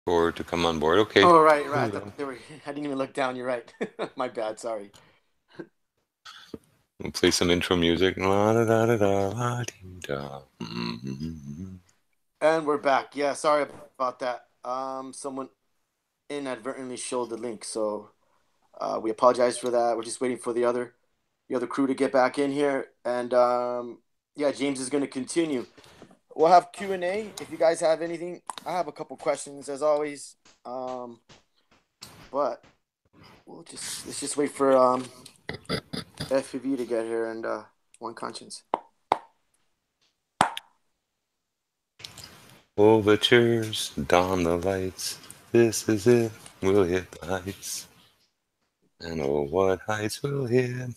or to come on board. Okay. Oh, right, right. Here I we thought go. they were. I didn't even look down. You're right. My bad. Sorry. We'll play some intro music. La da da da da la dee da. Mm-hmm. And we're back. Yeah, sorry about that. Someone inadvertently showed the link, so we apologize for that. We're just waiting for the other crew to get back in here, and yeah, James is going to continue. We'll have Q&A if you guys have anything. I have a couple questions as always, but let's just wait for FPV to get here and One Conscience. Overtures, dawn the lights. This is it. We'll hit the heights. And oh, what heights we'll hit.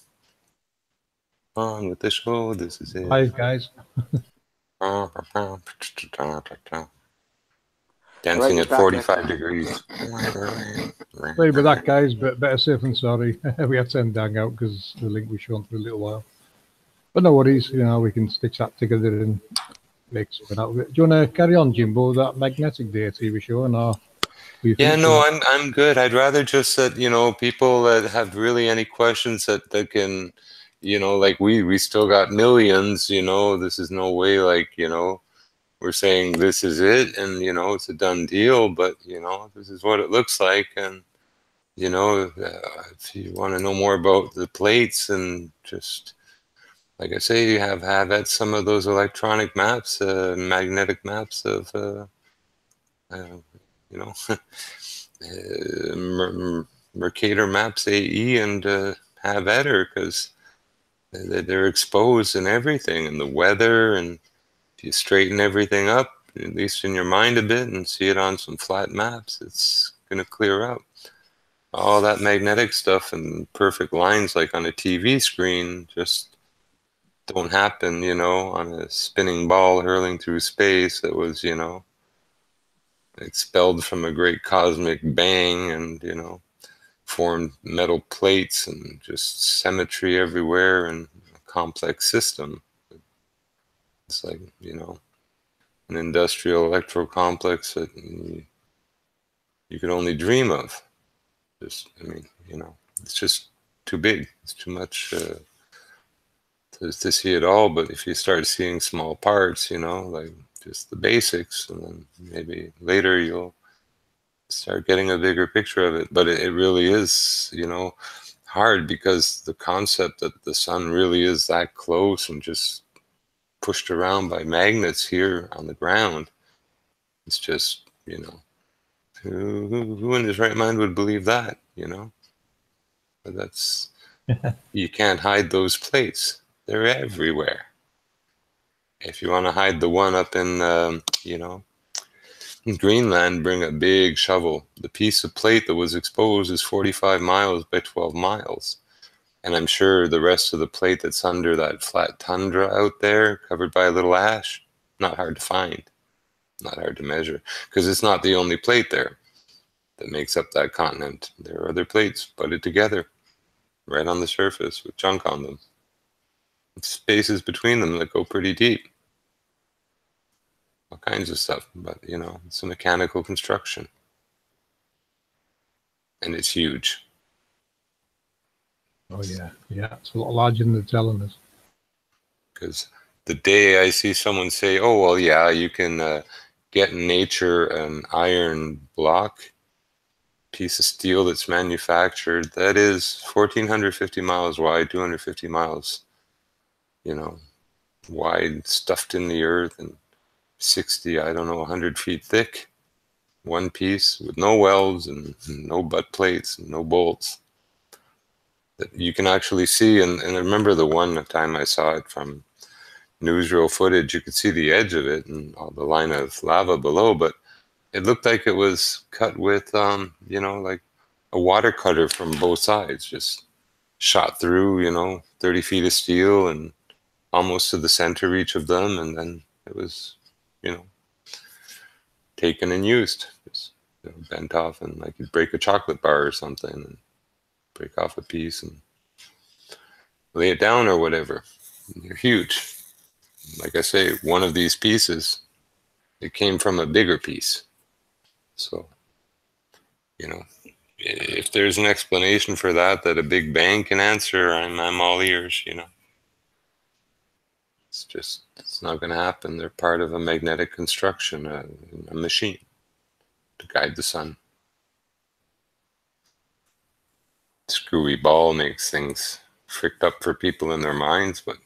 On with the show. This is it. Hi guys. All right, Dancing you're at back, Echo. 45 degrees. Sorry about that, guys, but better safe than sorry. We had to end hang out because the link was shown for a little while. But no worries, you know, we can stitch that together and make something out of it. Do you want to carry on, Jimbo, that Magnetic Day TV show? And Yeah, no, I'm good. I'd rather just that, you know, people that have really any questions that can, you know, like we still got millions, you know, this is no way like, you know, we're saying this is it and, you know, it's a done deal, but, you know, this is what it looks like. And, you know, if you want to know more about the plates and just, like I say, you have at some of those electronic maps, magnetic maps of, you know, Mercator Maps AE and have at her because they're exposed and everything and the weather, and if you straighten everything up, at least in your mind a bit, and see it on some flat maps, it's going to clear up. All that magnetic stuff and perfect lines like on a TV screen just don't happen, you know, on a spinning ball hurling through space that was, you know, expelled from a great cosmic bang and, you know, formed metal plates and just symmetry everywhere and a complex system. It's like, you know, an industrial electro complex that you could only dream of. Just, I mean, you know, it's just too big. It's too much to see it all. But if you start seeing small parts, you know, like just the basics, and then maybe later you'll start getting a bigger picture of it. But it really is, you know, hard because the concept that the sun really is that close and just pushed around by magnets here on the ground, it's just, you know, who in his right mind would believe that, you know? But that's, you can't hide those plates. They're everywhere. If you want to hide the one up in, you know, in Greenland, bring a big shovel. The piece of plate that was exposed is 45 miles by 12 miles. And I'm sure the rest of the plate that's under that flat tundra out there, covered by a little ash, not hard to find, not hard to measure, because it's not the only plate there that makes up that continent. There are other plates butted together right on the surface with junk on them. Spaces between them that go pretty deep. All kinds of stuff, but you know, it's a mechanical construction. And it's huge. Oh yeah, yeah, it's a lot larger than they're telling us. Because the day I see someone say, oh, well, yeah, you can get in nature an iron block, piece of steel that's manufactured, that is 1,450 miles wide, 250 miles, you know, wide, stuffed in the earth, and 60, I don't know, 100 feet thick, one piece with no welds and no butt plates and no bolts. That you can actually see, and I remember the one time I saw it from newsreel footage, you could see the edge of it and all the line of lava below, but it looked like it was cut with, you know, like a water cutter from both sides, just shot through, you know, 30 feet of steel and almost to the center each of them, and then it was, you know, taken and used. Just, you know, bent off, and like you'd break a chocolate bar or something and break off a piece and lay it down or whatever. They're huge. Like I say, one of these pieces, it came from a bigger piece. So you know, if there's an explanation for that a big bang can answer, I'm all ears, you know. It's not going to happen. They're part of a magnetic construction, a machine to guide the sun. Screwy ball makes things fricked up for people in their minds, but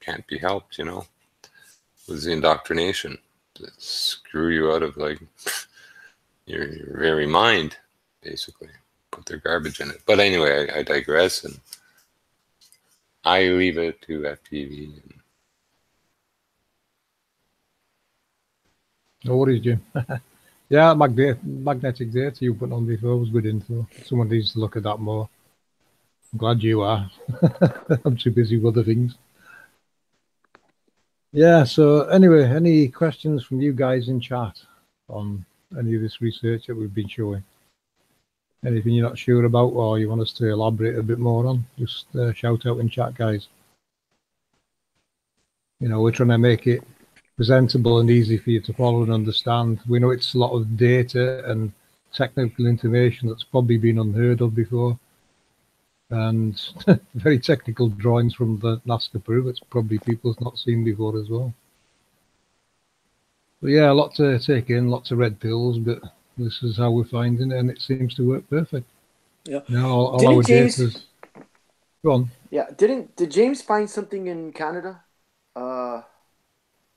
can't be helped, you know. It was the indoctrination that screw you out of like your very mind, basically. Put their garbage in it. But anyway, I digress, and I leave it to FTV. No worries, Jim. Yeah, magnetic data you put on before was good info. Someone needs to look at that more. I'm glad you are. I'm too busy with other things. Yeah, so anyway, any questions from you guys in chat on any of this research that we've been showing? Anything you're not sure about or you want us to elaborate a bit more on, just shout out in chat, guys. You know, we're trying to make it presentable and easy for you to follow and understand. We know it's a lot of data and technical information that's probably been unheard of before, and very technical drawings from the Nazca Peru that's probably people's not seen before as well. But yeah, a lot to take in, lots of red pills, but this is how we're finding it, and it seems to work perfect. Yeah. You know, all our data's... Go on. Yeah. Did James find something in Canada?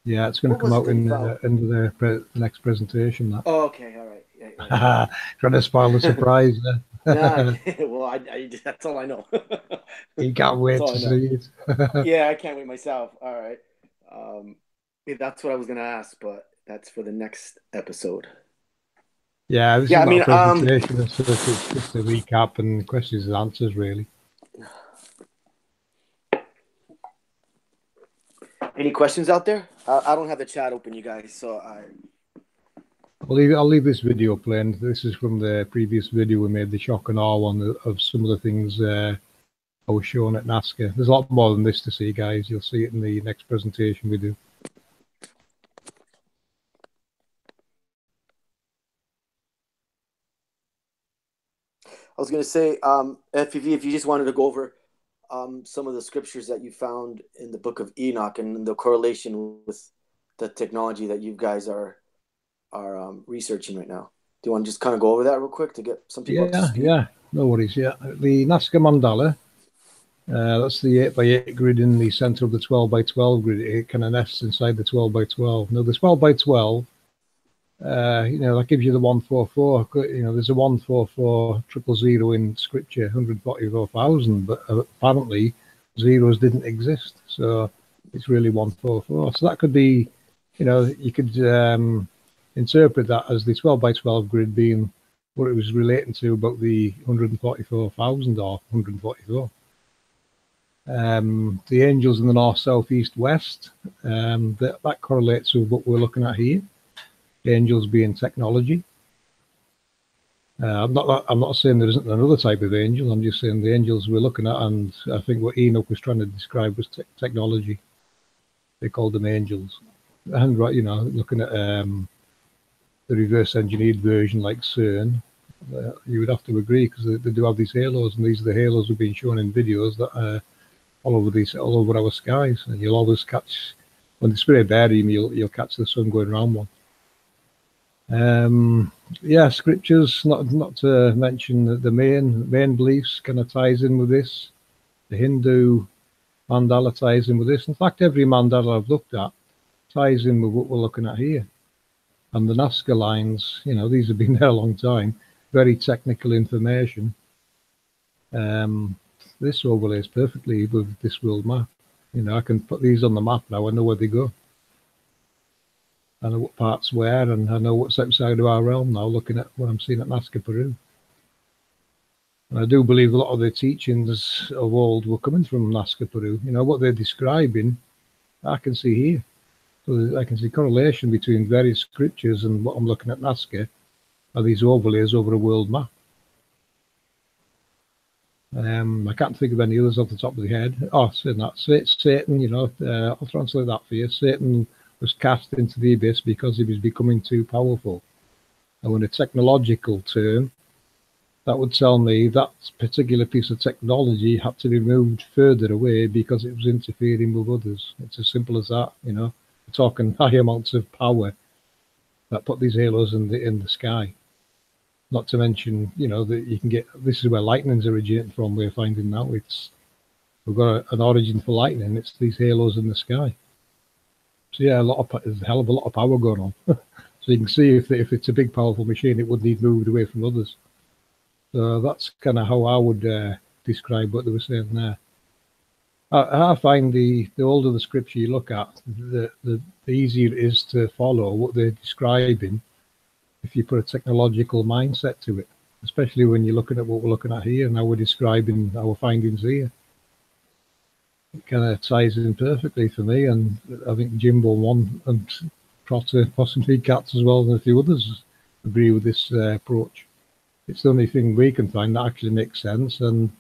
Yeah, it's going to come out in the next presentation. That. Oh, okay, all right. Yeah. Trying to spoil the surprise. Nah, well, that's all I know. You can't wait to see it. Yeah, I can't wait myself. All right. That's what I was going to ask, but that's for the next episode. Yeah, this is not a presentation. It's just a recap and questions and answers, really. Any questions out there? I don't have the chat open, you guys, so I'll leave this video playing. This is from the previous video we made, the shock and awe one of some of the things I was showing at Nazca. There's a lot more than this to see, guys. You'll see it in the next presentation we do. I was going to say, if you just wanted to go over some of the scriptures that you found in the book of Enoch and the correlation with the technology that you guys are researching right now. Do you want to just kind of go over that real quick to get some people up to speed? Yeah, no worries. Yeah, the Nazca mandala, that's the 8x8 grid in the center of the 12x12 grid. It kind of nests inside the 12x12. Now the 12x12, you know, that gives you the 144. You know, there's a 144,000 in scripture, 144,000, but apparently zeros didn't exist, so it's really 144. So that could be, you know, you could interpret that as the 12x12 grid being what it was relating to about the 144,000 or 144. The angels in the north, south, east, west, that correlates with what we're looking at here. Angels being technology. I'm not saying there isn't another type of angel. I'm just saying the angels we're looking at, and I think what Enoch was trying to describe was technology. They called them angels. And right, you know, looking at the reverse engineered version like CERN, you would have to agree because they do have these halos, and these are the halos we've been shown in videos that are all over our skies, and you'll always catch when they spray barium, you'll catch the sun going around one. Yeah, scriptures, not to mention the main beliefs kind of ties in with this. The Hindu mandala ties in with this. In fact, every mandala I've looked at ties in with what we're looking at here. And the Nazca lines, you know, these have been there a long time. Very technical information. This overlays perfectly with this world map. You know, I can put these on the map now. I know where they go. I know what parts where, and I know what's outside of our realm now, looking at what I'm seeing at Masta Peru. And I do believe a lot of the teachings of old were coming from Nazca Peru. You know, what they're describing, I can see here. So I can see correlation between various scriptures and what I'm looking at Nazca are these overlays over a world map. I can't think of any others off the top of the head. Oh, saying that, Satan, you know, I'll translate that for you. Satan was cast into the abyss because he was becoming too powerful. And in a technological term, that would tell me that particular piece of technology had to be moved further away because it was interfering with others. It's as simple as that, you know. We're talking high amounts of power that put these halos in the sky. Not to mention, you know, that you can get, this is where lightning's originating from, we're finding now. We've got an origin for lightning, it's these halos in the sky. So yeah, there's a hell of a lot of power going on. So you can see if it's a big, powerful machine, it would need moved away from others. So that's kind of how I would describe what they were saying there. I find the older the scripture you look at, the easier it is to follow what they're describing if you put a technological mindset to it, especially when you're looking at what we're looking at here and how we're describing our findings here. It kind of ties in perfectly for me, and I think Jimbo One and Trotter, possibly Cats as well, and a few others agree with this approach. It's the only thing we can find that actually makes sense, and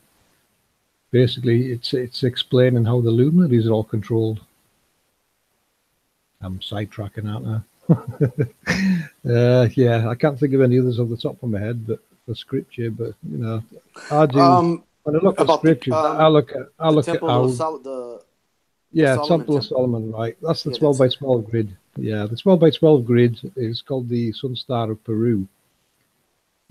basically it's explaining how the luminaries are all controlled. I'm sidetracking, aren't I? Yeah, I can't think of any others off the top of my head, but for scripture. But you know, I do. When I look at scripture, I look at how. Yeah, Temple of Solomon, right? That's the 12 by 12 grid. Yeah, the 12 by 12 grid is called the Sun Star of Peru.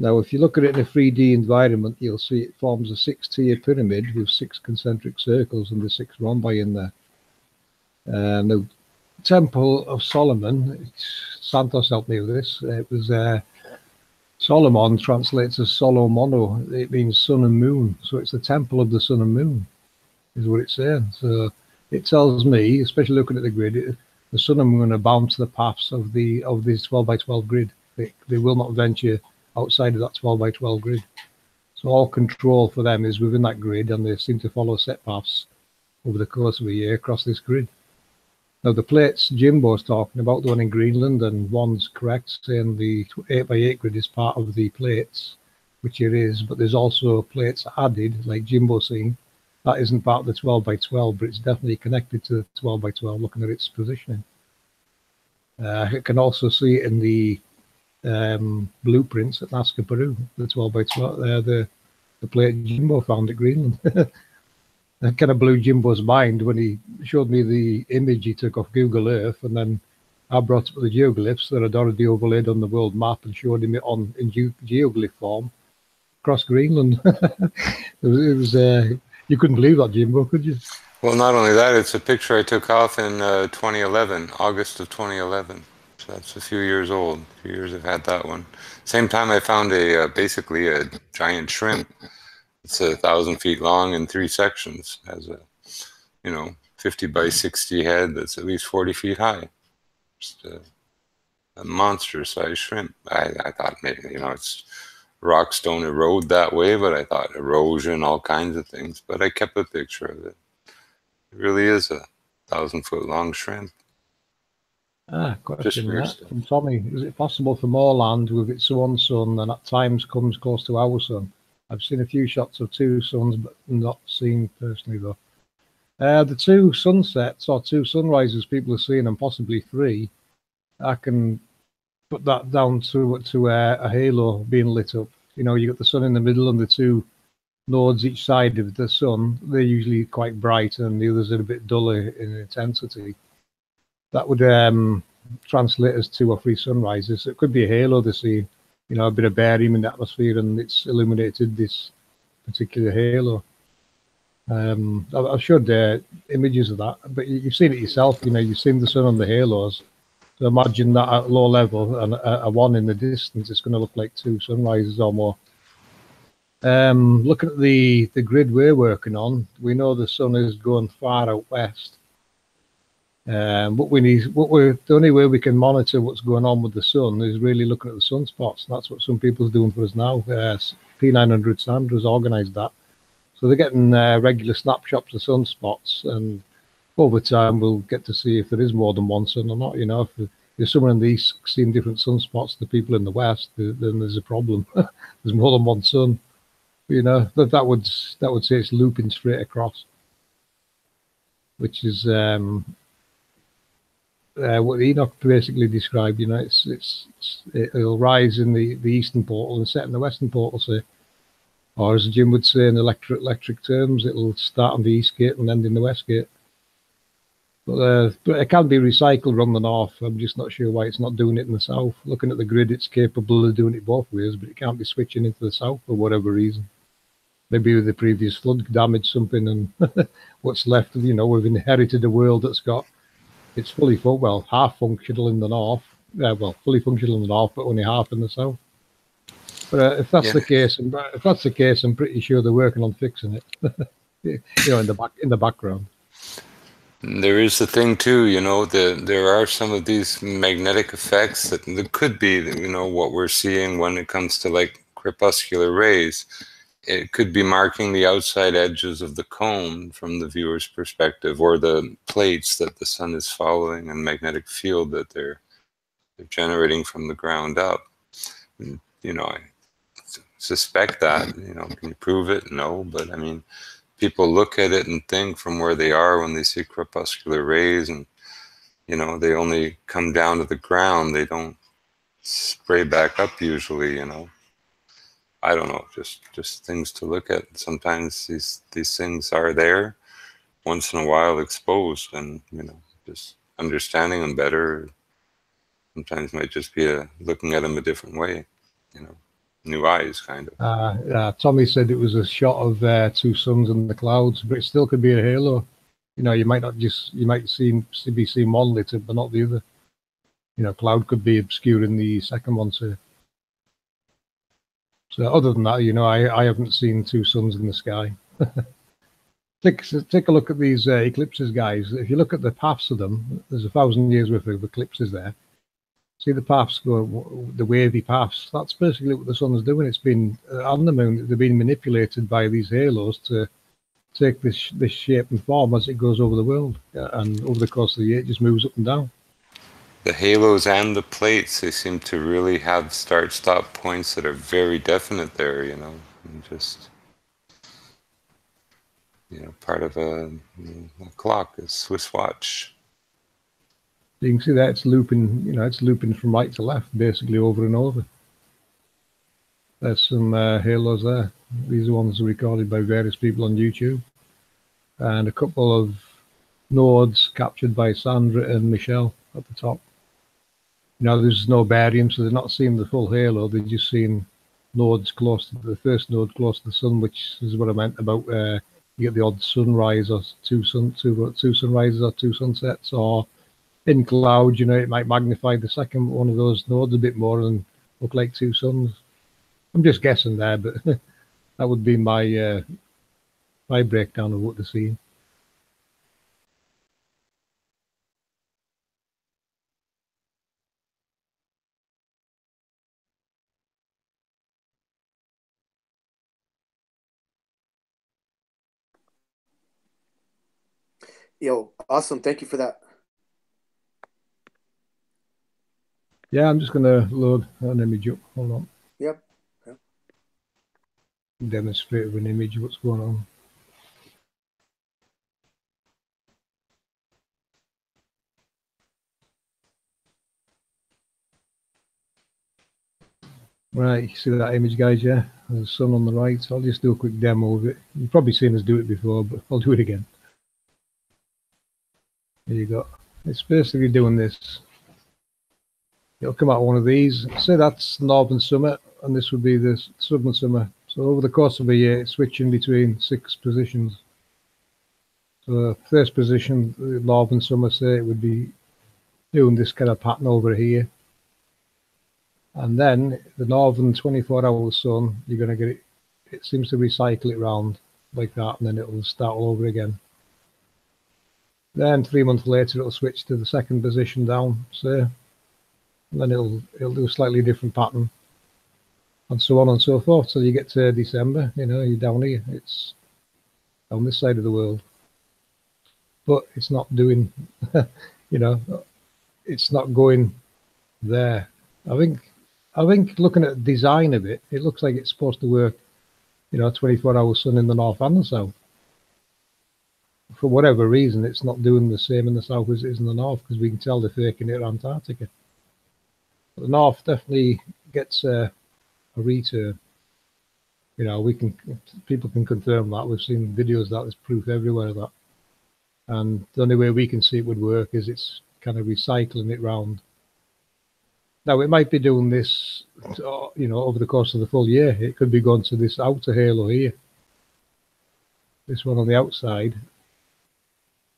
Now, if you look at it in a 3D environment, you'll see it forms a 6-tier pyramid with 6 concentric circles and the 6 rhombi in there. Now, Temple of Solomon, Santos helped me with this. It was Solomon translates as Solomono. It means sun and moon. So it's the temple of the sun and moon, is what it's saying. So it tells me, especially looking at the grid, the sun and moon are bound to the paths of this 12 by 12 grid. They will not venture outside of that 12 by 12 grid. So all control for them is within that grid, and they seem to follow set paths over the course of a year across this grid. Now the plates Jimbo's talking about, the one in Greenland, and one's correct, saying the 8 by 8 grid is part of the plates, which it is, but there's also plates added, like Jimbo's saying, that isn't part of the 12 by 12, but it's definitely connected to the 12 by 12, looking at its positioning. You can also see it in the blueprints at Nazca, Peru, the 12 by 12, the plate Jimbo found at Greenland. That kind of blew Jimbo's mind when he showed me the image he took off Google Earth, and then I brought up the geoglyphs that I'd already overlaid on the world map and showed him it in geoglyph form across Greenland. it was you couldn't believe that, Jimbo, could you? Well, not only that, it's a picture I took off in 2011, August of 2011. So that's a few years old. A few years I've had that one. Same time I found basically a giant shrimp. It's 1,000 feet long in 3 sections. Has a, 50 by 60 head that's at least 40 feet high. Just a monster-sized shrimp. I thought maybe, it's rock stone erode that way, but I thought erosion, all kinds of things. But I kept a picture of it. It really is a 1,000-foot long shrimp. Question from Tommy. Is it possible for more land with its own sun and at times comes close to our sun? I've seen a few shots of 2 suns, but not seen personally though. The 2 sunsets or 2 sunrises people are seeing, and possibly 3, I can put that down to a halo being lit up. You got the sun in the middle and the 2 nodes each side of the sun. They're usually quite bright, and the others are a bit duller in intensity. That would translate as 2 or 3 sunrises. It could be a halo they're seeing. A bit of barium in the atmosphere, and it's illuminated this particular halo. I've showed images of that, but you've seen it yourself. You've seen the sun on the halos. So imagine that at low level and a 1 in the distance, it's going to look like 2 sunrises or more. Looking at the grid we're working on, we know the sun is going far out west. The only way we can monitor what's going on with the sun is really looking at the sunspots. That's what some people are doing for us now. P900 Sandra's organised that. So they're getting regular snapshots of sunspots, and over time we'll get to see if there is more than one sun or not. If someone in the east seeing different sunspots to people in the west, then there's a problem. There's more than one sun. That would say it's looping straight across, which is what Enoch basically described. It'll rise in the eastern portal and set in the western portal, say, Or as Jim would say in electric terms, it'll start on the east gate and end in the west gate. But it can be recycled on the north. I'm just not sure why it's not doing it in the south. Looking at the grid, it's capable of doing it both ways, but it can't be switching into the south for whatever reason. Maybe the previous flood damaged something, and what's left of, we've inherited a world that's got, it's fully half functional in the north. Fully functional in the north, but only half in the south. But if that's the case, I'm pretty sure they're working on fixing it. In the background. There is the thing too, there are some of these magnetic effects that could be, what we're seeing when it comes to like crepuscular rays. It could be marking the outside edges of the cone from the viewer's perspective, or the plates that the sun is following and magnetic field that they're generating from the ground up. I suspect that, can you prove it? No, but I mean, people look at it and think from where they are when they see crepuscular rays, and they only come down to the ground. They don't spray back up usually. I don't know, just things to look at. Sometimes these things are there, once in a while exposed, and just understanding them better sometimes might just be looking at them a different way, new eyes kind of. Tommy said it was a shot of two suns in the clouds, but it still could be a halo. You might be seeing one lit up but not the other. Cloud could be obscuring the second one too. So other than that, I haven't seen two suns in the sky. Take a look at these eclipses, guys. If you look at the paths of them, there's 1,000 years worth of eclipses there. See the paths go, the wavy paths. That's basically what the sun's doing. It's been on the moon. They've been manipulated by these halos to take this shape and form as it goes over the world, and over the course of the year, it just moves up and down. The halos and the plates, they seem to really have start-stop points that are very definite there, and just, part of a clock, a Swiss watch. You can see that it's looping, it's looping from right to left, basically over and over. There's some halos there. These are ones recorded by various people on YouTube. And a couple of nodes captured by Sandra and Michelle at the top. There's no barium, so they're not seeing the full halo. They're just seeing nodes close to the first node close to the sun, which is what I meant about you get the odd sunrise or two sunrises or two sunsets, or in cloud, it might magnify the second one of those nodes a bit more and look like two suns. I'm just guessing there, but that would be my my breakdown of what they're seeing. Yo, awesome. Thank you for that. Yeah, I'm just going to load an image up. Hold on. Yep. Demonstrate an image of what's going on. Right, you see that image, guys? Yeah, there's the sun on the right. I'll just do a quick demo of it. You've probably seen us do it before, but I'll do it again. There you go. It's basically doing this. It'll come out one of these. Say that's northern summer, and this would be the southern summer. So over the course of a year, it's switching between 6 positions. So first position, the northern summer, say it would be doing this kind of pattern over here. And then the northern 24-hour sun, you're going to get it. It seems to recycle it round like that, and then it'll start all over again. Then 3 months later, it'll switch to the second position down, say, and then it'll do a slightly different pattern, and so on and so forth. So you get to December, you're down here. It's on this side of the world, but it's not doing, it's not going there. I think looking at the design of it, it looks like it's supposed to work, 24-hour sun in the north and the south. For whatever reason, it's not doing the same in the south as it is in the north, because we can tell they're faking it at Antarctica. But the north definitely gets a return. You know, people can confirm that. We've seen videos of that. There's proof everywhere of that. And the only way we can see it would work is it's kind of recycling it round. Now, it might be doing this, you know, over the course of the full year. It could be going to this outer halo here. This one on the outside.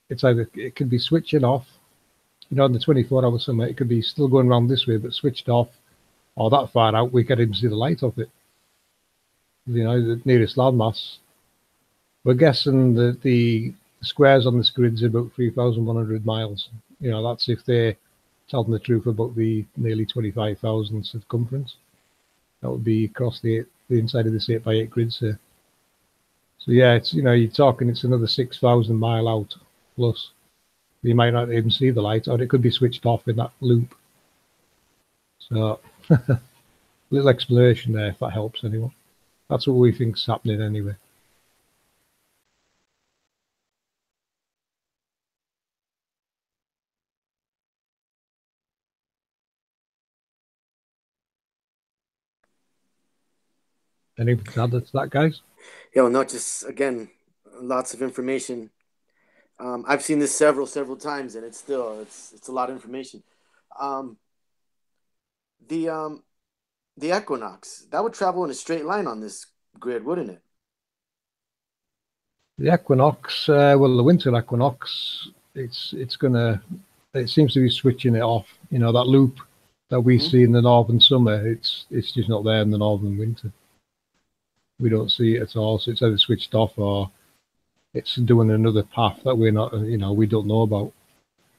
It's either, it could be switching off, you know, in the 24-hour summer, it could be still going around this way, but switched off, or that far out, we can't even see the light of it. You know, the nearest landmass. We're guessing that the squares on this grid's about 3,100 miles. You know, that's if they're telling the truth about the nearly 25,000 circumference. That would be across the inside of this 8x8 grid here. So yeah, it's, you know, you're talking it's another 6,000 mile out plus. You might not even see the light, or it could be switched off in that loop. So little explanation there, if that helps anyone. That's what we think's happening anyway. Anything to add to that, guys? Yeah, well, not just, again, lots of information. I've seen this several times, and it's a lot of information. The equinox, that would travel in a straight line on this grid, wouldn't it? The equinox, well, the winter equinox, it seems to be switching it off. You know, that loop that we see in the northern summer, it's just not there in the northern winter. We don't see it at all, so it's either switched off or it's doing another path that we're not, you know, we don't know about.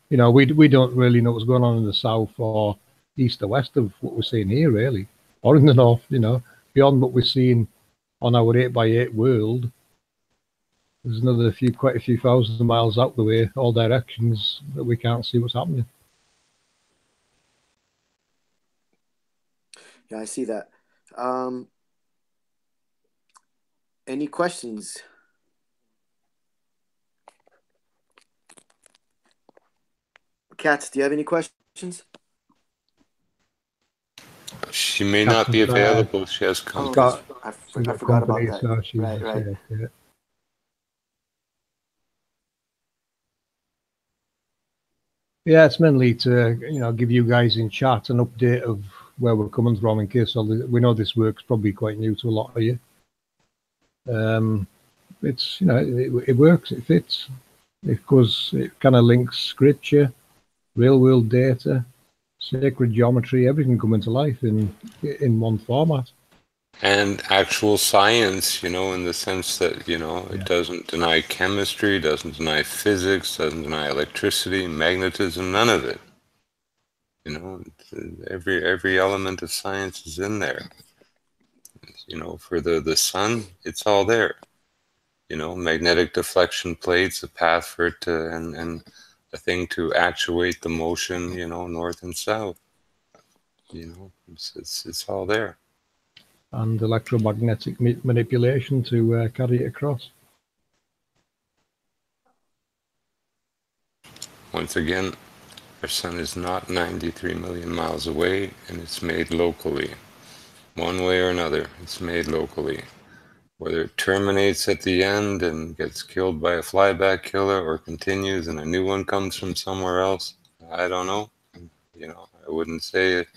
You know, we don't really know what's going on in the south or east or west of what we're seeing here, really, or in the north. You know, beyond what we're seeing on our 8x8 world, there's another quite a few thousand miles out the way, all directions, that we can't see what's happening. Yeah, I see that. Any questions? Katz, do you have any questions? She may not be available. She has company. I forgot about that. So right. Yeah. Yeah, it's mainly to, you know, give you guys in chat an update of where we're coming from, in case we know this work's probably quite new to a lot of you. It's, you know, it works, it fits. It kind of links scripture, real world data, sacred geometry, everything coming to life in one format. And actual science, you know, in the sense that, you know, it doesn't deny chemistry, doesn't deny physics, doesn't deny electricity, magnetism, none of it. You know, every element of science is in there. You know, for the sun, it's all there. You know, magnetic deflection plates, a path for it to, and a thing to actuate the motion, you know, north and south. You know, it's all there. And electromagnetic manipulation to carry it across. Once again, our sun is not 93 million miles away, and it's made locally. One way or another, it's made locally. Whether it terminates at the end and gets killed by a flyback killer, or continues and a new one comes from somewhere else, I don't know. You know, I wouldn't say it.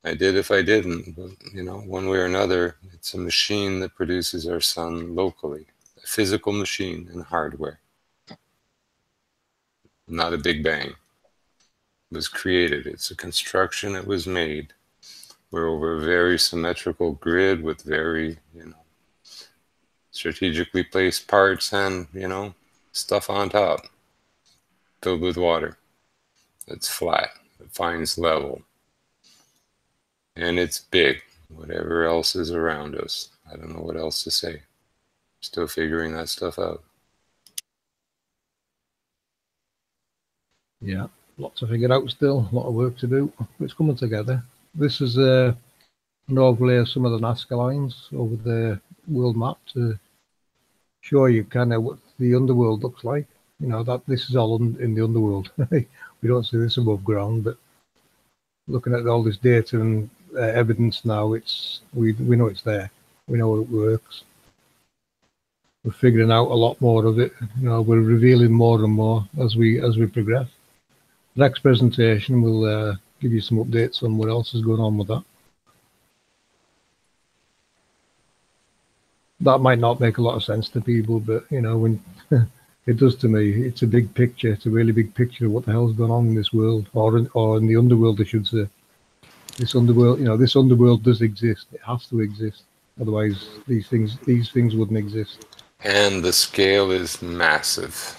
I did if I didn't, but, you know, one way or another, it's a machine that produces our sun locally. A physical machine and hardware. Not a big bang. It was created. It's a construction that was made. We're over a very symmetrical grid with very, you know, strategically placed parts and, you know, stuff on top. Filled with water. It's flat. It finds level. And it's big, whatever else is around us. I don't know what else to say. Still figuring that stuff out. Yeah, lots to figure out still, a lot of work to do. It's coming together. This is an overlay of some of the Nazca lines over the world map to show you kind of what the underworld looks like. You know, that this is all in the underworld. We don't see this above ground, but looking at all this data and evidence now, we know it's there. We know it works. We're figuring out a lot more of it. You know, we're revealing more and more as we progress. The next presentation will give you some updates on what else is going on with that. That might not make a lot of sense to people, but you know, when it does to me, it's a big picture. It's a really big picture of what the hell's going on in this world, or in the underworld, I should say. This underworld, you know, this underworld does exist. It has to exist. Otherwise, these things wouldn't exist. And the scale is massive.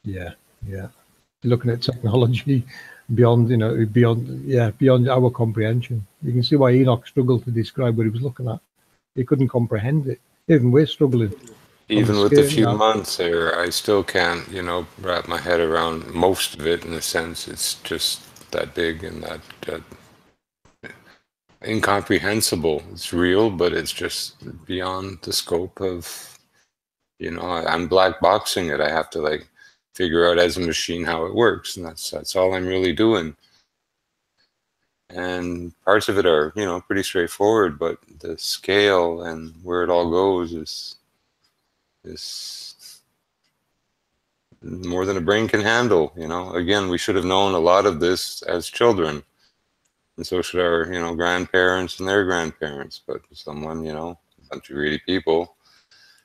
Yeah, yeah. You're looking at technology beyond, you know, beyond our comprehension. You can see why Enoch struggled to describe what he was looking at. He couldn't comprehend it. Even we're struggling. Even with a few months there, I still can't, you know, wrap my head around most of it. In a sense, it's just that big and that incomprehensible. It's real, but it's just beyond the scope of, you know, I'm black boxing it. I have to like figure out as a machine how it works, and that's all I'm really doing. And parts of it are, you know, pretty straightforward, but the scale and where it all goes is more than a brain can handle. You know, again, we should have known a lot of this as children, and so should our, you know, grandparents and their grandparents. But someone, you know, a bunch of greedy people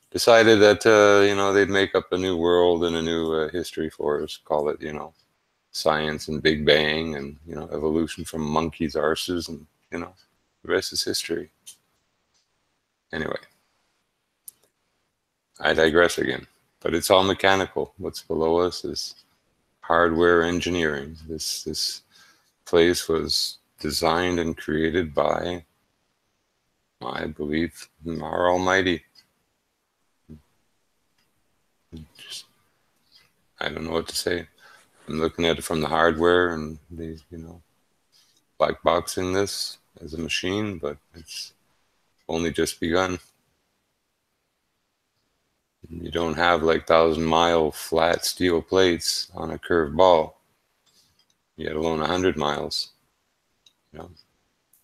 decided that you know, they'd make up a new world and a new history for us. Call it, you know, science and Big Bang and, you know, evolution from monkeys' arses, and, you know, the rest is history. Anyway, I digress again. But it's all mechanical. What's below us is hardware engineering. This place was designed and created by, I believe, our Almighty. Just, I don't know what to say. I'm looking at it from the hardware and the, you know, black boxing this as a machine, but it's only just begun. You don't have like 1,000-mile flat steel plates on a curved ball, yet alone 100 miles. You know,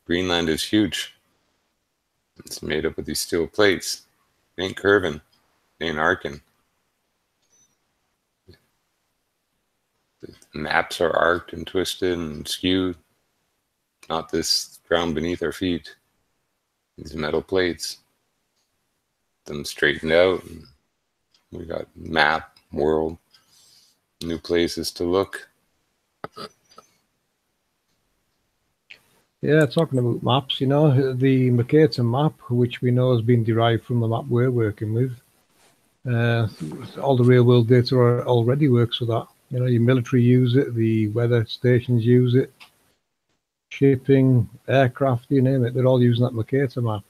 Greenland is huge. It's made up of these steel plates. It ain't curving, it ain't arcing. The maps are arced and twisted and skewed. Not this ground beneath our feet. These metal plates. Them straightened out. And we got map, world, new places to look. Yeah, talking about maps, you know, the Mercator map, which we know has been derived from the map we're working with. All the real world data already works with that. You know, your military use it, the weather stations use it, shipping, aircraft, you name it, they're all using that Mercator map.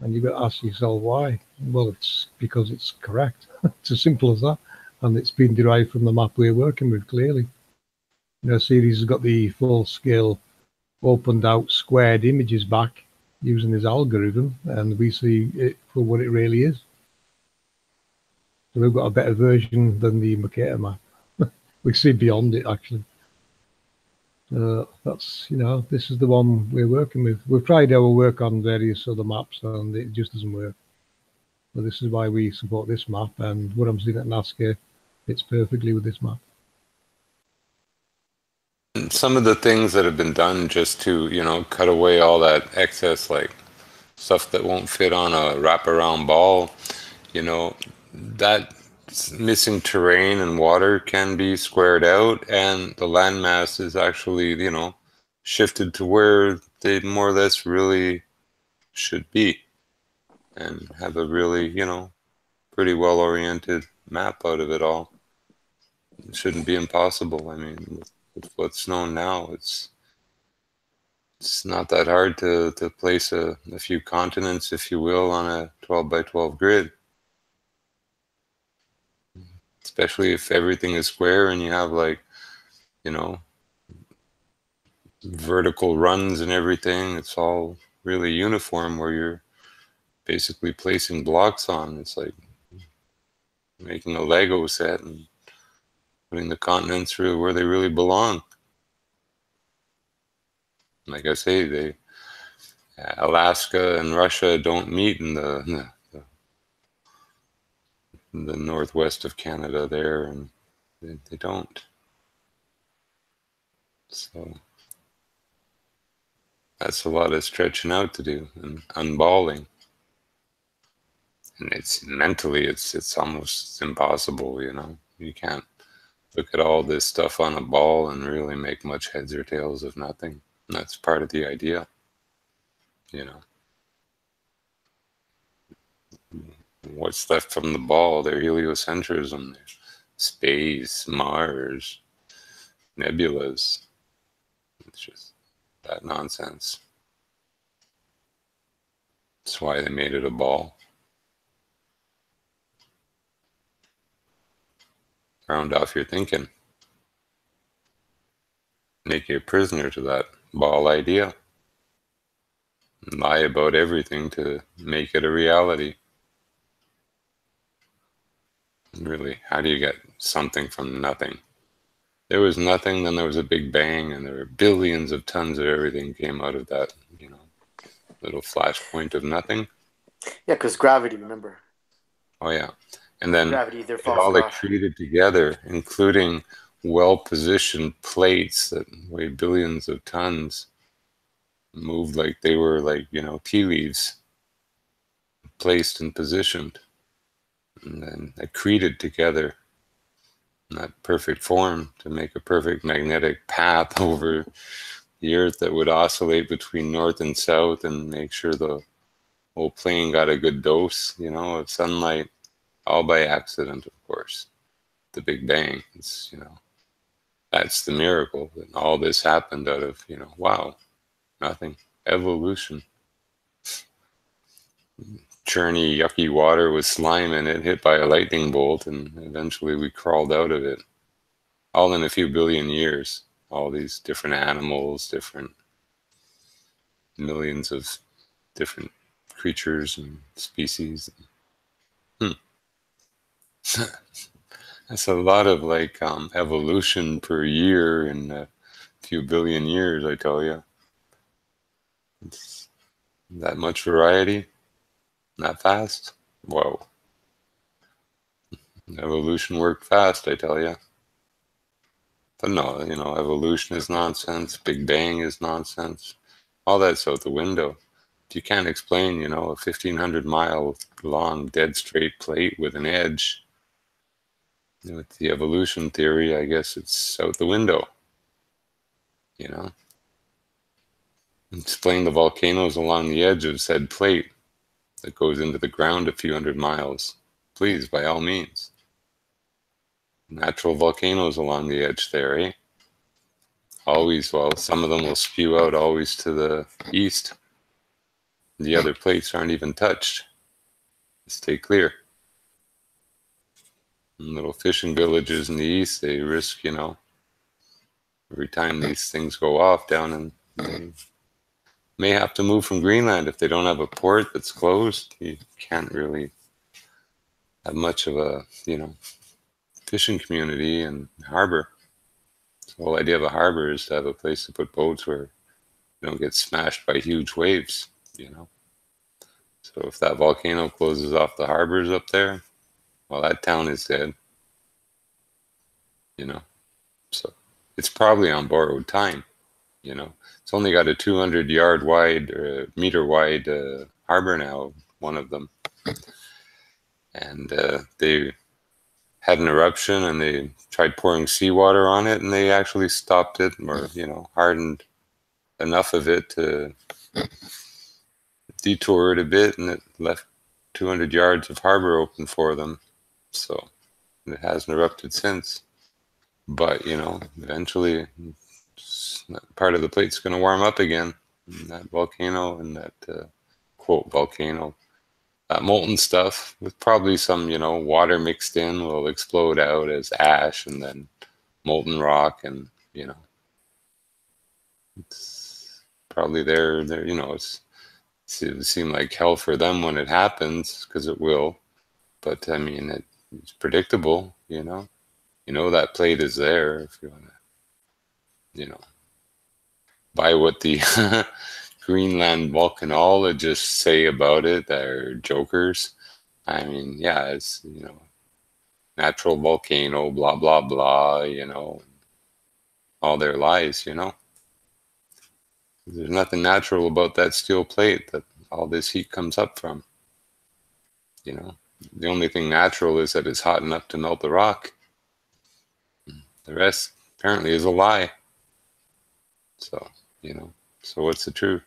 And you've got to ask yourself why. Well, it's because it's correct. It's as simple as that. And it's been derived from the map we're working with, clearly. You know, Series has got the full scale, opened out, squared images back using his algorithm, and we see it for what it really is. So we've got a better version than the Mercator map. We see beyond it, actually. That's, you know, this is the one we're working with. We've tried our work on various other maps and it just doesn't work. So this is why we support this map, and what I'm seeing at Nazca fits perfectly with this map. Some of the things that have been done just to, you know, cut away all that excess, like stuff that won't fit on a wraparound ball, you know, that missing terrain and water can be squared out, and the landmass is actually, you know, shifted to where they more or less really should be, and have a really, you know, pretty well oriented map out of it all. It shouldn't be impossible. I mean, with what's known now, it's not that hard to place a few continents, if you will, on a 12 by 12 grid. Especially if everything is square and you have, like, you know, vertical runs and everything. It's all really uniform where you're basically placing blocks on. It's like making a Lego set and putting the continents where they really belong. Like I say, Alaska and Russia don't meet in the northwest of Canada there, and they don't. So that's a lot of stretching out to do and unballing. And it's mentally, it's almost impossible, you know. You can't look at all this stuff on a ball and really make much heads or tails of nothing. And that's part of the idea, you know. What's left from the ball? Their heliocentrism, their space, Mars, nebulas. It's just that nonsense. That's why they made it a ball. Round off your thinking. Make you a prisoner to that ball idea. And lie about everything to make it a reality. And really, how do you get something from nothing? There was nothing, then there was a big bang, and there were billions of tons of everything came out of that, you know, little flashpoint of nothing. Yeah, because gravity, remember? Oh, yeah. And then Gravity, they're it all accreted together, including well-positioned plates that weigh billions of tons, moved like they were like, you know, tea leaves, placed and positioned, and then accreted together in that perfect form to make a perfect magnetic path over the Earth that would oscillate between north and south and make sure the whole plane got a good dose, you know, of sunlight, all by accident, of course. The Big Bang, it's, you know, that's the miracle. That all this happened out of, you know, wow, nothing. Evolution. Churny, yucky water with slime in it, hit by a lightning bolt, and eventually we crawled out of it. All in a few billion years. All these different animals, different millions of different creatures and species. That's a lot of like evolution per year in a few billion years, I tell you. It's that much variety, that fast. Whoa. Evolution worked fast, I tell you. But no, you know, evolution is nonsense. Big Bang is nonsense. All that's out the window. You can't explain, you know, a 1,500-mile long dead straight plate with an edge. With the evolution theory, I guess it's out the window. You know? Explain the volcanoes along the edge of said plate that goes into the ground a few hundred miles. Please, by all means. Natural volcanoes along the edge there, eh? Always, well, some of them will spew out always to the east. The other plates aren't even touched. Stay clear. And little fishing villages in the east, they risk, you know, every time these things go off down, and they may have to move from Greenland if they don't have a port that's closed. You can't really have much of a, you know, fishing community and harbor. So the whole idea of a harbor is to have a place to put boats where you don't get smashed by huge waves, you know. So if that volcano closes off the harbors up there, well, that town is dead, you know. So it's probably on borrowed time, you know. It's only got a 200-yard wide, or meter wide harbor now, one of them. And they had an eruption and they tried pouring seawater on it, and they actually stopped it, or, you know, hardened enough of it to detour it a bit, and it left 200 yards of harbor open for them. So it hasn't erupted since. But, you know, eventually part of the plate's going to warm up again. And that volcano and that, quote, volcano, that molten stuff with probably some, you know, water mixed in will explode out as ash and then molten rock. And, you know, it's probably there, you know, it seemed like hell for them when it happens, because it will. But, I mean, it's predictable, you know. You know that plate is there if you want to, you know, buy what the Greenland volcanologists say about it, they're jokers. I mean, yeah, it's, you know, natural volcano, blah, blah, blah, you know, all their lies, you know. There's nothing natural about that steel plate that all this heat comes up from, you know. The only thing natural is that it's hot enough to melt the rock. The rest apparently is a lie. So, you know, so what's the truth?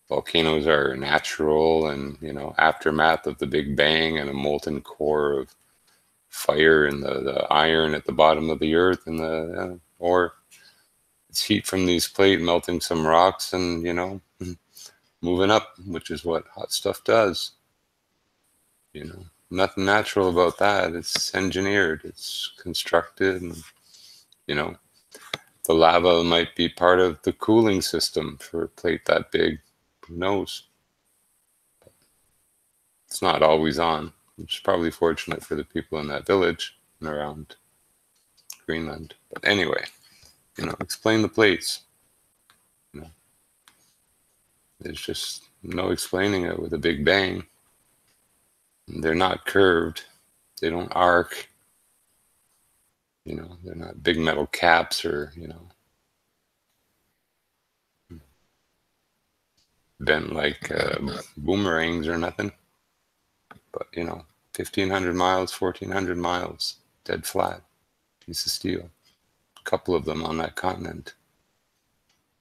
Volcanoes are natural and, you know, aftermath of the Big Bang and a molten core of fire and the iron at the bottom of the earth, and or it's heat from these plate melting some rocks and, you know, moving up, which is what hot stuff does. You know, nothing natural about that. It's engineered, it's constructed, and, you know, the lava might be part of the cooling system for a plate that big. Who knows? It's not always on, which is probably fortunate for the people in that village and around Greenland. But anyway, you know, explain the plates. You know, there's just no explaining it with a Big Bang. They're not curved. They don't arc. You know, they're not big metal caps or, you know, bent like boomerangs or nothing. But, you know, 1,500 miles, 1,400 miles, dead flat, piece of steel. A couple of them on that continent.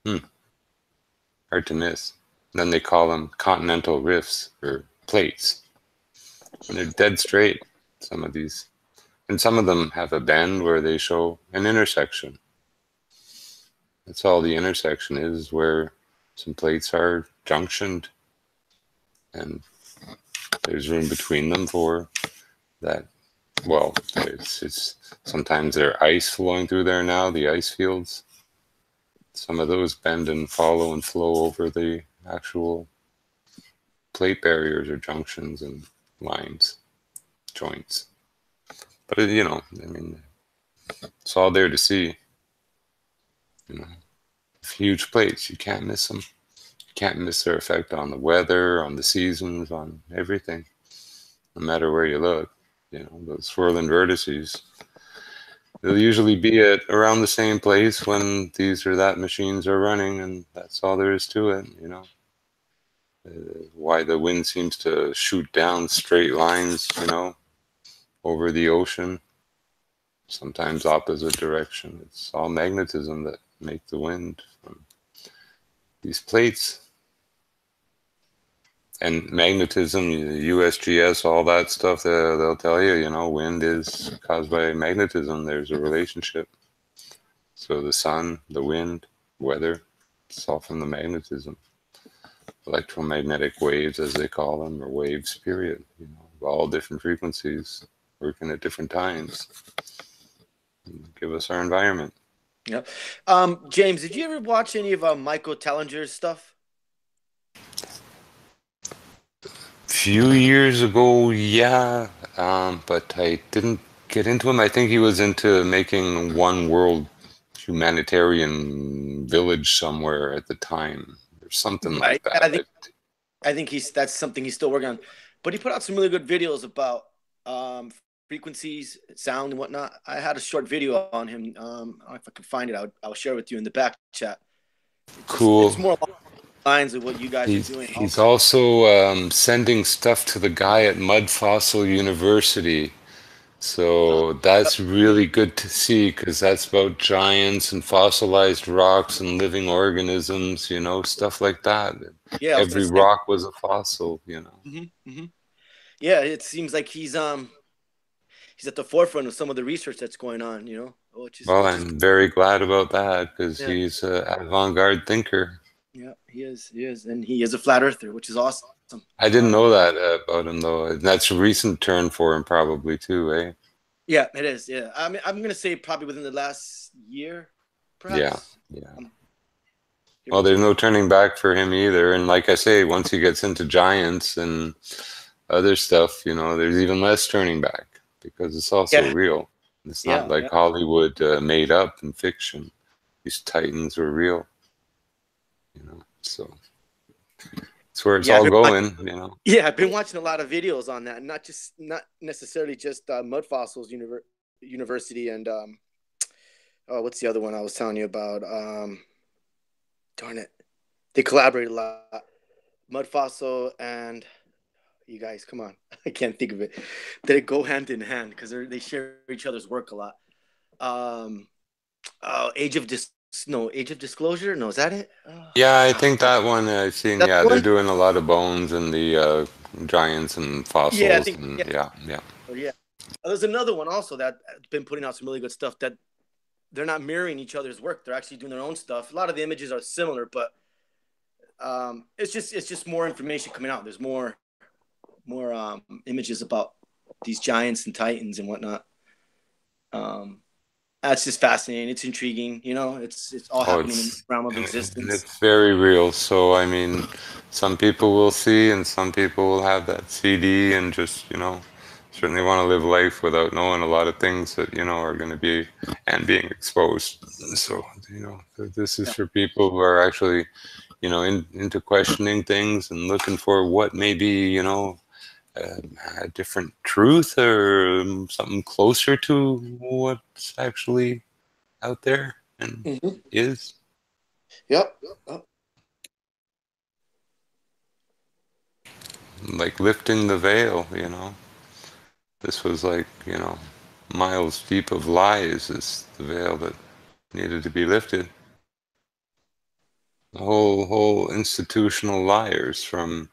Hard to miss. And then they call them continental rifts or plates. And they're dead straight, some of these. And some of them have a bend where they show an intersection. That's all the intersection is, where some plates are junctioned. And there's room between them for that. Well, it's sometimes there's ice flowing through there now, the ice fields. Some of those bend and follow and flow over the actual plate barriers or junctions and lines, joints. But, you know, I mean, it's all there to see. You know, huge plates, you can't miss them. You can't miss their effect on the weather, on the seasons, on everything, no matter where you look. You know, those swirling vertices, they'll usually be at around the same place when these or that machines are running, and that's all there is to it, you know. Why the wind seems to shoot down straight lines, you know, over the ocean, sometimes opposite direction. It's all magnetism that make the wind from these plates. And magnetism, USGS, all that stuff, they'll tell you, you know, wind is caused by magnetism. There's a relationship. So the sun, the wind, weather, it's all from the magnetism. Electromagnetic waves, as they call them, or waves, period. You know, of all different frequencies working at different times. Give us our environment. Yeah. James, did you ever watch any of Michael Tellinger's stuff? Few years ago, yeah, but I didn't get into him. I think he was into making one world humanitarian village somewhere at the time, or something like that. I think that's something he's still working on. But he put out some really good videos about frequencies, sound, and whatnot. I had a short video on him. I don't know if I can find it. I'll share it with you in the back chat. Cool. It's more along the lines of what you guys are doing. He's also sending stuff to the guy at Mud Fossil University. So that's really good to see, because that's about giants and fossilized rocks and living organisms, you know, stuff like that. Yeah, every rock was a fossil, you know. Yeah, it seems like he's at the forefront of some of the research that's going on, you know. I'm very glad about that, because he's an avant-garde thinker. Yeah, he is, and he is a flat earther, which is awesome. I didn't know that about him, though. That's a recent turn for him, probably, too, eh? Yeah, it is. Yeah, I mean, I'm gonna say probably within the last year, perhaps. Yeah. Well, there's no turning back for him either. And like I say, once he gets into giants and other stuff, you know, there's even less turning back, because it's also real. It's not like Hollywood made up in fiction. These titans were real. You know, So it's where it's Yeah, all going, you know. Yeah, I've been watching a lot of videos on that, not necessarily just Mud Fossils University and oh, what's the other one I was telling you about? Darn it, they collaborate a lot. Mud Fossil and you guys, come on, I can't think of it. They go hand in hand because they share each other's work a lot. Age of Disclosure. No, is that it? Yeah, I think that one I've seen. That Yeah, they're one? doing a lot of bones and the giants and Yeah, I fossils, think and yeah. yeah. Oh, yeah. There's another one also that's been putting out some really good stuff that they're not mirroring each other's work. They're actually doing their own stuff. A lot of the images are similar, but it's just more information coming out. There's more images about these giants and titans and whatnot. That's just fascinating. It's intriguing. You know, it's all happening in the realm of existence. It's very real. So I mean, some people will see, and some people will have that CD, and just certainly want to live life without knowing a lot of things that are going to be and being exposed. So this is for people who are actually into questioning things and looking for what maybe a different truth or something closer to what's actually out there and is. Yep. Like lifting the veil, This was like, miles deep of lies is the veil that needed to be lifted. The whole institutional liars from,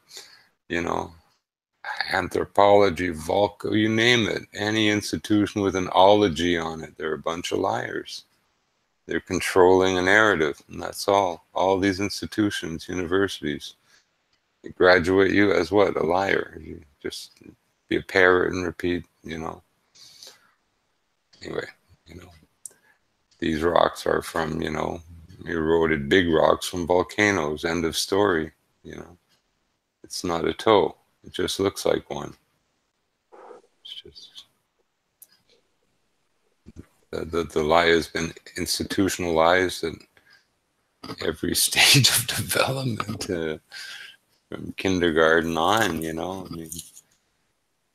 anthropology, you name it, any institution with an ology on it, they're a bunch of liars. They're controlling a narrative, and that's all. All these institutions, universities, they graduate you as what? A liar. You just be a parrot and repeat, Anyway, these rocks are from, eroded big rocks from volcanoes, end of story, It's not a toe. It just looks like one. It's just the lie has been institutionalized at every stage of development, from kindergarten on. I mean,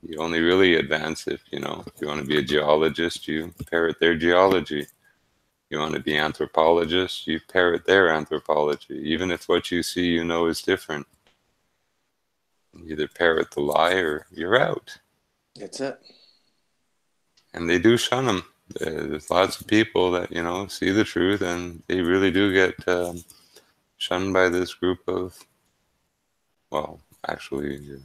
you only really advance if you want to be a geologist, you parrot their geology. You want to be anthropologist, you parrot their anthropology, even if what you see is different. You either parrot the lie or you're out. That's it. And they do shun them. There's lots of people that see the truth, and they really do get shunned by this group of, well, actually,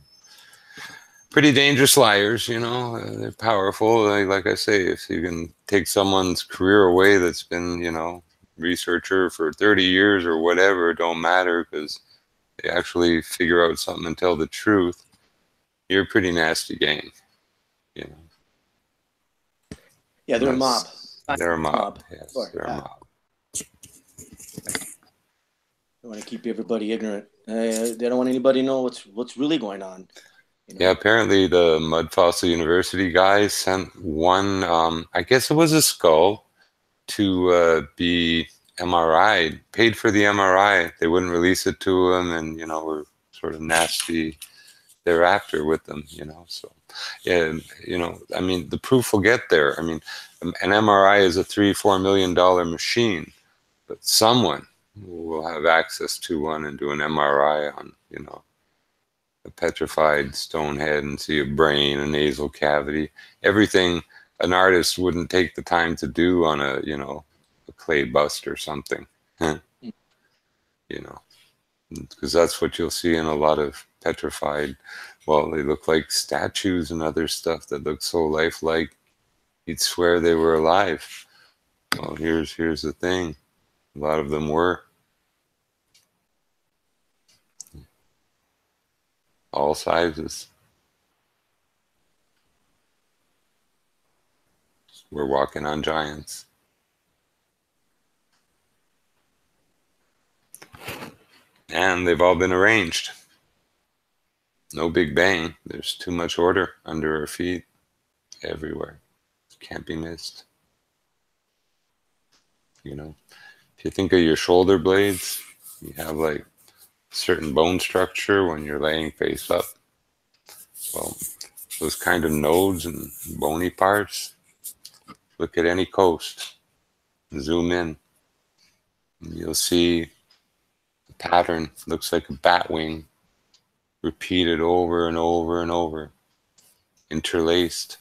pretty dangerous liars. They're powerful. Like I say, if you can take someone's career away that's been researcher for 30 years or whatever, it don't matter, because they actually figure out something and tell the truth, you're a pretty nasty gang. Yeah, they're a mob. They're a mob. Yes, they're a mob. They want to keep everybody ignorant. They don't want anybody to know what's really going on. Yeah, apparently the Mud Fossil University guys sent one, I guess it was a skull, to be MRI'd, paid for the MRI. They wouldn't release it to him, and, were sort of nasty thereafter with them, So, yeah, I mean, the proof will get there. I mean, an MRI is a $3-4 million machine, but someone will have access to one and do an MRI on, a petrified stone head and see a brain, a nasal cavity, everything an artist wouldn't take the time to do on a clay bust or something, because that's what you'll see in a lot of petrified, well, they look like statues and other stuff that look so lifelike, you'd swear they were alive. Well, here's the thing, a lot of them were. All sizes. We're walking on giants. And they've all been arranged. No big bang. There's too much order under our feet everywhere. Can't be missed. If you think of your shoulder blades, you have like certain bone structure when you're laying face up. Well, those kind of nodes and bony parts, look at any coast, zoom in, and you'll see the pattern. Looks like a bat wing, repeated over and over and over, interlaced.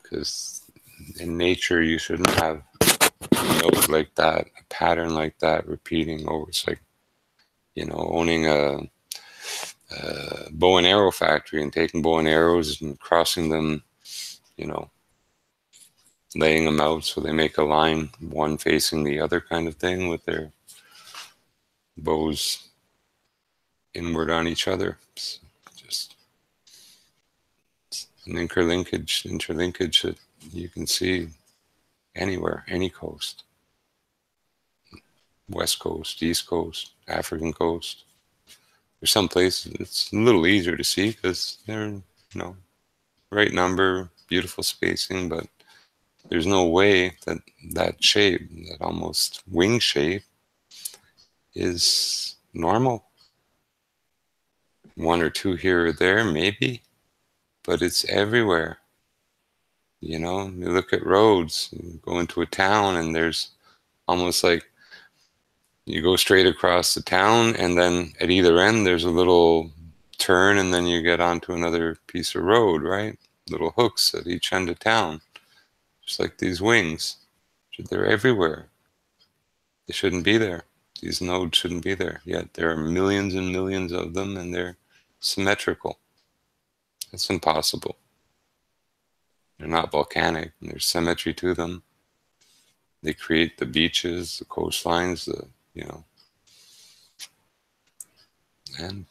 Because in nature, you shouldn't have a node like that, a pattern like that, repeating over. It's like, you know, owning a bow and arrow factory and taking bow and arrows and crossing them, you know, laying them out so they make a line, one facing the other kind of thing, with their bows inward on each other. It's just an interlinkage that you can see anywhere, any coast. West Coast, East Coast, African coast. There's some places it's a little easier to see because they're, you know, right number, beautiful spacing, but there's no way that that shape, that almost wing shape, is normal. One or two here or there, maybe, but it's everywhere. You know, you look at roads, you go into a town, and there's almost like you go straight across the town, and then at either end there's a little turn, and then you get onto another piece of road, right? Little hooks at each end of town. Just like these wings. They're everywhere. They shouldn't be there. These nodes shouldn't be there. Yet there are millions and millions of them, and they're symmetrical. It's impossible. They're not volcanic. There's symmetry to them. They create the beaches, the coastlines, the, you know, and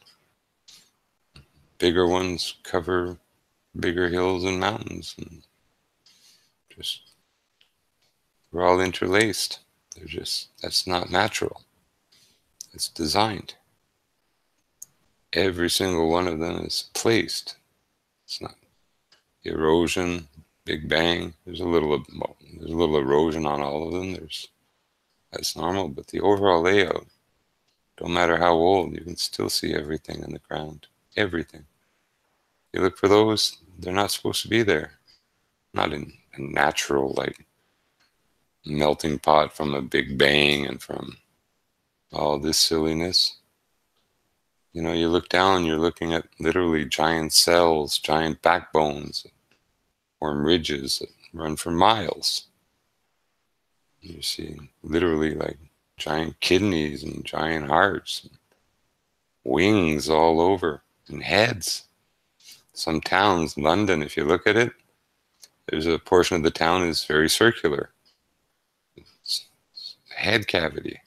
bigger ones cover bigger hills and mountains, and just, we're all interlaced. They're just, that's not natural. It's designed. Every single one of them is placed. It's not erosion, Big Bang. There's a little erosion on all of them. That's normal, but the overall layout, don't matter how old, you can still see everything in the ground. Everything. You look for those, they're not supposed to be there. Not in a natural, like, melting pot from a Big Bang and from all this silliness. You know, you look down, you're looking at literally giant cells, giant backbones, form ridges that run for miles. You see literally like giant kidneys and giant hearts, and wings all over, and heads. Some towns, London, if you look at it, there's a portion of the town is very circular. It's head cavity.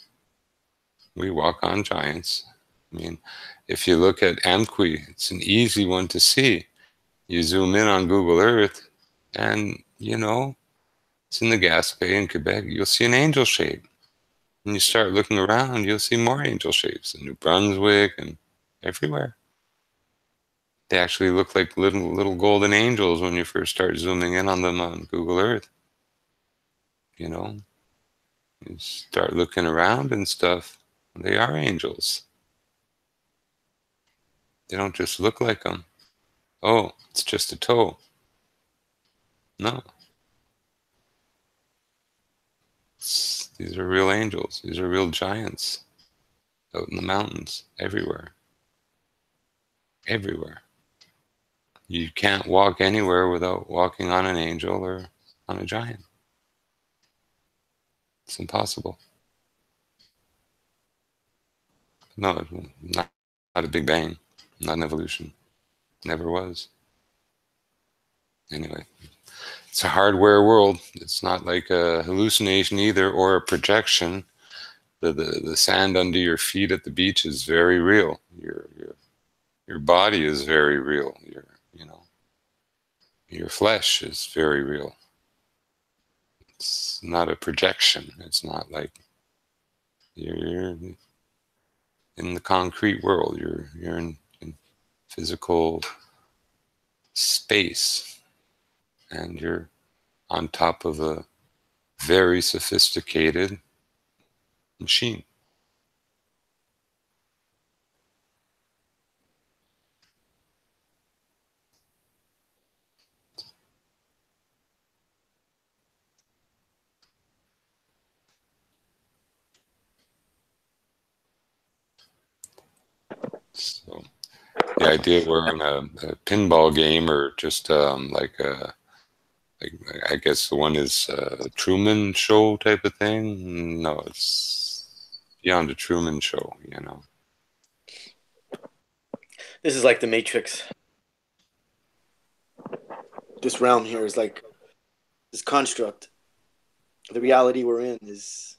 We walk on giants. I mean, if you look at Amqui, it's an easy one to see. You zoom in on Google Earth, and, you know, it's in the Gaspé in Quebec. You'll see an angel shape. And you start looking around, you'll see more angel shapes in New Brunswick and everywhere. They actually look like little golden angels when you first start zooming in on them on Google Earth. You know, you start looking around and stuff. They are angels. They don't just look like them. Oh, it's just a toe. No. These are real angels. These are real giants out in the mountains, everywhere. Everywhere. You can't walk anywhere without walking on an angel or on a giant. It's impossible. No, not a Big Bang, not an evolution. Never was. Anyway, it's a hardware world. It's not like a hallucination either, or a projection. The sand under your feet at the beach is very real. Your body is very real. Your flesh is very real. It's not a projection. It's not like you're in the concrete world. You're in physical space, and you're on top of a very sophisticated machine. So the idea we're in a pinball game, or just like I guess the one is a Truman Show type of thing. No, it's beyond a Truman Show, you know. This is like the Matrix. This realm here is like this construct. The reality we're in is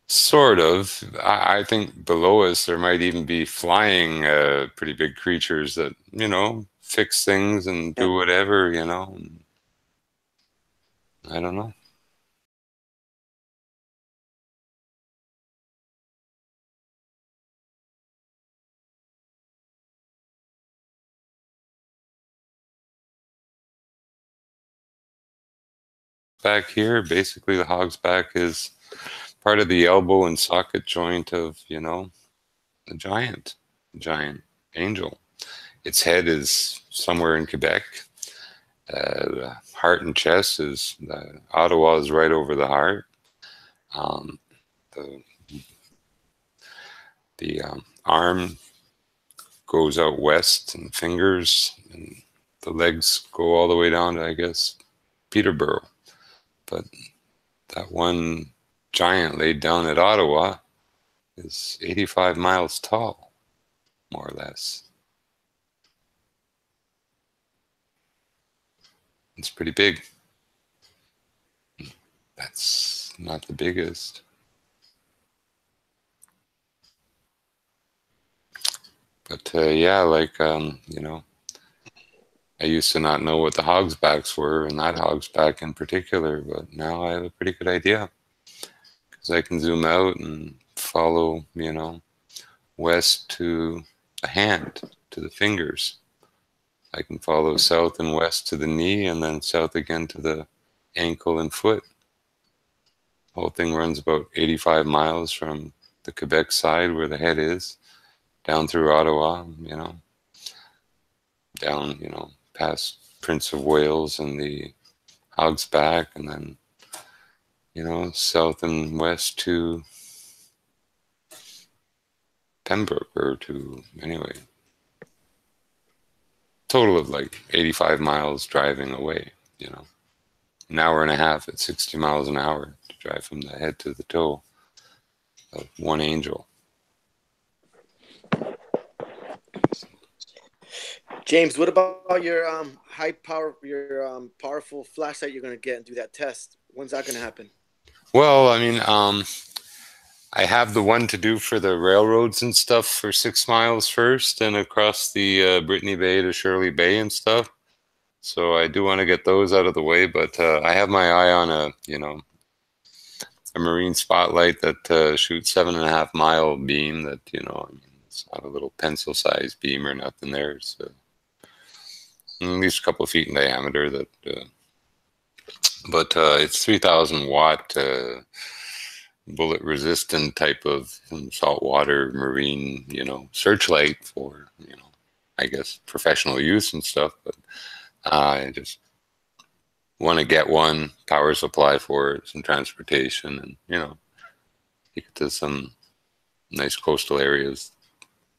sort of. I think below us there might even be flying pretty big creatures that, you know, fix things and do whatever, you know. I don't know. Back here, basically the hog's back is part of the elbow and socket joint of, you know, a giant angel. Its head is somewhere in Quebec. The heart and chest is, Ottawa is right over the heart. The arm goes out west, and fingers and the legs go all the way down to, I guess, Peterborough. But that one giant laid down at Ottawa is 85 miles tall, more or less. It's pretty big. That's not the biggest. But yeah, like, you know, I used to not know what the hog's backs were, and that hog's back in particular, but now I have a pretty good idea. Because I can zoom out and follow, you know, west to the hand, to the fingers. I can follow south and west to the knee, and then south again to the ankle and foot. The whole thing runs about 85 miles from the Quebec side where the head is, down through Ottawa, you know, down, you know, past Prince of Wales and the Hog's Back, and then, you know, south and west to Pembroke, or to, anyway, total of like 85 miles driving away, you know, an hour and a half at 60 miles an hour to drive from the head to the toe of one angel. James, what about your powerful flashlight you're gonna get and do that test? When's that gonna happen? Well, I mean, I have the one to do for the railroads and stuff for 6 miles first, and across the Brittany Bay to Shirley Bay and stuff. So I do want to get those out of the way, but I have my eye on a, you know, a marine spotlight that shoots 7.5 mile beam. That, you know, I mean, it's not a little pencil-sized beam or nothing there. It's at least a couple of feet in diameter. That, but it's 3,000 watt bullet resistant type of saltwater marine, you know, searchlight for, you know, I guess professional use and stuff. But I just want to get one, power supply for it, some transportation, and, you know, take it to some nice coastal areas,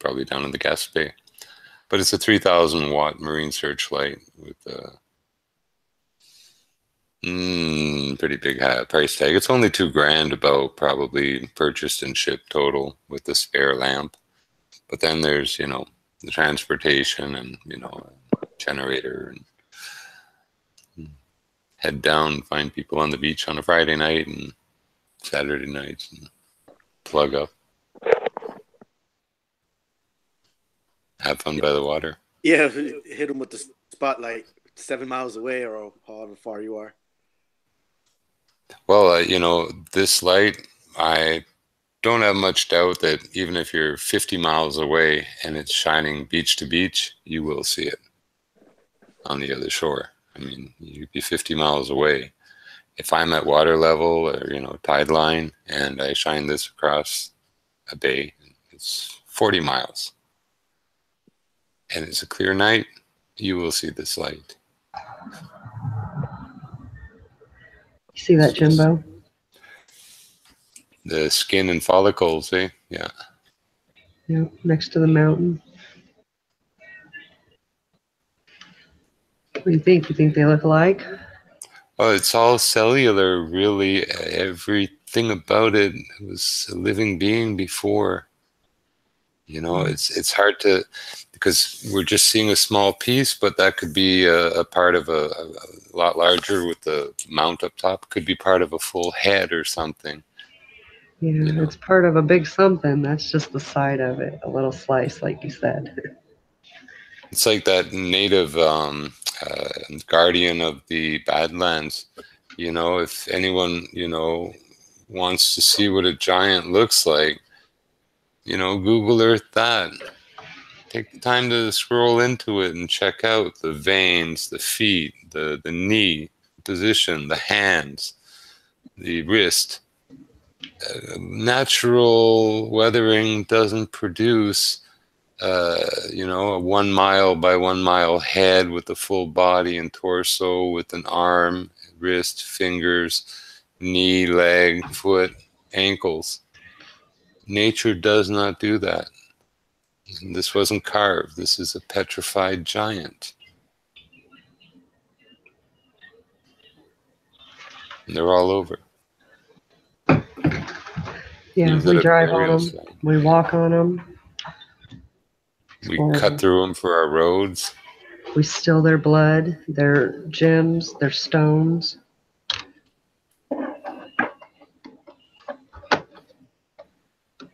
probably down in the Gaspé Bay. But it's a 3,000 watt marine searchlight with a pretty big price tag. It's only $2,000 about, probably purchased and shipped total with the spare lamp. But then there's, you know, the transportation and, you know, generator, and head down, find people on the beach on a Friday night and Saturday nights and plug up. Have fun by the water. Yeah, hit them with the spotlight 7 miles away or however far you are. Well, you know, this light, I don't have much doubt that even if you're 50 miles away and it's shining beach to beach, you will see it on the other shore. I mean, you'd be 50 miles away. If I'm at water level or, you know, tide line, and I shine this across a bay, it's 40 miles. And it's a clear night, you will see this light. You see that, Jimbo? The skin and follicles, eh? Yeah. Yeah, next to the mountain. What do you think? You think they look alike? Oh, it's all cellular, really. Everything about it was a living being before. You know, it's hard to, because we're just seeing a small piece, but that could be a part of a lot larger with the mount up top. Could be part of a full head or something. Yeah, You know? it's part of a big something. That's just the side of it, a little slice, like you said. It's like that native guardian of the Badlands. You know, if anyone, you know, wants to see what a giant looks like, you know, Google Earth that. Take the time to scroll into it and check out the veins, the feet, the knee position, the hands, the wrist. Natural weathering doesn't produce, you know, a 1 mile by 1 mile head with a full body and torso with an arm, wrist, fingers, knee, leg, foot, ankles. Nature does not do that. This wasn't carved. This is a petrified giant. And they're all over. Yeah, Use we it at drive on burial them. site. We walk on them. We cut through them for our roads. We steal their blood, their gems, their stones.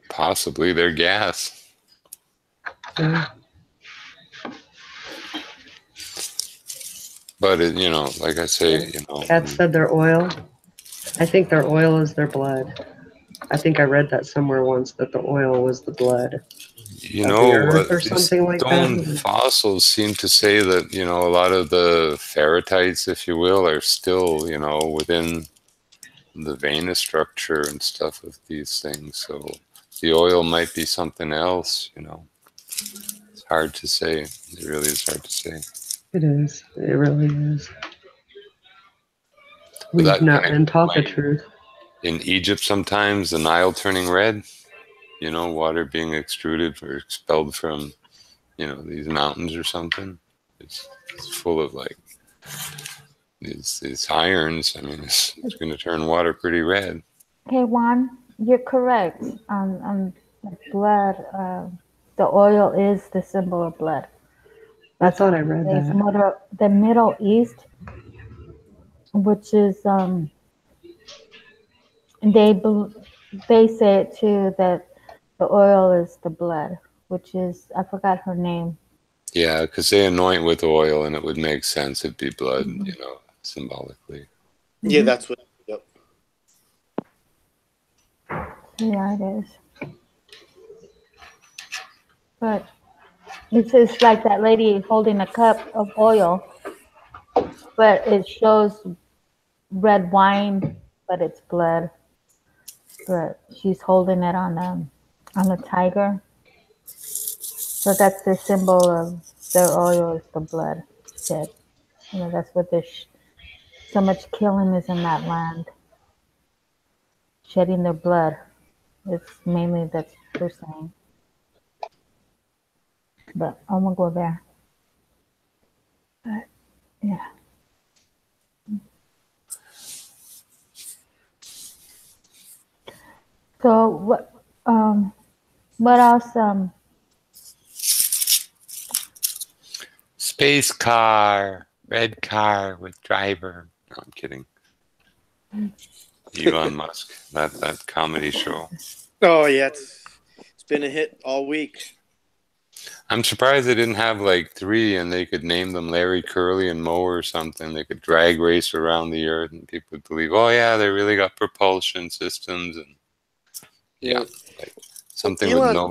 Possibly their gas. Yeah. But, it, you know, like I say, you know. Kat said their oil. I think their oil is their blood. I think I read that somewhere once, that the oil was the blood You of know, the earth or these something like stone that. fossils seem to say that, you know, a lot of the ferritites, if you will, are still, you know, within the venous structure and stuff of these things. So the oil might be something else, you know. It's hard to say. It really is hard to say. It is. It really is. But We've that not can been taught the explain truth. in Egypt sometimes the Nile turning red, you know, water being extruded or expelled from, you know, these mountains or something. It's full of like these irons. I mean, it's going to turn water pretty red. Okay, Juan, you're correct. On the blood, the oil is the symbol of blood. I thought I read that. The Middle East, which is they say it too, that the oil is the blood, which is, I forgot her name. Yeah, because they anoint with oil, and it would make sense. It'd be blood, you know, symbolically. Yeah, that's what. Yep. Yeah, it is. But it's just like that lady holding a cup of oil, but it shows red wine, but it's blood. But she's holding it on a tiger. So that's the symbol of their oil is the blood shed. You know, that's what there's so much killing is in that land. Shedding their blood. It's mainly that's what they're saying. But I'm gonna go there. But yeah. So what else? Space car, red car with driver. No, I'm kidding. Elon Musk, that comedy show. Oh yeah, it's been a hit all week. I'm surprised they didn't have like 3 and they could name them Larry, Curly, and Moe or something. They could drag race around the earth and people would believe, oh yeah, they really got propulsion systems and yeah, like something with no.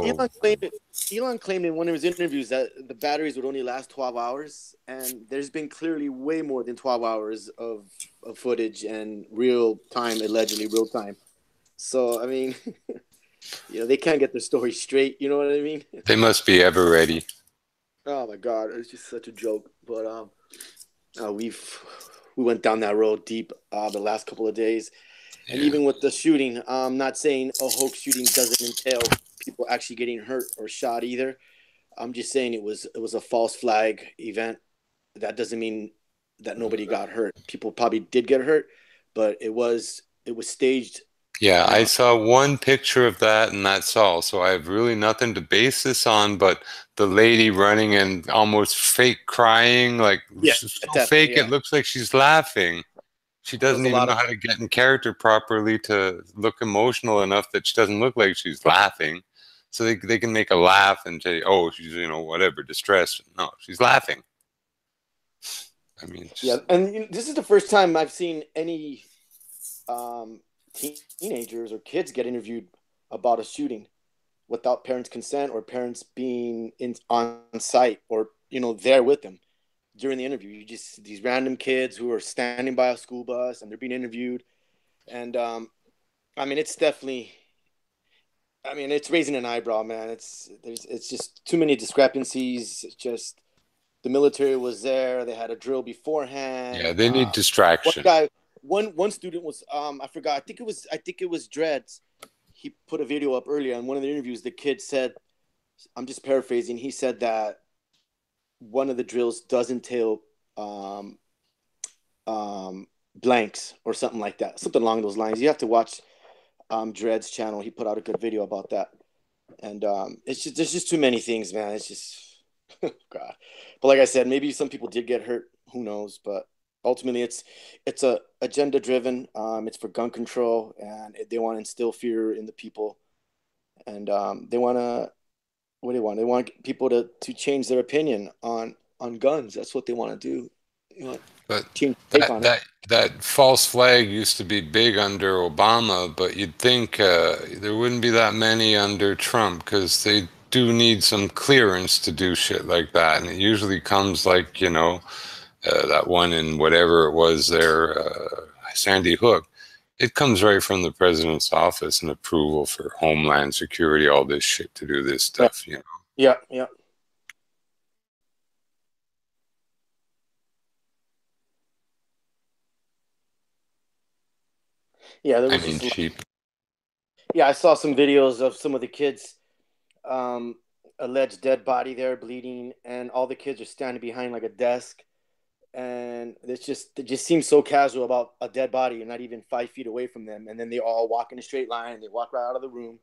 Elon claimed in one of his interviews that the batteries would only last 12 hours, and there's been clearly way more than 12 hours of footage and allegedly real time. So I mean, you know, they can't get their story straight. You know what I mean? They must be ever ready. Oh my God, it's just such a joke. But we went down that road deep the last couple of days. And even with the shooting, I'm not saying a hoax shooting doesn't entail people people actually getting hurt or shot either. I'm just saying it was a false flag event. That doesn't mean that nobody got hurt. People probably did get hurt, but it was staged. Yeah, I saw one picture of that, and that's all. So I have really nothing to base this on, but the lady running and almost fake crying, like so fake, it looks like she's laughing. She doesn't even know how to get in character properly to look emotional enough that she doesn't look like she's laughing. So they can make a laugh and say, oh, she's, whatever, distressed. No, she's laughing. I mean, yeah, and this is the first time I've seen any teenagers or kids get interviewed about a shooting without parents' consent or parents being on site or there with them during the interview. You just these random kids who are standing by a school bus and they're being interviewed, and I mean it's definitely, I mean it's raising an eyebrow, man. It's just too many discrepancies. It's just the military was there. They had a drill beforehand. Yeah, they need distraction. One student was I forgot. I think it was Dreads. He put a video up earlier in one of the interviews. The kid said, I'm just paraphrasing. He said that one of the drills does entail blanks or something like that, something along those lines. You have to watch Dread's channel. He put out a good video about that, and there's just too many things, man. It's just God. But like I said, maybe some people did get hurt. Who knows? But ultimately, it's a agenda driven. It's for gun control, and they want to instill fear in the people, and they want to. What do they want? They want people to change their opinion on guns. That's what they want to do. But that false flag used to be big under Obama, but you'd think there wouldn't be that many under Trump because they do need some clearance to do shit like that, and it usually comes like that one in whatever it was there, Sandy Hook. It comes right from the president's office and approval for Homeland Security, all this shit to do this stuff, Yeah. Yeah, there was cheap. Yeah, I saw some videos of some of the kids, alleged dead body there bleeding, and all the kids are standing behind like a desk, and it just seems so casual about a dead body. You're not even 5 feet away from them, and then they all walk in a straight line. They walk right out of the room,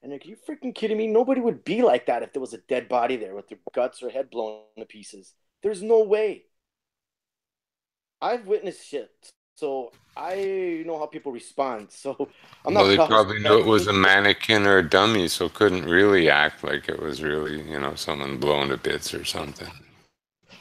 and like, are you freaking kidding me? Nobody would be like that if there was a dead body there with their guts or head blown to pieces. There's no way. I've witnessed shit, so I know how people respond. So I'm not. Well, they probably knew it was a mannequin or a dummy, so couldn't really act like it was really, someone blown to bits or something.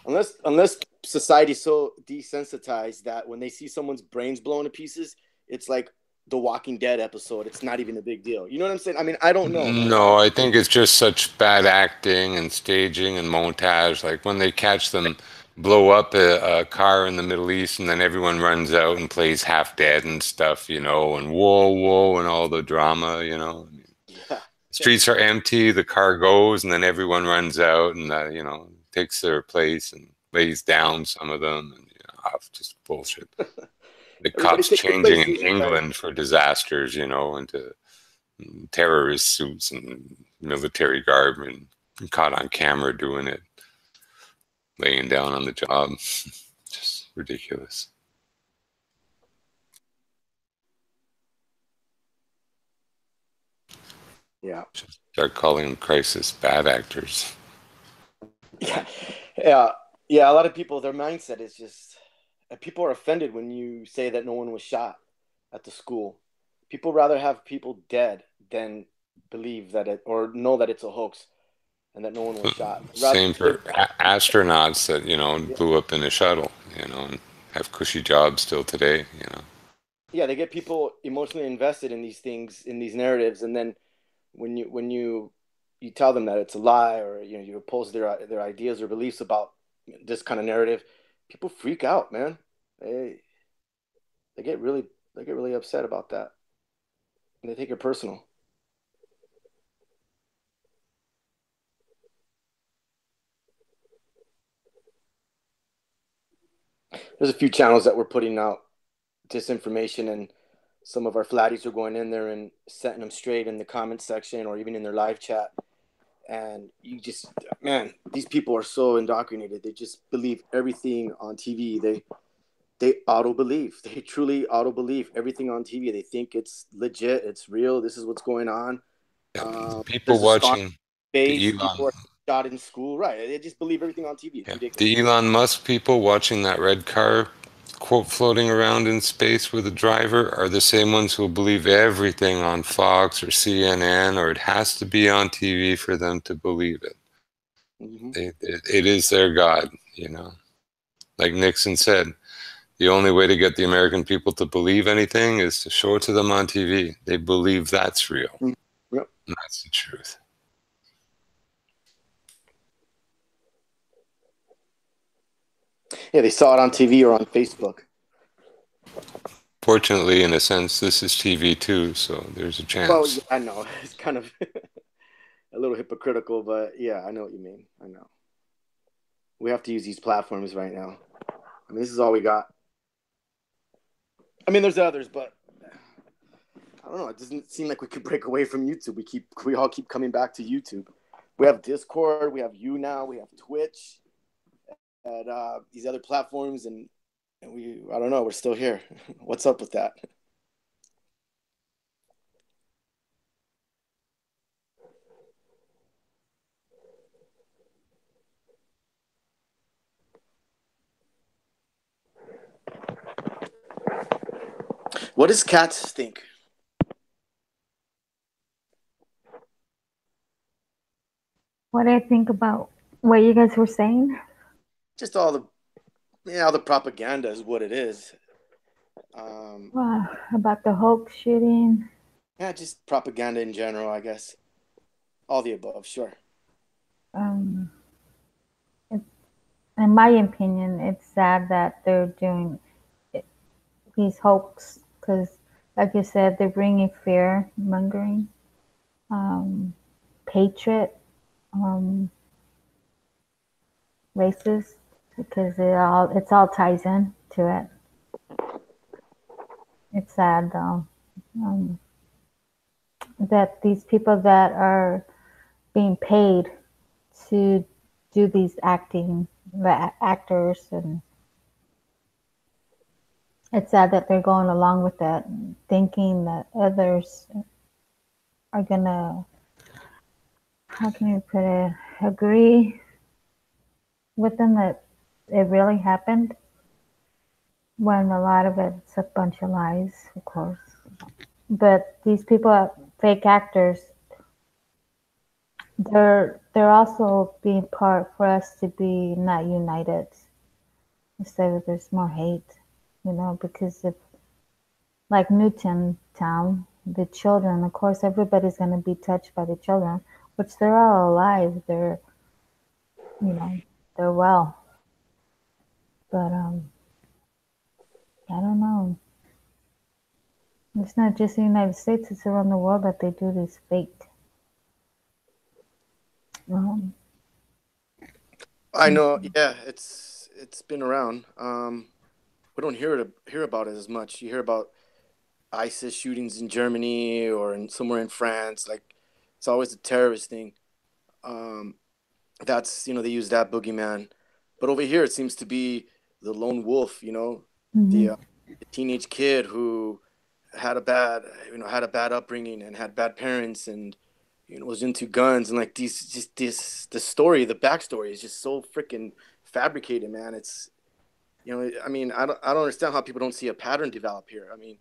Unless society's so desensitized that when they see someone's brains blown to pieces, it's like the Walking Dead episode. It's not even a big deal. You know what I'm saying? I mean, I don't know. No, I think it's just such bad acting and staging and montage. Like when they catch them blow up a car in the Middle East and then everyone runs out and plays half dead and stuff, and whoa, and all the drama, Yeah. Streets are empty, the car goes, and then everyone runs out and, takes their place and lays down some of them. And, just bullshit. The cops changing in England for disasters, into terrorist suits and military garb and caught on camera doing it, laying down on the job. Just ridiculous. Yeah. Start calling them crisis bad actors. Yeah. A lot of people, their mindset is just, people are offended when you say that no one was shot at the school. People rather have people dead than believe that it or know that it's a hoax and that no one was shot. Same for astronauts that, blew up in a shuttle, and have cushy jobs still today, Yeah, they get people emotionally invested in these things, in these narratives, and then when you tell them that it's a lie or you oppose their ideas or beliefs about this kind of narrative, people freak out, man. They get really upset about that. And they take it personal. There's a few channels that were putting out disinformation and some of our flatties are going in there and setting them straight in the comment section or even in their live chat. And you just, man, these people are so indoctrinated. They just believe everything on TV. They auto-believe. They truly auto-believe everything on TV. They think it's legit. It's real. This is what's going on. People watching the people Elon, are shot in school. Right. They just believe everything on TV. It's ridiculous. the Elon Musk people watching that red car quote floating around in space with a driver are the same ones who believe everything on Fox or CNN, or it has to be on TV for them to believe it. It is their God, you know. Like Nixon said, the only way to get the American people to believe anything is to show it to them on TV. They believe that's real. Yep. And that's the truth. Yeah, they saw it on TV or on Facebook. Fortunately, in a sense, this is TV too, so there's a chance. Well, yeah, I know. It's kind of a little hypocritical, but yeah, I know what you mean. I know. We have to use these platforms right now. I mean, this is all we got. I mean, there's others, but I don't know. It doesn't seem like we could break away from YouTube. We all keep coming back to YouTube. We have Discord. We have you now. We have Twitch, and these other platforms, and I don't know. We're still here. What's up with that? What does Cats think? What do I think about what you guys were saying? Just all the propaganda is what it is. About the hoax shooting. Yeah, just propaganda in general, I guess. All the above, sure. In my opinion, it's sad that they're doing these hoax because, like you said, they're bringing fear mongering, hatred, racist, because it all ties in to it. It's sad though that these people that are being paid to do these actors, and it's sad that they're going along with that, thinking that others are gonna, how can you put it, agree with them that it really happened, when a lot of it's a bunch of lies, of course. But these people are fake actors. They're also being part for us to be not united. Instead of there's more hate, because if, like Newton Town, the children, of course, everybody's going to be touched by the children, which they're all alive. They're well. But I don't know. It's not just the United States, it's around the world that they do this fake. I know, yeah, it's been around. We don't hear about it as much. You hear about ISIS shootings in Germany or somewhere in France. Like, it's always a terrorist thing. That's, they use that boogeyman. But over here, it seems to be the lone wolf, the teenage kid who had a bad upbringing and had bad parents and, was into guns, and like the story, the backstory is just so freaking fabricated, man. It's, I mean, I don't understand how people don't see a pattern develop here. I mean,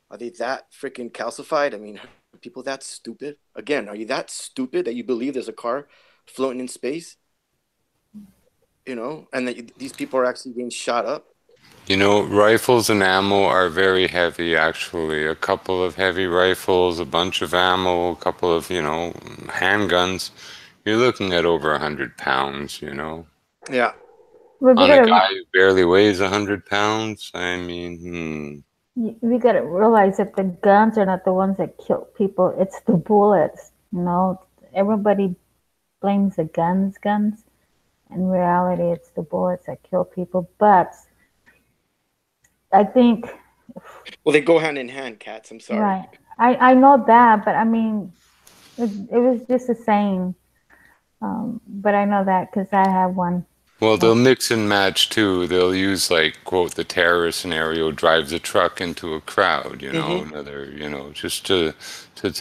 are they that freaking calcified? I mean, are people that stupid? Again, are you that stupid that you believe there's a car floating in space? And that these people are actually being shot up? Rifles and ammo are very heavy, actually. A couple of heavy rifles, a bunch of ammo, a couple of, handguns. You're looking at over 100 pounds, Yeah. On a guy who barely weighs 100 pounds, I mean, We got to realize that the guns are not the ones that kill people. It's the bullets, Everybody blames the guns. In reality, it's the bullets that kill people. But I think Well, they go hand in hand, cats. I'm sorry. Right. I know that, but I mean, it was just a saying. But I know that because I have one. Well, they'll mix and match too. They'll use like, quote, the terrorist scenario drives a truck into a crowd, another, just to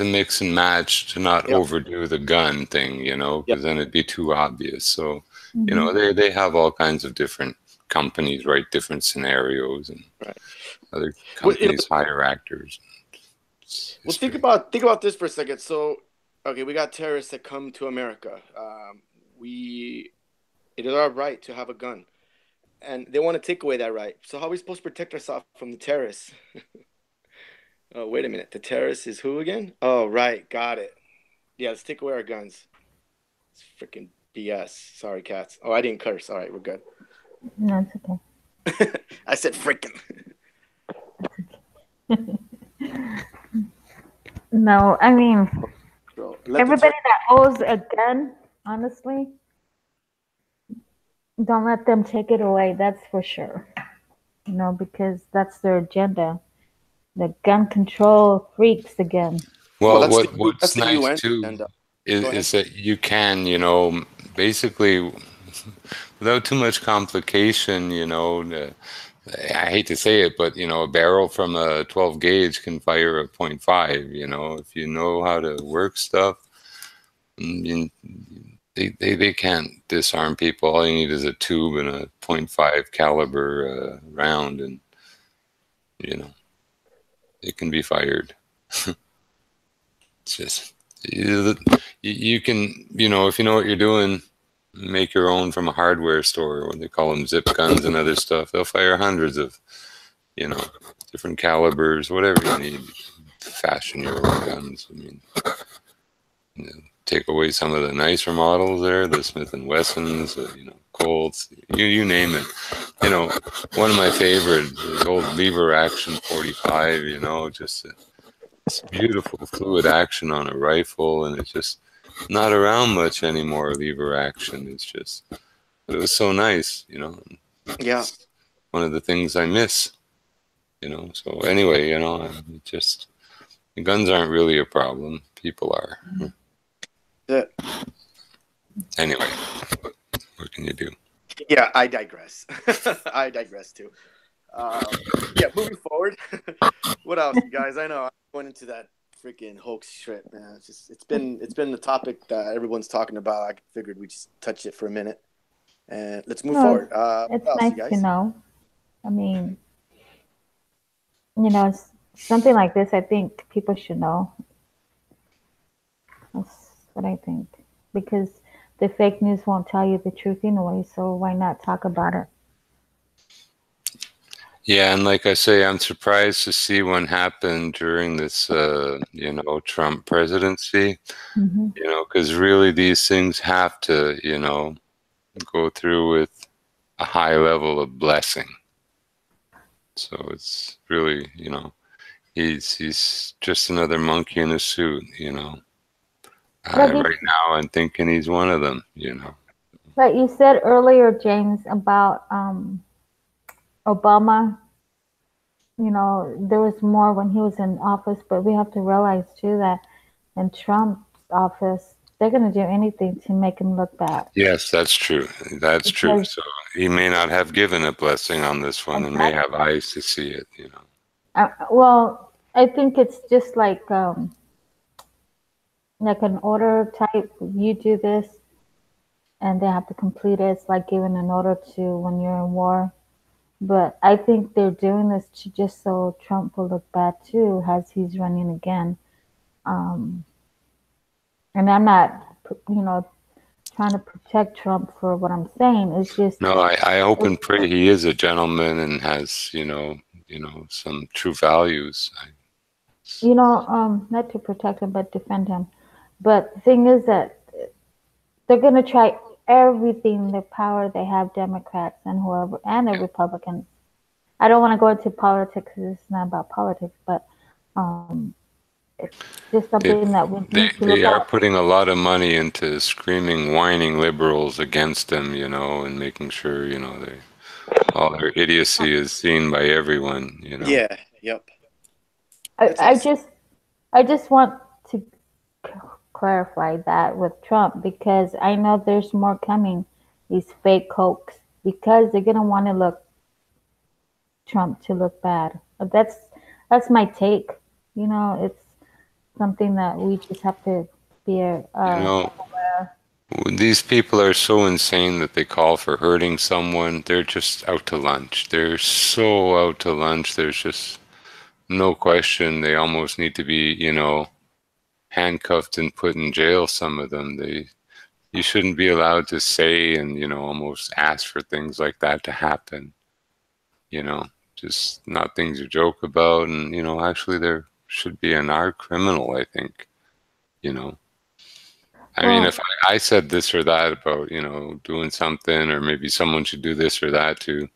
mix and match, to not Yep. overdo the gun thing, Yep. because then it'd be too obvious. So, Mhm. they have all kinds of different companies write different scenarios, and Right. other Well, companies hire actors. well, think about this for a second. So, okay, we got terrorists that come to America. It is our right to have a gun, and they want to take away that right. So, how are we supposed to protect ourselves from the terrorists? Oh, wait a minute. The terrorist is who again? Oh, right, got it. Yeah, let's take away our guns. It's freaking BS. Sorry, cats. Oh, I didn't curse. All right, we're good. No, it's okay. I said freaking. No, I mean, Let everybody that owns a gun, honestly, don't let them take it away. That's for sure. Because that's their agenda. The gun control freaks again. Well, that's what's the nice UN too agenda. is that you can, basically, without too much complication, I hate to say it, but a barrel from a 12 gauge can fire a .5. If you know how to work stuff, they can't disarm people. All you need is a tube and a .5 caliber round, and it can be fired. It's just you can, if you know what you're doing, make your own from a hardware store. What they call them, zip guns and other stuff. They'll fire hundreds of, different calibers, whatever you need. Fashion your own guns. I mean, take away some of the nicer models there, the Smith and Wessons, Colts, you name it. One of my favorite, the old lever action 45. Just it's beautiful fluid action on a rifle, and it's just not around much anymore. Lever action, but it was so nice, Yeah. One of the things I miss, so anyway, the guns aren't really a problem, people are. Yeah. Anyway, what can you do? Yeah, I digress. I digress too. Yeah, moving forward. What else, you guys? I know I'm going into that freaking hoax shit, man. It's been the topic that everyone's talking about. I figured we'd just touch it for a minute, and let's move forward. It's what else, nice you guys? to know. I mean, something like this, I think people should know. That's what I think. Because the fake news won't tell you the truth anyway, so why not talk about it? Yeah, and like I say, I'm surprised to see what happened during this, Trump presidency, Mm-hmm. because really these things have to, go through with a high level of blessing. So it's really, he's just another monkey in a suit, right now I'm thinking he's one of them, But you said earlier, James, about Obama. There was more when he was in office, but we have to realize too that in Trump's office, they're going to do anything to make him look bad. Yes, that's true. That's true. So he may not have given a blessing on this one, and may have eyes to see it, Well, I think it's just like an order type. You do this, and they have to complete it. It's like giving an order to when you're in war. But I think they're doing this just so Trump will look bad too, as he's running again. And I'm not, trying to protect Trump for what I'm saying. It's just no. I hope and pray he is a gentleman and has some true values. Not to protect him but defend him. But the thing is that they're going to try everything the power they have, Democrats and whoever, and the Republicans. I don't want to go into politics because it's not about politics, but it's just something that we need to They look are at. putting a lot of money into screaming, whining liberals against them, and making sure, all their idiocy is seen by everyone, Yeah, Yep. I just want to clarify that with Trump because I know there's more coming. These fake hoax because they're gonna want to look Trump to look bad. That's my take. You know, it's something that we just have to be You know, aware. these people are so insane that they call for hurting someone. They're just out to lunch. They're so out to lunch. There's just no question. They almost need to be, handcuffed and put in jail. Some of them. You shouldn't be allowed to say and, almost ask for things like that to happen. Just not things to joke about. And, actually there should be an art criminal, I think, I mean, if I said this or that about, doing something, or maybe someone should do this or that to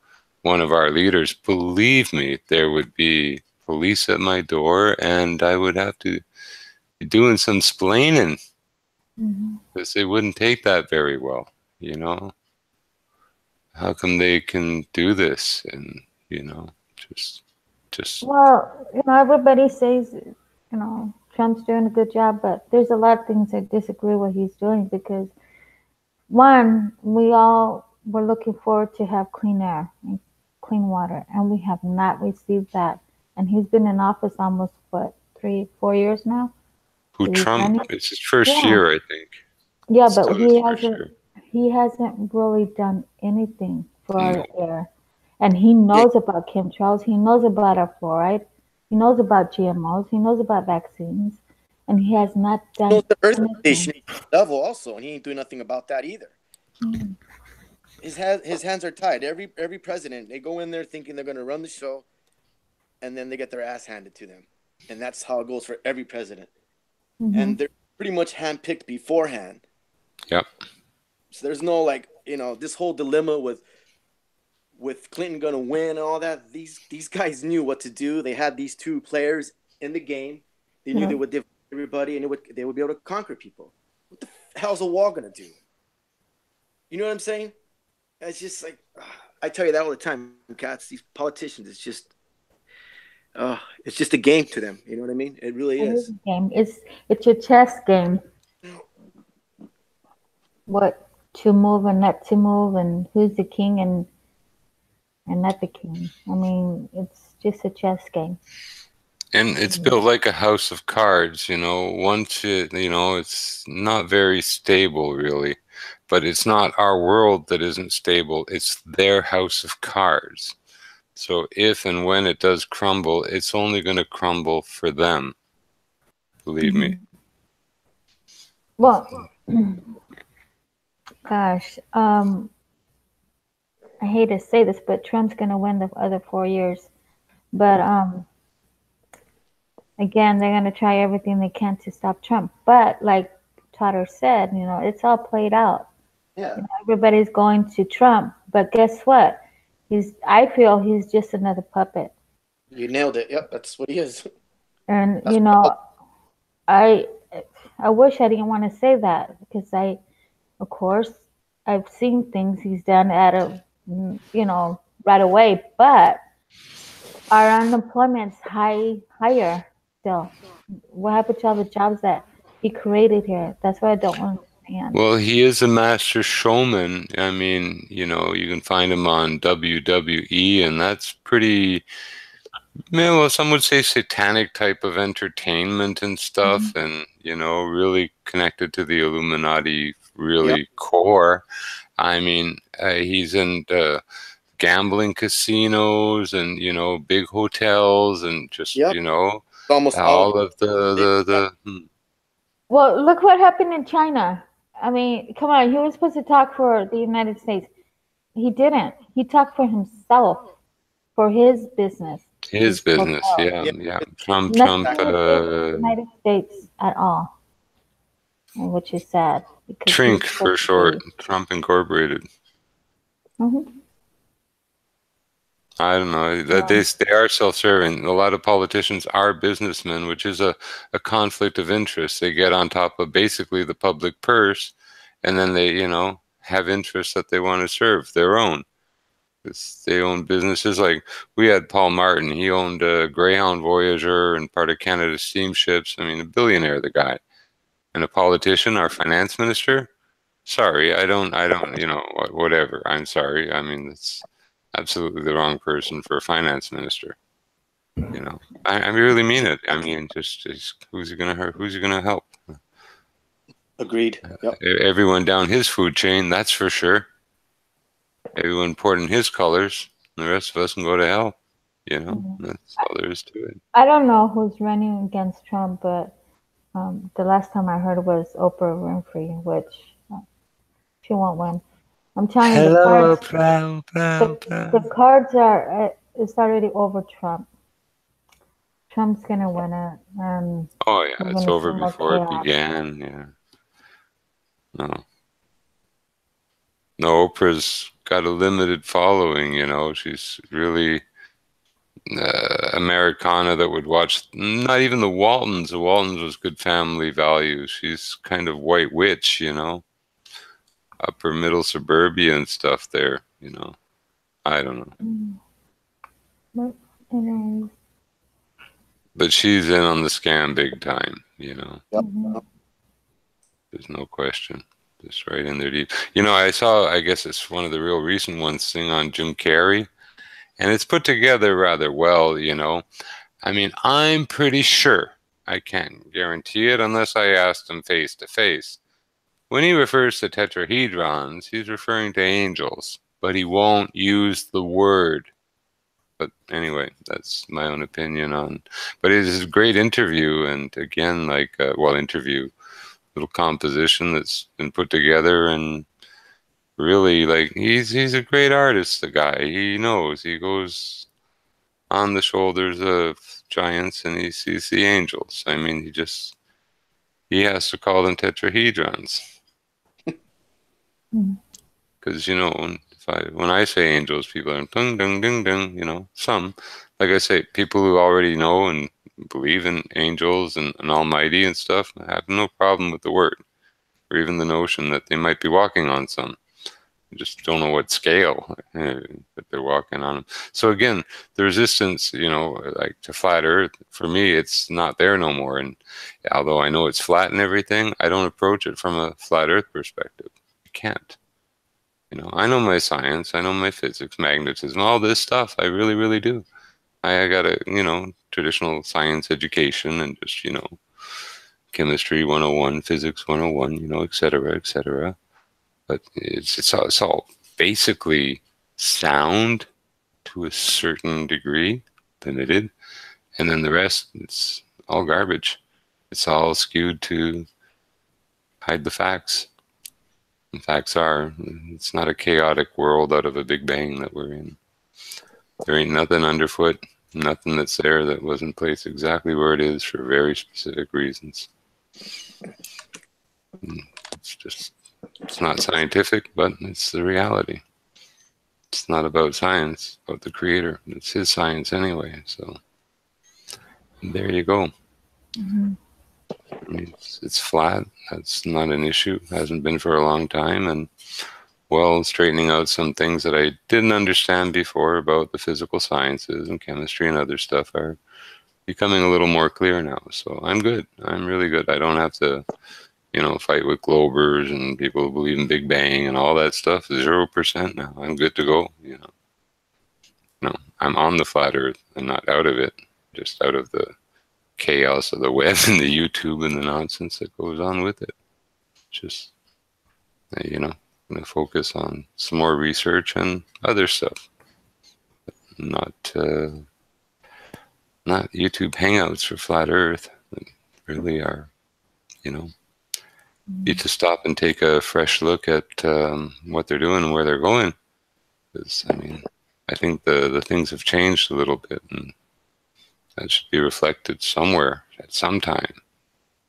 one of our leaders, believe me, there would be police at my door and I would have to be doing some splaining because they wouldn't take that very well, How come they can do this? And, just Well, everybody says, Trump's doing a good job, but there's a lot of things I disagree with he's doing because one, we all were looking forward to have clean air and clean water, and we have not received that. And he's been in office almost what, 3-4 years now? Who Did we Trump? done it? It's his first Yeah. year, I think. Yeah, Still but his first year. he hasn't really done anything for No. our air. And he knows about chemtrails, he knows about our fluoride, he knows about GMOs, he knows about vaccines, and he has not done the Earth anything. station level also, and he ain't doing nothing about that either. Mm. His hands are tied. Every president, they go in there thinking they're going to run the show, and then they get their ass handed to them, and that's how it goes for every president. And they're pretty much handpicked beforehand. Yep. So there's no this whole dilemma with Clinton going to win and all that. These guys knew what to do. They had these two players in the game. They knew they would divide everybody, and they would be able to conquer people. What the hell's a wall going to do? You know what I'm saying? It's just like, I tell you that all the time, cats. These politicians, it's just a game to them. You know what I mean? It really is. A game. It's a chess game. What to move and not to move, and who's the king and not the king. I mean, it's just a chess game. And it's built like a house of cards, once it's not very stable really, but it's not our world that isn't stable. It's their house of cards. So if and when it does crumble, it's only going to crumble for them. Believe me. Well, gosh, I hate to say this, but Trump's going to win the other 4 years. But again, they're going to try everything they can to stop Trump. But like Totter said, it's all played out. Yeah. Everybody's going to Trump. But guess what? I feel he's just another puppet. You nailed it. Yep, that's what he is. And, I wish I didn't want to say that because of course, I've seen things he's done right away, but our unemployment's higher still. What happened to all the jobs that he created here? That's what I don't understand. Well, he is a master showman. I mean, you can find him on WWE, and that's pretty, well, some would say satanic type of entertainment and stuff, and, really connected to the Illuminati, really core. I mean, he's in gambling casinos and, big hotels and just, almost all of the Well, look what happened in China. I mean, come on, he was supposed to talk for the United States. He didn't. He talked for himself, for his business. His business, hotel. yeah. Trump, Nothing with the United States at all, which is sad. Trink for short, Trump Incorporated. I don't know. They are self-serving. A lot of politicians are businessmen, which is a conflict of interest. They get on top of basically the public purse, and then they, have interests that they want to serve, their own. They own businesses like we had Paul Martin. He owned a Greyhound Voyager and part of Canada's steamships. I mean, a billionaire, the guy. And a politician, our finance minister. Sorry, I don't, you know, whatever. I'm sorry. I mean, it's absolutely the wrong person for a finance minister. You know, I really mean it. I mean, just who's he gonna hurt? Who's he gonna help? Agreed. Yep. Everyone down his food chain, that's for sure. Everyone poured in his colors, and the rest of us can go to hell. You know, that's all there is to it. I don't know who's running against Trump, but the last time I heard was Oprah Winfrey, which she won't win. I'm telling you, the cards are, it's already over Trump. Trump's going to win it. And oh, yeah, it's over before it began. Yeah. No, Oprah's got a limited following, you know. She's really Americana that would watch, not even the Waltons. The Waltons was good family values. She's kind of white witch, you know. Upper middle suburbia and stuff there, you know. I don't know. But she's in on the scam big time, you know. Yep. There's no question. Just right in there deep. You know, I guess it's one of the real recent ones, thing on Jim Carrey. And it's put together rather well, you know. I mean, I'm pretty sure, I can't guarantee it unless I asked him face to face. When he refers to tetrahedrons, he's referring to angels, but he won't use the word. But anyway, that's my own opinion on. But it is a great interview, and again, like, little composition that's been put together, and really, like, he's a great artist, the guy. He knows. He goes on the shoulders of giants, and he sees the angels. I mean, he has to call them tetrahedrons. Because, you know, when I say angels, people are dung, dung, dung, dung, you know, some. Like I say, people who already know and believe in angels and an almighty and stuff have no problem with the word, or even the notion that they might be walking on some. You just don't know what scale that they're walking on. So again, the resistance, you know, like to flat earth, for me, it's not there no more. And although I know it's flat and everything, I don't approach it from a flat earth perspective. You can't. You know, I know my science, I know my physics, magnetism, all this stuff. I really, really do. I got a, you know, traditional science education and just, you know, chemistry 101, physics 101, you know, et cetera, et cetera. But it's all basically sound to a certain degree, limited, and then the rest, it's all garbage. It's all skewed to hide the facts. And facts are, it's not a chaotic world out of a big bang that we're in. There ain't nothing underfoot, nothing that's there that wasn't placed exactly where it is for very specific reasons. It's not scientific, but it's the reality. It's not about science, about the creator. It's his science anyway, so there you go. I mean, it's flat. That's not an issue. Hasn't been for a long time. And, well, straightening out some things that I didn't understand before about the physical sciences and chemistry and other stuff are becoming a little more clear now. So I'm good. I'm really good. I don't have to, you know, fight with globers and people who believe in Big Bang and all that stuff. 0% now. I'm good to go, you know. No, I'm on the flat earth and not out of it, just out of the chaos of the web and the YouTube and the nonsense that goes on with it. Just, you know, I'm going to focus on some more research and other stuff. Not YouTube hangouts for flat earth that really are, you know, need to stop and take a fresh look at what they're doing and where they're going. Because, I mean, I think the things have changed a little bit, and that should be reflected somewhere at some time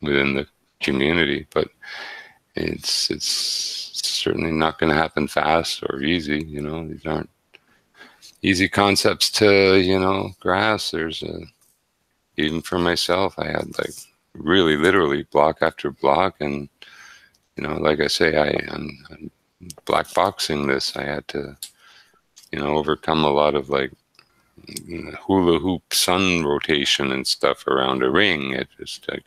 within the community. But it's certainly not going to happen fast or easy. You know, these aren't easy concepts to, you know, grasp. There's even for myself, I had like really literally block after block, and you know, like I say, I'm black boxing this. I had to, you know, overcome a lot of like hula hoop sun rotation and stuff around a ring. It just like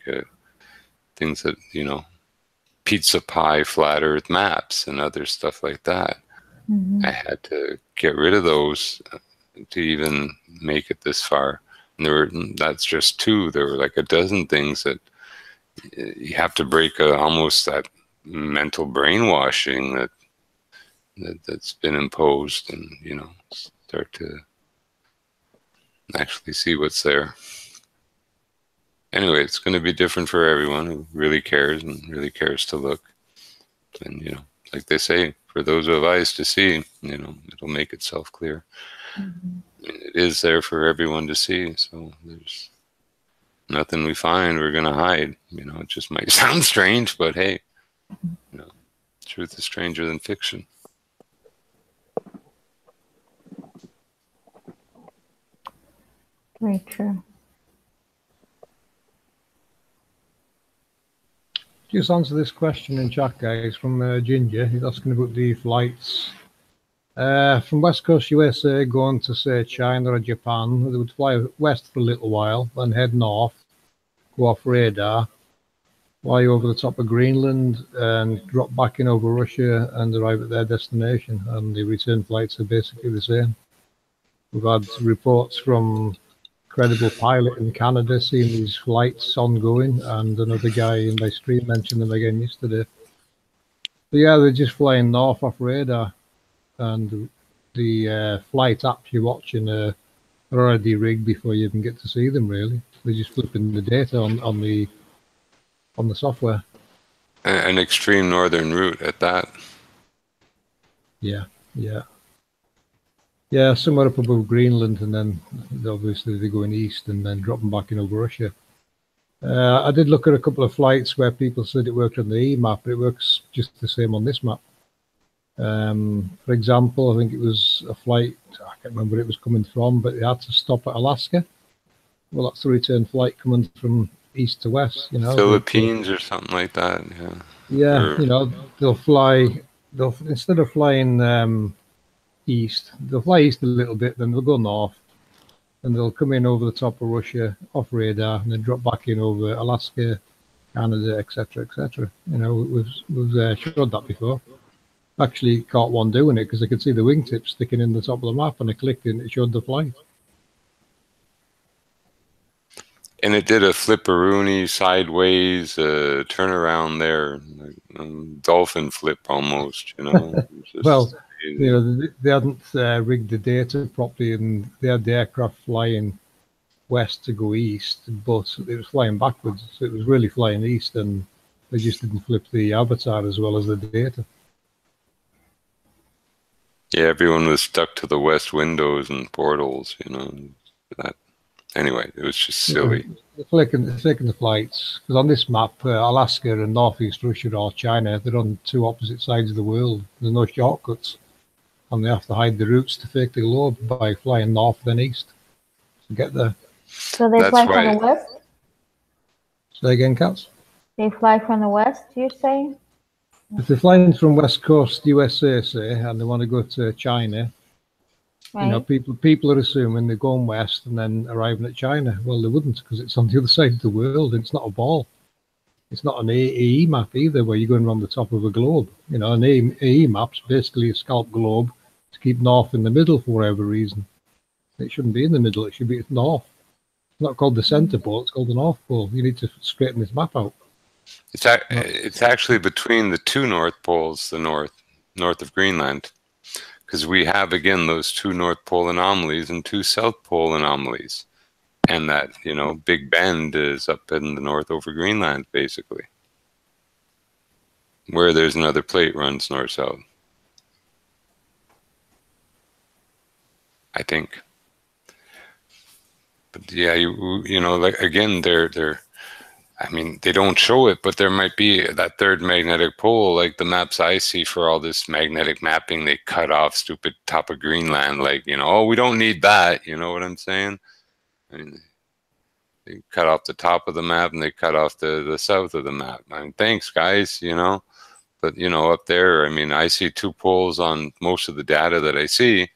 things that, you know, pizza pie flat earth maps and other stuff like that. I had to get rid of those to even make it this far. And that's just two. There were like a dozen things that you have to break almost that mental brainwashing that's been imposed, and, you know, start to actually see what's there. Anyway, it's going to be different for everyone who really cares and really cares to look. And, you know, like they say, for those who have eyes to see, you know, it'll make itself clear. I mean, it is there for everyone to see. So there's nothing we find we're going to hide. You know, it just might sound strange, but hey, you know, truth is stranger than fiction. Very true. Just answer this question in chat, guys, from Ginger. He's asking about the flights. From West Coast USA going to, say, China or Japan. They would fly west for a little while, then head north, go off radar, fly over the top of Greenland, and drop back in over Russia and arrive at their destination. And the return flights are basically the same. We've had reports from credible pilot in Canada seeing these flights ongoing, and another guy in my stream mentioned them again yesterday. But yeah, they're just flying north off radar, and the flight apps you're watching are already rigged before you even get to see them. Really, they're just flipping the data on the software. An extreme northern route at that. Yeah. Yeah, somewhere up above Greenland, and then obviously they're going east and then dropping back in over Russia. I did look at a couple of flights where people said it worked on the E-map, but it works just the same on this map. For example, I think it was a flight, I can't remember where it was coming from, but they had to stop at Alaska. Well, that's the return flight coming from east to west, you know. Philippines or something like that, yeah. Yeah, you know, instead of flying east, they'll fly east a little bit, then they'll go north, and they'll come in over the top of Russia off radar, and then drop back in over Alaska, Canada, etc., etc. You know, we've showed that before. Actually caught one doing it because I could see the wingtips sticking in the top of the map, and I clicked and it showed the flight. And it did a flipperoonie sideways turnaround there, dolphin flip almost, you know. Well, you know, they hadn't rigged the data properly, and they had the aircraft flying west to go east, but it was flying backwards, so it was really flying east, and they just didn't flip the avatar as well as the data. Yeah, everyone was stuck to the west windows and portals, you know. That anyway, it was just silly. They're flicking the flights, because on this map, Alaska and northeast Russia or China, they're on two opposite sides of the world. There's no shortcuts, and they have to hide the routes to fake the globe by flying north then east to get there. So they fly from the west? Say again, Katz? They fly from the west, you're saying? If they're flying from West Coast USA, say, and they want to go to China, right, you know, people are assuming they're going west and then arriving at China. Well, they wouldn't, because it's on the other side of the world, and it's not a ball. It's not an AE map either, where you're going around the top of a globe. You know, an AE map's basically a scalp globe to keep north in the middle for whatever reason. It shouldn't be in the middle, it should be north. It's not called the center pole, it's called the North Pole. You need to straighten this map out. It's actually between the two North Poles, the north of Greenland, because we have, again, those two North Pole anomalies and two South Pole anomalies. And that, you know, Big Bend is up in the north over Greenland, basically, where there's another plate runs north-south, I think. But yeah, you know, like, again, I mean, they don't show it, but there might be that third magnetic pole, like the maps I see for all this magnetic mapping, they cut off stupid top of Greenland, like, you know, oh, we don't need that, you know what I'm saying? I mean, they cut off the top of the map and they cut off the south of the map. I mean, thanks, guys, you know. But, you know, up there, I mean, I see two poles on most of the data that I see,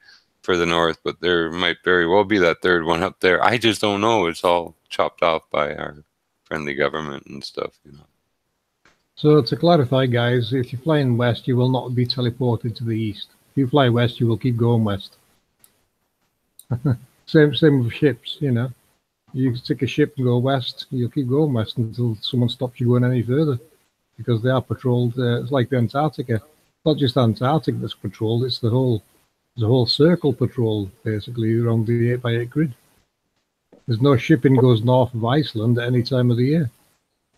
further north, but there might very well be that third one up there. I just don't know. It's all chopped off by our friendly government and stuff, you know. So to clarify, guys, if you're flying west, you will not be teleported to the east. If you fly west, you will keep going west. Same with ships, you know. You take a ship and go west, you'll keep going west until someone stops you going any further, because they are patrolled. It's like the Antarctica. Not just Antarctica that's patrolled; it's the whole circle patrol, basically, around the 8x8 grid. There's no shipping goes north of Iceland at any time of the year.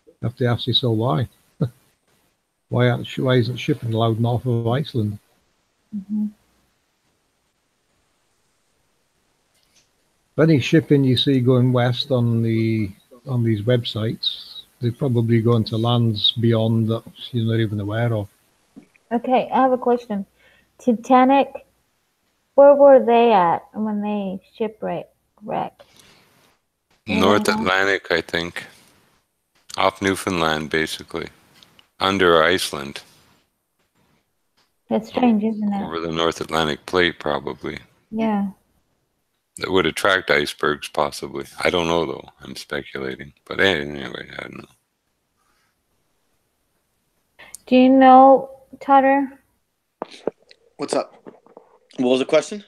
You have to ask yourself why. Why isn't shipping allowed north of Iceland? Mm-hmm. Any shipping you see going west on these websites, they're probably going to lands beyond that you're not even aware of. Okay, I have a question. Titanic, where were they at when they shipwrecked? North Atlantic, I think. Off Newfoundland, basically. Under Iceland. That's strange, isn't it? Over the North Atlantic plate, probably. Yeah. That would attract icebergs, possibly. I don't know, though. I'm speculating. But anyway, I don't know. Do you know, Tutter? What's up? What was the question?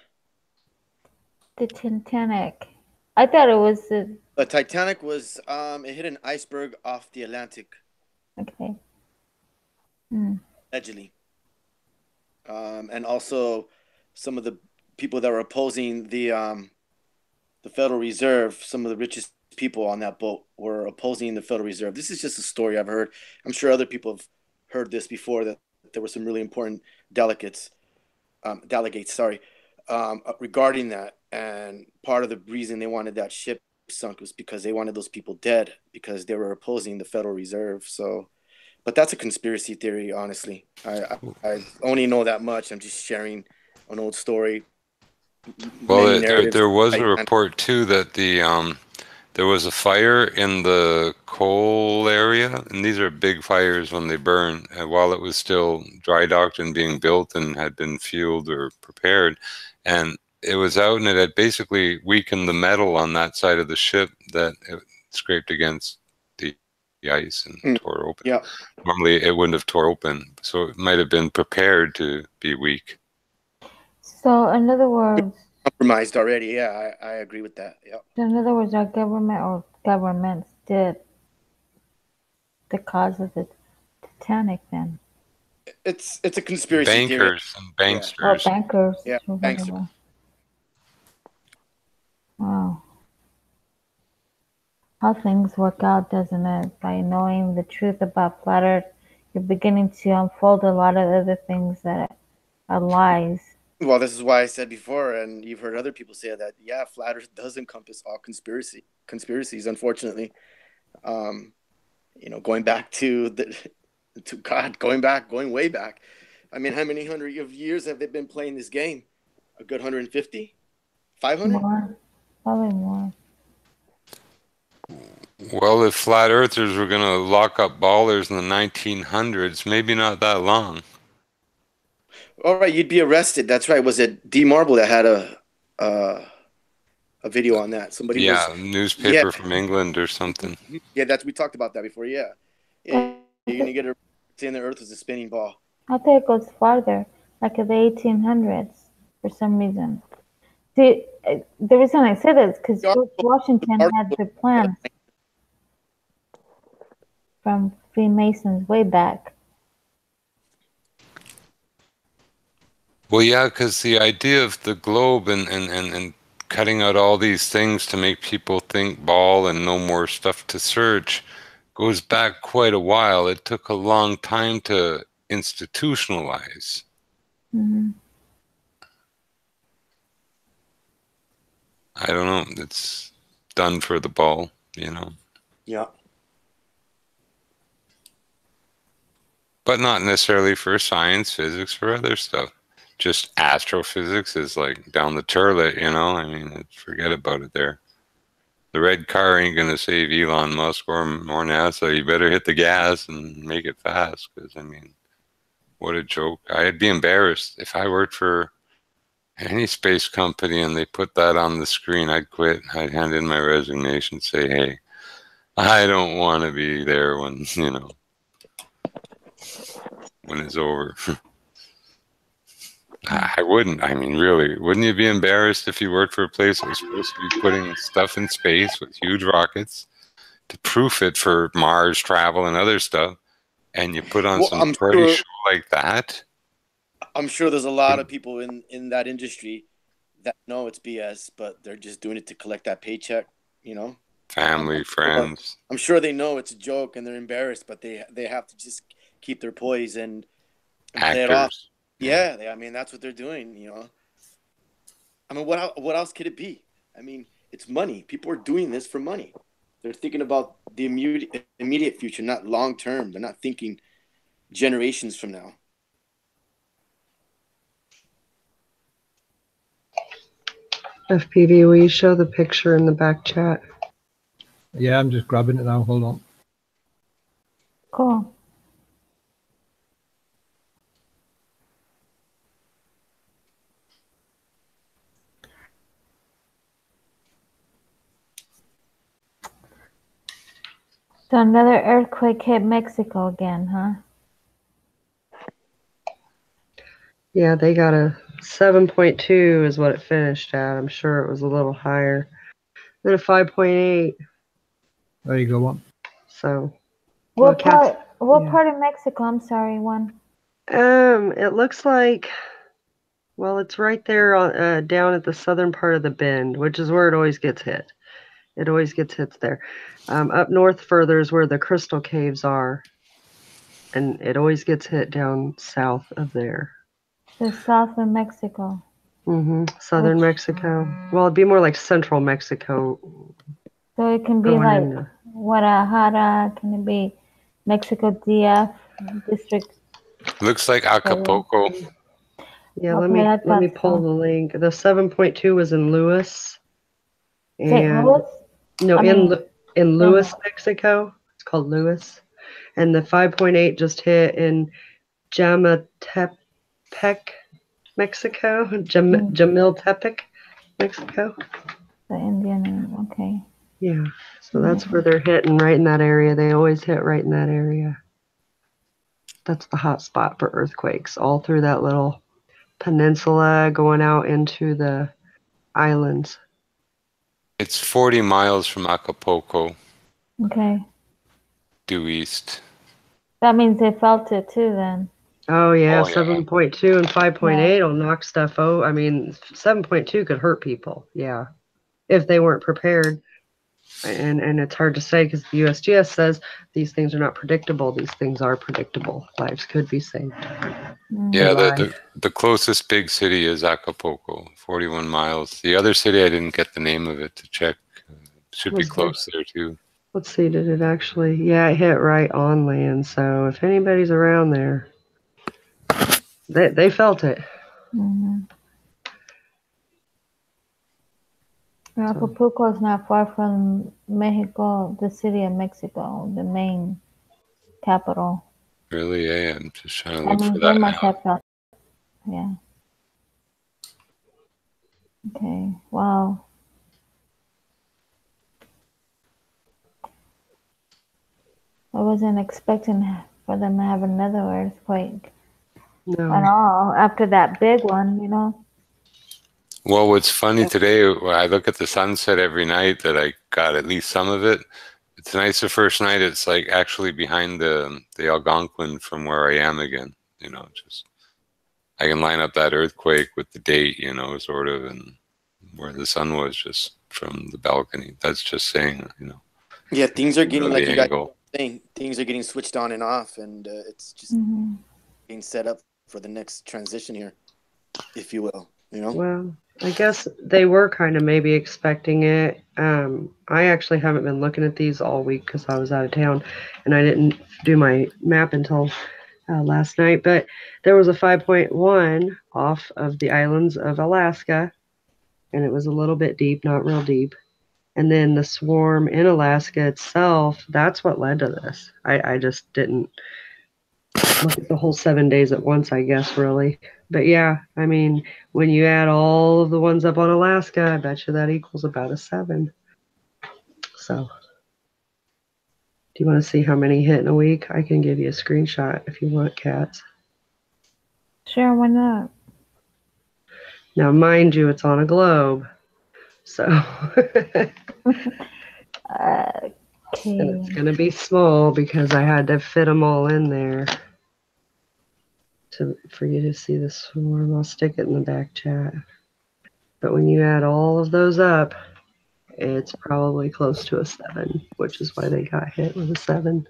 The Titanic. I thought it was the Titanic was it hit an iceberg off the Atlantic. Okay. Allegedly. And also some of the people that were opposing the Federal Reserve, some of the richest people on that boat were opposing the Federal Reserve. This is just a story I've heard. I'm sure other people have heard this before, that there were some really important delegates, regarding that. And part of the reason they wanted that ship sunk was because they wanted those people dead, because they were opposing the Federal Reserve. So, but that's a conspiracy theory, honestly. I only know that much. I'm just sharing an old story. Well, there was a report too that there was a fire in the coal area, and these are big fires when they burn, while it was still dry docked and being built and had been fueled or prepared, and it was out, and it had basically weakened the metal on that side of the ship that it scraped against the ice and tore open. Yeah. Normally it wouldn't have tore open, so it might have been prepared to be weak. So, in other words, compromised already. Yeah, I agree with that. Yeah. in other words, our government or governments did the cause of the Titanic. Then it's a conspiracy theory. Bankers and banksters. Oh, bankers. Yeah, banksters. Wow. How things work out, doesn't it? By knowing the truth about flat Earth, you're beginning to unfold a lot of other things that are lies. Well, this is why I said before, and you've heard other people say that, yeah, flat Earth does encompass all conspiracies, unfortunately. Going back to God, going way back. I mean, how many hundred of years have they been playing this game? A good 150? 500? More. Probably more. Well, if flat earthers were going to lock up ballers in the 1900s, maybe not that long. All right, you'd be arrested. That's right. Was it D Marble that had a video on that? Newspaper from England or something. Yeah, we talked about that before. Yeah, you're gonna get arrested saying the Earth was a spinning ball. I think it goes farther, like in the 1800s, for some reason. See, the reason I say that is because George Washington had the plans from Freemasons way back. Well, yeah, because the idea of the globe and cutting out all these things to make people think ball and no more stuff to search goes back quite a while. It took a long time to institutionalize. Mm-hmm. I don't know. It's done for the ball, Yeah. But not necessarily for science, physics, or other stuff. Just astrophysics is like down the toilet, I mean, forget about it there. The red car ain't going to save Elon Musk or NASA. You better hit the gas and make it fast, because, I mean, what a joke. I'd be embarrassed if I worked for Any space company, and they put that on the screen, I'd quit. I'd hand in my resignation, say, hey, I don't want to be there when, when it's over. I wouldn't. I mean, really, wouldn't you be embarrassed if you worked for a place that was supposed to be putting stuff in space with huge rockets to proof it for Mars travel and other stuff, and you put on some party show like that? I'm sure there's a lot of people in that industry that know it's BS, but they're just doing it to collect that paycheck, Family, friends. I'm sure they know it's a joke and they're embarrassed, but they have to just keep their poise and play it off. Yeah, I mean, that's what they're doing, I mean, what else could it be? I mean, it's money. People are doing this for money. They're thinking about the immediate future, not long term. They're not thinking generations from now. FPV, will you show the picture in the back chat? Yeah, I'm just grabbing it now. Hold on. Cool. So another earthquake hit Mexico again, huh? Yeah, they got a 7.2 is what it finished at. I'm sure it was a little higher. Then a 5.8. There you go, one. So. What part of Mexico? I'm sorry, one. It looks like, well, it's right there on down at the southern part of the bend, which is where it always gets hit. It always gets hit there. Up north further is where the crystal caves are, and it always gets hit down south of there. The south of Mexico. Southern Mexico. Well, it'd be more like central Mexico. So it can be like Guadalajara. Can it be Mexico DF district? Looks like Acapulco. Yeah, let me pull the link. The 7.2 was in Lewis. St. Louis? No, in Lewis, Mexico. It's called Lewis. And the 5.8 just hit in Jamatepec, Mexico. Jamiltepec, Mexico. The Indian name, okay. Yeah, so that's where they're hitting, right in that area. They always hit right in that area. That's the hot spot for earthquakes, all through that little peninsula going out into the islands. It's 40 miles from Acapulco. Okay. Due east. That means they felt it too then. Oh, yeah, 7.2 and 5.8 will knock stuff out. I mean, 7.2 could hurt people, yeah, if they weren't prepared. And it's hard to say because the USGS says these things are not predictable. These things are predictable. Lives could be saved. Yeah, the closest big city is Acapulco, 41 miles. The other city, I didn't get the name of it to check. Should be close there too. Let's see, did it actually? Yeah, it hit right on land. So if anybody's around there, they felt it. Acapulco is not far from Mexico, the city of Mexico, the main capital. Really? Yeah, I'm just trying to look for that. Must have felt. Yeah. Okay. Wow. I wasn't expecting for them to have another earthquake at all after that big one, Well, what's funny today, when I look at the sunset every night, that I got at least some of it. Tonight's the first night it's like actually behind the Algonquin from where I am again. Just I can line up that earthquake with the date, sort of, and where the sun was just from the balcony. That's just saying, Yeah, things are getting, like you guys were saying, things are getting switched on and off, and it's just being set up for the next transition here, if you will. Well, I guess they were kind of maybe expecting it. I actually haven't been looking at these all week because I was out of town, and I didn't do my map until last night. But there was a 5.1 off of the islands of Alaska, and it was a little bit deep, not real deep. And then the swarm in Alaska itself, that's what led to this. I just didn't look at the whole 7 days at once, I guess, really. But yeah, I mean, when you add all of the ones up on Alaska, I bet you that equals about a 7. So, do you want to see how many hit in a week? I can give you a screenshot if you want, Cats. Sure, why not? Now, mind you, it's on a globe. So, Okay. and it's going to be small because I had to fit them all in there for you to see the swarm. I'll stick it in the back chat. But when you add all of those up, it's probably close to a 7, which is why they got hit with a 7.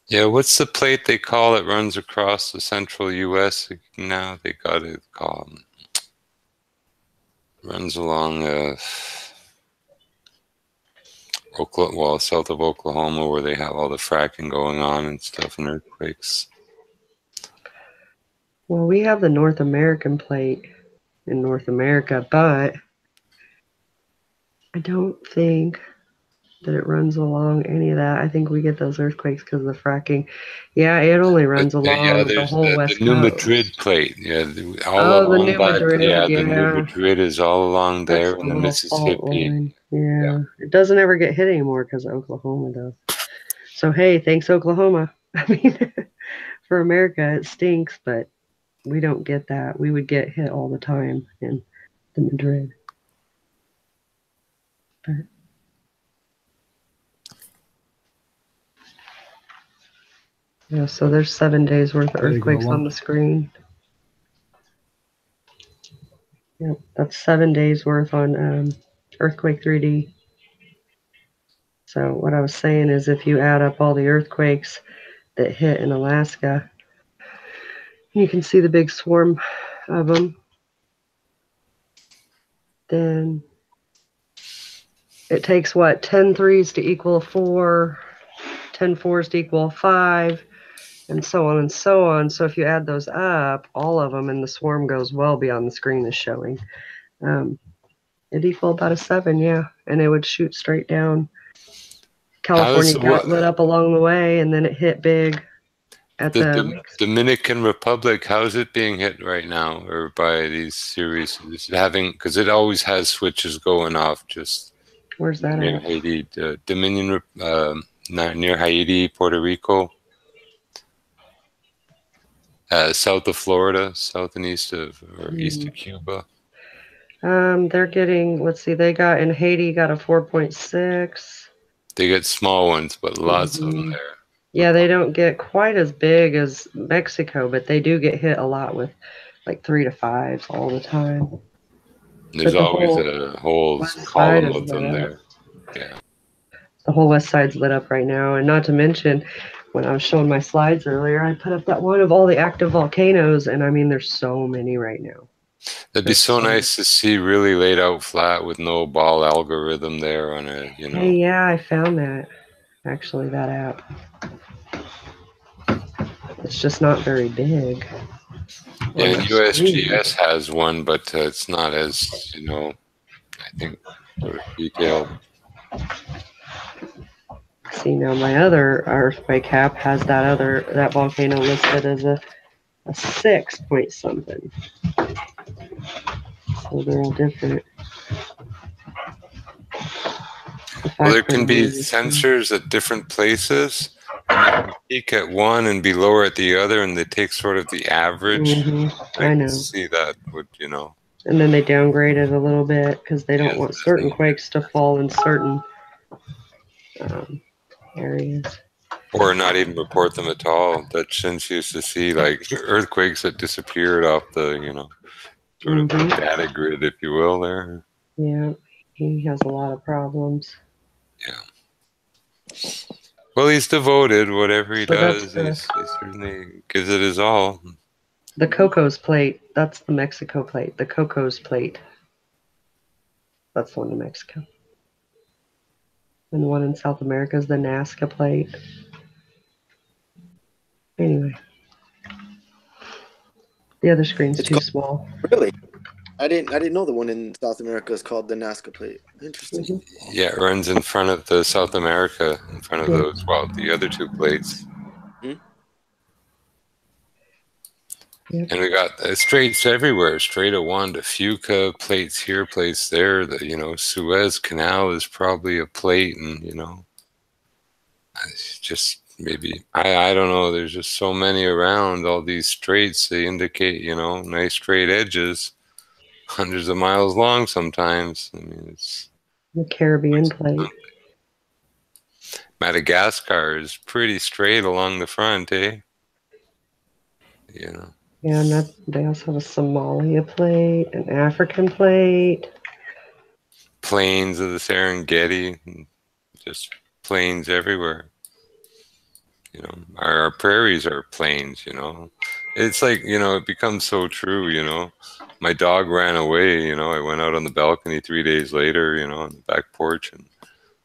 Yeah, what's the plate they call it runs across the central U.S. now? They got it called. Runs along south of Oklahoma, where they have all the fracking going on and stuff and earthquakes. Well, we have the North American plate in North America, but I don't think that it runs along any of that. I think we get those earthquakes because of the fracking. Yeah, it only runs along the there's whole the West New Coast. Madrid plate. Yeah, Oh, the New Madrid. the New Madrid is all along there That's in the little fault Mississippi. line. Yeah, it doesn't ever get hit anymore because of Oklahoma does. So hey, thanks Oklahoma. I mean, for America it stinks, but we don't get that. We would get hit all the time in the Madrid. But yeah, so there's 7 days worth of earthquakes on the screen. Yep, that's 7 days worth on Earthquake 3D. So what I was saying is if you add up all the earthquakes that hit in Alaska, you can see the big swarm of them. Then it takes, what, 10 threes to equal a 4, 10 fours to equal a 5, and so on and so on. So if you add those up, all of them, and the swarm goes well beyond the screen is showing, it'd equal about a 7, yeah. And it would shoot straight down. California got lit up along the way, and then it hit big at the Dominican Republic. How's it being hit right now, or by these series? Is it having, because it always has switches going off. Just where's that near at? Haiti, Dominion, near Haiti, Puerto Rico, south of Florida, south and east of east of Cuba. They're getting. Let's see. They got in Haiti got a 4.6. They get small ones, but lots of them there. Yeah, they don't get quite as big as Mexico, but they do get hit a lot with like 3 to 5s all the time. There's always a whole column of them there. Yeah. The whole west side's lit up right now. And not to mention, when I was showing my slides earlier, I put up that one of all the active volcanoes, and I mean, there's so many right now. That'd be so nice to see really laid out flat with no ball algorithm there on a, you know. Hey, yeah, I found that. Actually, that app. It's just not very big. Yeah, and USGS has one, but it's not as, you know, I think, sort of detailed. See, now my other earthquake app has that volcano listed as a 6 point something. So they're all different. Well, there can be sensors at different places, and you can peak at one and be lower at the other, and they take sort of the average. I know. See that would, you know. And then they downgrade it a little bit because they don't want certain quakes to fall in certain areas. Or not even report them at all. That since used to see like earthquakes that disappeared off the, you know, sort of data grid, if you will, there. Yeah, he has a lot of problems. Yeah. Well, he's devoted. Whatever he does, he certainly gives it his all. The Cocos plate, that's the Mexico plate. The Cocos plate. That's the one in Mexico. And the one in South America is the Nazca plate. Anyway. The other screen's too small. Really? I didn't know the one in South America is called the Nazca plate. Interesting. Yeah, it runs in front of the South America, in front of those, well, the other two plates. Yep. And we got straits everywhere. Strait of Juan de Fuca, plates here, plates there. The Suez Canal is probably a plate, and it's just maybe I don't know. There's just so many around. All these straits, they indicate nice straight edges, hundreds of miles long sometimes. I mean, it's The Caribbean plate. Madagascar is pretty straight along the front, eh? Yeah, and they also have a Somalia plate, an African plate. Plains of the Serengeti, just plains everywhere. Our prairies are plains. It's like it becomes so true. My dog ran away. I went out on the balcony 3 days later, on the back porch, and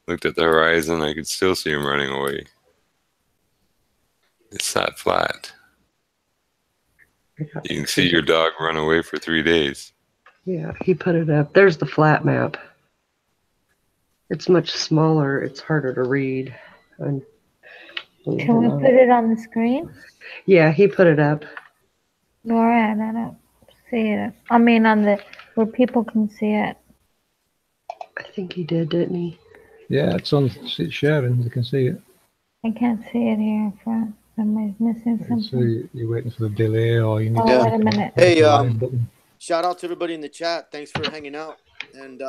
looked at the horizon. I could still see him running away. It's that flat. You can see your dog run away for 3 days. Yeah, he put it up. There's the flat map. It's much smaller. It's harder to read. Can we put it on the screen? Yeah, he put it up. Laura, I don't see it. I mean, where people can see it. I think he did, didn't he? Yeah, it's sharing. You can see it. I can't see it here in front. Somebody's missing something. So you're waiting for the delay, or you need to wait a minute. Hey, shout out to everybody in the chat. Thanks for hanging out and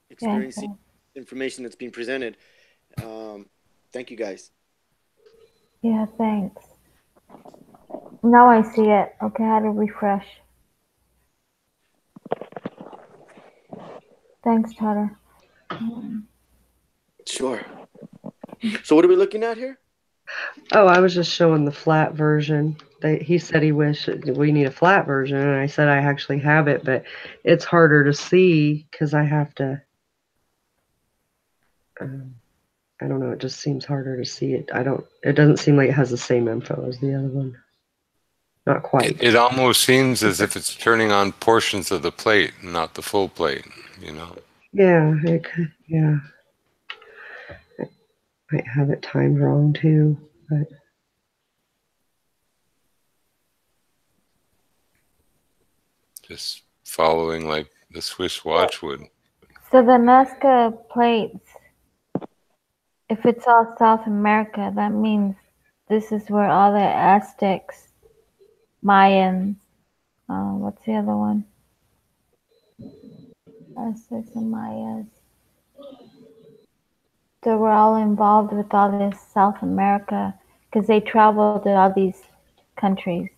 experiencing information that's being presented. Thank you guys. Yeah, thanks. Now I see it. Okay, I had to refresh. Thanks, Tyler. Sure. So what are we looking at here? Oh, I was just showing the flat version. He said he wished we need a flat version, and I said I actually have it, but it's harder to see because I have to. I don't know. It just seems harder to see it. It doesn't seem like it has the same info as the other one. Not quite. It almost seems as if it's turning on portions of the plate, not the full plate. Yeah. Yeah. Might have it timed wrong too, but just following like the Swiss watch would. So the Nazca plates, if it's all South America, that means this is where all the Aztecs, Mayans, what's the other one? Aztecs and Mayas. So we're all involved with all this South America because they traveled to all these countries.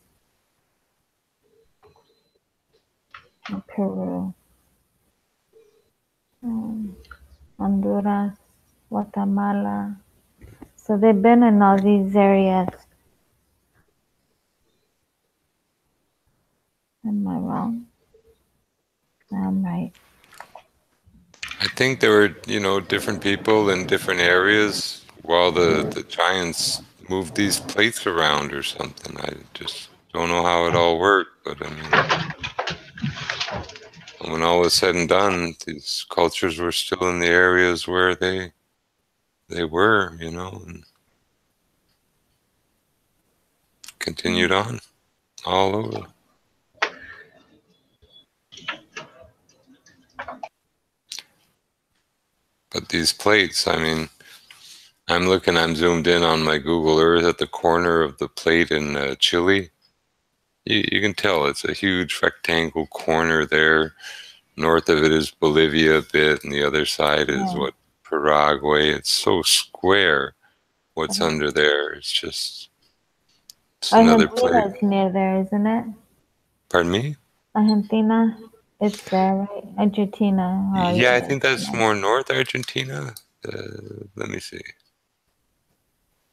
In Peru, Honduras, Guatemala. So they've been in all these areas. Am I wrong? I'm right. I think there were, different people in different areas while the giants moved these plates around or something. I just don't know how it all worked, but I mean, when all was said and done, these cultures were still in the areas where they were, and continued on all over. But these plates, I mean, I'm zoomed in on my Google Earth at the corner of the plate in Chile. You can tell it's a huge rectangle corner there. North of it is Bolivia a bit, and the other side is Paraguay. It's so square. What's under there? It's another plate. Argentina's near there, isn't it? Pardon me? Argentina. It's there, right? Argentina. Yeah, I think that's more North Argentina. Let me see.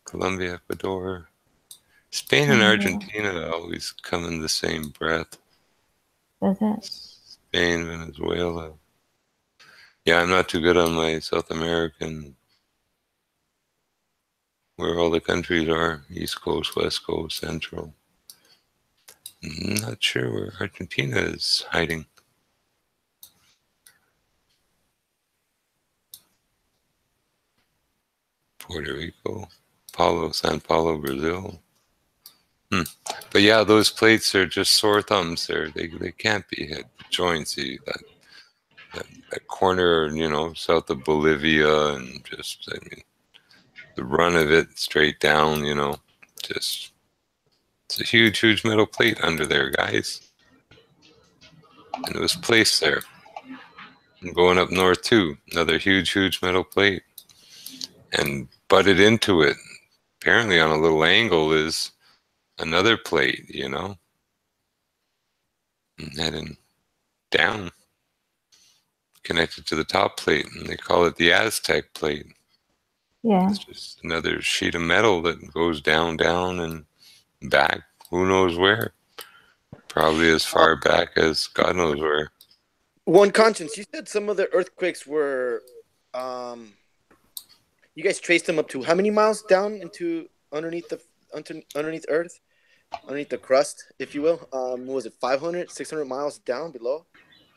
Colombia, Ecuador. Spain and Argentina always come in the same breath. Does it? Spain, Venezuela. Yeah, I'm not too good on my South American, where all the countries are. East Coast, West Coast, Central. I'm not sure where Argentina is hiding. Puerto Rico, Sao Paulo, Brazil. But yeah, those plates are just sore thumbs. They can't be hit. The joints, that corner, south of Bolivia, and just, I mean, the run of it straight down, just, it's a huge, huge metal plate under there, guys. And it was placed there. And going up north too, another huge, huge metal plate. And butted into it, apparently on a little angle, is another plate, and heading down, connected to the top plate, and they call it the Aztec plate. Yeah. It's just another sheet of metal that goes down, down, and back, who knows where. Probably as far back as God knows where. One conscience, you said some of the earthquakes were, you guys traced them up to how many miles down into underneath Earth, underneath the crust, if you will? Was it 500, 600 miles down below?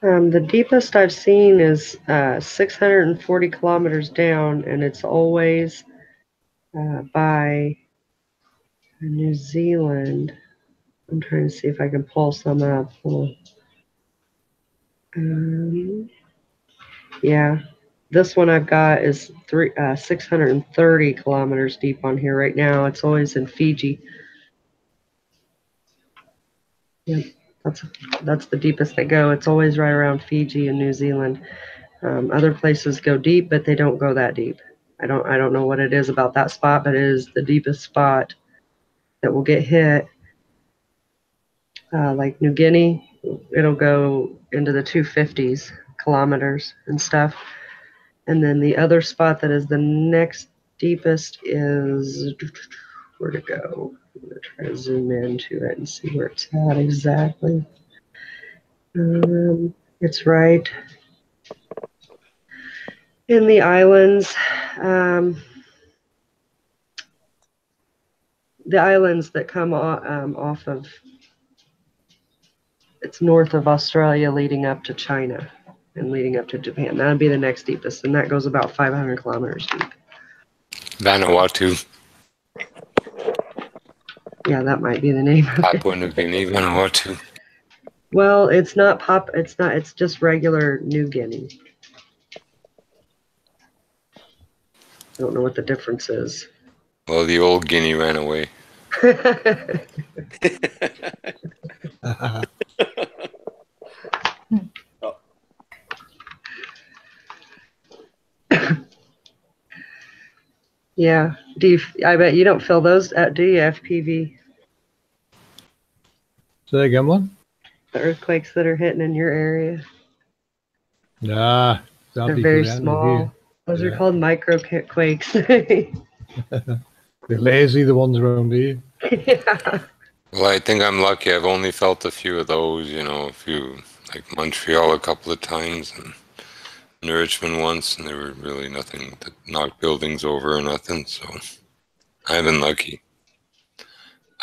The deepest I've seen is 640 kilometers down, and it's always by New Zealand. I'm trying to see if I can pull some up. Yeah, this one I've got is 630 kilometers deep on here right now. It's always in Fiji. Yep, that's the deepest they go. It's always right around Fiji and New Zealand. Other places go deep, but they don't go that deep. I don't know what it is about that spot, but it is the deepest spot that will get hit. Like New Guinea, it'll go into the 250s kilometers and stuff. And then the other spot that is the next deepest is, where'd it go? I'm going to try to zoom into it and see where it's at exactly. It's right in the islands. The islands that come off of, it's north of Australia leading up to China and leading up to Japan. That would be the next deepest, and that goes about 500 kilometers deep. Vanuatu. Yeah, that might be the name of it. Papua New Guinea, Vanuatu. Well, it's not it's just regular New Guinea. I don't know what the difference is. Well, the old Guinea ran away. Yeah. I bet you don't feel those, do you, FPV? Say again, one? The earthquakes that are hitting in your area. Nah. They're very small. Those are called microquakes. They're lazy, the ones around here. Yeah. Well, I think I'm lucky. I've only felt a few of those, a few, like Montreal a couple of times, and Richmond once, and there were really nothing that knocked buildings over or nothing, so I've been lucky.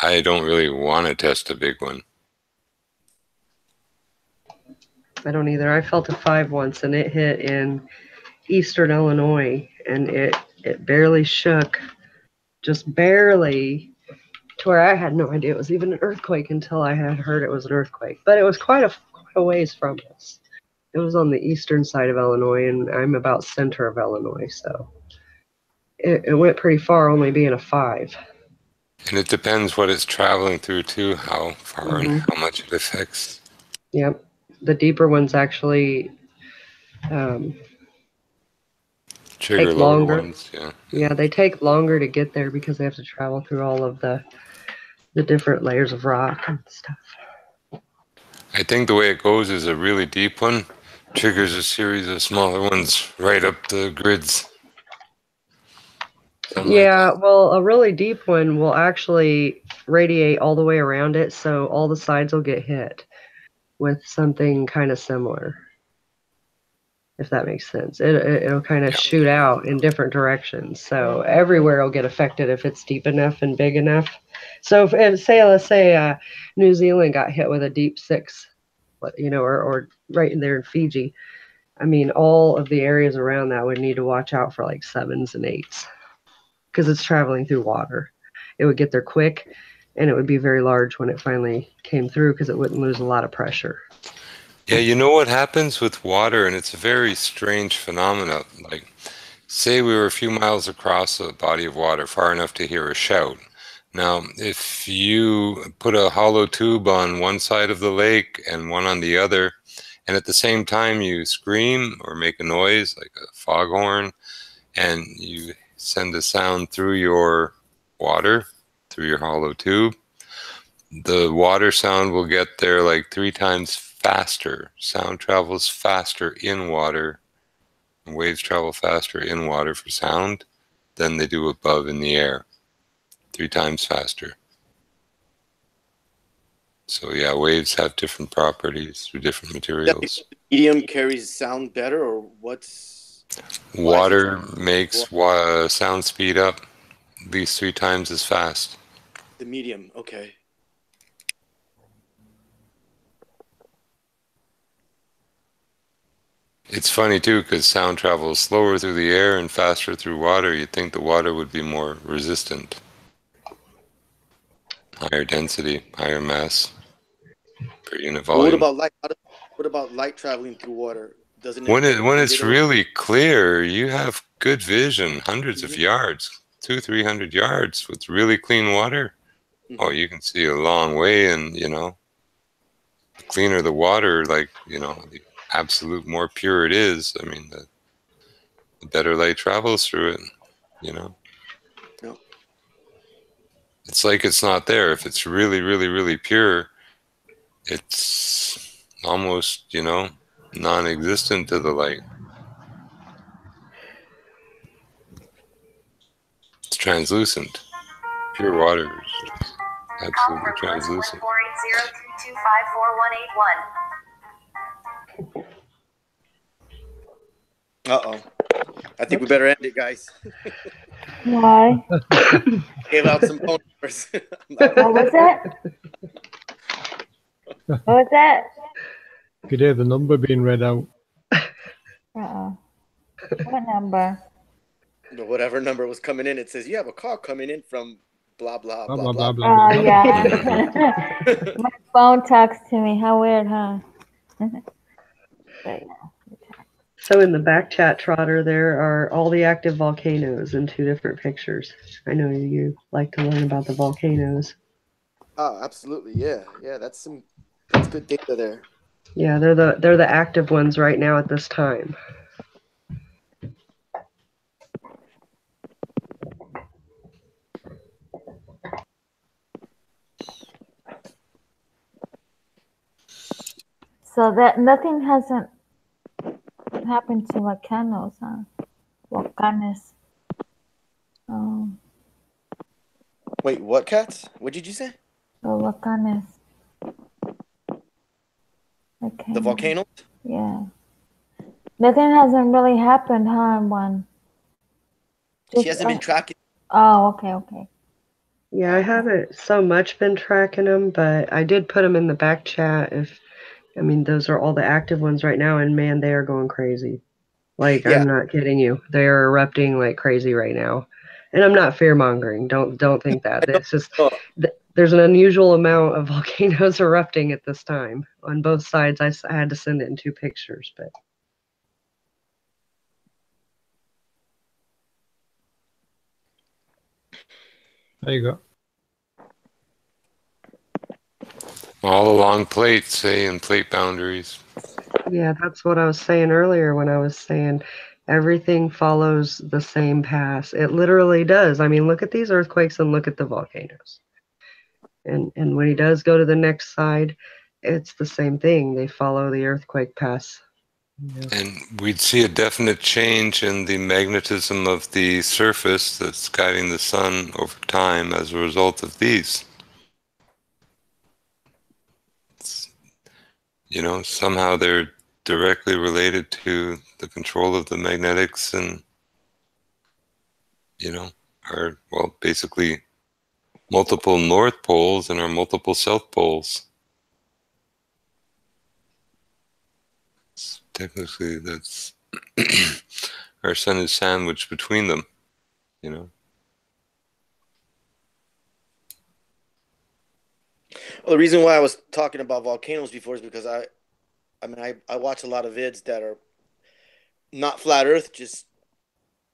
I don't really want to test a big one. I don't either. I felt a 5 once, and it hit in eastern Illinois, and it barely shook, just barely, to where I had no idea it was even an earthquake until I had heard it was an earthquake. But it was quite a ways from us. It was on the eastern side of Illinois, and I'm about center of Illinois, so it went pretty far, only being a 5. And it depends what it's traveling through, too, how far and how much it affects. Yep. The deeper ones actually Trigger take lower longer. ones, yeah. Yeah, they take longer to get there because they have to travel through all of the different layers of rock and stuff. I think the way it goes is a really deep one triggers a series of smaller ones right up the grids. Yeah, well, a really deep one will actually radiate all the way around it, so all the sides will get hit with something kind of similar, if that makes sense. It'll kind of shoot out in different directions, so everywhere will get affected if it's deep enough and big enough. So let's say New Zealand got hit with a deep 6, or right in there in Fiji, I mean, all of the areas around that would need to watch out for like 7s and 8s because it's traveling through water. It would get there quick, and it would be very large when it finally came through because it wouldn't lose a lot of pressure. Yeah, you know what happens with water, and it's a very strange phenomenon. Like, say we were a few miles across a body of water, far enough to hear a shout. Now, if you put a hollow tube on one side of the lake and one on the other, and at the same time you scream or make a noise like a foghorn, and you send a sound through your water, through your hollow tube, the water sound will get there like 3 times faster. Sound travels faster in water, and waves travel faster in water for sound than they do above in the air. 3 times faster. So yeah, waves have different properties through different materials. Medium carries sound better, or what's... Water makes sound speed up at least 3 times as fast. The medium, okay. It's funny too, because sound travels slower through the air and faster through water. You'd think the water would be more resistant. Higher density, higher mass per unit volume. What about light? What about light traveling through water? Doesn't it? When it's really clear, you have good vision, hundreds of yards, 200-300 yards with really clean water. Oh, you can see a long way, and the cleaner the water, like the absolute more pure it is. I mean, the better light travels through it. Yep. It's like it's not there. If it's really, really, really pure, it's almost, non-existent to the light. It's translucent. Pure water is absolutely translucent. Uh-oh. I think we better end it, guys. Why? Gave out some phone numbers. What was that? What was that? You could hear the number being read out. Uh-oh. What number? Whatever number was coming in, it says, you have a call coming in from blah, blah, blah, Blah, blah, blah, blah, Oh, blah. yeah. My phone talks to me. How weird, huh? So in the back chat, Trotter, there are all the active volcanoes in 2 different pictures. I know you like to learn about the volcanoes. Oh, absolutely. Yeah. Yeah, that's good data there. Yeah, they're the active ones right now at this time. So that nothing hasn't happened to volcanoes, huh? Volcanoes. Oh, Wait, what, Cats? What did you say? the volcanoes. The volcano? Yeah. Nothing hasn't really happened, huh, one? She hasn't been tracking. Oh, okay. Yeah, I haven't so much been tracking them, but I did put them in the back chat. Those are all the active ones right now, and man, they are going crazy. Like, Yeah. I'm not kidding you. They are erupting like crazy right now. And I'm not fear-mongering. Don't think that. It's just there's an unusual amount of volcanoes erupting at this time on both sides. I had to send it in 2 pictures, but There you go. All along plates, and plate boundaries. yeah, that's what I was saying earlier when I was saying everything follows the same path. It literally does. I mean, look at these earthquakes and look at the volcanoes. And when he does go to the next side, it's the same thing. They follow the earthquake path. Yeah. And we'd see a definite change in the magnetism of the surface that's guiding the sun over time as a result of these. Somehow they're directly related to the control of the magnetics and, basically multiple north poles and our multiple south poles. Technically, that's our sun is sandwiched between them, Well, the reason why I was talking about volcanoes before is because I watch a lot of vids that are not flat Earth, just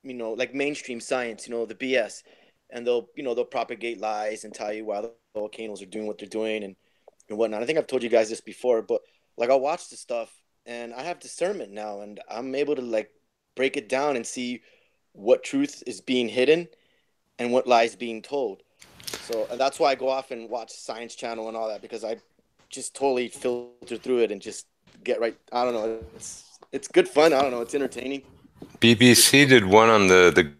like mainstream science, the BS, and they'll propagate lies and tell you why the volcanoes are doing what they're doing and whatnot. I think I've told you guys this before, but like I'll watch the stuff and I have discernment now, and I'm able to like break it down and see what truth is being hidden and what lies being told. So and that's why I go off and watch Science Channel and all that, because I just totally filter through it and just get right. I don't know. It's good fun. I don't know. It's entertaining. BBC did one on the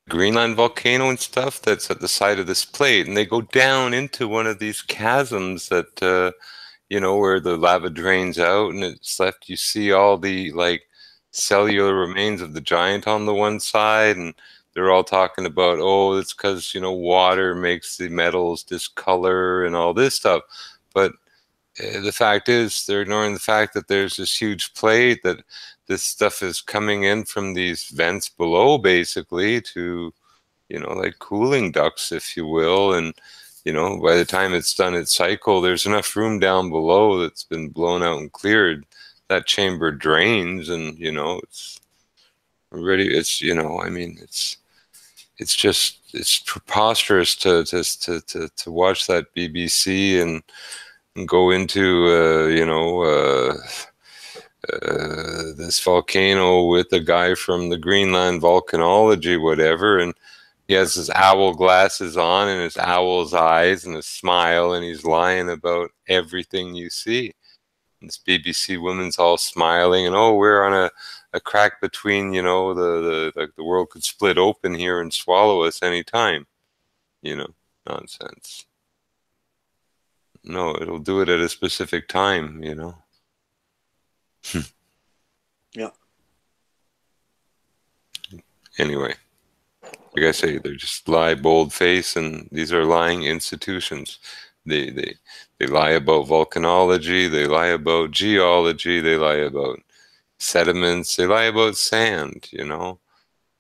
Greenland volcano and stuff that's at the side of this plate, and they go down into one of these chasms that where the lava drains out, and it's left. You see all the like cellular remains of the giant on the one side, and they're all talking about, oh, it's because water makes the metals discolor and all this stuff, but the fact is they're ignoring the fact that there's this huge plate that this stuff is coming in from these vents below, basically, to like cooling ducts, if you will, and by the time it's done its cycle, there's enough room down below that's been blown out and cleared. That chamber drains, and it's ready. It's I mean, it's preposterous to watch that BBC and go into this volcano with a guy from the Greenland volcanology, whatever, and he has his owl glasses on and his owl's eyes and a smile, and he's lying about everything you see. And this BBC woman's all smiling, and oh, we're on a crack between, the world could split open here and swallow us anytime. Nonsense. No, it'll do it at a specific time, Yeah. Anyway, like I say, they're just lie bold-face, and these are lying institutions. They lie about volcanology, they lie about geology, they lie about sediments, they lie about sand,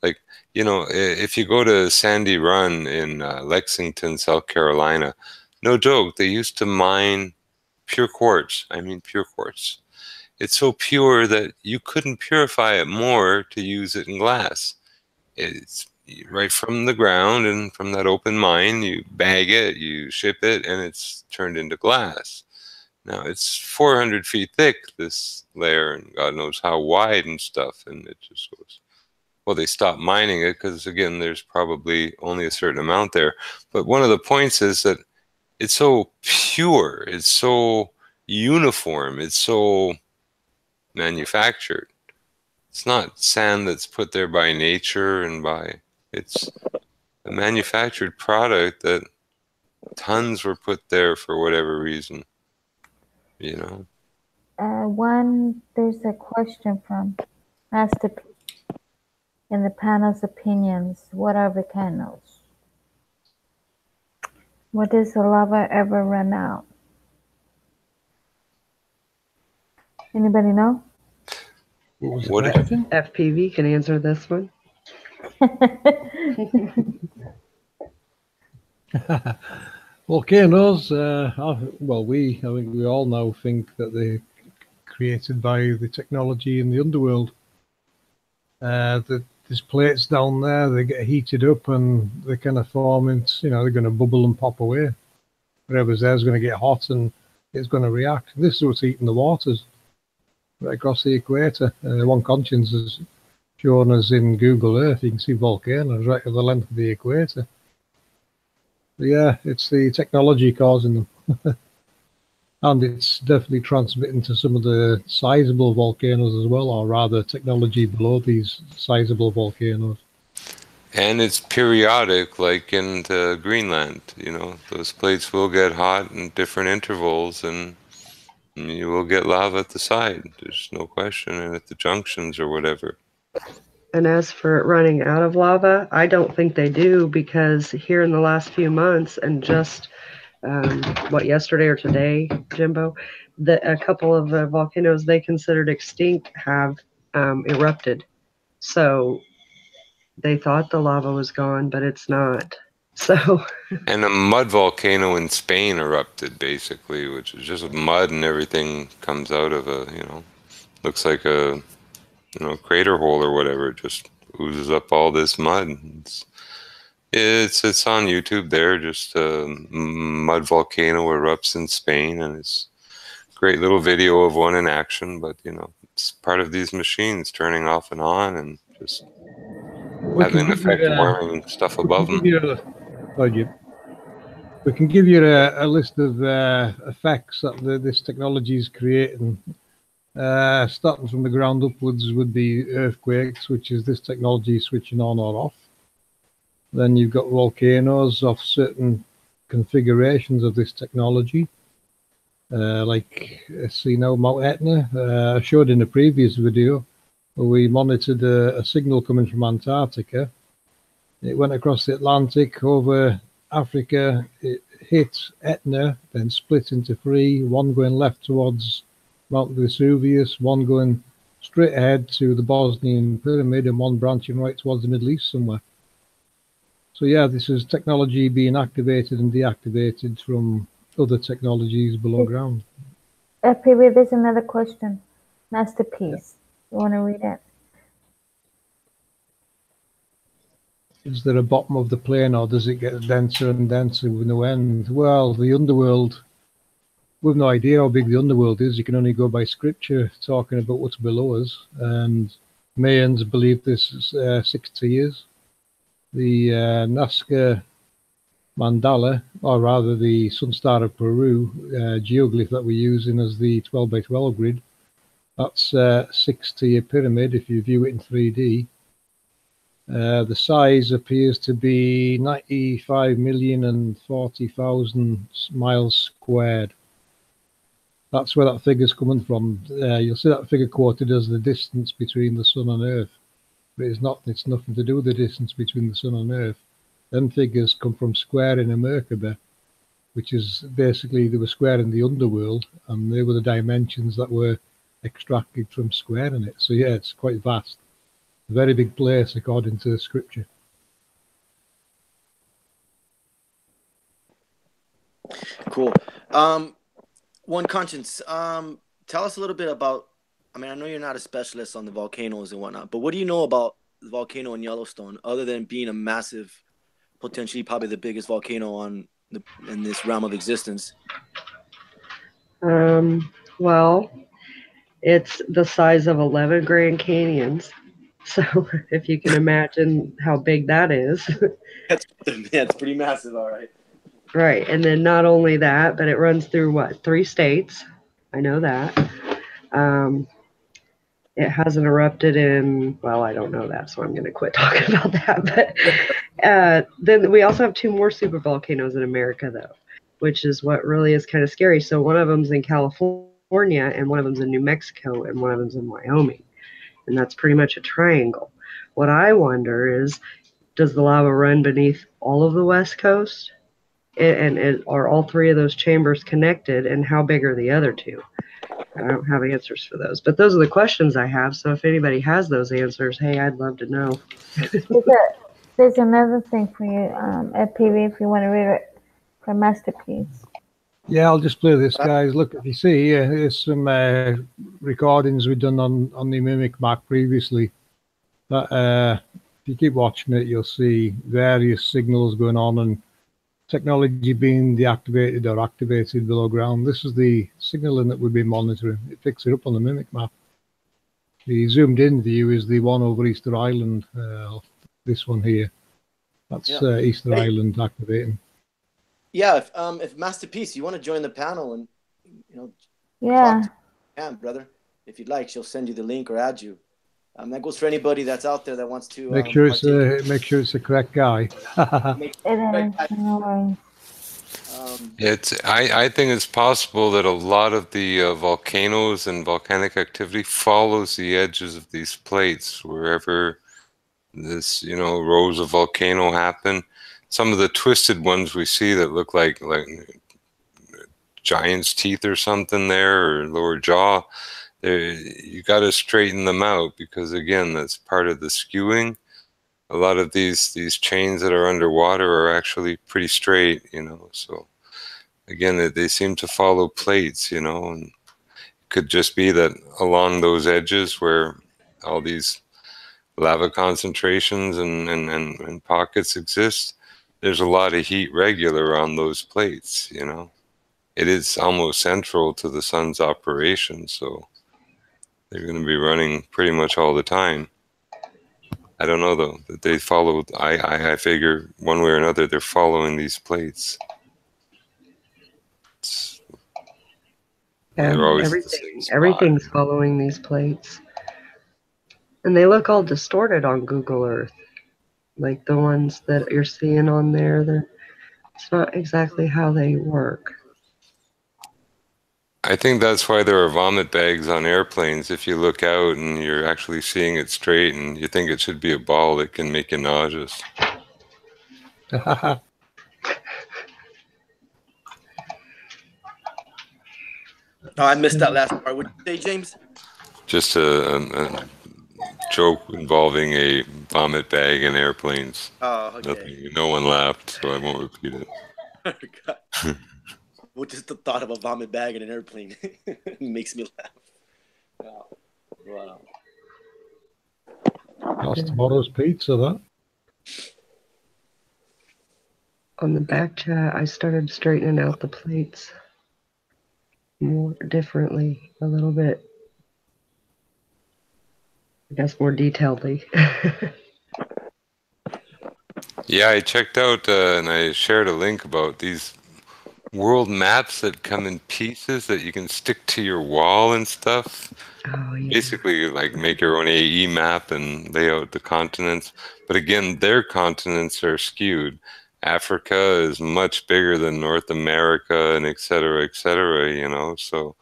Like, if you go to Sandy Run in Lexington, South Carolina, no joke, they used to mine pure quartz. I mean, pure quartz. It's so pure that you couldn't purify it more to use it in glass. It's right from the ground, and from that open mine, you bag it, you ship it, and it's turned into glass. Now, it's 400 feet thick, this layer, and God knows how wide and stuff, and it just goes. Well, they stopped mining it because, again, there's probably only a certain amount there. But one of the points is that it's so pure, it's so uniform, it's so manufactured. It's not sand that's put there by nature it's a manufactured product that tons were put there for whatever reason, There's a question from Masta Peace in the panel's opinions. What are volcanoes? What does the lava ever run out? Anybody know? What was the question? FPV can answer this one. Volcanoes, I think we all now think that they're created by the technology in the underworld. There's plates down there, they get heated up and they kind of form into, they're going to bubble and pop away. Whatever's there is going to get hot and it's going to react. This is what's heating the waters right across the equator. One Conscience has shown us in Google Earth, you can see volcanoes right at the length of the equator. But yeah, it's the technology causing them. And it's definitely transmitting to some of the sizable volcanoes as well, or rather technology below these sizable volcanoes. And it's periodic, like in Greenland. Those plates will get hot in different intervals, and you will get lava at the side. There's no question, and at the junctions or whatever. And as for it running out of lava, I don't think they do, because here in the last few months, and just yesterday or today, Jimbo, a couple of volcanoes they considered extinct have erupted. So they thought the lava was gone, but it's not. So, And a mud volcano in Spain erupted, basically, which is just mud and everything comes out of a, looks like a, crater hole or whatever. It just oozes up all this mud. It's on YouTube there. Just a mud volcano erupts in Spain, and it's a great little video of one in action. But it's part of these machines turning off and on, and just having an effect warming stuff above them. We can give you a list of effects that this technology is creating. Starting from the ground upwards would be earthquakes, which is this technology switching on or off. Then you've got volcanoes of certain configurations of this technology. Like, see now, Mount Etna, I showed in a previous video, where we monitored a signal coming from Antarctica. It went across the Atlantic over Africa, it hit Etna, then split into three, one going left towards Mount Vesuvius, one going straight ahead to the Bosnian Pyramid, and one branching right towards the Middle East somewhere. So yeah, this is technology being activated and deactivated from other technologies below ground. FPV, there's another question. Masta Peace. You want to read it? Is there a bottom of the plane, or does it get denser and denser with no end? Well, the underworld, we've no idea how big the underworld is. You can only go by scripture talking about what's below us. And Mayans believe this is 60 years. The Nazca mandala, or rather the Sun Star of Peru geoglyph that we're using as the 12 by 12 grid, that's 60 a pyramid if you view it in 3D. The size appears to be 95,040,000 miles squared. That's where that figure's coming from. You'll see that figure quoted as the distance between the sun and Earth, but it's not. It's nothing to do with the distance between the sun and Earth. Them figures come from squaring a Merkaba, which is basically they were squaring the underworld, and they were the dimensions that were extracted from squaring it. So yeah, it's quite vast. A very big place according to the scripture. Cool. One Conscience, tell us a little bit about, I mean, I know you're not a specialist on the volcanoes and whatnot, but what do you know about the volcano in Yellowstone, other than being a massive, potentially probably the biggest volcano in this realm of existence? Well, it's the size of 11 Grand Canyons. So if you can imagine how big that is. That's pretty massive, all right. Right. And then not only that, but it runs through what, 3 states. I know that. It hasn't erupted in, well, I don't know that, so I'm going to quit talking about that. But then we also have 2 more supervolcanoes in America, though, which is what really is kind of scary. So one of them's in California, and one of them's in New Mexico, and one of them's in Wyoming. And that's pretty much a triangle. What I wonder is, does the lava run beneath all of the West Coast? And are all 3 of those chambers connected? And how big are the other 2? I don't have answers for those. But those are the questions I have. So if anybody has those answers, hey, I'd love to know. There's another thing for you, FPV, if you want to read it from Masta Peace. Yeah, I'll just play this, guys. Look, if you see, here's some recordings we've done on the Mimic map previously. That, if you keep watching it, you'll see various signals going on and technology being deactivated or activated below ground. This is the signaling that we've been monitoring. It picks it up on the Mimic map. The zoomed in view is the one over Easter Island, this one here. That's Easter Island activating. Yeah, if Masta Peace, you want to join the panel and yeah, brother, if you'd like, she'll send you the link or add you. That goes for anybody that's out there that wants to make sure it's the correct guy. I think it's possible that a lot of the volcanoes and volcanic activity follows the edges of these plates wherever this rows of volcano happen. Some of the twisted ones we see that look like giant's teeth or something there, or lower jaw, you got to straighten them out, because again, that's part of the skewing a lot of these chains that are underwater are actually pretty straight, so again, they seem to follow plates, and it could just be that along those edges where all these lava concentrations and pockets exist, there's a lot of heat regular on those plates, It is almost central to the sun's operation, so they're going to be running pretty much all the time. I don't know, though, that they follow, I figure one way or another they're following these plates. Yeah, they're always at the same spot. everything's following these plates. And they look all distorted on Google Earth. Like the ones that you're seeing on there, it's not exactly how they work. I think that's why there are vomit bags on airplanes. If you look out and you're actually seeing it straight and you think it should be a ball, it can make you nauseous. Oh, I missed that last part. What did you say, James? Just a joke involving a vomit bag in airplanes. Oh, okay. Nothing, no one laughed, so I won't repeat it. Well, just the thought of a vomit bag in an airplane makes me laugh. Wow. That's tomorrow's pizza, that. On the back chat, I started straightening out the plates more differently, a little bit. I guess more detailedly. Yeah, I checked out and I shared a link about these world maps that come in pieces that you can stick to your wall and stuff. Oh, yeah. Basically, like make your own AE map and lay out the continents. But again, their continents are skewed. Africa is much bigger than North America and et cetera, so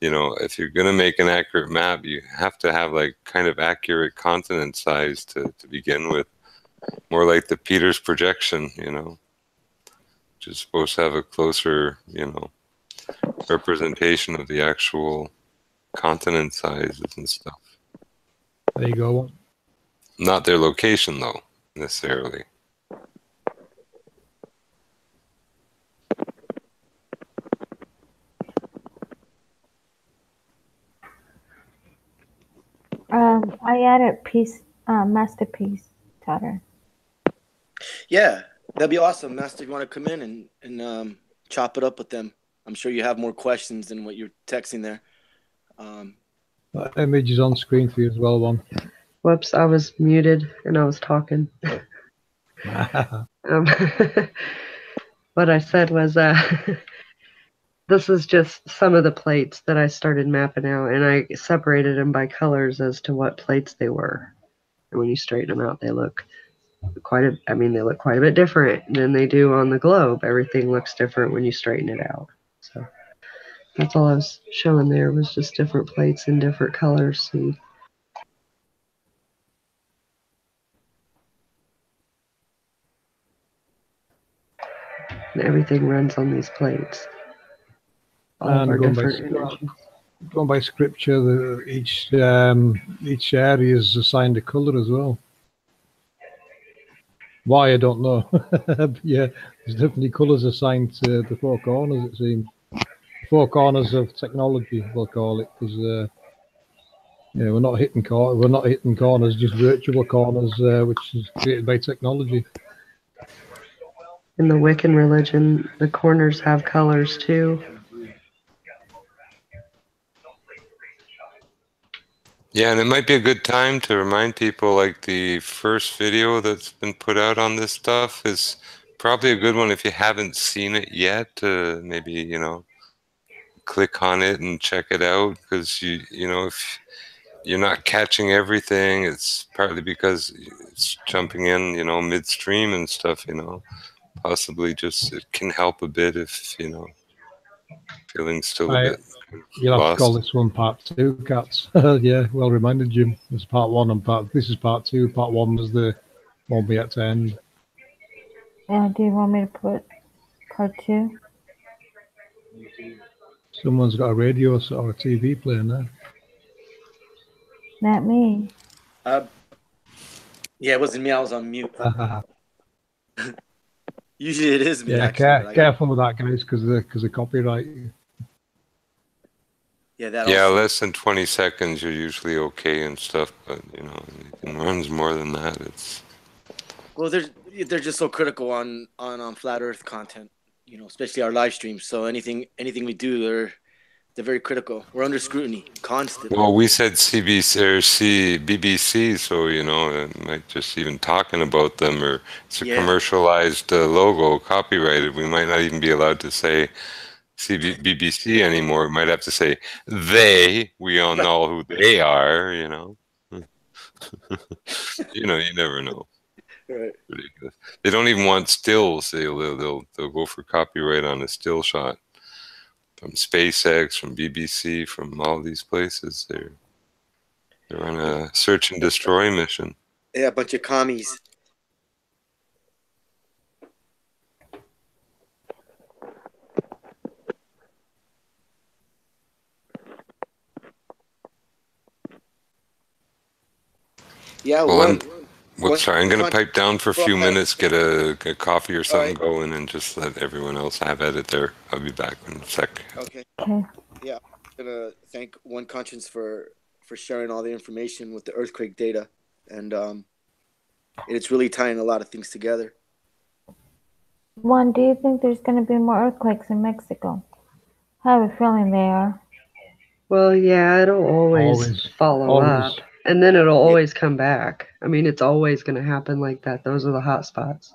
if you're going to make an accurate map, you have to have like kind of accurate continent size to begin with, more like the Peters projection, which is supposed to have a closer, representation of the actual continent sizes and stuff. There you go. Not their location, though, necessarily. I added Masta Peace, Tyler. Yeah, that'd be awesome, Master. If you want to come in and chop it up with them, I'm sure you have more questions than what you're texting there. That image is on screen for you as well, one. Whoops, I was muted and I was talking. What I said was, this is just some of the plates that I started mapping out, and I separated them by colors as to what plates they were. And when you straighten them out, they look quite a bit different than they do on the globe. Everything looks different when you straighten it out. So that's all I was showing there, was just different plates in different colors. And everything runs on these plates. All of our different energies. Going by scripture, each area is assigned a color as well. Why, I don't know. Yeah, there's definitely colors assigned to the four corners, it seems. Four corners of technology, we'll call it, because we're not hitting corners, just virtual corners, which is created by technology. In the Wiccan religion, the corners have colors too. Yeah, and it might be a good time to remind people, like the first video that's been put out on this stuff is probably a good one if you haven't seen it yet. Maybe, click on it and check it out, because if you're not catching everything, it's partly because it's jumping in, midstream and stuff, possibly just it can help a bit if, feeling still a bit You'll have lost. to call this one part 2, Cats. Yeah, well reminded, Jim. This is part 1 and this is part 2. Part 1 was the one we had to end. Yeah, do you want me to put part 2? Someone's got a radio or a TV playing there. Not me. Yeah, it wasn't me. I was on mute. Usually it is me. Yeah, actually, careful with that, guys, because of copyright. Yeah, that. Yeah, Also. less than 20 seconds, you're usually okay and stuff. But you know, anything runs more than that, it's. Well, they're just so critical on flat Earth content. You know, especially our live streams. So anything we do, they're very critical. We're under scrutiny constantly. Well, we said CBC or BBC, so you know, it might just even talking about them, or it's a commercialized logo, copyrighted. We might not even be allowed to say BBC anymore. We might have to say they. We all know who they are. You know, you know, you never know. Right. Ridiculous. They don't even want stills. They'll go for copyright on a still shot. From SpaceX, from BBC, from all these places, they're on a search and destroy mission. Yeah, a bunch of commies. Yeah, well, sorry, I'm going to pipe down for a few minutes, get a coffee or something going, and just let everyone else have at it there. I'll be back in a sec. Okay. Yeah, I'm going to thank One Conscience for sharing all the information with the earthquake data. And it's really tying a lot of things together. Juan, do you think there's going to be more earthquakes in Mexico? I have a feeling they are. Well, yeah, it'll always follow up. And then it'll always come back. I mean, it's always going to happen like that. Those are the hot spots.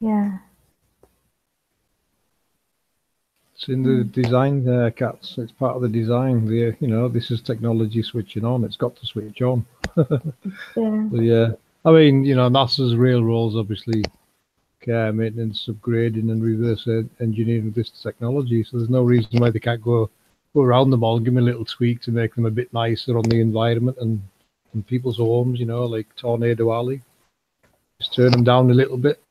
Yeah. It's in the design, Cats. It's part of the design. You know, this is technology switching on. It's got to switch on. Yeah. I mean, you know, NASA's real roles, obviously, care, maintenance, upgrading, and reverse engineering this technology. So there's no reason why they can't go around them all, give them a little tweak to make them a bit nicer on the environment and people's homes, you know, like Tornado Alley. Just turn them down a little bit.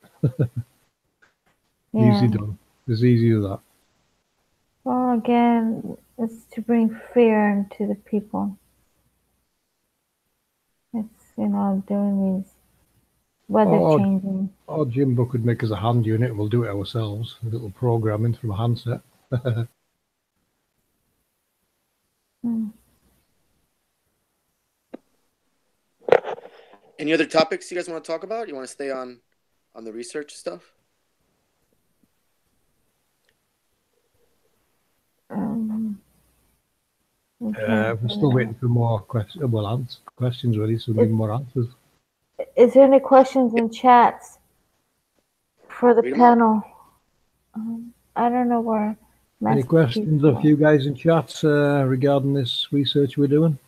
Easy done. It's easy as that. Well, again, it's to bring fear into the people. It's, you know, doing these weather changing. Or Jimbo could make us a hand unit. We'll do it ourselves. A little programming from a handset. Any other topics you guys want to talk about? You want to stay on the research stuff? We're still waiting for more questions. Well, questions ready, so we need more answers. Is there any questions in chats for the panel? I don't know where. Any questions of you guys in chats regarding this research we're doing?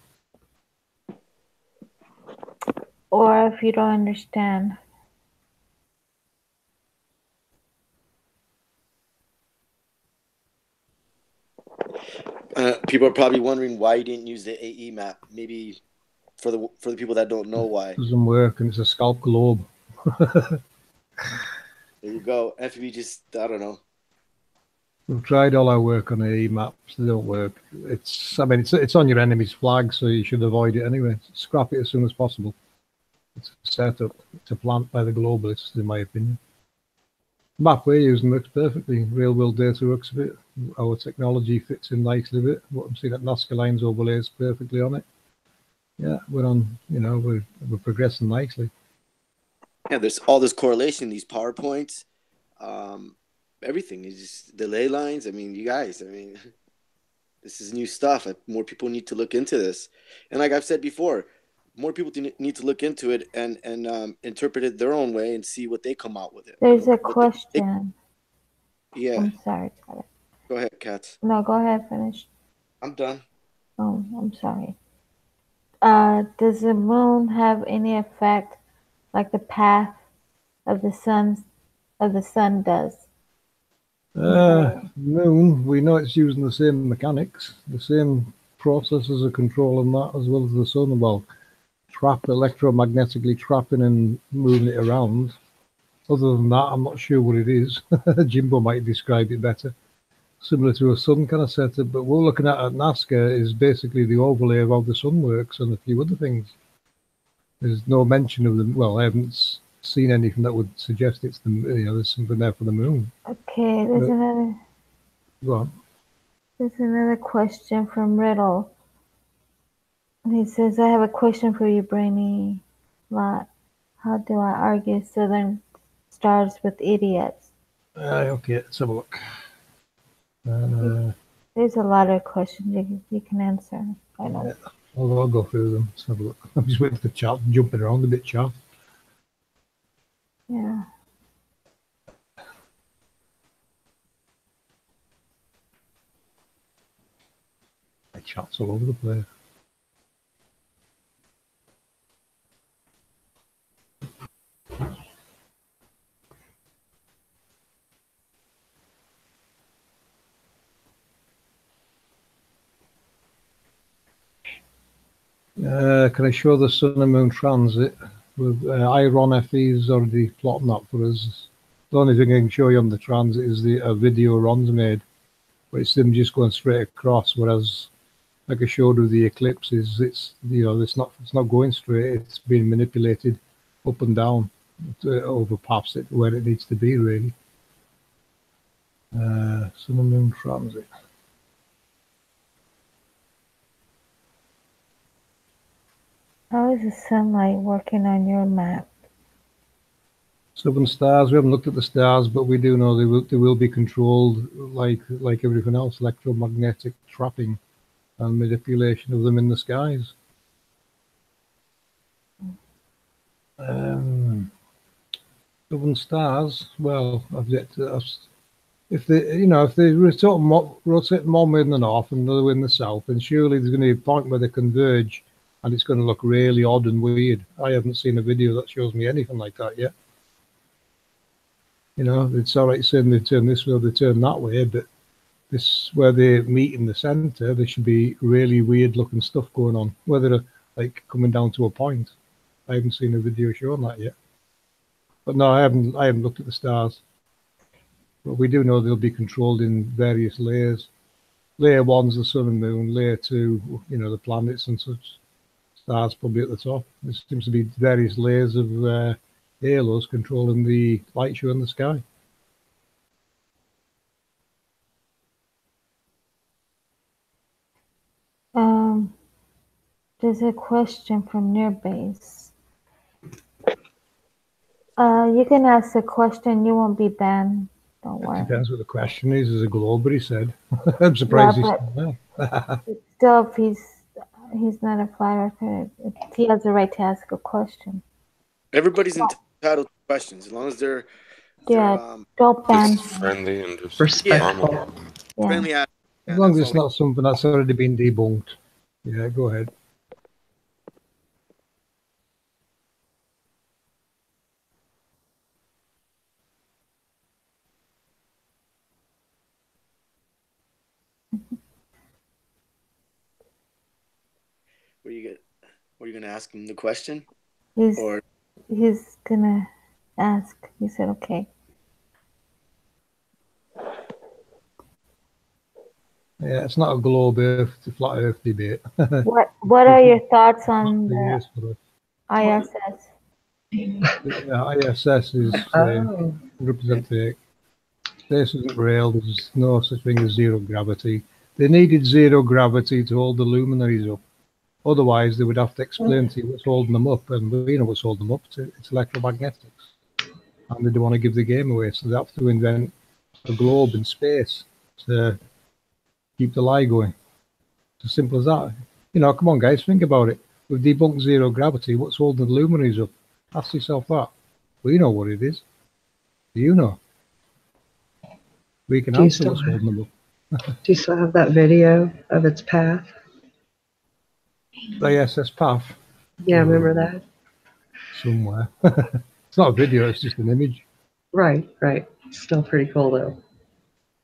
Or if you don't understand. People are probably wondering why you didn't use the AE map. Maybe for the people that don't know why. It doesn't work, and it's a scalp globe. There you go. FB just, I don't know. We've tried all our work on AE maps. They don't work. It's on your enemy's flag, so you should avoid it anyway. Scrap it as soon as possible. It's a setup. It's a plant by the globalists, in my opinion. The map we're using works perfectly. Real world data works with it. Our technology fits in nicely with it. What I'm seeing at Nazca lines overlays perfectly on it. Yeah, we're on. You know, we're progressing nicely. Yeah, there's all this correlation, these PowerPoints, everything is just delay lines. I mean, you guys. I mean, this is new stuff. More people need to look into this, and like I've said before, more people need to look into it and interpret it their own way and see what they come out with it. There's a question. Yeah. I'm sorry. Go ahead, Katz. No, go ahead. Finish. I'm done. Oh, I'm sorry. Does the moon have any effect like the path of the sun does? Moon, we know it's using the same mechanics, the same processes are controlling that as well as the sun. Well, electromagnetically trapping and moving it around. Other than that, I'm not sure what it is. Jimbo might describe it better. Similar to a sun kind of setup, but what we're looking at Nazca is basically the overlay of how the sun works and a few other things. There's no mention of them. Well, I haven't seen anything that would suggest it's the, there's something there for the moon. Okay, there's But- another. Go on. There's another question from Riddle. And he says, I have a question for you, Brainy Lot. How do I argue southern stars with idiots? Okay, let's have a look. There's a lot of questions you can answer. I know. Yeah, I'll go through them. Let's have a look. I'm just waiting for the chat, jumping around a bit, chat. Yeah. My chat's all over the place. Can I show the Sun and Moon transit? With Iron FE is already plotting that for us. The only thing I can show you on the transit is the video Ron's made, but it's them just going straight across. Whereas, like I showed with the eclipses, it's it's not going straight. It's being manipulated up and down to overpass it where it needs to be, really. Sun and Moon transit. How is the sunlight working on your map? Southern stars. We haven't looked at the stars, but we do know they will be controlled like everything else, electromagnetic trapping and manipulation of them in the skies. Southern stars. Well, I've yet to. If they rotate one way in the north and another way in the south, then surely there's going to be a point where they converge, and it's going to look really odd and weird. I haven't seen a video that shows me anything like that yet. It's all right saying they turn this way or they turn that way, but this where they meet in the center, there should be really weird looking stuff going on, whether like coming down to a point. I haven't seen a video showing that yet. But no, I haven't looked at the stars. But we do know they'll be controlled in various layers. Layer 1's the sun and moon, layer 2, the planets and such. Stars probably at the top. There seems to be various layers of halos controlling the light show in the sky. There's a question from Nearbase. You can ask a question. You won't be banned. Don't worry. Depends what the question is. As a glober, he said. I'm surprised he's still there. Still, if he's not a fly earther, he has the right to ask a question. Everybody's entitled to questions as long as they're don't ban. Friendly and just Respectful. normal. friendly. As long as it's not something that's already been debunked. Yeah, go ahead. Were you gonna ask him the question? He's gonna ask. He said, okay. Yeah, it's not a globe Earth, it's a flat Earth debate. What are your thoughts on the ISS? Yeah, ISS is 100% fake. Space isn't real. There's no such thing as zero gravity. They needed zero gravity to hold the luminaries up. Otherwise, they would have to explain to you what's holding them up, and we know what's holding them up. It's electromagnetics, and they don't want to give the game away, so they have to invent a globe in space to keep the lie going. It's as simple as that. Come on, guys, think about it. We've debunked zero gravity. What's holding the luminaries up? Ask yourself that. We know what it is. Do you know? We can answer what's holding them up. Do you still have that video of its path? The ISS path. Yeah, remember that? Somewhere. It's not a video, it's just an image. Right. Still pretty cool, though.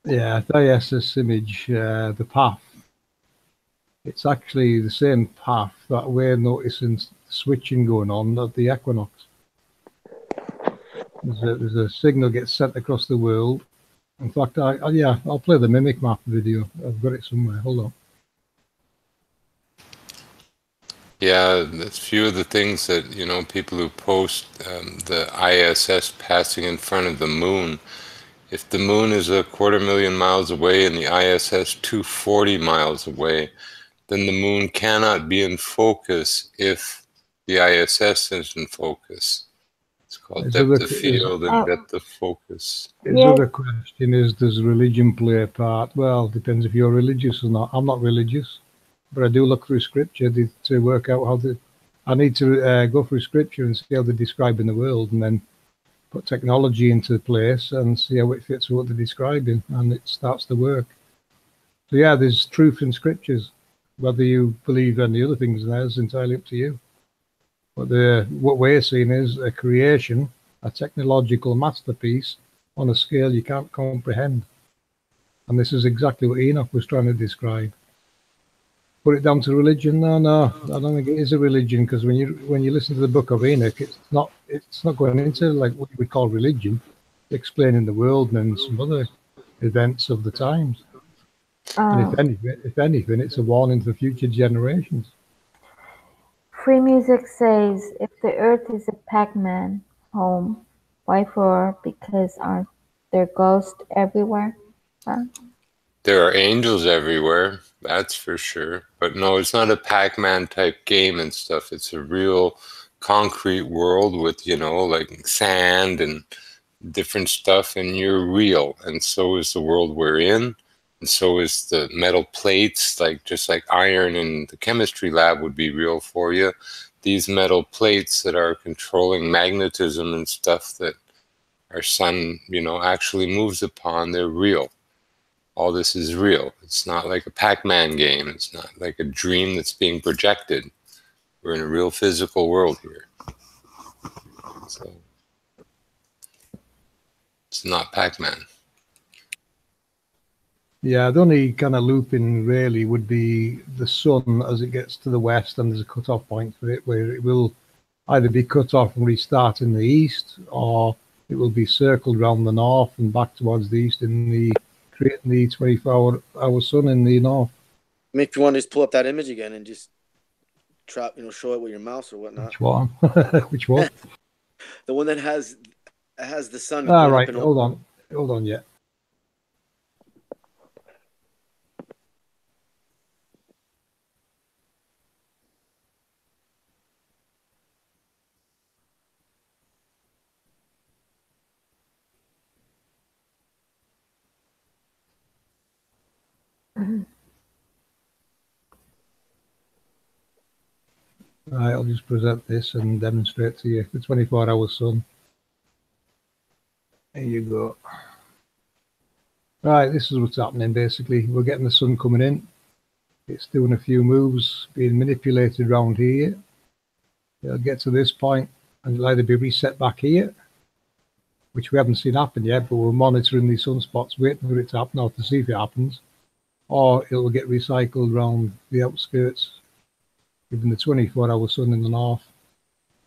Yeah, the ISS image, the path. It's actually the same path that we're noticing switching going on at the equinox. There's a signal gets sent across the world. In fact, I'll play the mimic map video. I've got it somewhere. Hold on. Yeah, that's few of the things that, you know, people who post the ISS passing in front of the moon. If the moon is 250,000 miles away and the ISS 240 miles away, then the moon cannot be in focus if the ISS is in focus. It's called depth of field and depth of focus. His other question is, does religion play a part? Well, depends if you're religious or not. I'm not religious, but I do look through scripture to work out how I need to go through scripture and see how they're describing the world, and then put technology into place and see how it fits with what they're describing, and it starts to work. So yeah, there's truth in scriptures. Whether you believe any other things in there is entirely up to you. But what we're seeing is a creation, a technological masterpiece on a scale you can't comprehend. And this is exactly what Enoch was trying to describe. Put it down to religion? No, I don't think it is a religion, because when you listen to the book of Enoch, it's not going into like what we call religion, explaining the world and some other events of the times. And if anything, it's a warning for future generations. Free Music says, if the earth is a Pac-Man home, why for? Because aren't there ghosts everywhere? Huh? There are angels everywhere, that's for sure. But no, it's not a Pac-Man type game and stuff. It's a real concrete world with, you know, like sand and different stuff, and you're real. And so is the world we're in. And so is the metal plates, like just like iron in the chemistry lab would be real for you. These metal plates that are controlling magnetism and stuff that our sun, you know, actually moves upon, they're real. All this is real. It's not like a Pac-Man game. It's not like a dream that's being projected. We're in a real physical world here. So it's not Pac-Man. Yeah, the only kind of looping really would be the sun as it gets to the west, and there's a cut-off point for it where it will either be cut off and restart in the east, or it will be circled around the north and back towards the east creating the 24-hour sun in the north. Make you want to just pull up that image again and just show it with your mouse or whatnot. Which one? Which one? The one that has the sun. Ah, right. Hold on. Yeah. Right, I'll just present this and demonstrate to you the 24-hour sun. There you go. Right, this is what's happening basically. We're getting the sun coming in. It's doing a few moves, being manipulated around here. It'll get to this point and it'll either be reset back here, which we haven't seen happen yet, but we're monitoring these sunspots, waiting for it to happen or to see if it happens, or it will get recycled around the outskirts, giving the 24-hour sun in the north,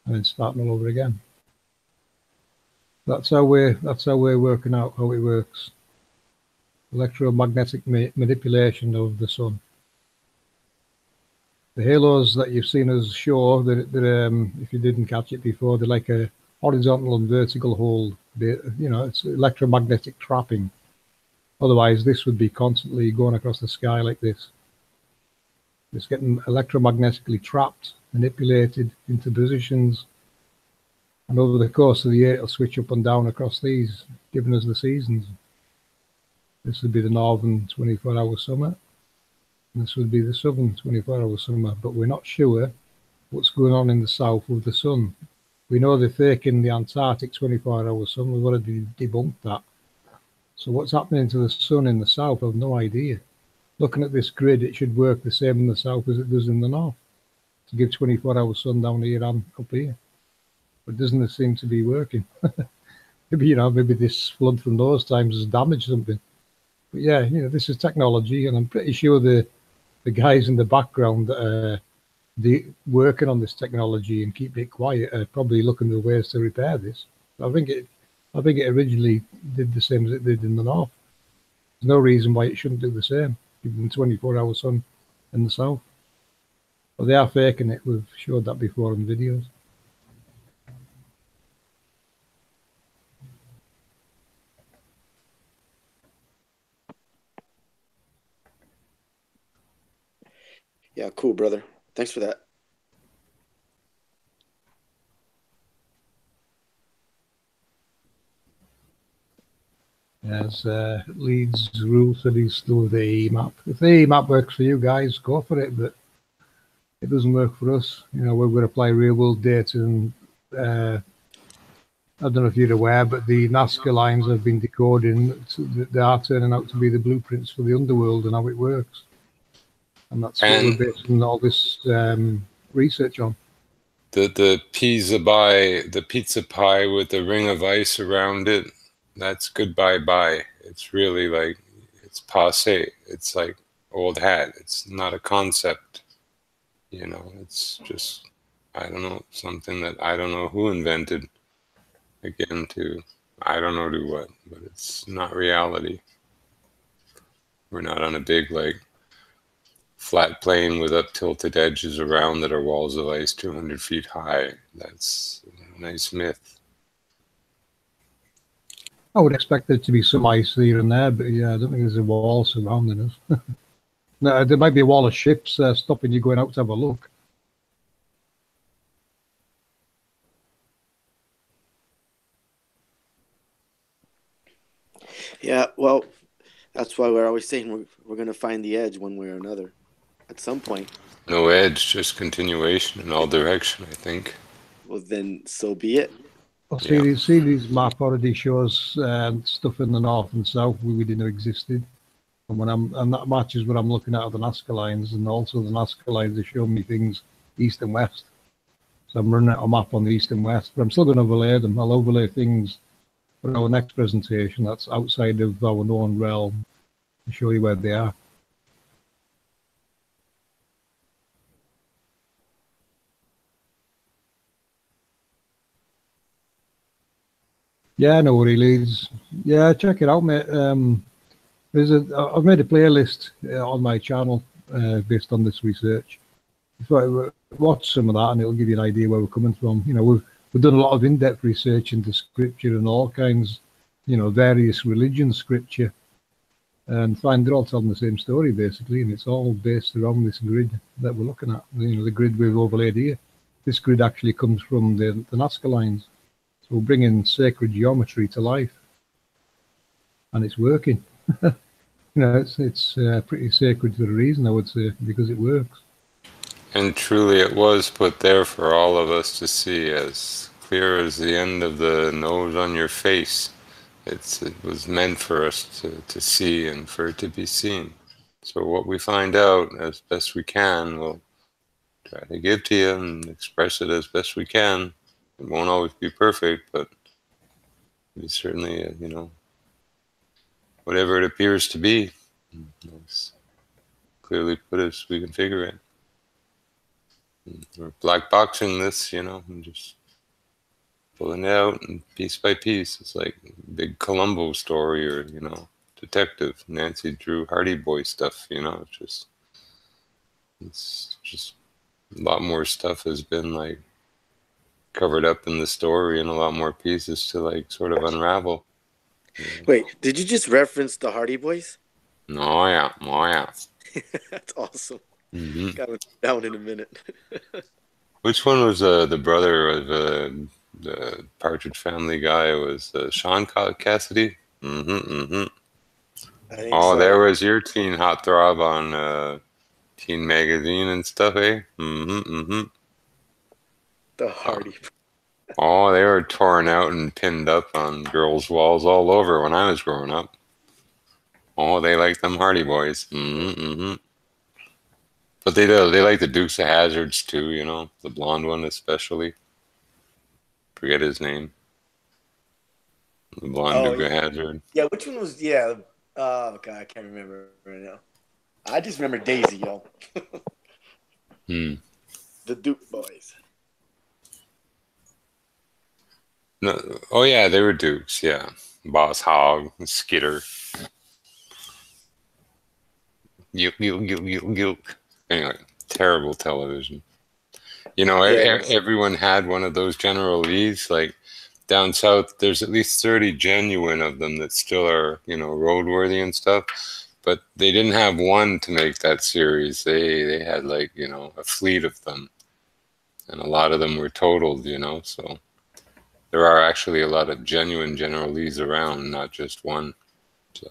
and then starting all over again. That's how we're working out how it works. Electromagnetic manipulation of the sun. The halos that you've seen us show, that if you didn't catch it before, they're like a horizontal and vertical hold. You know, it's electromagnetic trapping. Otherwise, this would be constantly going across the sky like this. It's getting electromagnetically trapped, manipulated into positions, and over the course of the year, it'll switch up and down across these, giving us the seasons. This would be the northern 24-hour summer, and this would be the southern 24-hour summer, but we're not sure what's going on in the south with the sun. We know they're faking the Antarctic 24-hour sun. We've already debunked that. So what's happening to the sun in the south, I've no idea. Looking at this grid, it should work the same in the south as it does in the north, to give 24-hour sun down here and up here. But doesn't seem to be working. Maybe this flood from those times has damaged something. But yeah, this is technology, and I'm pretty sure the guys in the background that are working on this technology and keep it quiet are probably looking for ways to repair this. I think it originally did the same as it did in the north. There's no reason why it shouldn't do the same, given the 24-hour sun in the south. But they are faking it. We've showed that before in videos. Yeah, cool, brother. Thanks for that. As Leeds Rule said, he's still with the E map. If the E map works for you guys, go for it. But it doesn't work for us. You know, we're going to apply real world data, and I don't know if you're aware, but the Nazca lines have been decoding. They are turning out to be the blueprints for the Underworld and how it works. And that's what we're basing all this research on. The pizza pie with the ring of ice around it, that's goodbye bye. It's really like, it's passé. It's like old hat. It's not a concept. You know, it's just, I don't know, something that I don't know who invented. Again, I don't know do what, but it's not reality. We're not on a big, like, flat plane with up tilted edges around that are walls of ice 200 feet high. That's a nice myth. I would expect there to be some ice here and there, but yeah, I don't think there's a wall surrounding us. No, there might be a wall of ships stopping you going out to have a look. Yeah, well, that's why we're always saying we're going to find the edge one way or another at some point. No edge, just continuation in all direction, I think. Well, then so be it. Well, see, this map already shows stuff in the north and south we didn't know existed. And that matches what I'm looking at the Nazca lines, and also the Nazca lines are showing me things east and west. So I'm running out a map on the east and west, but I'm still going to overlay them. I'll overlay things for our next presentation that's outside of our known realm and show you where they are. Yeah, no worry, Leeds. Yeah, check it out, mate. I've made a playlist on my channel based on this research. So watch some of that, and it'll give you an idea where we're coming from. You know, we've done a lot of in-depth research into scripture and all kinds, you know, various religions, scripture, and find they're all telling the same story basically, and it's all based around this grid that we're looking at. You know, the grid we've overlaid here. This grid actually comes from the Nazca lines. So we're bringing sacred geometry to life, and it's working. You know, it's pretty sacred for a reason, I would say, because it works. And truly it was put there for all of us to see, as clear as the end of the nose on your face. It was meant for us to see and for it to be seen. So what we find out as best we can, we'll try to give to you and express it as best we can. It won't always be perfect, but we certainly, you know, whatever it appears to be, it's clearly put as we can figure it. We're black boxing this, you know, and just pulling it out and piece by piece. It's like a big Columbo story, or, you know, detective Nancy Drew Hardy Boy stuff, you know. It's just a lot more stuff has been like covered up in the story, and a lot more pieces to like sort of unravel. Wait, did you just reference the Hardy Boys? Oh yeah. That's awesome. Mm-hmm. Got it down in a minute. Which one was the brother of the Partridge Family guy? Was Sean Cassidy? Oh, so. There was your teen heartthrob on Teen Magazine and stuff, eh? The Hardy. Oh, they were torn out and pinned up on girls' walls all over when I was growing up. Oh, they like them Hardy Boys. But they do. They like the Dukes of Hazzards too, you know, the blonde one especially. Forget his name. The blonde Duke of Hazzard. Yeah, which one was? Yeah. Oh God, I can't remember right now. I just remember Daisy, yo. The Duke Boys. No, oh yeah, they were Dukes. Yeah, Boss Hogg, Skitter. Anyway, terrible television. You know, Yeah. everyone had one of those General Lees. Like down south, there's at least 30 genuine of them that still are, you know, roadworthy and stuff. But they didn't have one to make that series. They had, like, you know, a fleet of them, and a lot of them were totaled. You know, so there are actually a lot of genuine General Lees around, not just one. So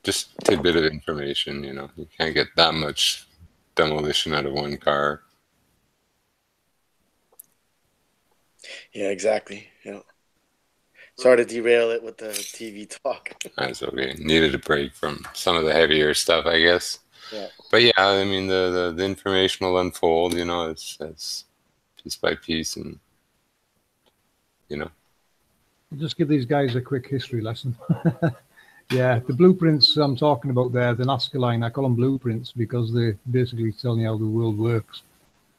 just a tidbit of information. You know, you can't get that much demolition out of one car. Yeah, exactly. Yeah. Sorry to derail it with the TV talk. That's okay. Needed a break from some of the heavier stuff, I guess. Yeah. But yeah, I mean, the information will unfold, you know, as piece by piece, and you know. I'll just give these guys a quick history lesson. Yeah, the blueprints I'm talking about there, the Nazca line, I call them blueprints because they basically tell you how the world works.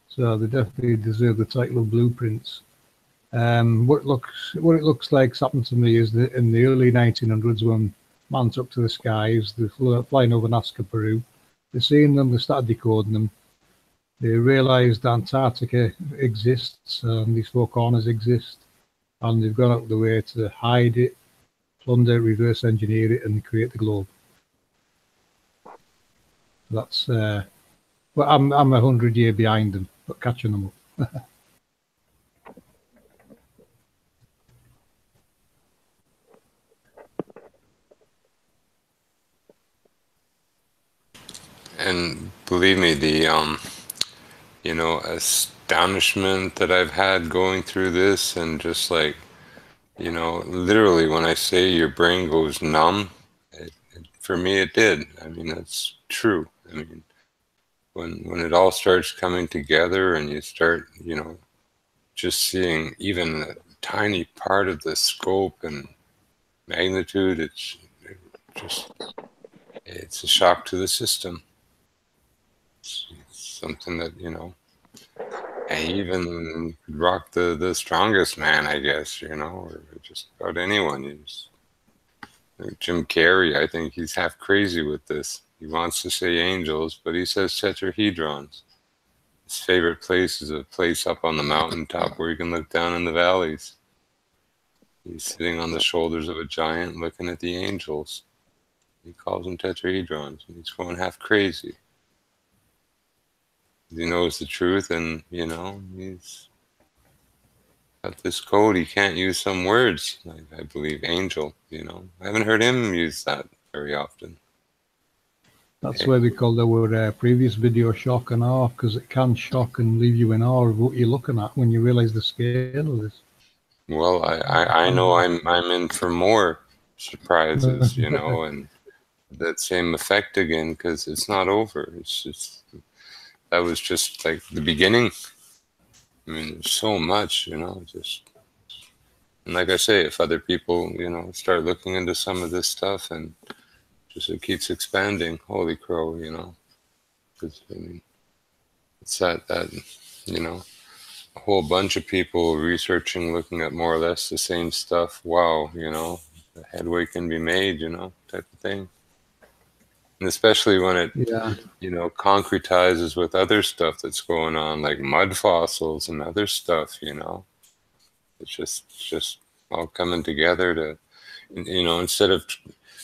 So they definitely deserve the title of blueprints. What it looks like's happened to me is that in the early 1900s, when man took to the skies, they flew flying over Nazca, Peru. They're seeing them, they started decoding them. They realised Antarctica exists, and these four corners exist, and they've gone out of the way to hide it, plunder, reverse engineer it, and create the globe. That's well, I'm 100 years behind them, but catching them up. And believe me, the you know, astonishment that I've had going through this, and just like, you know, literally when I say your brain goes numb, for me it did. I mean, that's true. I mean, when it all starts coming together and you start, you know, just seeing even a tiny part of the scope and magnitude, it's a shock to the system. It's something that, you know, and even rock the strongest man, I guess, you know, or just about anyone. Jim Carrey, I think he's half crazy with this. He wants to say angels, but he says tetrahedrons. His favorite place is a place up on the mountaintop where you can look down in the valleys. He's sitting on the shoulders of a giant looking at the angels. He calls them tetrahedrons, and he's going half crazy. He knows the truth, and, you know, he's got this code. He can't use some words, like, I believe, angel, you know. I haven't heard him use that very often. That's why we called our previous video shock and awe, because it can shock and leave you in awe of what you're looking at when you realize the scale of this. Well, I know I'm in for more surprises, you know, and that same effect again, because it's not over. It's just, that was just like the beginning. I mean, there's so much, you know, just, and like I say, if other people, you know, start looking into some of this stuff, and just it keeps expanding, holy crow, you know, because, I mean, it's that, you know, a whole bunch of people researching, looking at more or less the same stuff. Wow, you know, the headway can be made, you know, type of thing. And especially when it, you know, concretizes with other stuff that's going on, like mud fossils and other stuff, you know. It's just all coming together to, you know, instead of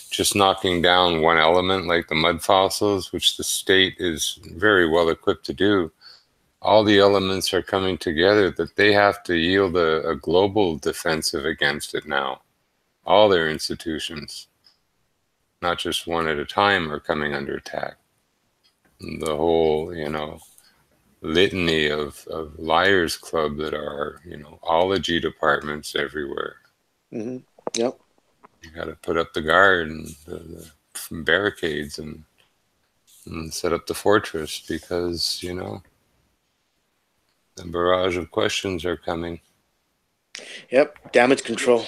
just knocking down one element like the mud fossils, which the state is very well equipped to do, all the elements are coming together that they have to yield a global defensive against it now. All their institutions, not just one at a time, are coming under attack. The whole, you know, litany of liars club that are, you know, ology departments everywhere. Mm-hmm. Yep. You got to put up the guard and the barricades and set up the fortress, because, you know, the barrage of questions are coming. Yep. Damage control.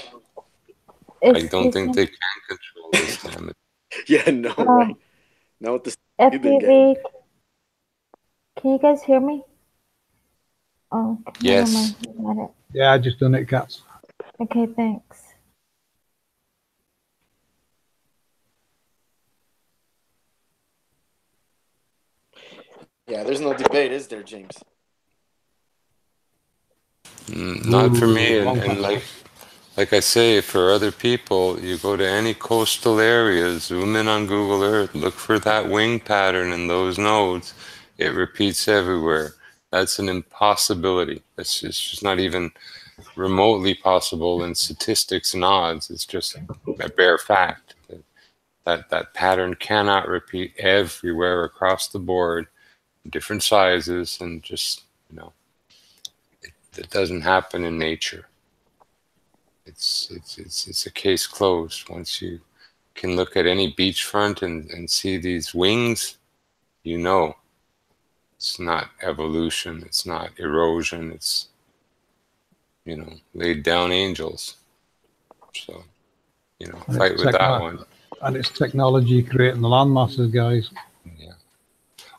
I don't think they can control this damage. Yeah, no, right. Not with the FPV, can you guys hear me? Oh, yes. Yeah, I just done it, Cats. Okay, thanks. Yeah, there's no debate, is there, James? Not for me, and like I say, for other people, you go to any coastal area, zoom in on Google Earth, look for that wing pattern in those nodes. It repeats everywhere. That's an impossibility. It's just not even remotely possible in statistics and odds. It's just a bare fact that pattern cannot repeat everywhere across the board, different sizes, and just, you know, it doesn't happen in nature. It's a case closed. Once you can look at any beachfront and see these wings, you know it's not evolution, it's not erosion, it's, you know, laid down angels. So, you know, fight with that one. And it's technology creating the land masses, guys. Yeah.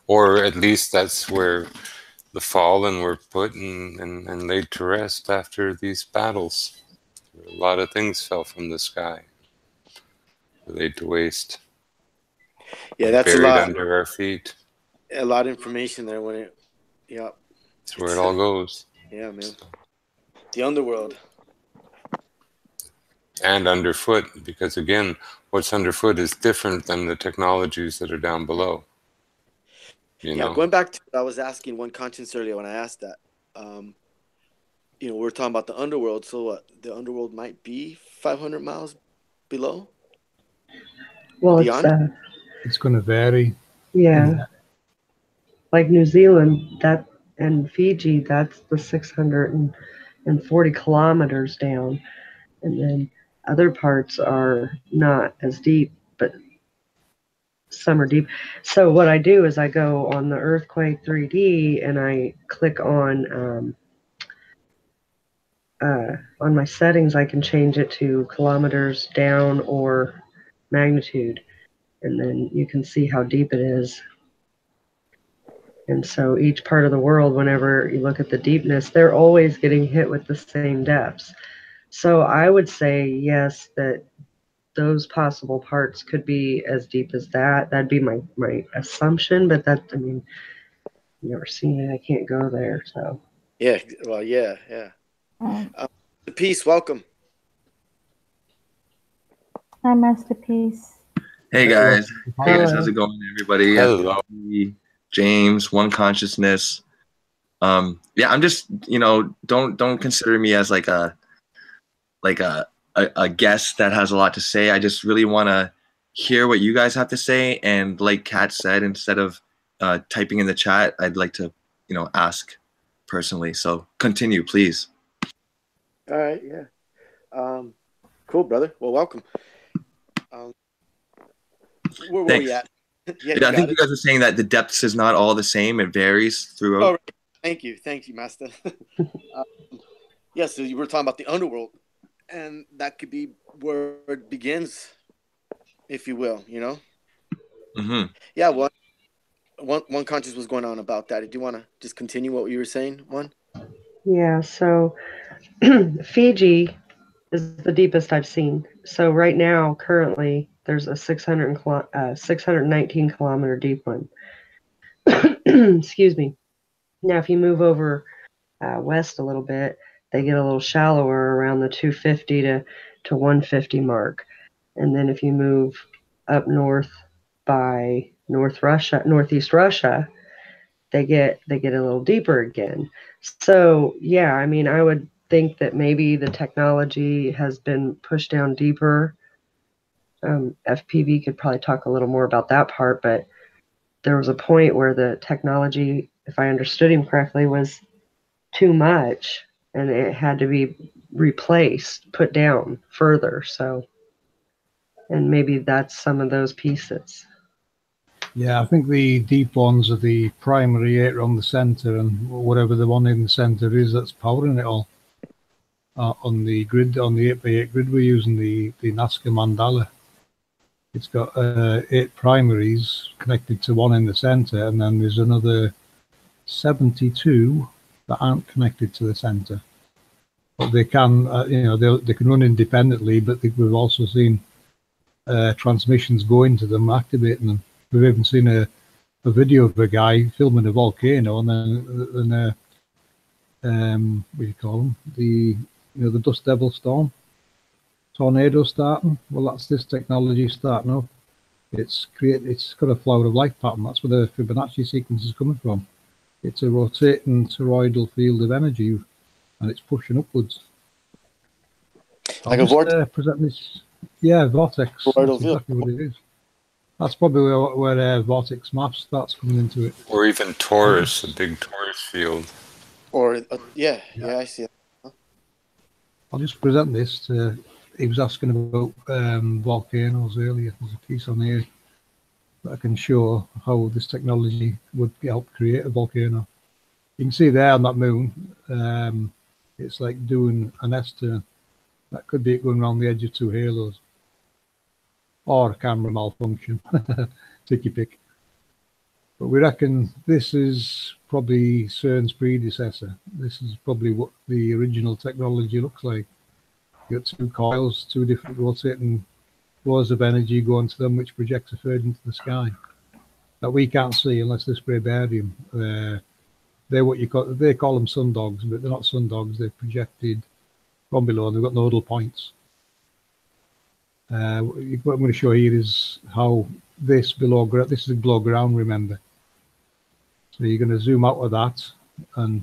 Or at least that's where the fallen were put and laid to rest after these battles. A lot of things fell from the sky, laid to waste. Yeah, that's buried a lot under our feet. A lot of information there when it. Yeah. That's where it all goes. Yeah, man. The underworld. And underfoot, because again, what's underfoot is different than the technologies that are down below. You know? Going back to what I was asking One Conscience earlier when I asked that. You know, we're talking about the underworld. So what? The underworld might be 500 miles below? Well, it's going to vary. Yeah. Like New Zealand, that and Fiji, that's the 640 kilometers down. And then other parts are not as deep, but some are deep. So what I do is I go on the Earthquake 3D and I click on my settings. I can change it to kilometers down or magnitude, and then you can see how deep it is. And so each part of the world, whenever you look at the deepness, they're always getting hit with the same depths. So I would say, yes, that those possible parts could be as deep as that. That'd be my assumption, but that, I mean, I've never seen it. I can't go there, so. Yeah, well, yeah. Peace, welcome. Hi, Masta Peace. Hey, guys. Hey, guys. How's it going, everybody? Hello. James, One Consciousness. Yeah, I'm just, you know, don't consider me as like a guest that has a lot to say. I just really want to hear what you guys have to say, and like Kat said, instead of typing in the chat, I'd like to, you know, ask personally. So continue, please. All right, yeah. Cool, brother. Well, welcome. Where were we at? Yeah, I think you guys are saying that the depths is not all the same. It varies throughout. Oh, right. Thank you, Masta. Yeah, so you were talking about the underworld, and that could be where it begins, if you will, you know? Mm-hmm. Yeah, well, one conscious was going on about that. Do you want to just continue what you were saying, One? Yeah, so Fiji is the deepest I've seen. So right now, currently, there's a 619 kilometer deep one. Excuse me. Now, if you move over west a little bit, they get a little shallower around the 250 to 150 mark. And then if you move up north by northeast Russia, they get a little deeper again. So yeah, I mean, I would think that maybe the technology has been pushed down deeper. FPV could probably talk a little more about that part, but there was a point where the technology, if I understood him correctly, was too much and it had to be replaced, put down further. So, and maybe that's some of those pieces. Yeah, I think the deep ones are the primary eight on the center, and whatever the one in the center is, that's powering it all. On the grid, on the 8x8 grid, we're using the Nazca mandala. It's got 8 primaries connected to one in the center, and then there's another 72 that aren't connected to the center. But they can, you know, they can run independently, but we've also seen transmissions go into them, activating them. We've even seen a a video of a guy filming a volcano, and then what do you call them? The dust devil storm, tornado starting. Well, that's this technology starting up. It's got a flower of light pattern. That's where the Fibonacci sequence is coming from. It's a rotating toroidal field of energy, and it's pushing upwards. Like a vortex. Present this. Yeah, vortex. That's Toroidal field. exactly what it is. That's probably where vortex maps starts coming into it. Or even Taurus, a big Taurus field. Or yeah, I see it. I'll just present this to. He was asking about volcanoes earlier. There's a piece on here that I can show how this technology would help create a volcano. You can see there on that moon, it's like doing an S-turn. That could be it going around the edge of two halos. Or a camera malfunction. Take your pick. But we reckon this is probably CERN's predecessor. This is probably what the original technology looks like. You've got two coils, two different rotating flows of energy going to them, which projects a third into the sky that we can't see unless they spray barium. They're what they call them sun dogs, but they're not sun dogs. They're projected from below, and they've got nodal points. What I'm going to show here is how this is below ground, remember. So you're going to zoom out of that, and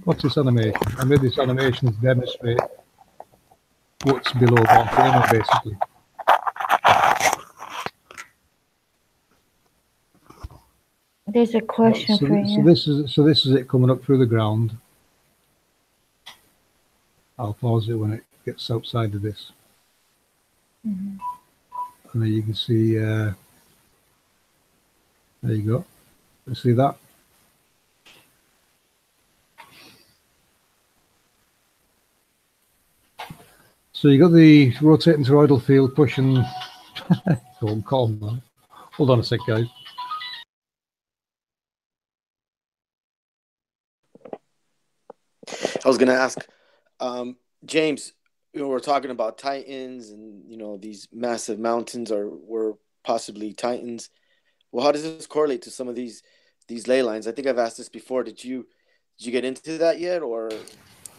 what's this animation? I made this animation to demonstrate what's below volcano, basically. There's a question for you. So this is it coming up through the ground. I'll pause it when it gets outside of this. And then you can see, there you go. You see that? So you got the rotating toroidal field pushing. Go on, calm now. Hold on a sec, guys. I was going to ask, James, we're talking about Titans and, these massive mountains were possibly Titans. Well, how does this correlate to some of these ley lines? I think I've asked this before. Did you get into that yet, or?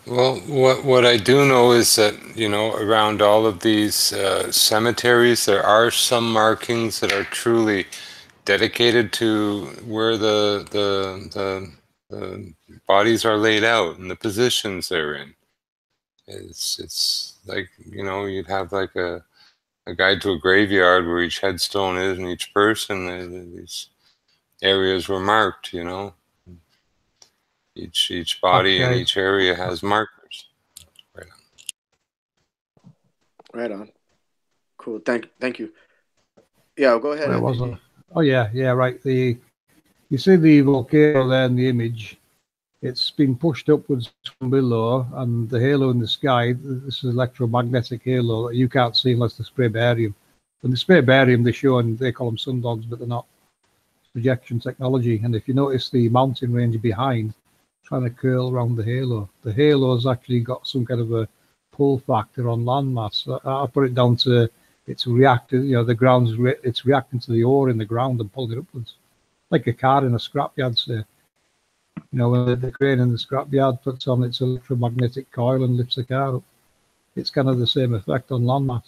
Well, what I do know is that, around all of these cemeteries, there are some markings that are truly dedicated to where the bodies are laid out and the positions they're in. It's like, you'd have like a guide to a graveyard where each headstone is and each person. These areas were marked, Each body in each area has markers. Right on. Cool. Thank you. Yeah, go ahead. Oh yeah, right. You see the volcano there in the image. It's been pushed upwards from below, and the halo in the sky, this is electromagnetic halo that you can't see unless they spray barium. When they spray barium, they call them sun dogs, but they're not. Projection technology. And if you notice the mountain range behind, trying to curl around the halo. The halo's actually got some kind of a pull factor on landmass. I put it down to it's reacting, the ground's it's reacting to the ore in the ground and pulling it upwards. Like a car in a scrapyard, say. When the crane in the scrapyard puts on its electromagnetic coil and lifts the car up. It's kind of the same effect on landmass.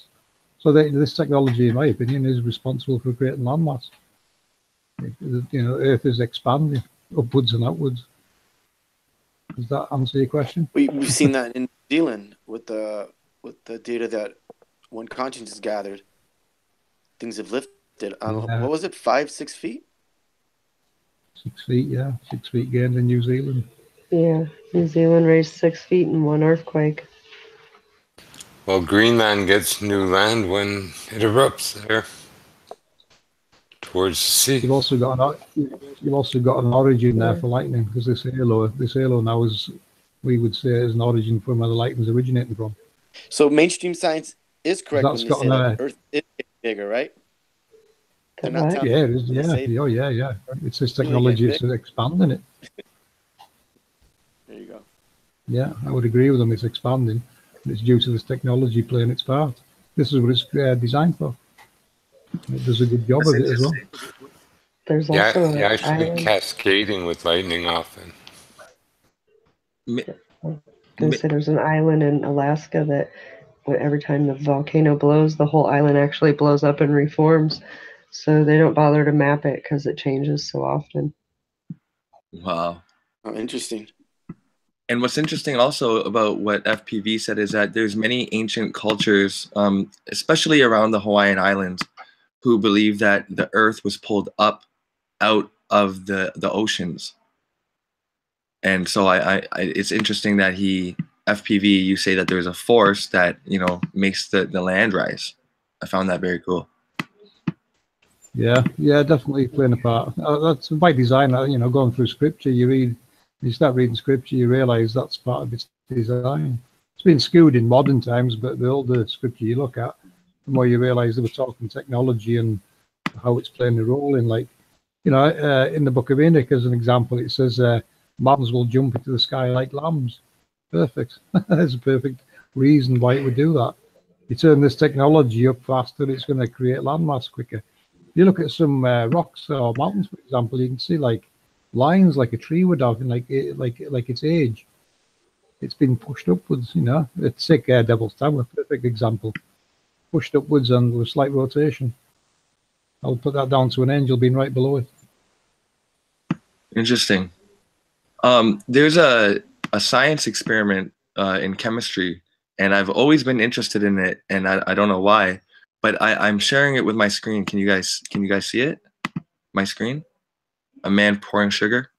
So this technology, in my opinion, is responsible for creating landmass. Earth is expanding upwards and outwards. Does that answer your question? We've seen that in New Zealand with the data that when conscience is gathered, things have lifted. What was it, 5-6 feet? 6 feet, yeah. 6 feet gained in New Zealand. Yeah, New Zealand raised 6 feet in one earthquake. Well, Greenland gets new land when it erupts there towards the sea. You've also got an origin there for lightning, because this halo now is, we would say, is an origin from where the lightning's originating from. So mainstream science is correct when they say that Earth is bigger, right? Yeah, it is. Yeah. It's this technology that's expanding it. There you go. Yeah, I would agree with them. It's expanding. It's due to this technology playing its part. This is what it's designed for. It does a good job of it as well. There's also Yeah, an actually island. cascading with lightning often. There's an island in Alaska that every time the volcano blows, the whole island actually blows up and reforms. So they don't bother to map it because it changes so often. Wow. Oh, interesting. And what's interesting also about what FPV said is that there's many ancient cultures, especially around the Hawaiian Islands, who believe that the Earth was pulled up out of the oceans. And so it's interesting that FPV, you say that there's a force that, makes the land rise. I found that very cool. Yeah, definitely playing a part. That's by design. Going through scripture, you start reading scripture, you realize that's part of its design. It's been skewed in modern times, but the older scripture you look at, the more you realize they were talking technology and how it's playing a role in, in the book of Enoch, as an example, it says mountains will jump into the sky like lambs. Perfect. That's a perfect reason why it would do that. You turn this technology up faster, it's going to create landmass quicker. You look at some rocks or mountains, for example, you can see like lines like a tree would have, and like its age. It's been pushed upwards, It's sick Devil's Tower, perfect example. Pushed upwards and with slight rotation. I'll put that down to an angel being right below it. Interesting. There's a science experiment in chemistry, and I've always been interested in it, and I don't know why, but I'm sharing it with my screen. Can you guys see it? My screen? A man pouring sugar.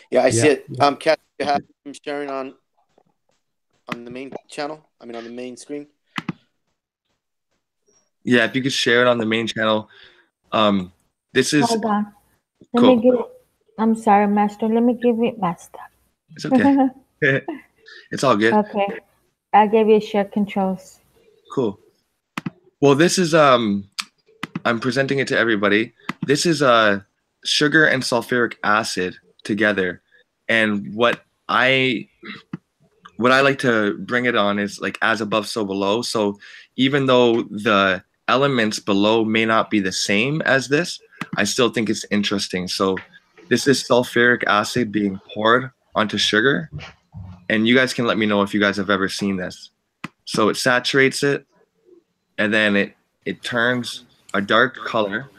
Yeah, I see it. Kat, you have him sharing on the main channel. I mean, on the main screen. Yeah, if you could share it on the main channel. This is. Hold on. Cool. Let me give. I'm sorry, Master. Let me give it, Master. It's okay. It's all good. Okay. I'll give you share controls. Cool. Well, this is I'm presenting it to everybody. This is sugar and sulfuric acid together, and what I like to bring it on is like as above, so below. So even though the elements below may not be the same as this, I still think it's interesting. So this is sulfuric acid being poured onto sugar, and you guys can let me know if you guys have ever seen this. So it saturates it, and then it turns a dark color.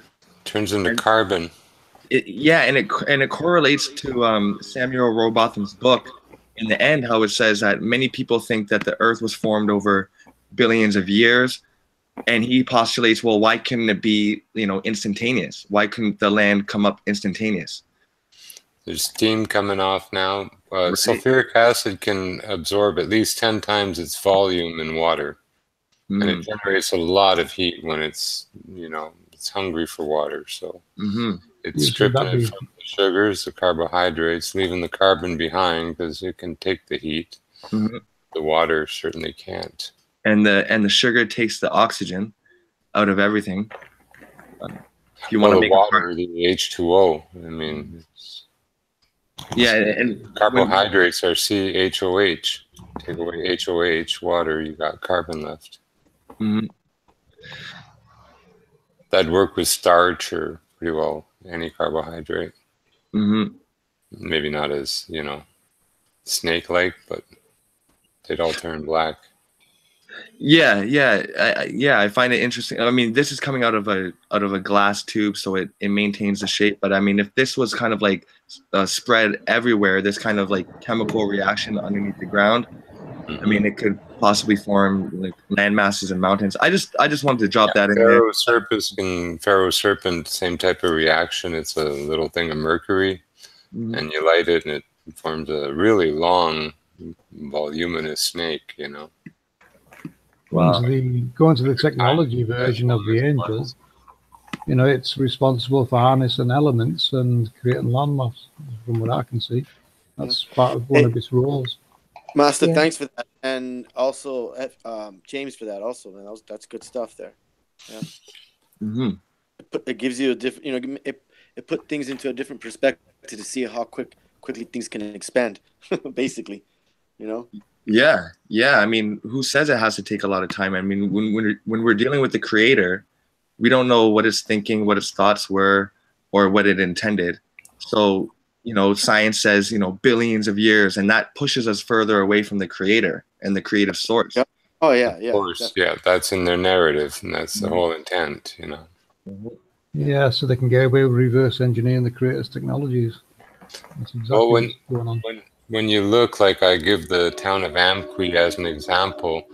Turns into carbon. And it correlates to Samuel Rowbotham's book in the end, how it says that many people think that the Earth was formed over billions of years, and he postulates, well, why couldn't it be instantaneous? Why couldn't the land come up instantaneous? There's steam coming off now. Right. Sulfuric acid can absorb at least 10 times its volume in water. And it generates a lot of heat when it's hungry for water. So it's stripping it from the sugars, the carbohydrates, leaving the carbon behind because it can take the heat. The water certainly can't. And the sugar takes the oxygen out of everything. If you want to make water, the H2O. I mean, and carbohydrates are CHOH. Take away HOH, water, you got carbon left. That'd work with starch or pretty well any carbohydrate. Maybe not as snake-like, but they'd all turn black. I find it interesting. I mean, this is coming out of a glass tube, so it maintains the shape. But I mean, if this was kind of like spread everywhere, this kind of like chemical reaction underneath the ground, I mean, it could possibly form like land masses and mountains. I just wanted to drop that in there. Pharaoh serpent, same type of reaction. It's a little thing of mercury, and you light it, and it forms a really long, voluminous snake. Wow. Going to the technology version of the angel, it's responsible for harnessing elements and creating landmass. From what I can see, that's part of one of its roles. Master, thanks for that, and also James for that. Also, man, that's good stuff there. Yeah. It gives you a different, it put things into a different perspective to see how quickly things can expand, basically. Yeah. I mean, who says it has to take a lot of time? I mean, when we're dealing with the creator, we don't know what it's thinking, what its thoughts were, or what it intended. So, you know, science says, you know, billions of years, and that pushes us further away from the creator and the creative source. Yep. Oh yeah, Of yeah. course, Definitely. yeah, that's in their narrative, and that's the whole intent, you know. Yeah, so they can get away with reverse engineering the creators' technologies. That's exactly Well, what's going on. when you look, like I give the town of Amqui as an example,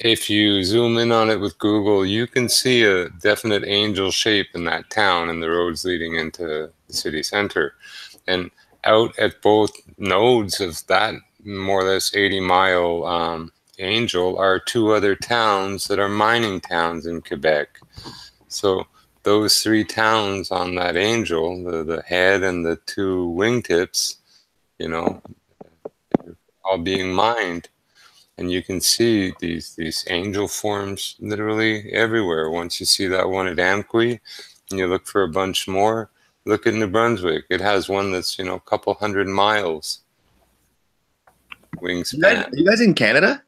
if you zoom in on it with Google, you can see a definite angel shape in that town and the roads leading into the city center. And out at both nodes of that more or less 80-mile angel are two other towns that are mining towns in Quebec. So those three towns on that angel, the head and the two wingtips, you know, all being mined. And you can see these angel forms literally everywhere. Once you see that one at Amqui and you look for a bunch more, look at New Brunswick. It has one that's, you know, a couple 100 miles wingspan. You guys in Canada?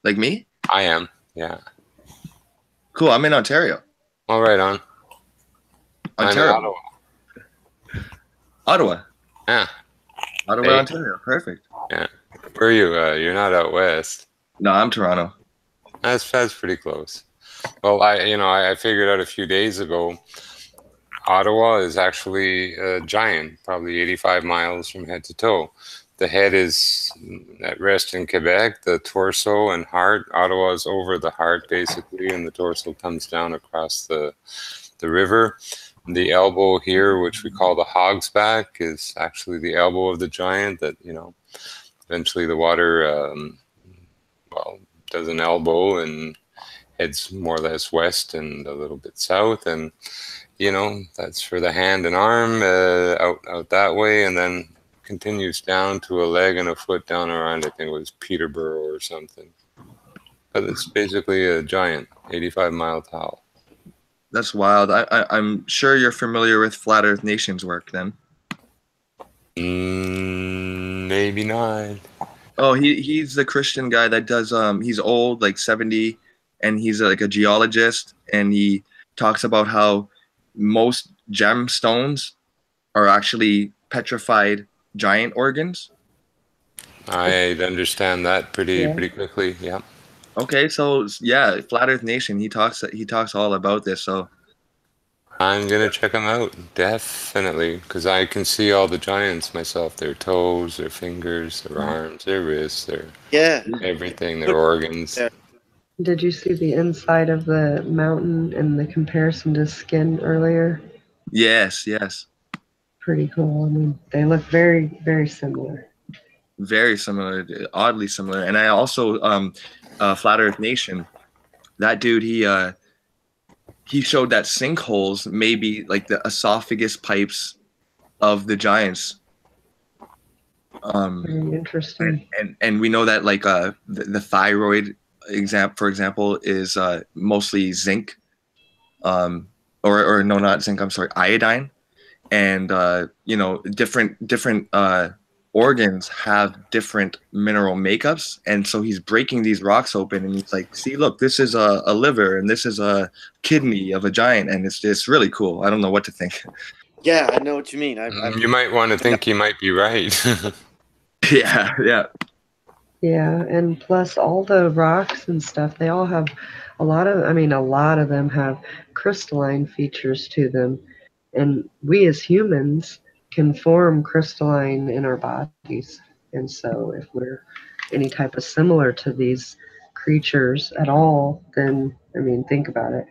Like me? I am, yeah. Cool, I'm in Ontario. All right, on. Ontario. I'm in Ottawa. Ottawa. Yeah. Ottawa, Hey. Ontario. Perfect. Yeah. Where are you? You're not out west. No, I'm Toronto. That's pretty close. Well, I figured out a few days ago, Ottawa is actually a giant, probably 85 miles from head to toe. The head is at rest in Quebec. The torso and heart, Ottawa is over the heart basically, and the torso comes down across the river. The elbow here, which we call the hog's back, is actually the elbow of the giant that, you know, eventually the water, does an elbow and heads more or less west and a little bit south. And, you know, that's for the hand and arm out that way. And then continues down to a leg and a foot down around, I think it was Peterborough or something. But it's basically a giant, 85-mile towel. That's wild. I'm sure you're familiar with Flat Earth Nation's work then. Maybe not. Oh, he's the Christian guy that does he's old, like 70, and he's like a geologist, and he talks about how most gemstones are actually petrified giant organs. I'd understand that pretty quickly. Yeah. Okay, so yeah, Flat Earth Nation, he talks all about this, so I'm gonna check them out, definitely, because I can see all the giants myself. Their toes, their fingers, their arms, their wrists, their everything, their organs. Did you see the inside of the mountain and the comparison to skin earlier? yes. Pretty cool. I mean, they look very, very similar. Very similar, oddly similar. And I also Flat Earth Nation, that dude, he showed that sinkholes may be like the esophagus pipes of the giants. Very interesting. And we know that like the thyroid for example is mostly zinc, or no, not zinc, I'm sorry, iodine. And you know, different organs have different mineral makeups, and so he's breaking these rocks open, and he's like, see, look, this is a liver, and this is a kidney of a giant, and it's just really cool. I don't know what to think. Yeah, I know what you mean. You might want to think he might be right. Yeah, and plus all the rocks and stuff, they all have a lot of them have crystalline features to them, and we as humans can form crystalline in our bodies. And so if we're any type of similar to these creatures at all, then, I mean, think about it.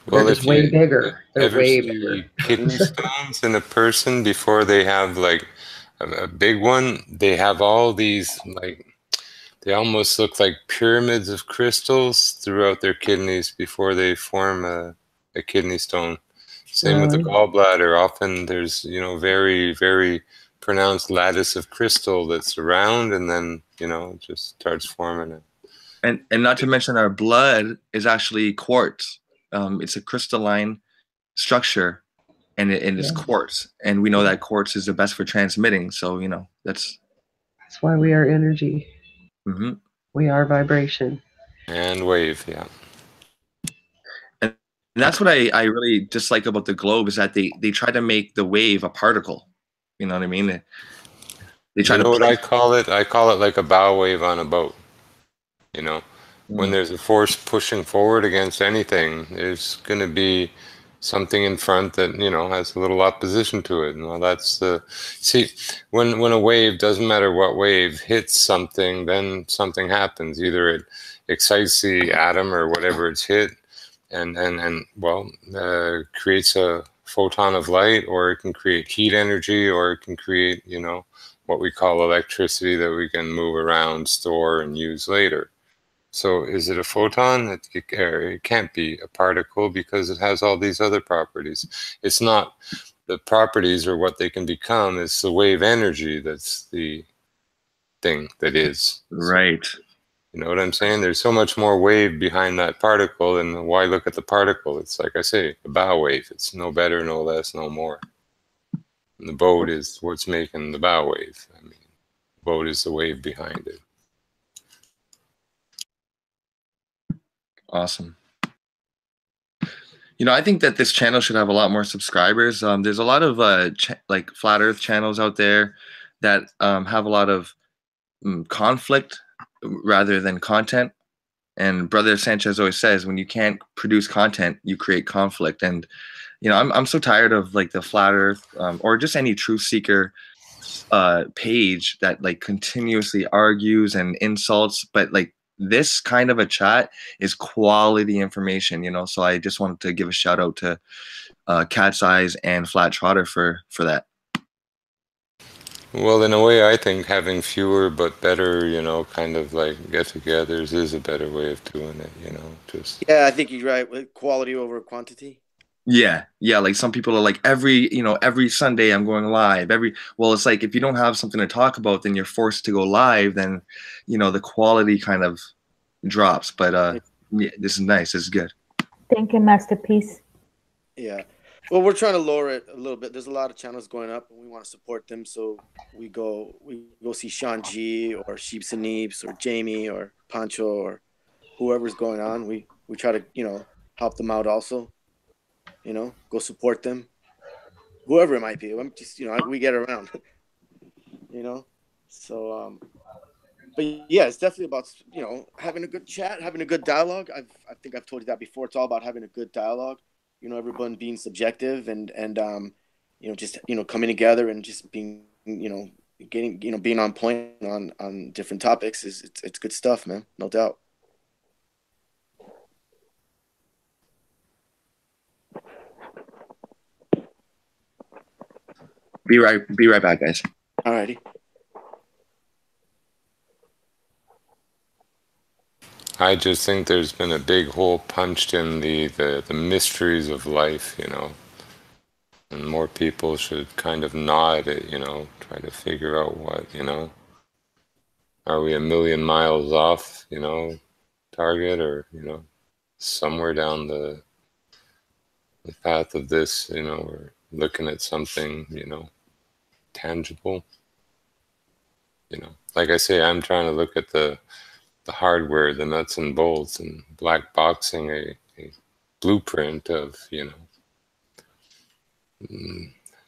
They're just way bigger. They're way bigger. Kidney stones in a person before they have like a big one, they have all these, like, they almost look like pyramids of crystals throughout their kidneys before they form a kidney stone. Same with the gallbladder. Often there's, you know, very, very pronounced lattice of crystal that's around, and then, you know, it just starts forming it. And not to mention our blood is actually quartz. It's a crystalline structure, and it's quartz. And we know that quartz is the best for transmitting. So, you know, that's why we are energy. Mm-hmm. We are vibration. And wave, yeah. And that's what I really dislike about the globe, is that they try to make the wave a particle. You know what I mean? They try You to know what I place. call it? I call it like a bow wave on a boat. You know, when there's a force pushing forward against anything, there's going to be something in front that, you know, has a little opposition to it. And well, that's the, see, when a wave, doesn't matter what wave, hits something, then something happens. Either it excites the atom or whatever it's hit, and well, creates a photon of light, or it can create heat energy, or it can create, you know, what we call electricity that we can move around, store, and use later. So is it a photon? It can't be a particle because it has all these other properties. It's not the properties or what they can become. It's the wave energy that's the thing that is. Right. So, you know what I'm saying? There's so much more wave behind that particle, and why look at the particle? It's like I say, a bow wave. It's no better, no less, no more. And the boat is what's making the bow wave. I mean, the boat is the wave behind it. Awesome. You know, I think that this channel should have a lot more subscribers. There's a lot of like flat Earth channels out there that have a lot of conflict rather than content. And Brother Sanchez always says, when you can't produce content, you create conflict. And you know, I'm so tired of like the flat Earth or just any truth seeker page that like continuously argues and insults, but like this kind of a chat is quality information, you know. So I just wanted to give a shout out to Cat's Eyes and Flat Trotter for that. Well, in a way, I think having fewer but better, you know, kind of like get-togethers is a better way of doing it, you know, just... Yeah, I think you're right, with quality over quantity. Yeah, like some people are like, every Sunday I'm going live. Well, it's like if you don't have something to talk about, then you're forced to go live, then, you know, the quality kind of drops. But yeah, this is nice. This is good. Thank you, Masta Peace. Yeah. Well, we're trying to lower it a little bit. There's a lot of channels going up, and we want to support them. So we go see Sean G or Sheeps and Neeps or Jamie or Pancho or whoever's going on. We try to, you know, help them out also. You know, go support them. Whoever it might be. I'm just, you know, we get around. You know, so but yeah, it's definitely about, you know, having a good chat, having a good dialogue. I think I've told you that before. It's all about having a good dialogue. You know, everyone being subjective and you know, just, you know, coming together and just being, you know, getting, you know, being on point on different topics it's good stuff, man. No doubt. Be right back, guys. Alrighty. I just think there's been a big hole punched in the mysteries of life, you know, and more people should kind of gnaw at it, you know, try to figure out what, you know, are we a million miles off, you know, target, or, you know, somewhere down the path of this, you know, we're looking at something, you know, tangible. You know, like I say, I'm trying to look at the hardware, the nuts and bolts, and black boxing a blueprint of, you know,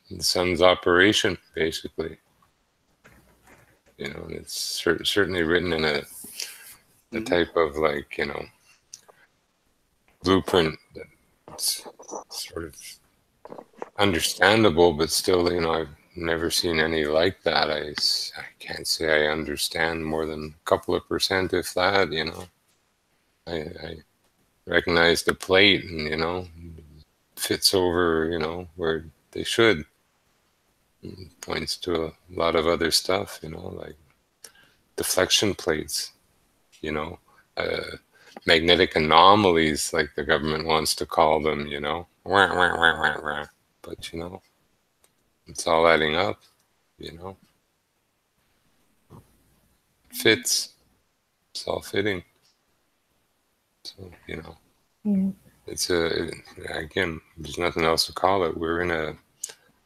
the sun's operation, basically. You know, and it's certainly written in a type of, like, you know, blueprint that's sort of understandable, but still, you know, I've never seen any like that. I can't say I understand more than a couple of percent, if that, you know. I recognize the plate, and, you know, fits over, you know, where they should. It points to a lot of other stuff, you know, like deflection plates, you know, magnetic anomalies, like the government wants to call them, you know. But, you know, it's all adding up, you know. It fits. It's all fitting. So, you know, it's again, there's nothing else to call it. We're in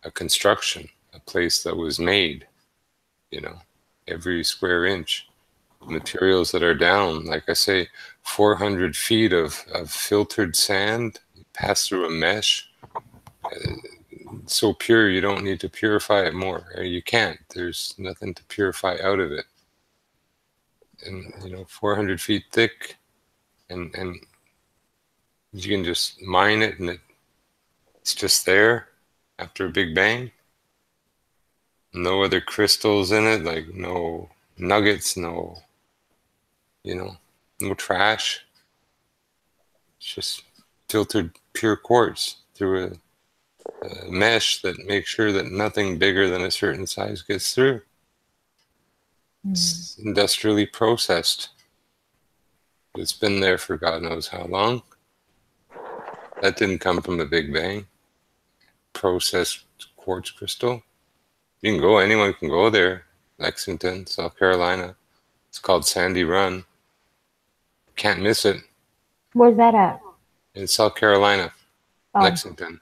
a construction, a place that was made, you know, every square inch. Materials that are down, like I say, 400 feet of filtered sand, pass through a mesh. So pure, you don't need to purify it more. You can't. There's nothing to purify out of it. And 400 feet thick, and you can just mine it, and it's just there after a big bang. No other crystals in it, like no nuggets, no trash. It's just filtered pure quartz through a mesh that makes sure that nothing bigger than a certain size gets through. It's industrially processed. It's been there for God knows how long. That didn't come from a big bang. Processed quartz crystal. You can go, anyone can go there. Lexington, South Carolina. It's called Sandy Run. Can't miss it. Where's that at? In South Carolina, Oh. Lexington.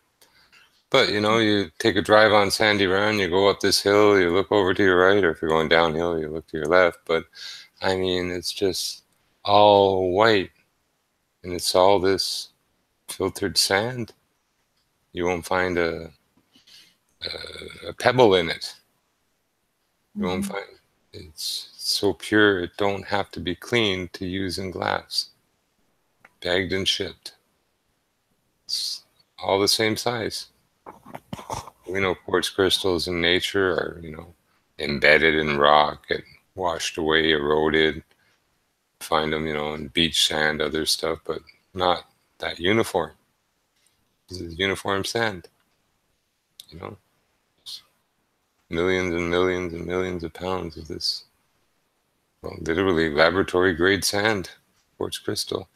But you take a drive on Sandy Run, you go up this hill, you look over to your right, or if you're going downhill, you look to your left. But I mean, it's just all white, and it's all this filtered sand. You won't find a pebble in it. You won't find it's so pure it don't have to be cleaned to use in glass. Bagged and shipped. It's all the same size. We know quartz crystals in nature are, embedded in rock, get washed away, eroded. Find them, in beach sand, other stuff, but not that uniform. This is uniform sand. Millions and millions and millions of pounds of this, well, literally laboratory grade sand, quartz crystal,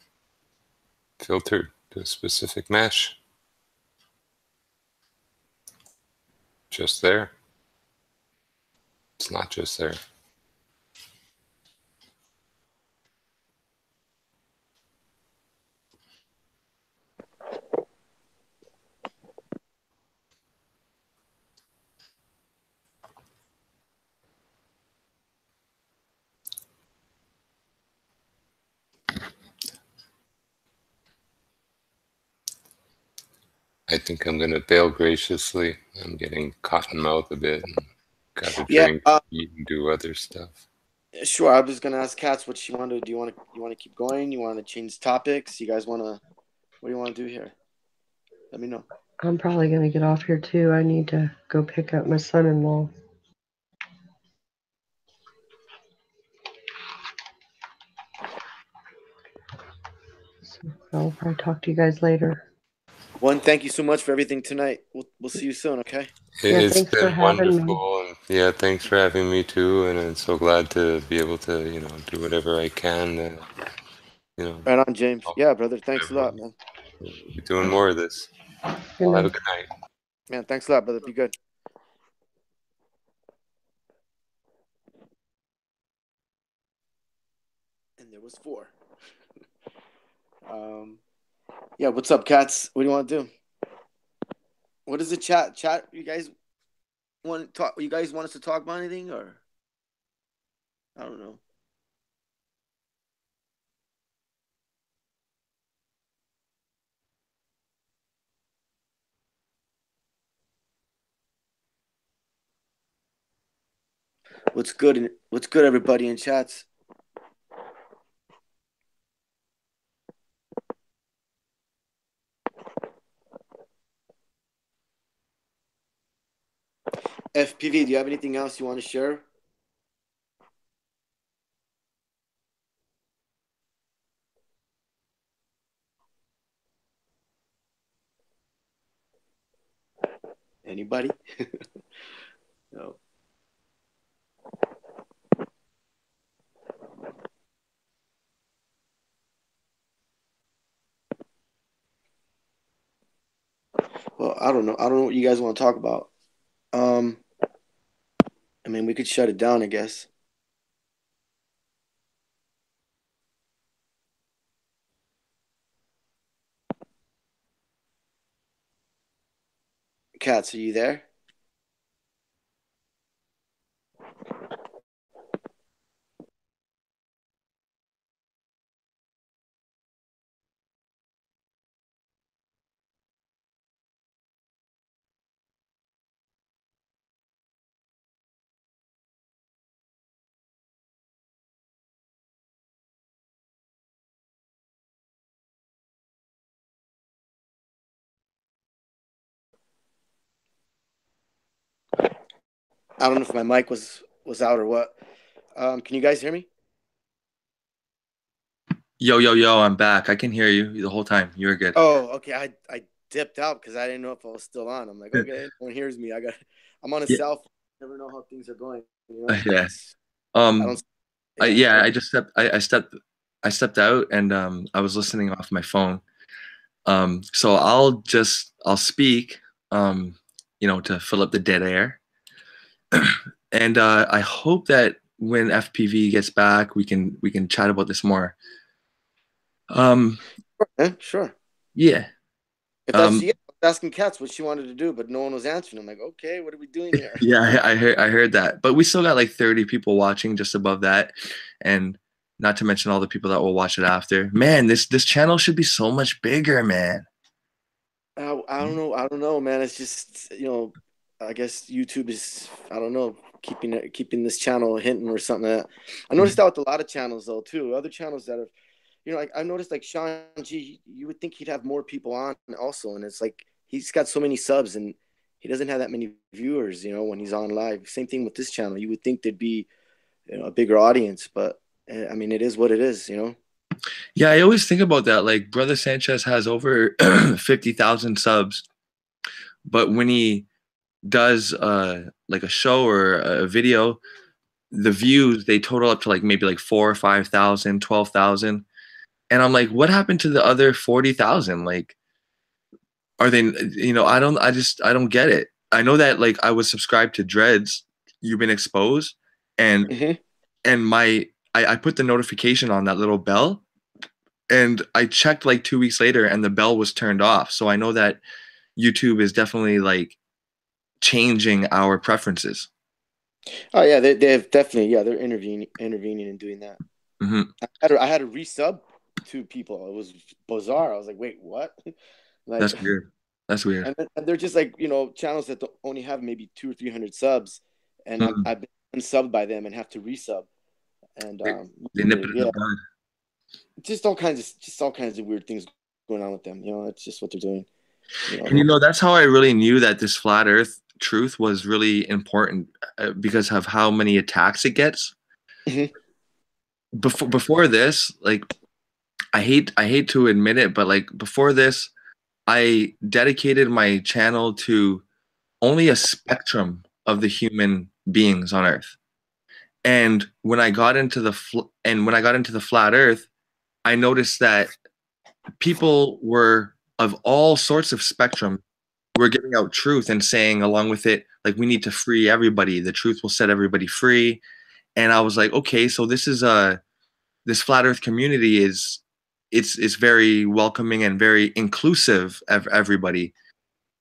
filtered to a specific mesh. Just there. It's not just there. I think I'm going to bail graciously. I'm getting cotton mouth a bit. And got to drink, eat, and do other stuff. Sure. I was going to ask Katz what she wanted to do. You want to keep going? You want to change topics? You guys want to? What do you want to do here? Let me know. I'm probably going to get off here too. I need to go pick up my son-in-law. So I'll probably talk to you guys later. One, thank you so much for everything tonight. We'll see you soon, okay? It's been wonderful. And yeah, thanks for having me too. And I'm so glad to be able to, do whatever I can. Right on, James. Yeah, brother. Thanks a lot, man. We'll be doing more of this. Well, have a good night. Man, thanks a lot, brother. Be good. And there was 4. Yeah, what's up, Katz? What do you want to do? What is the chat? Chat, you guys want to talk? You guys want us to talk about anything, or I don't know. What's good? What's good, everybody in chats? FPV, do you have anything else you want to share? Anybody? No. Well, I don't know. I don't know what you guys want to talk about. I mean, we could shut it down, I guess. Katz, are you there? I don't know if my mic was out or what. Can you guys hear me? Yo, I'm back. I can hear you the whole time. You're good. Oh, okay. I dipped out because I didn't know if I was still on. I'm like, okay, no one hears me. I'm on a Yeah. cell phone. Never know how things are going. You know? Yeah. I don't. I just I stepped out and I was listening off my phone. So I'll speak, to fill up the dead air. And I hope that when FPV gets back, we can chat about this more. Sure. Yeah. If that's I was asking Katz what she wanted to do, but no one was answering. I'm like, okay, what are we doing here? Yeah, I heard that, but we still got like 30 people watching just above that, and not to mention all the people that will watch it after. Man, this channel should be so much bigger, man. I don't know, man. It's just I guess YouTube is keeping this channel hinting or something like that. I noticed that with a lot of channels though too. Other channels that have, like I noticed like Sean G. You would think he'd have more people on also, and it's like he's got so many subs and he doesn't have that many viewers. When he's on live. Same thing with this channel. You would think there'd be a bigger audience, but I mean it is what it is. Yeah, I always think about that. Like Brother Sanchez has over 50,000 subs, but when he does like a show or a video, the views they total up to like maybe like 4,000 or 5,000, 12,000, and I'm like, what happened to the other 40,000? Like, are they? I don't get it. I know that like I was subscribed to Dreads. You've been exposed, and I put the notification on that little bell. And I checked like 2 weeks later and the bell was turned off. So I know that YouTube is definitely like changing our preferences. Oh yeah, they've definitely, they're intervening and doing that. Mm-hmm. I had to resub to people. It was bizarre. I was like, wait, what? Like, that's weird. That's weird. And they're just like, channels that only have maybe 200 or 300 subs, and I've been subbed by them and have to resub. And they nip it in the bud. Just all kinds of weird things going on with them. It's just what they're doing. And that's how I really knew that this flat Earth truth was really important because of how many attacks it gets. Mm-hmm. Before this, like, I hate to admit it, but like before this, I dedicated my channel to only a spectrum of the human beings on Earth. And when I got into the flat Earth, I noticed that people were of all sorts of spectrum were giving out truth and saying along with it, like, we need to free everybody. The truth will set everybody free. And I was like, okay, so this flat Earth community it's very welcoming and very inclusive of everybody.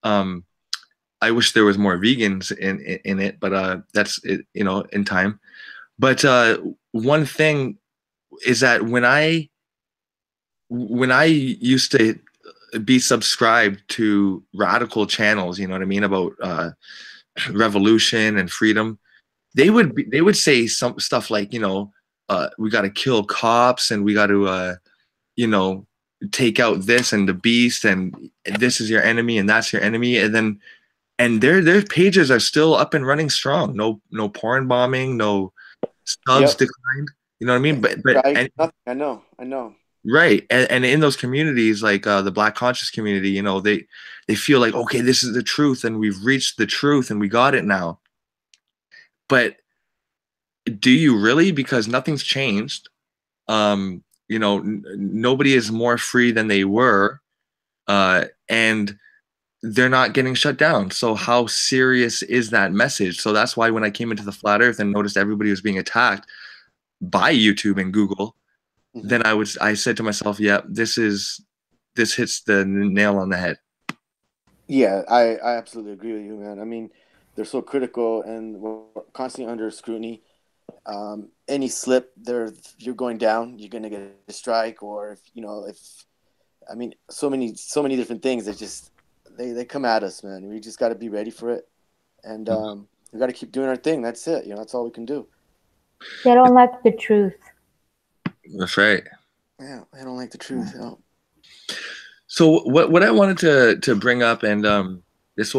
I wish there was more vegans in it, but that's it, in time. But one thing is that when I used to be subscribed to radical channels, you know what I mean, about revolution and freedom, they would say some stuff like, we got to kill cops and we got to take out this and the beast and this is your enemy and that's your enemy, and their pages are still up and running strong. No porn bombing, no subs declined. You know what I mean? But I know. Right. And in those communities, like the Black conscious community, they feel like, okay, this is the truth and we've reached the truth and we got it now. But do you really? Because nothing's changed. Nobody is more free than they were, and they're not getting shut down. So how serious is that message? So that's why when I came into the flat Earth and noticed everybody was being attacked by YouTube and Google, then I said to myself, yeah, this hits the nail on the head. Yeah, I absolutely agree with you, man. I mean, they're so critical and we're constantly under scrutiny. Any slip there, you're going down, you're gonna get a strike, or I mean, so many different things that just they come at us, man. We just got to be ready for it, and we got to keep doing our thing. That's it. That's all we can do. They don't like the truth. That's right. Yeah, I don't like the truth. So what I wanted to bring up, and this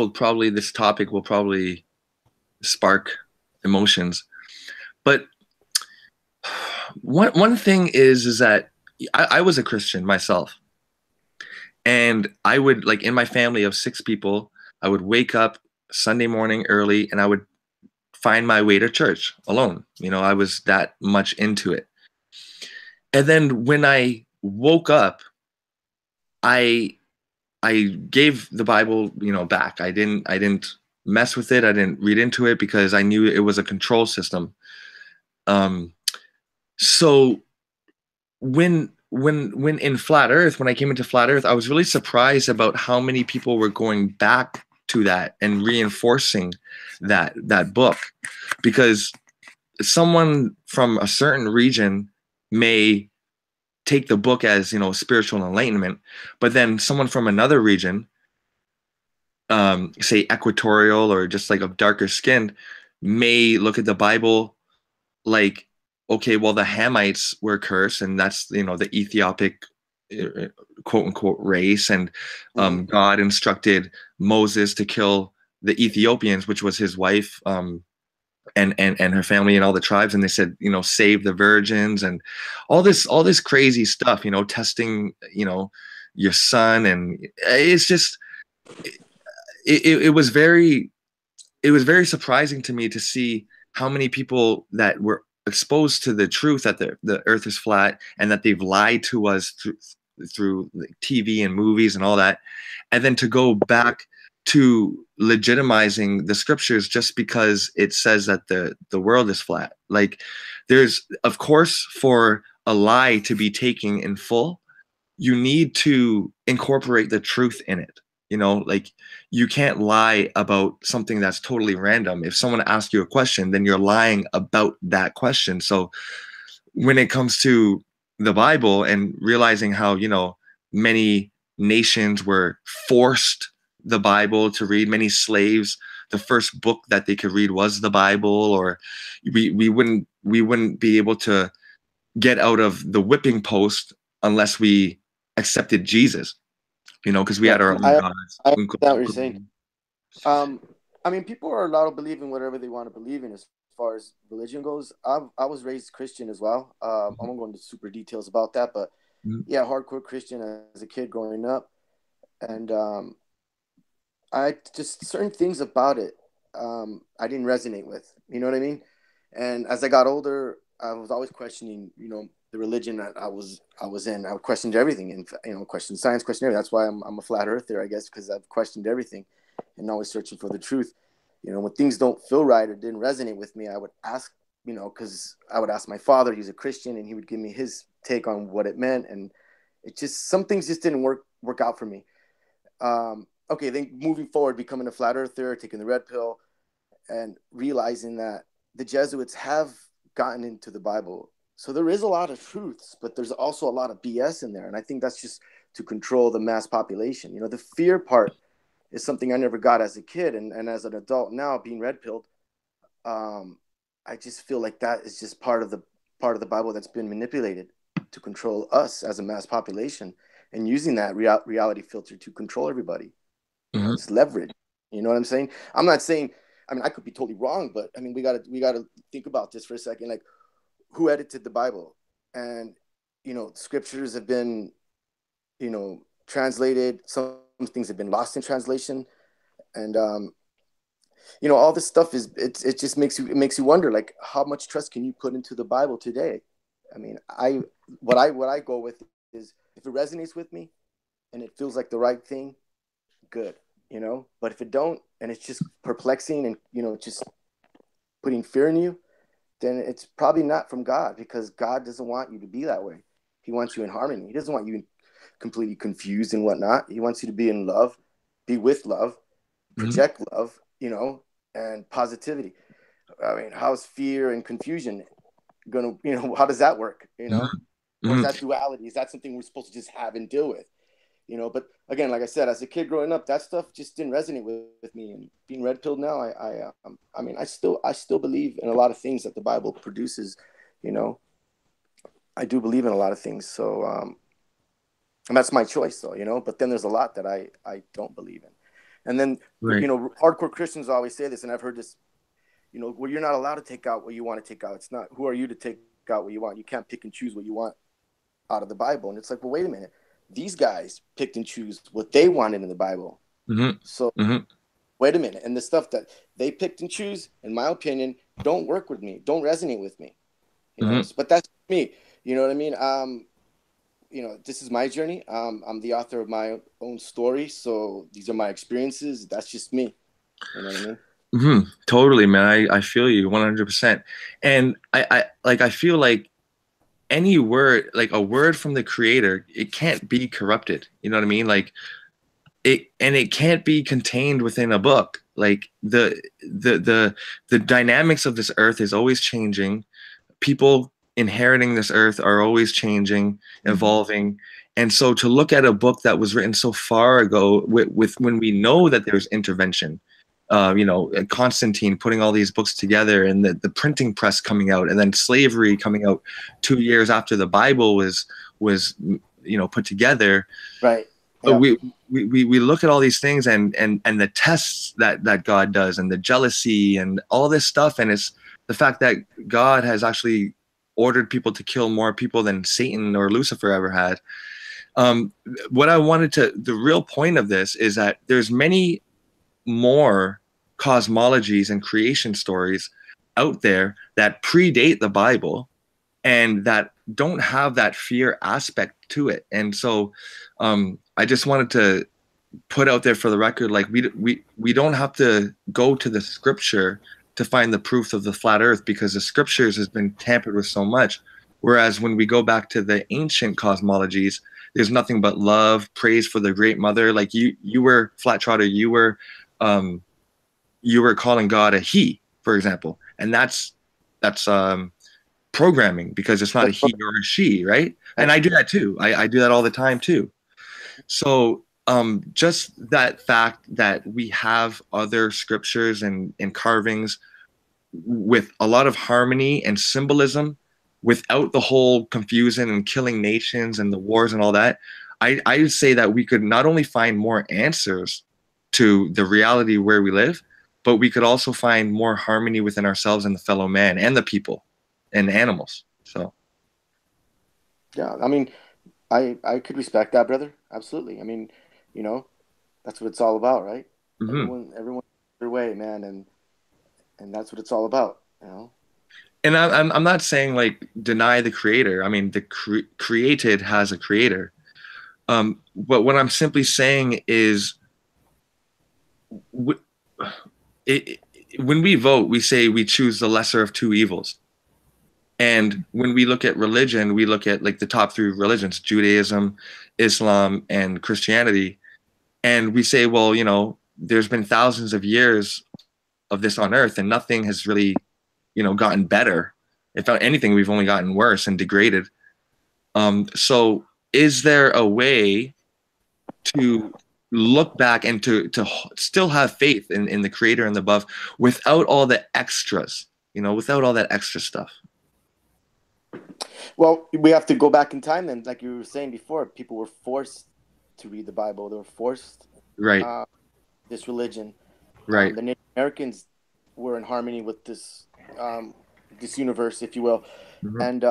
topic will probably spark emotions. But one thing is that I was a Christian myself, and I would, like, in my family of 6 people, I would wake up Sunday morning early and I would find my way to church alone. You know, I was that much into it. And then when I woke up, I gave the Bible, you know, back. I didn't mess with it. I didn't read into it because I knew it was a control system. So when in Flat Earth, when I came into Flat Earth, I was really surprised about how many people were going back to that and reinforcing that book, because someone from a certain region may take the book as, you know, spiritual enlightenment, but then someone from another region, say equatorial or just like of darker skin, may look at the Bible like, okay, well, the Hamites were cursed, and that's, you know, the Ethiopic quote unquote race, and God instructed Moses to kill the Ethiopians, which was his wife, and her family and all the tribes, and they said, you know, save the virgins and all this crazy stuff, you know, testing, you know, your son. And it's just it was very surprising to me to see how many people that were exposed to the truth that the earth is flat, and that they've lied to us through TV and movies and all that, and then to go back to legitimizing the scriptures just because it says that the world is flat. Like, there's, of course, for a lie to be taken in full, you need to incorporate the truth in it. You know, like, you can't lie about something that's totally random. If someone asks you a question, then you're lying about that question. So when it comes to the Bible and realizing how, you know, many nations were forced the Bible to read, many slaves, the first book that they could read was the Bible, or we wouldn't be able to get out of the whipping post unless we accepted Jesus, you know, because we had our own gods. I understand what you're saying. I mean, people are allowed to believe in whatever they want to believe in as far as religion goes. I was raised Christian as well. I won't go into super details about that, but yeah, hardcore Christian as a kid growing up. And I just, certain things about it, I didn't resonate with, you know what I mean? And as I got older, I was always questioning, you know, the religion that I was in. I questioned everything, and, you know, questioned science, questioned everything. That's why I'm a flat earther, I guess, because I've questioned everything and always searching for the truth. You know, when things don't feel right or didn't resonate with me, I would ask, you know, because I would ask my father. He's a Christian, and he would give me his take on what it meant, and it just, some things just didn't work out for me. Okay, then moving forward, becoming a flat earther, taking the red pill, and realizing that the Jesuits have gotten into the Bible. So there is a lot of truths, but there's also a lot of BS in there. And I think that's just to control the mass population. You know, the fear part is something I never got as a kid. And as an adult now, being red pilled, I just feel like that is just part of the Bible that's been manipulated to control us as a mass population, and using that reality filter to control everybody. You know, it's leverage. You know what I'm saying? I'm not saying, I mean, I could be totally wrong, but I mean, we gotta think about this for a second. Like, who edited the Bible? And, you know, scriptures have been, you know, translated. Some things have been lost in translation. And, you know, all this stuff it just makes you wonder, like, how much trust can you put into the Bible today? I mean, what I go with is, if it resonates with me and it feels like the right thing, good, you know. But if it don't, and it's just perplexing and, you know, just putting fear in you, then it's probably not from God, because God doesn't want you to be that way. He wants you in harmony. He doesn't want you completely confused and whatnot. He wants you to be in love, be with love, project love, you know, and positivity. I mean, how's fear and confusion gonna, you know, how does that work, you know? Or is that duality? Is that something we're supposed to just have and deal with? You know, but again, like I said, as a kid growing up, that stuff just didn't resonate with me. And being red pilled now, I mean, I still believe in a lot of things that the Bible produces. You know, I do believe in a lot of things. So, and that's my choice, though. You know, but then there's a lot that I don't believe in. And then, you know, hardcore Christians always say this, and I've heard this, you know, where you're not allowed to take out what you want to take out. It's not, who are you to take out what you want? You can't pick and choose what you want out of the Bible. And it's like, well, wait a minute. These guys picked and choose what they wanted in the Bible. So wait a minute. And the stuff that they picked and choose, in my opinion, don't work with me, don't resonate with me. You know, but that's me. You know what I mean? You know, this is my journey. I'm the author of my own story. So these are my experiences. That's just me. You know what I mean? Totally, man. I feel you 100%. And I feel like any word, like a word from the creator, it can't be corrupted. You know what I mean? Like it can't be contained within a book. Like the dynamics of this earth is always changing. People inheriting this earth are always changing, evolving. And so to look at a book that was written so far ago with when we know that there's intervention, you know, Constantine putting all these books together, and the printing press coming out, and then slavery coming out 2 years after the Bible was you know, put together. Right. But we look at all these things and the tests that God does, and the jealousy and all this stuff, and it's the fact that God has actually ordered people to kill more people than Satan or Lucifer ever had. What I wanted to, the real point of this is that there's many more cosmologies and creation stories out there that predate the Bible and that don't have that fear aspect to it. And so I just wanted to put out there for the record, like we don't have to go to the scripture to find the proof of the flat earth, because the scriptures has been tampered with so much. Whereas when we go back to the ancient cosmologies, there's nothing but love, praise for the great mother. Like you were Flat Trotter, you were calling God a he, for example, and that's programming, because it's not a he or a she, right? And I do that too. I do that all the time too. So just that fact that we have other scriptures and carvings with a lot of harmony and symbolism, without the whole confusion and killing nations and the wars and all that, I would say that we could not only find more answers to the reality where we live, but we could also find more harmony within ourselves and the fellow man and the people and animals. So yeah, I mean, I could respect that, brother. Absolutely. I mean, you know, that's what it's all about, right? Everyone their way, man, and that's what it's all about, you know. And I'm not saying like deny the creator. I mean, the created has a creator. But what I'm simply saying is, when we vote, we say we choose the lesser of two evils. And when we look at religion, we look at like the top three religions: Judaism, Islam, and Christianity. And we say, well, you know, there's been thousands of years of this on earth, and nothing has really, you know, gotten better. If anything, we've only gotten worse and degraded. So is there a way to look back and to still have faith in the creator and the above without all the extras, you know, without all that extra stuff? Well, we have to go back in time then. Like you were saying before, people were forced to read the Bible. They were forced this religion. Right. The Native Americans were in harmony with this this universe, if you will, and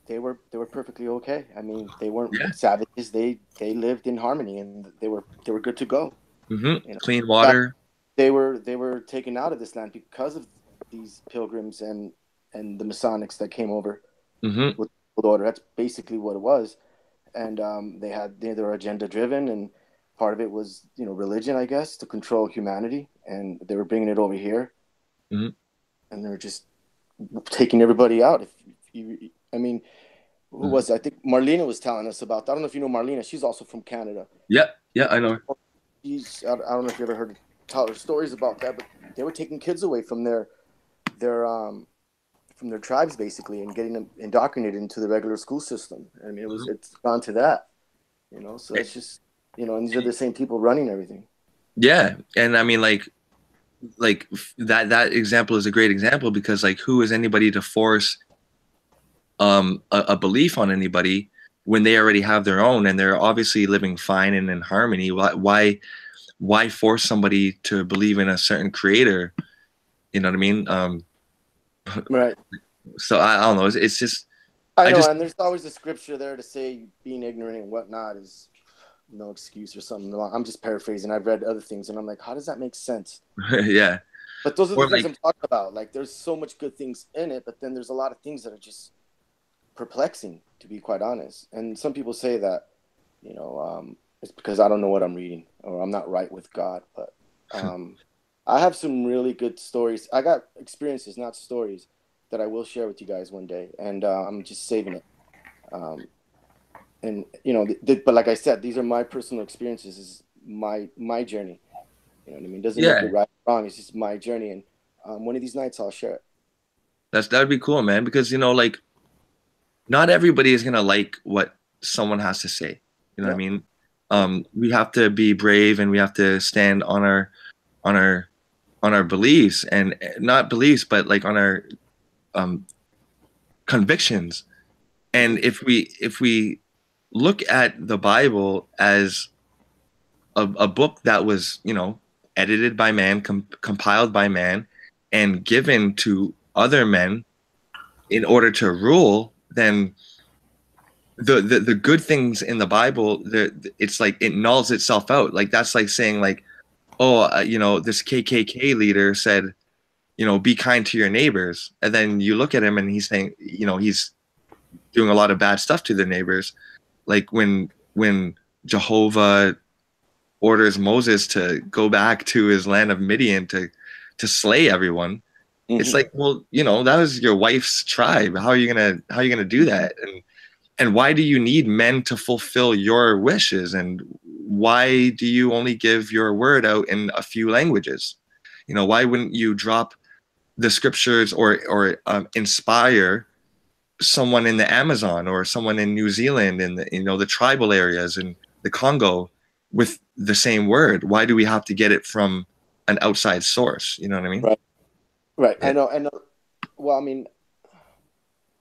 they were perfectly okay. I mean, they weren't savages. They lived in harmony, and they were good to go. You know? Clean water. They were taken out of this land because of these pilgrims and the Masonics that came over with the old order. That's basically what it was, and they were agenda driven, and part of it was, you know, religion, I guess, to control humanity, and they were bringing it over here, and they were just taking everybody out. I mean, who was it? I think Marlena was telling us about that. I don't know if you know Marlena. She's also from Canada. Yeah, I know. I don't know if you ever heard her tell her stories about that, but they were taking kids away from their tribes, basically, and getting them indoctrinated into the regular school system. I mean, it's gone to that, you know. So it's just, you know, and these are the same people running everything. Yeah, and I mean, like that example is a great example, because like, who is anybody to force a belief on anybody when they already have their own and they're obviously living fine and in harmony? Why force somebody to believe in a certain creator You know what I mean? Right. So I don't know. It's just I know, just and there's always a scripture there to say being ignorant and whatnot is no excuse or something. I'm just paraphrasing. I've read other things, and I'm like, how does that make sense? yeah. But those are the Or things like I'm talking about. Like, there's so much good things in it, but then there's a lot of things that are just perplexing, to be quite honest. And some people say that, it's because I don't know what I'm reading or I'm not right with God. But I have some really good stories. I got experiences, not stories, that I will share with you guys one day, and I'm just saving it. And but like I said, these are my personal experiences. This is my journey. You know what I mean? Doesn't make yeah. it right or wrong. It's just my journey, and one of these nights I'll share it. That'd be cool, man. Because like not everybody is gonna like what someone has to say. You know what I mean? We have to be brave, and we have to stand on our beliefs, and not beliefs, but like on our convictions. And if we look at the Bible as a book that was, edited by man, compiled by man, and given to other men in order to rule, then the good things in the Bible, it's like it nulls itself out. Like that's like saying like, oh, this KKK leader said, be kind to your neighbors, and then you look at him and he's saying, he's doing a lot of bad stuff to the neighbors. Like when Jehovah orders Moses to go back to his land of Midian to slay everyone. Mm-hmm. It's like, well, that was your wife's tribe. How are you gonna do that? And why do you need men to fulfill your wishes? And why do you only give your word out in a few languages? Why wouldn't you drop the scriptures or inspire someone in the Amazon or someone in New Zealand in the the tribal areas in the Congo with the same word? Why do we have to get it from an outside source? You know what I mean? Right. Yeah. I know. Well, I mean,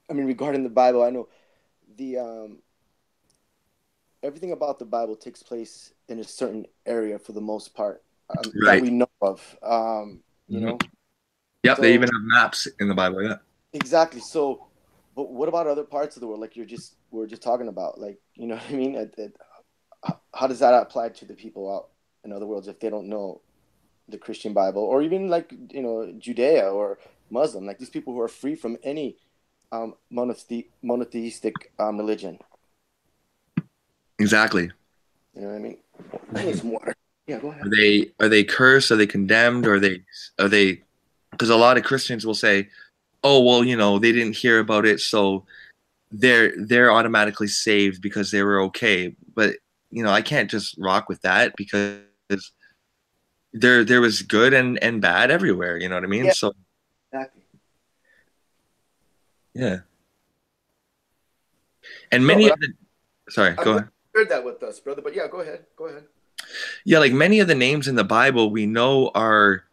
regarding the Bible, I know the everything about the Bible takes place in a certain area for the most part that we know of. You know. Yep, so, they even have maps in the Bible. Yeah. Exactly. So, but what about other parts of the world? Like we're just talking about. Like, you know what I mean? How does that apply to the people out in other worlds if they don't know the Christian Bible, or even like Judea or Muslim, like these people who are free from any monotheistic religion? Exactly. You know what I mean? I need some water. Yeah, go ahead. Are they cursed? Are they condemned? Or are they? Because a lot of Christians will say, "Oh, well, they didn't hear about it, so they're automatically saved because they were okay." But I can't just rock with that, because there was good and bad everywhere. You know what I mean? Yeah, so exactly. Yeah. And many of the sorry, go ahead. Heard that with us, brother, but yeah, go ahead. Yeah, like many of the names in the Bible we know are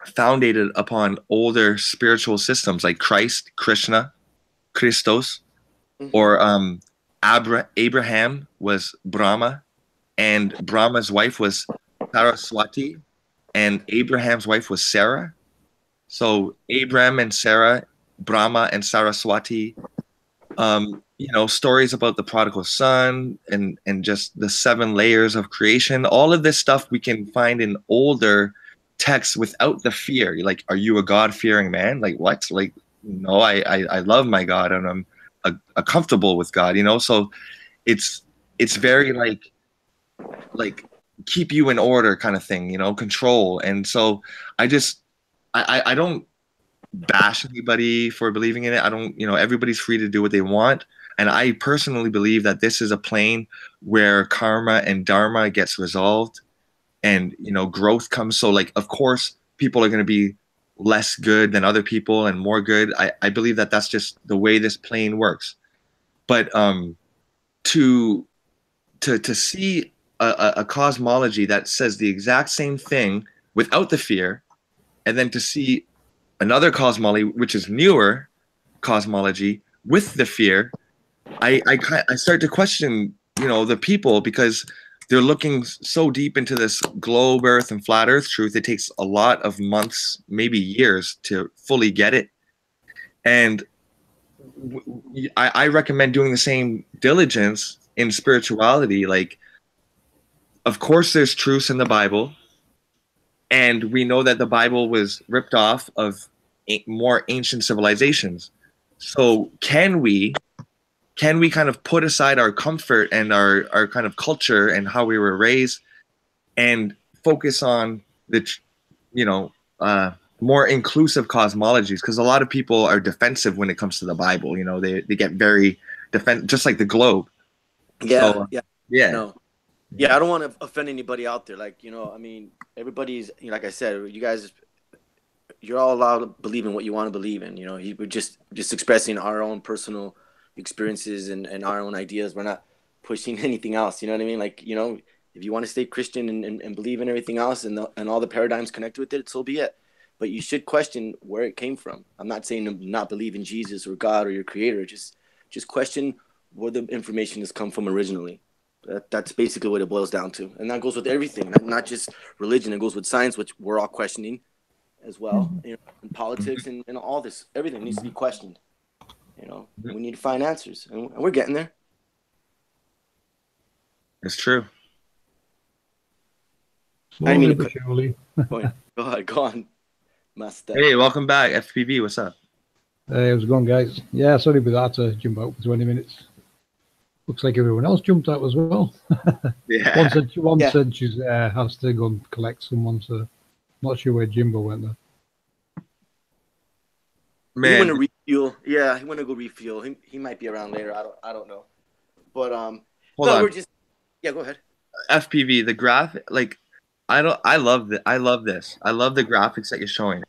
founded upon older spiritual systems like Christ, Krishna, Christos, or Abraham was Brahma, and Brahma's wife was Saraswati, and Abraham's wife was Sarah. So Abraham and Sarah, Brahma and Saraswati, stories about the prodigal son and just the 7 layers of creation. All of this stuff we can find in older texts without the fear. Like, are you a God-fearing man? Like, what? Like, no, I love my God, and I'm comfortable with God, So it's very like keep you in order kind of thing, control. And so I don't bash anybody for believing in it. I don't, everybody's free to do what they want. And I personally believe that this is a plane where karma and dharma gets resolved and, growth comes. So like, of course, people are going to be less good than other people and more good. I believe that that's just the way this plane works. But to see a cosmology that says the exact same thing without the fear, and then to see another cosmology, which is newer cosmology, with the fear, I start to question, the people, because they're looking so deep into this globe Earth and flat Earth truth. It takes a lot of months, maybe years, to fully get it. And I recommend doing the same diligence in spirituality. Like, of course, there's truths in the Bible, and we know that the Bible was ripped off of more ancient civilizations. So can we kind of put aside our comfort and our kind of culture and how we were raised and focus on the, more inclusive cosmologies? Because a lot of people are defensive when it comes to the Bible. They get very just like the globe. Yeah, so, yeah. No. Yeah, I don't want to offend anybody out there. Like, I mean, everybody's, like I said, you guys, you're all allowed to believe in what you want to believe in. We're just expressing our own personal experiences and our own ideas. We're not pushing anything else. You know what I mean? Like, if you want to stay Christian and believe in everything else and all the paradigms connected with it, so be it. But you should question where it came from. I'm not saying to not believe in Jesus or God or your creator. Just question where the information has come from originally. That's basically what it boils down to. And that goes with everything, not just religion. It goes with science, which we're all questioning as well. And politics and all this, everything needs to be questioned. We need to find answers, and we're getting there. It's true. I didn't mean to Go on. Masta. Hey, welcome back, FPV. What's up? Hey, how's it going, guys? Yeah, sorry about that to jump out for 20 minutes. Looks like everyone else jumped out as well. Yeah. One said she has to go and collect someone, so not sure where Jimbo went there. Man. He went to refuel. Yeah, he went to go refuel. He might be around later. I don't know. But Hold on. Go ahead. FPV, the graph, like, I love this. I love the graphics that you're showing.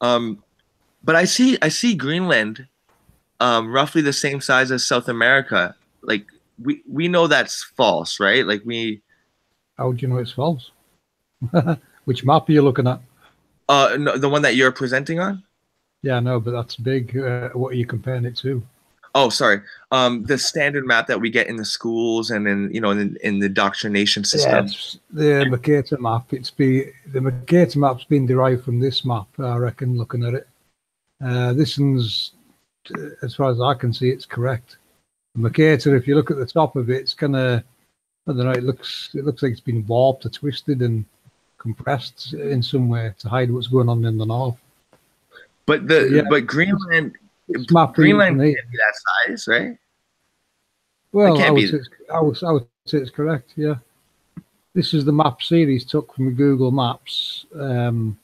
But I see Greenland roughly the same size as South America. Like, we know that's false, right? Like, how do you know it's false? Which map are you looking at? No, the one that you're presenting on? Yeah, no, but that's big. What are you comparing it to? Oh, sorry. The standard map that we get in the schools and in the indoctrination system. Yeah, the Mercator map. The Mercator map's been derived from this map, I reckon, looking at it. This one's, as far as I can see, it's correct. The Mercator, if you look at the top of it, it's kind of, I don't know, it looks like it's been warped or twisted and compressed in some way to hide what's going on in the north. But Greenland can't be that size, right? Well, I would say it's correct. Yeah, this is the map series took from Google Maps and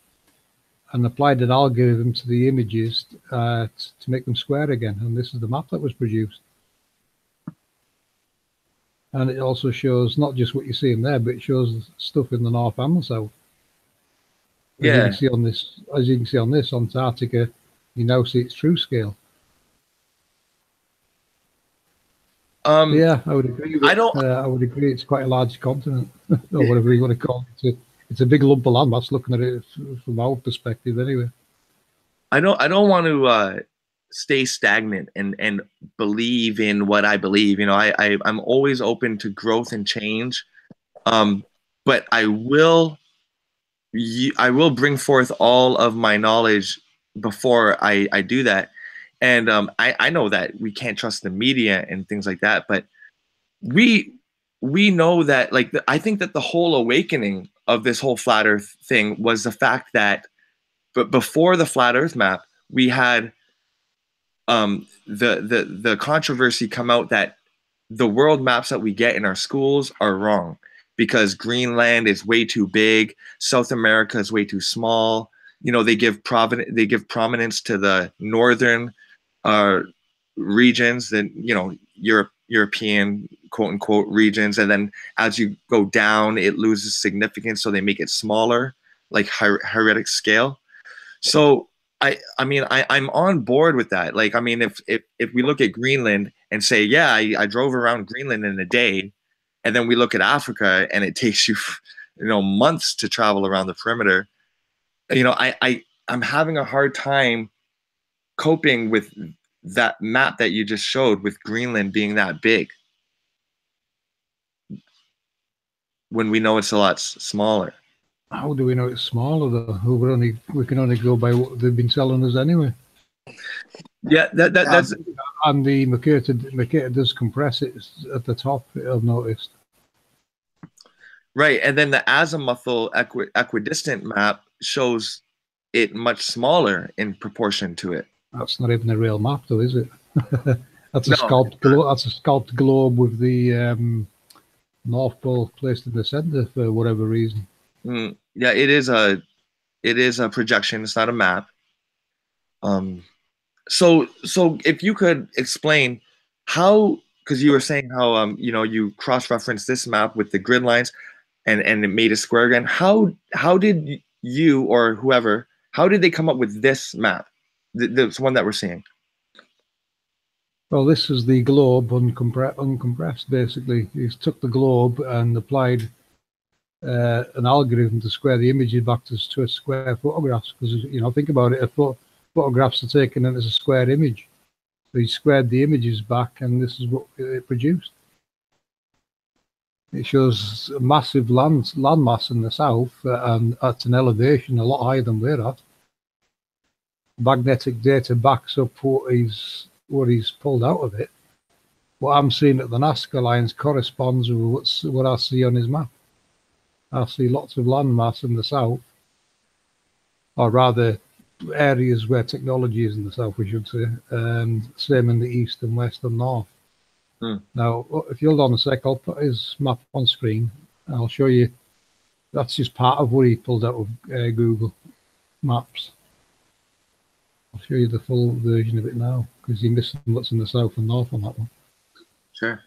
applied an algorithm to the images to make them square again, and this is the map that was produced. And it also shows not just what you see in there, but it shows stuff in the north and the south. As you can see on this, Antarctica, you now see its true scale. Yeah, I would agree. I would agree. It's quite a large continent, or whatever you want to call it. It's a big lump of land. That's looking at it from our perspective, anyway. I don't want to stay stagnant and believe in what I believe. I'm always open to growth and change, but I will bring forth all of my knowledge before I do that. And I know that we can't trust the media and things like that, but we know that, like, I think that the whole awakening of this whole flat Earth thing was the fact that, but before the flat Earth map, we had the controversy come out that the world maps that we get in our schools are wrong because Greenland is way too big, South America is way too small. They give prominence to the northern regions, then European quote unquote regions, and then as you go down, it loses significance, so they make it smaller, like hieratic scale. So I'm on board with that. Like, I mean, if we look at Greenland and say, yeah, I drove around Greenland in a day, and then we look at Africa and it takes you, months to travel around the perimeter. I'm having a hard time coping with that map that you just showed with Greenland being that big. when we know it's a lot smaller? How do we know it's smaller though? We can only go by what they've been telling us anyway. Yeah, that's And the Mercator does compress it at the top. I've noticed. right. And then the azimuthal equidistant map shows it much smaller in proportion to it. That's not even a real map, though, is it? That's a No. sculpted globe. That's a sculpted globe with the North Pole placed in the center for whatever reason. Yeah, it is a projection. It's not a map. So if you could explain how, because you were saying how you cross-reference this map with the grid lines, and it made a square again. How did you or whoever, how did they come up with this map, this one that we're seeing? Well, this is the globe uncompressed. Basically, he took the globe and applied an algorithm to square the images back to a square photographs. Because think about it, photographs are taken as a square image. So he squared the images back, and this is what it produced. It shows a massive landmass in the south, and at an elevation a lot higher than we're at. Magnetic data backs up what he's pulled out of it. What I'm seeing at the Nazca lines corresponds with what I see on his map. I see lots of landmass in the south, or rather areas where technology is in the south, we should say, and same in the east and west and north. Now, if you hold on a sec, I'll put his map on screen. I'll show you. That's just part of what he pulled out of Google Maps. I'll show you the full version of it now, because you're missing what's in the south and north on that one. Sure.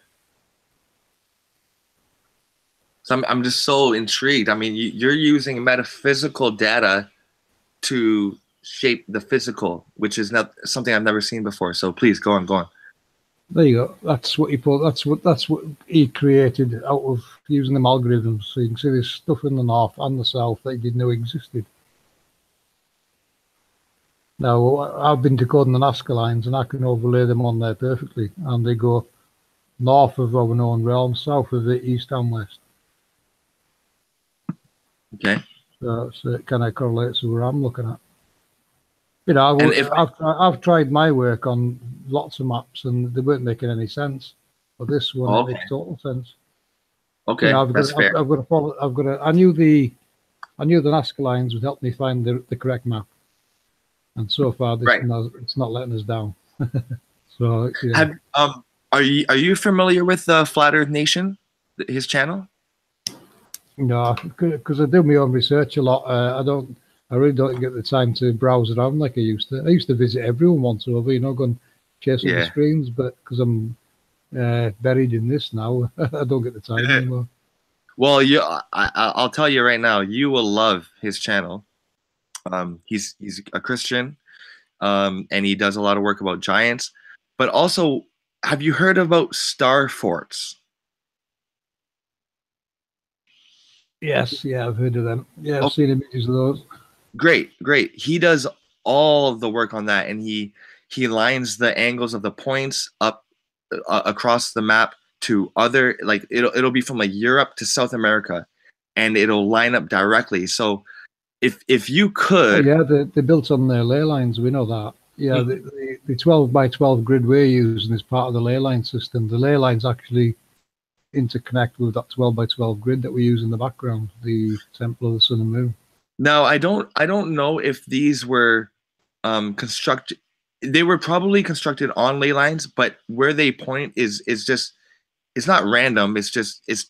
So I'm just so intrigued. I mean, you're using metaphysical data to shape the physical, which is not something I've never seen before. So please go on. There you go. That's what he pulled. That's what he created out of using them algorithms. So you can see there's stuff in the north and the south that he didn't know existed. Now, I've been decoding the Nazca lines, and I can overlay them on there perfectly, and they go north of our known realm, south of it, east and west. Okay. So it kind of correlates with where I'm looking at. I've tried my work on lots of maps, and they weren't making any sense. But this one makes total sense. Okay, that's fair. I've got to follow. I knew the Nazca lines would help me find the correct map, and so far it's not letting us down. So yeah. Are you familiar with Flat Earth Nation, his channel? No, because I do my own research a lot. I really don't get the time to browse around like I used to. I used to visit everyone once over, go and chase the screens, but because I'm buried in this now, I don't get the time anymore. Well, I'll tell you right now, you will love his channel. He's a Christian, and he does a lot of work about giants. But also, have you heard about star forts? Yes, yeah, I've heard of them. Yeah, I've seen images of those. Great. He does all of the work on that, and he lines the angles of the points up across the map to other, like it'll be from like Europe to South America, and it'll line up directly. So if you could, they're built on their ley lines. We know that. Yeah, the 12 by 12 grid we're using is part of the ley line system. The ley lines actually interconnect with that 12 by 12 grid that we use in the background, the Temple of the Sun and Moon. Now, I don't know if these were constructed. They were probably constructed on ley lines, but where they point is just, it's not random. It's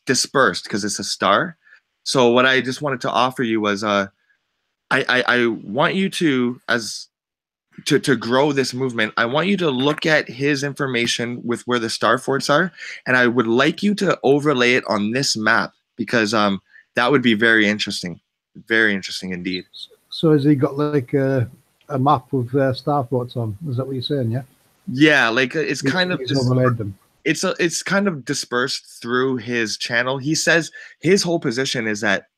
dispersed because it's a star. So what I just wanted to offer you was I want you to grow this movement. I want you to look at his information with where the star forts are, and I would like you to overlay it on this map, because that would be very interesting. Very interesting indeed. So has he got like a map with star forts on? Is that what you're saying? Yeah. Yeah, like it's kind of overlaid them. It's kind of dispersed through his channel. He says his whole position is that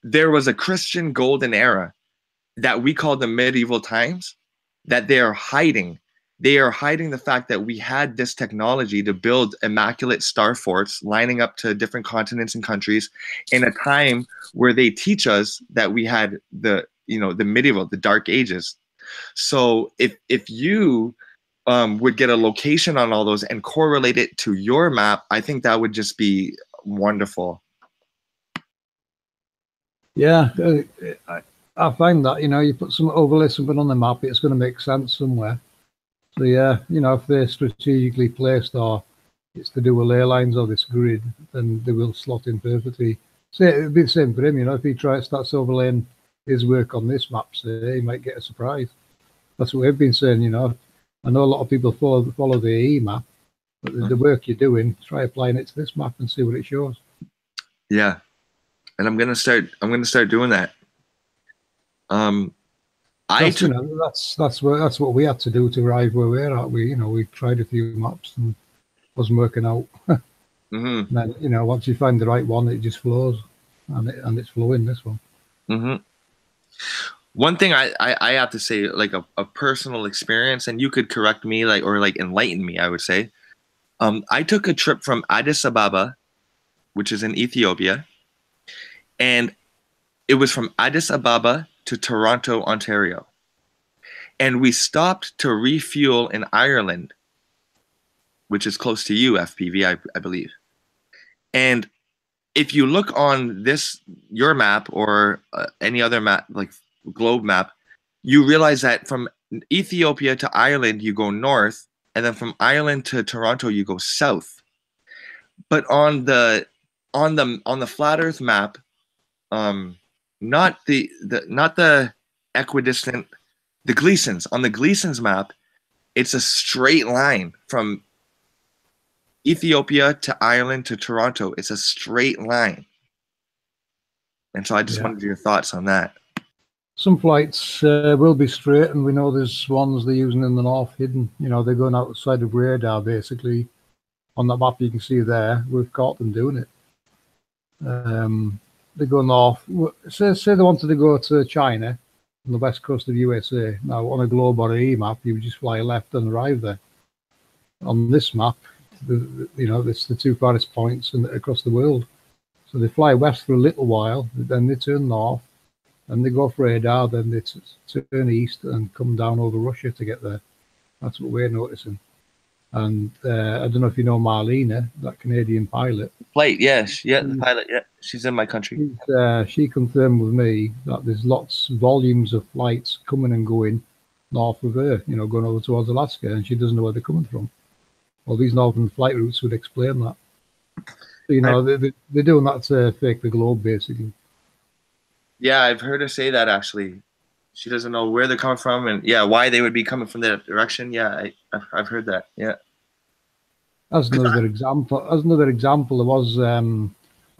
there was a Christian golden era that we call the medieval times that they are hiding, they are hiding the fact that we had this technology to build immaculate star forts lining up to different continents and countries in a time where they teach us that we had the, you know, the medieval, the dark ages. So if you would get a location on all those and correlate it to your map, I think that would just be wonderful. Yeah, I find that, you know, you put some overlay something on the map, it's going to make sense somewhere. So yeah, you know, if they're strategically placed or it's to do with ley lines or this grid, then they will slot in perfectly. So it'd be the same for him, you know, if he starts overlaying his work on this map, say, he might get a surprise. That's what we've been saying, you know. I know a lot of people follow the AE map, but the work you're doing, try applying it to this map and see what it shows. Yeah, and I'm gonna start doing that. You know, that's what we had to do to arrive where we're at. We tried a few maps and wasn't working out. And then, you know, once you find the right one, it just flows, and it's flowing, this one. One thing I have to say, like a personal experience, and you could correct me, or enlighten me, I would say. I took a trip from Addis Ababa, which is in Ethiopia, and it was from Addis Ababa to Toronto, Ontario. And we stopped to refuel in Ireland, which is close to you, FPV, I believe. And if you look on your map or any other map, like globe map, you realize that from Ethiopia to Ireland, you go north, and then from Ireland to Toronto, you go south. But on the flat Earth map, not the equidistant, the Gleasons. On the Gleasons map, it's a straight line from Ethiopia to Ireland to Toronto. It's a straight line. And so I just wanted your thoughts on that. Some flights will be straight, and we know there's ones they're using in the north hidden. You know, they're going outside of radar, basically. On that map you can see there, we've caught them doing it. They go north. Say they wanted to go to China on the west coast of USA. Now, on a globe or an E-map, you would just fly left and arrive there. On this map, you know, it's the two farthest points across the world. So they fly west for a little while, then they turn north, and they go for radar, then they turn east and come down over Russia to get there. That's what we're noticing. And I don't know if you know Marlena, that Canadian pilot. Flight, yes, the pilot, yeah. She's in my country. She confirmed with me that there's volumes of flights coming and going north of her, you know, going over towards Alaska, and she doesn't know where they're coming from. Well, these northern flight routes would explain that. So, you know, they're doing that to fake the globe, basically. Yeah, I've heard her say that, actually. She doesn't know where they're coming from, and why they would be coming from that direction. Yeah, I've heard that. Yeah. As another example, there was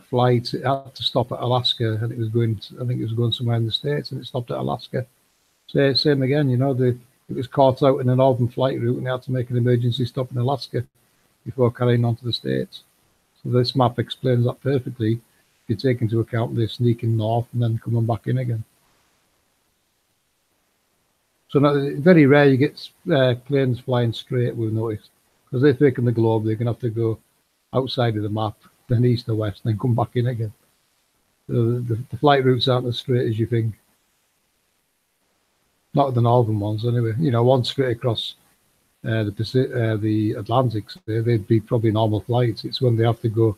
flight. It had to stop at Alaska, and it was going. I think it was going somewhere in the States, and it stopped at Alaska. So same again. You know, it was caught out in a northern flight route, and they had to make an emergency stop in Alaska before carrying on to the States. So this map explains that perfectly. If you take into account they're sneaking north and then coming back in again. So very rare you get planes flying straight, we've noticed. Because they're faking the globe, they're going to have to go outside of the map, then east or west, then come back in again. So the flight routes aren't as straight as you think. Not the northern ones, anyway. You know, one straight across the Atlantic, they'd be probably normal flights. It's when they have to go,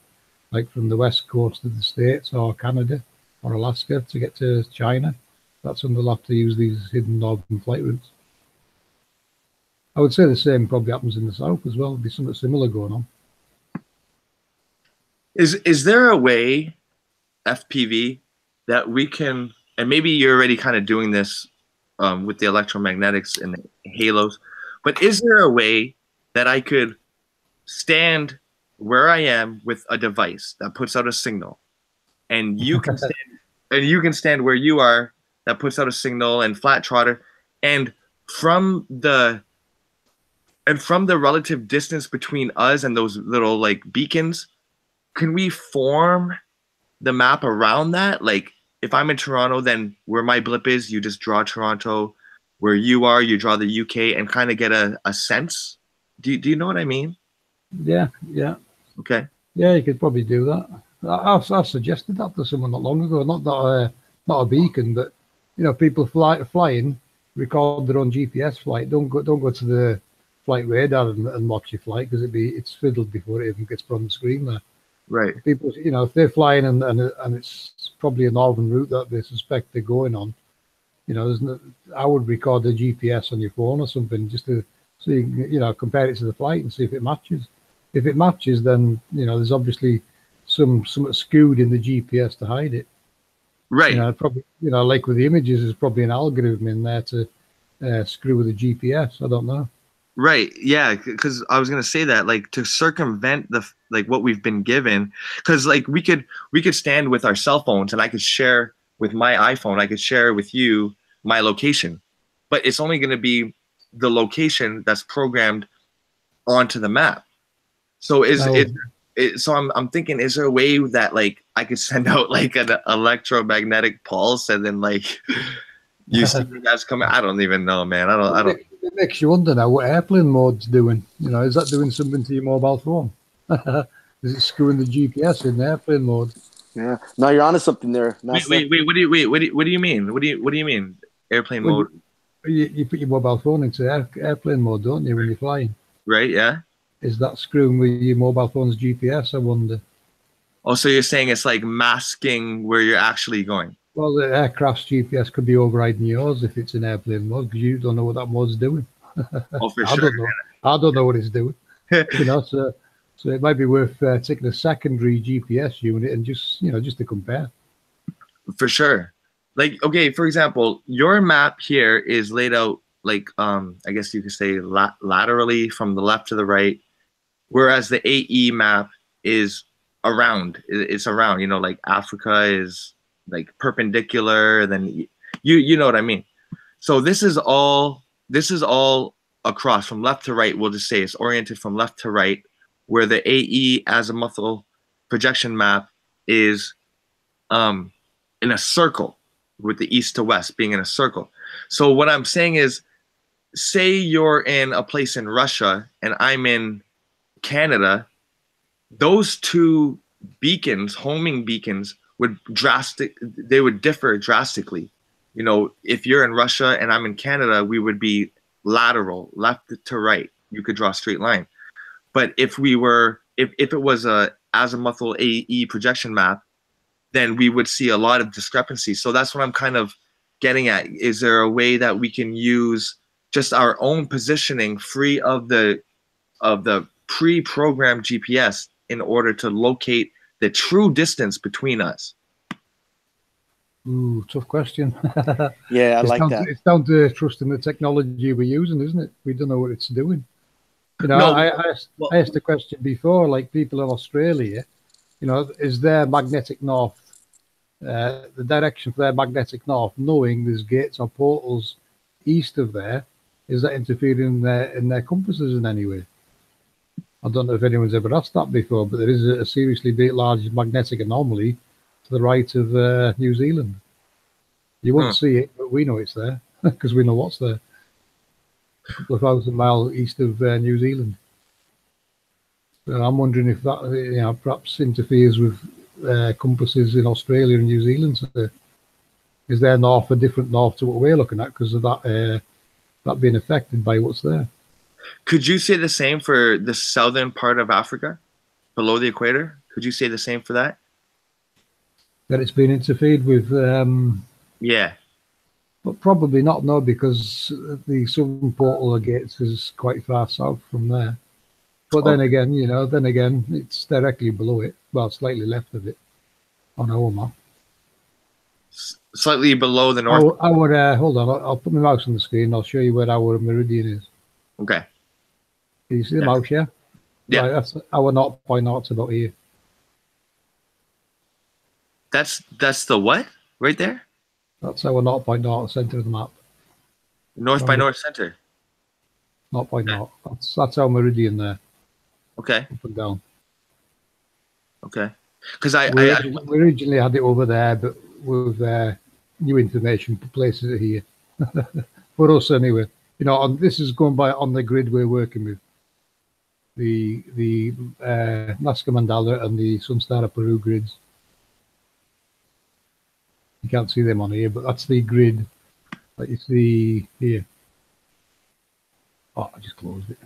like, from the west coast of the States or Canada or Alaska to get to China. That's when they'll have to use these hidden northern flight routes. I would say the same probably happens in the south as well. There'd be something similar going on. Is there a way, FPV, that we can, and maybe you're already kind of doing this with the electromagnetics and the halos, but is there a way that I could stand where I am with a device that puts out a signal, and you can stand where you are that puts out a signal, and flat trotter, and from the relative distance between us and those little like beacons, can we form the map around that? Like, if I'm in Toronto, then where my blip is, you just draw Toronto. where you are, you draw the UK and kind of get a sense. Do you know what I mean? Yeah. Okay. Yeah, you could probably do that. I've suggested that to someone not long ago. Not a beacon, but people flying, record their own GPS flight. Don't go to the flight radar and watch your flight, because it's fiddled before it even gets put on the screen there. Right. People, if they're flying and it's probably a northern route that they suspect they're going on, I would record the GPS on your phone or something, just to so you can, compare it to the flight and see if it matches. If it matches, then there's obviously something skewed in the GPS to hide it. Right. Probably like with the images, there's probably an algorithm in there to screw with the GPS. I don't know. Right. Yeah. Because I was gonna say that, like, to circumvent what we've been given, because like we could stand with our cell phones, and I could share with my iPhone, I could share with you my location, but it's only gonna be the location that's programmed onto the map. So so I'm thinking, is there a way that like I could send out like an electromagnetic pulse and then like you see that's coming? I don't even know, man. I don't. It makes you wonder now what airplane mode's doing. Is that doing something to your mobile phone? Is it screwing the GPS in the airplane mode? Yeah. No, you're onto something there. Wait. What do you mean? What do you mean? Airplane mode? You put your mobile phone into airplane mode, don't you, when you're flying? Right. Yeah. Is that screwing with your mobile phone's GPS, I wonder? Oh, so you're saying it's like masking where you're actually going? Well, the aircraft's GPS could be overriding yours if it's in airplane mode, because you don't know what that mode's doing. Oh, for sure. I don't know what it's doing. So it might be worth taking a secondary GPS unit and just to compare. For sure. Like, okay, for example, your map here is laid out like, I guess you could say laterally from the left to the right, whereas the AE map is around. It's around, like Africa is like perpendicular, then you know what I mean. So this is all across from left to right. We'll just say it's oriented from left to right, where the AE azimuthal projection map is in a circle, with the east to west being in a circle. So what I'm saying is, say you're in a place in Russia and I'm in Canada, those two beacons, homing beacons, would differ drastically. If you're in Russia and I'm in Canada, we would be lateral, left to right. You could draw a straight line. But if it was a azimuthal AE projection map, then we would see a lot of discrepancy. So that's what I'm kind of getting at. Is there a way that we can use just our own positioning, free of the pre-programmed GPS, in order to locate the true distance between us? Ooh, tough question. Yeah, I like that. It's down to trusting the technology we're using, isn't it? We don't know what it's doing. I asked the question before, like people in Australia, is their magnetic north, the direction for their magnetic north, knowing there's gates or portals east of there, is that interfering in their compasses in any way? I don't know if anyone's ever asked that before, but there is a seriously big, large magnetic anomaly to the right of New Zealand. You won't see it, but we know it's there because we know what's there. A couple of 1,000 miles east of New Zealand. So I'm wondering if that perhaps interferes with compasses in Australia and New Zealand. So is their north a different north to what we're looking at because of that being affected by what's there? Could you say the same for the southern part of Africa, below the equator? Could you say the same for that? That it's been interfered with? Yeah. But probably not, no, because the southern portal of gates is quite far south from there. But then again, it's directly below it. Well, slightly left of it on our map. Slightly below the north. Hold on, I'll put my mouse on the screen. I'll show you where our meridian is. Okay. Can you see the mouse, yeah? Yeah. Right, that's our 0.0 about here. That's the what? Right there? That's our 0.0 center of the map. North by north center. 0.0. Okay. That's our meridian there. Okay. Up and down. Okay. Because we originally had it over there, but with new information, places it here. for us anyway. You know, this is going by on the grid we're working with. The Nazca Mandala and the Sunstar Peru grids. You can't see them on here, but that's the grid that you see here. Oh, I just closed it.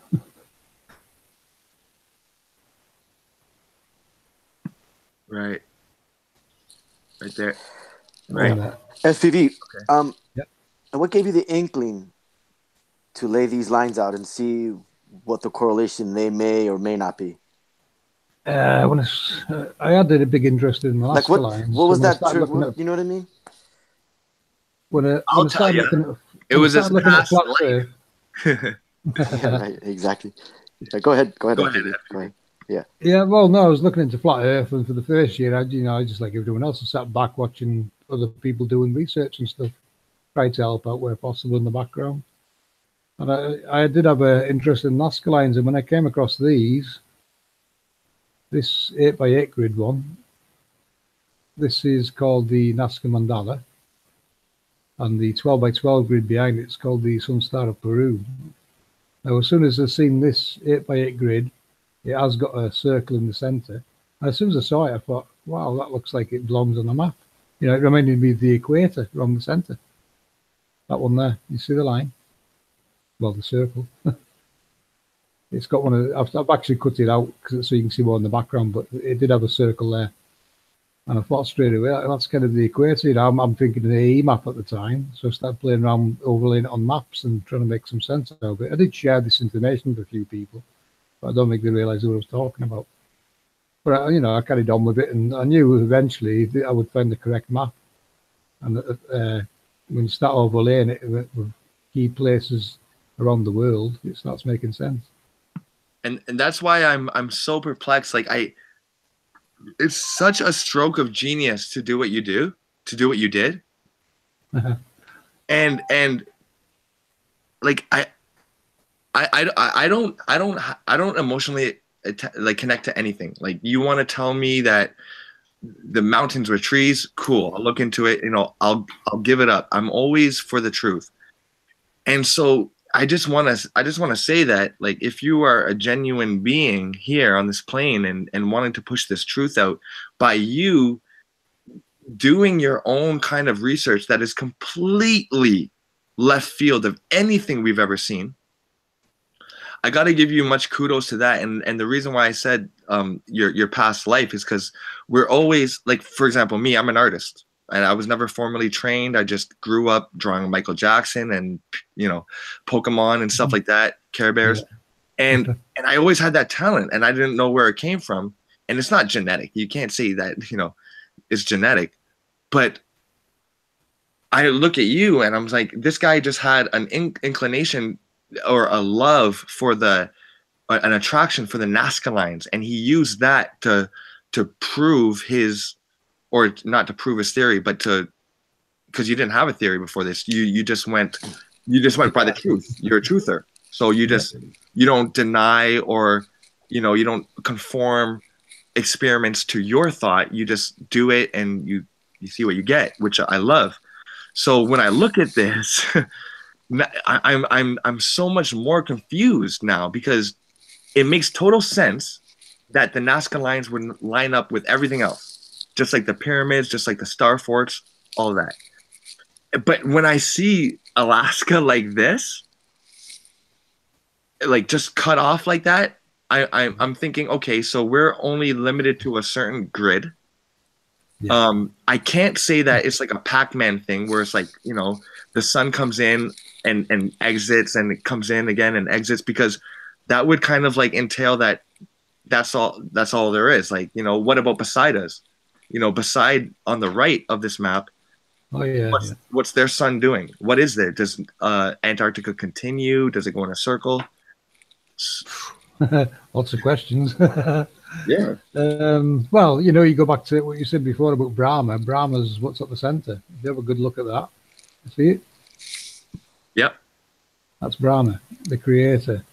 Right. Right there. Right. SPV. Okay. Yep. And what gave you the inkling to lay these lines out and see what the correlation they may or may not be? When I had a big interest in Alaska lines. What was that? You know what I mean? I'll tell you. It was his past life. Yeah, right, exactly. Yeah, go ahead. Go ahead. Yeah. Yeah. Well, no, I was looking into flat Earth, and for the first year, I just like everyone else, I sat back watching other people doing research and stuff, try to help out where possible in the background. And I did have an interest in Nazca lines, and when I came across this 8x8 grid one, this is called the Nazca Mandala, and the 12x12 grid behind it's called the Sunstar of Peru. Now, as soon as I seen this 8x8 grid, it has got a circle in the center. And as soon as I saw it, I thought, wow, that looks like it belongs on a map. You know, it reminded me of the equator around the center. That one there, you see the line? Well, the circle. It's got one of, I've actually cut it out so you can see more in the background, but it did have a circle there. And I thought straight away, that's kind of the equator. You know, I'm thinking of the AE map at the time. So I started playing around, overlaying it on maps and trying to make some sense out of it. I did share this information with a few people, but I don't think they realised what I was talking about. But, I carried on with it, and I knew eventually I would find the correct map. And when you start overlaying it with key places around the world, it starts making sense. And that's why I'm so perplexed. Like it's such a stroke of genius to do what you do, to do what you did. And like I don't emotionally connect to anything. Like, you want to tell me that the mountains were trees, cool, I'll look into it, I'll give it up. I'm always for the truth. And so I just want to say that, like, if you are a genuine being here on this plane and wanting to push this truth out, by you doing your own kind of research that is completely left field of anything we've ever seen, I got to give you much kudos to that. And the reason why I said your past life is because we're always, like, for example, me, I'm an artist. And I was never formally trained. I just grew up drawing Michael Jackson and, Pokemon and stuff like that, Care Bears. Yeah. And I always had that talent, and I didn't know where it came from. And it's not genetic. You can't say that, it's genetic. But I look at you and I'm like, this guy just had an inclination or a love for an attraction for the Nazca lines. And he used that to prove his, or not to prove his theory, but because you didn't have a theory before this. You just went by the truth. You're a truther. So you don't deny or, you don't conform experiments to your thought. You just do it and you see what you get, which I love. So when I look at this, I'm so much more confused now, because it makes total sense that the Nazca lines would line up with everything else. Just like the pyramids, just like the star forts, all of that. But when I see Alaska like this, like just cut off like that, I'm thinking, okay, so we're only limited to a certain grid. Yeah. I can't say that it's like a Pac-Man thing where it's like, the sun comes in and exits, and it comes in again and exits, because that would kind of like entail that that's all there is. Like, what about beside us? Beside on the right of this map, what's their sun doing? What is there? Does Antarctica continue? Does it go in a circle? Lots of questions. Yeah. Well, you go back to what you said before about Brahma. Brahma's what's at the center. If you have a good look at that, see it? Yep. That's Brahma, the creator.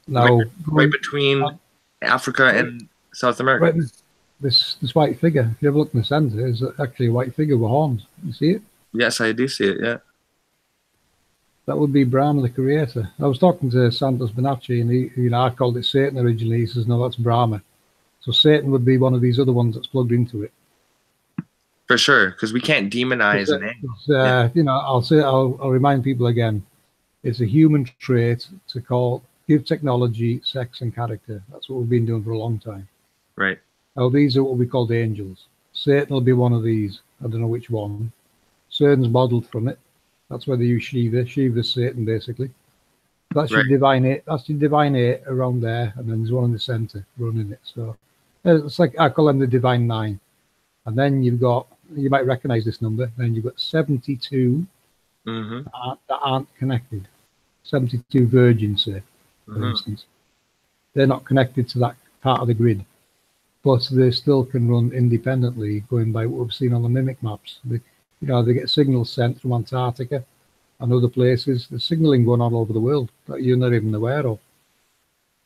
Now, right between Africa and South America. Right, this white figure, if you ever look in the center, is actually a white figure with horns. You see it? Yes, I do see it, yeah. That would be Brahma, the creator. I was talking to Santos Bonacci, and I called it Satan originally. He says, no, that's Brahma. So Satan would be one of these other ones that's plugged into it. For sure, because we can't demonize an angel. I'll remind people again. It's a human trait to give technology, sex, and character. That's what we've been doing for a long time. Right. Now, these are what we call the angels. Satan will be one of these. I don't know which one. Satan's modeled from it. That's where they use Shiva. Shiva's Satan, basically. That's your divine eight. That's your divine eight around there, and then there's one in the center running it. So it's like I call them the divine nine. And then you might recognize this number. Then you've got 72 that aren't connected. 72 virgins, say, for instance. They're not connected to that part of the grid, but they still can run independently, going by what we've seen on the mimic maps. They get signals sent from Antarctica and other places. There's signaling going on all over the world that you're not even aware of.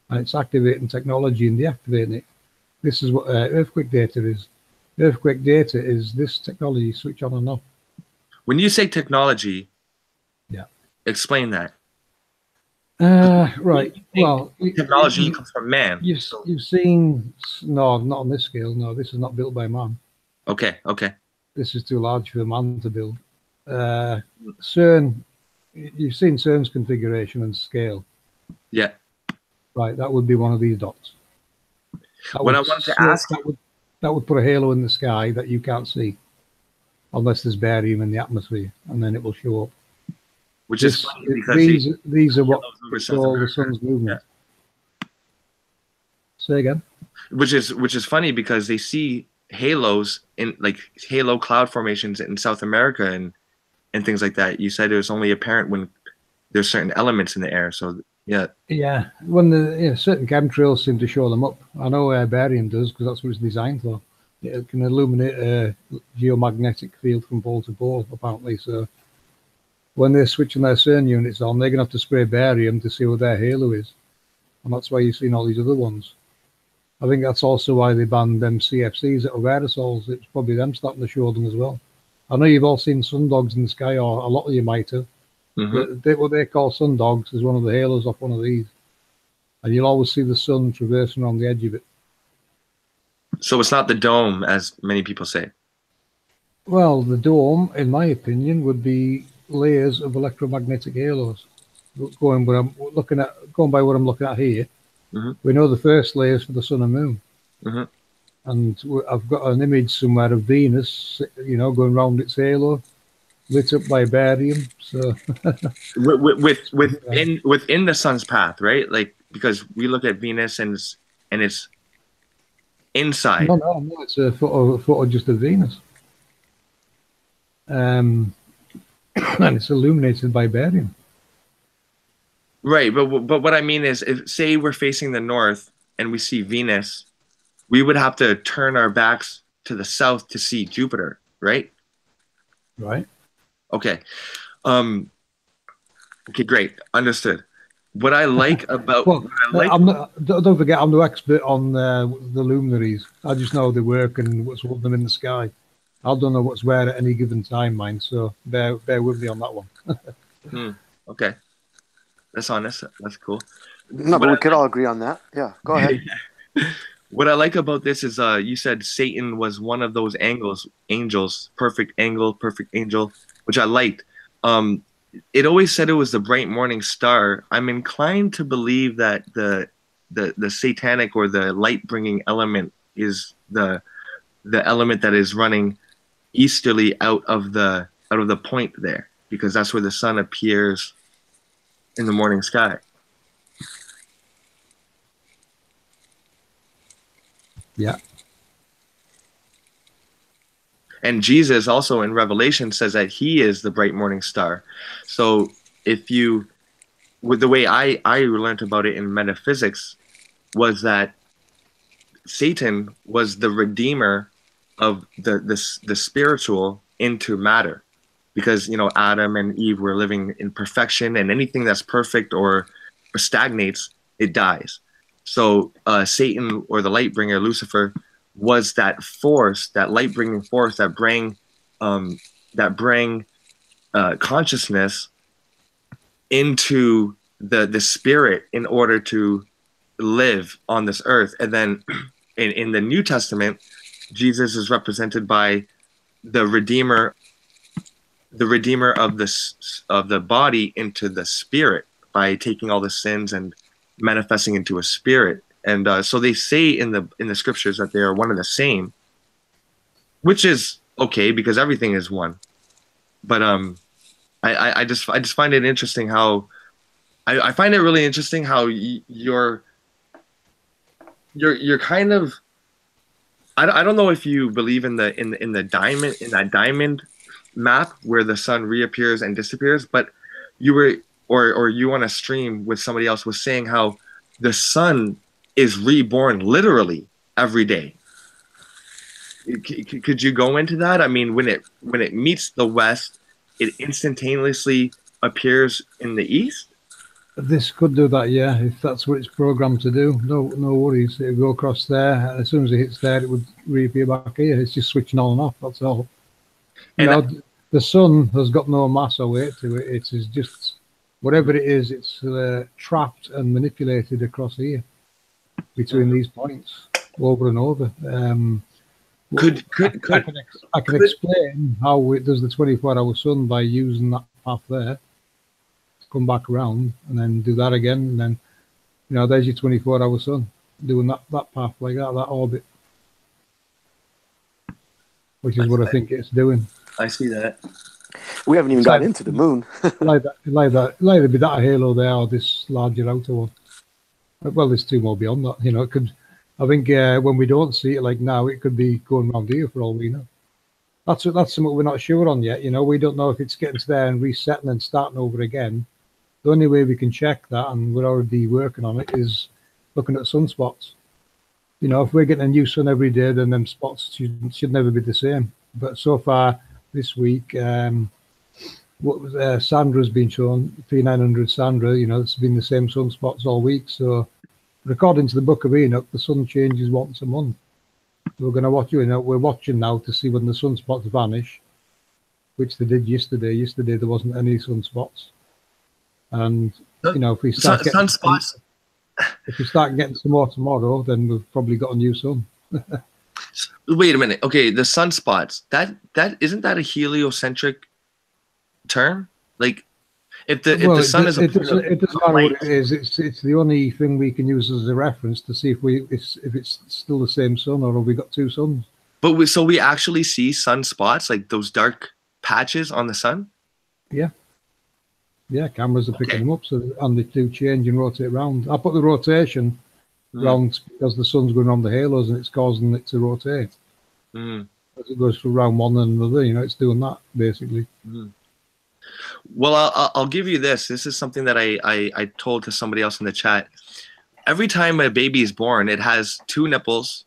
And it's activating technology and deactivating it. This is what earthquake data is. Earthquake data is this technology switch on and off. When you say technology, explain that. Right. Well, technology comes from man. You've seen, no, not on this scale. No, this is not built by man. Okay. This is too large for a man to build. CERN, you've seen CERN's configuration and scale. Yeah. Right, that would be one of these dots. I wanted to ask, that would put a halo in the sky that you can't see, unless there's barium in the atmosphere, and then it will show up. Which is funny because these are what control the sun's movement. Yeah. Say again. Which is funny because they see halos in like halo cloud formations in South America and things like that. You said it was only apparent when there's certain elements in the air. So yeah. Yeah, when certain chemtrails seem to show them up. I know barium does because that's what it's designed for. It can illuminate a geomagnetic field from pole to pole, apparently. So when they're switching their CERN units on, they're going to have to spray barium to see what their halo is. And that's why you've seen all these other ones. I think that's also why they banned them CFCs that are aerosols. It's probably them starting to show them as well. I know you've all seen sundogs in the sky, or a lot of you might have. What they call sundogs is one of the halos off one of these. And you'll always see the sun traversing around the edge of it. So it's not the dome, as many people say. Well, the dome, in my opinion, would be layers of electromagnetic halos. Going by what I'm looking at here, we know the first layers for the sun and moon. And I've got an image somewhere of Venus, going around its halo, lit up by barium. So within the sun's path, right? Like, because we look at Venus and it's inside. No, it's a photo just of Venus. And it's illuminated by barium. Right, but what I mean is, if say we're facing the north and we see Venus, we would have to turn our backs to the south to see Jupiter, right? Right. Okay. Okay, great. Understood. What I like about don't forget, I'm no expert on the luminaries. I just know they work and what's holding them in the sky. I don't know what's where at any given time, mind. So bear with me on that one. Okay, that's honest. That's cool. No, but we could all agree on that. Yeah, go ahead. What I like about this is you said Satan was one of those angels, perfect angle, perfect angel, which I liked. It always said it was the bright morning star. I'm inclined to believe that the satanic or the light bringing element is the element that is running easterly out of the point there, because that's where the sun appears in the morning sky. Yeah. And Jesus also in Revelation says that he is the bright morning star. So with the way I learned about it in metaphysics was that Satan was the redeemer of the spiritual into matter, because Adam and Eve were living in perfection, and anything that's perfect or stagnates, it dies. So Satan, or the light bringer, Lucifer, was that force, that light bringing force that bring consciousness into the spirit in order to live on this earth. And then in the New Testament, Jesus is represented by the Redeemer of the body into the spirit by taking all the sins and manifesting into a spirit. And so they say in the scriptures that they are one and the same, which is okay because everything is one. But I just find it interesting how I find it really interesting how you're kind of I don't know if you believe in that diamond map where the sun reappears and disappears, but you were or you on a stream with somebody else was saying how the sun is reborn literally every day. Could you go into that? I mean, when it meets the west, it instantaneously appears in the east. This could do that, yeah, if that's what it's programmed to do. No worries. It'll go across there, and as soon as it hits there, it would reappear back here. It's just switching on and off. That's all. The sun has got no mass or weight to it. It is just whatever it is. It's trapped and manipulated across here between these points over and over. I can explain how it does the 24-hour sun by using that path there. Come back around and then do that again, and then there's your 24-hour sun doing that path like that orbit, which is what I think it's doing. I see that. We haven't even got into the moon. like either be that halo there or this larger outer one. Well, there's two more beyond that. It could. I think when we don't see it like now, it could be going around here for all we know. That's something we're not sure on yet. We don't know if it's getting to there and resetting and starting over again. The only way we can check that, and we're already working on it, is looking at sunspots. If we're getting a new sun every day, then them spots should never be the same. But so far this week, Sandra's been shown, 3900 Sandra, it's been the same sunspots all week. So according to the Book of Enoch, the sun changes once a month. So we're going to watch, we're watching now to see when the sunspots vanish, which they did yesterday. Yesterday there wasn't any sunspots. And if we start getting sunspots, if we start getting some more tomorrow, then we've probably got a new sun. Wait a minute. Okay, the sunspots. That isn't that a heliocentric term? Like, if the sun is it doesn't matter what it is. It's the only thing we can use as a reference to see if it's still the same sun or have we got two suns. But we actually see sunspots, like those dark patches on the sun. Yeah, cameras are picking them up, and they do change and rotate around. I put the rotation round because the sun's going around the halos and it's causing it to rotate. As it goes from round one and another, it's doing that basically. Well, I'll give you this. This is something that I told to somebody else in the chat. Every time a baby is born, it has two nipples,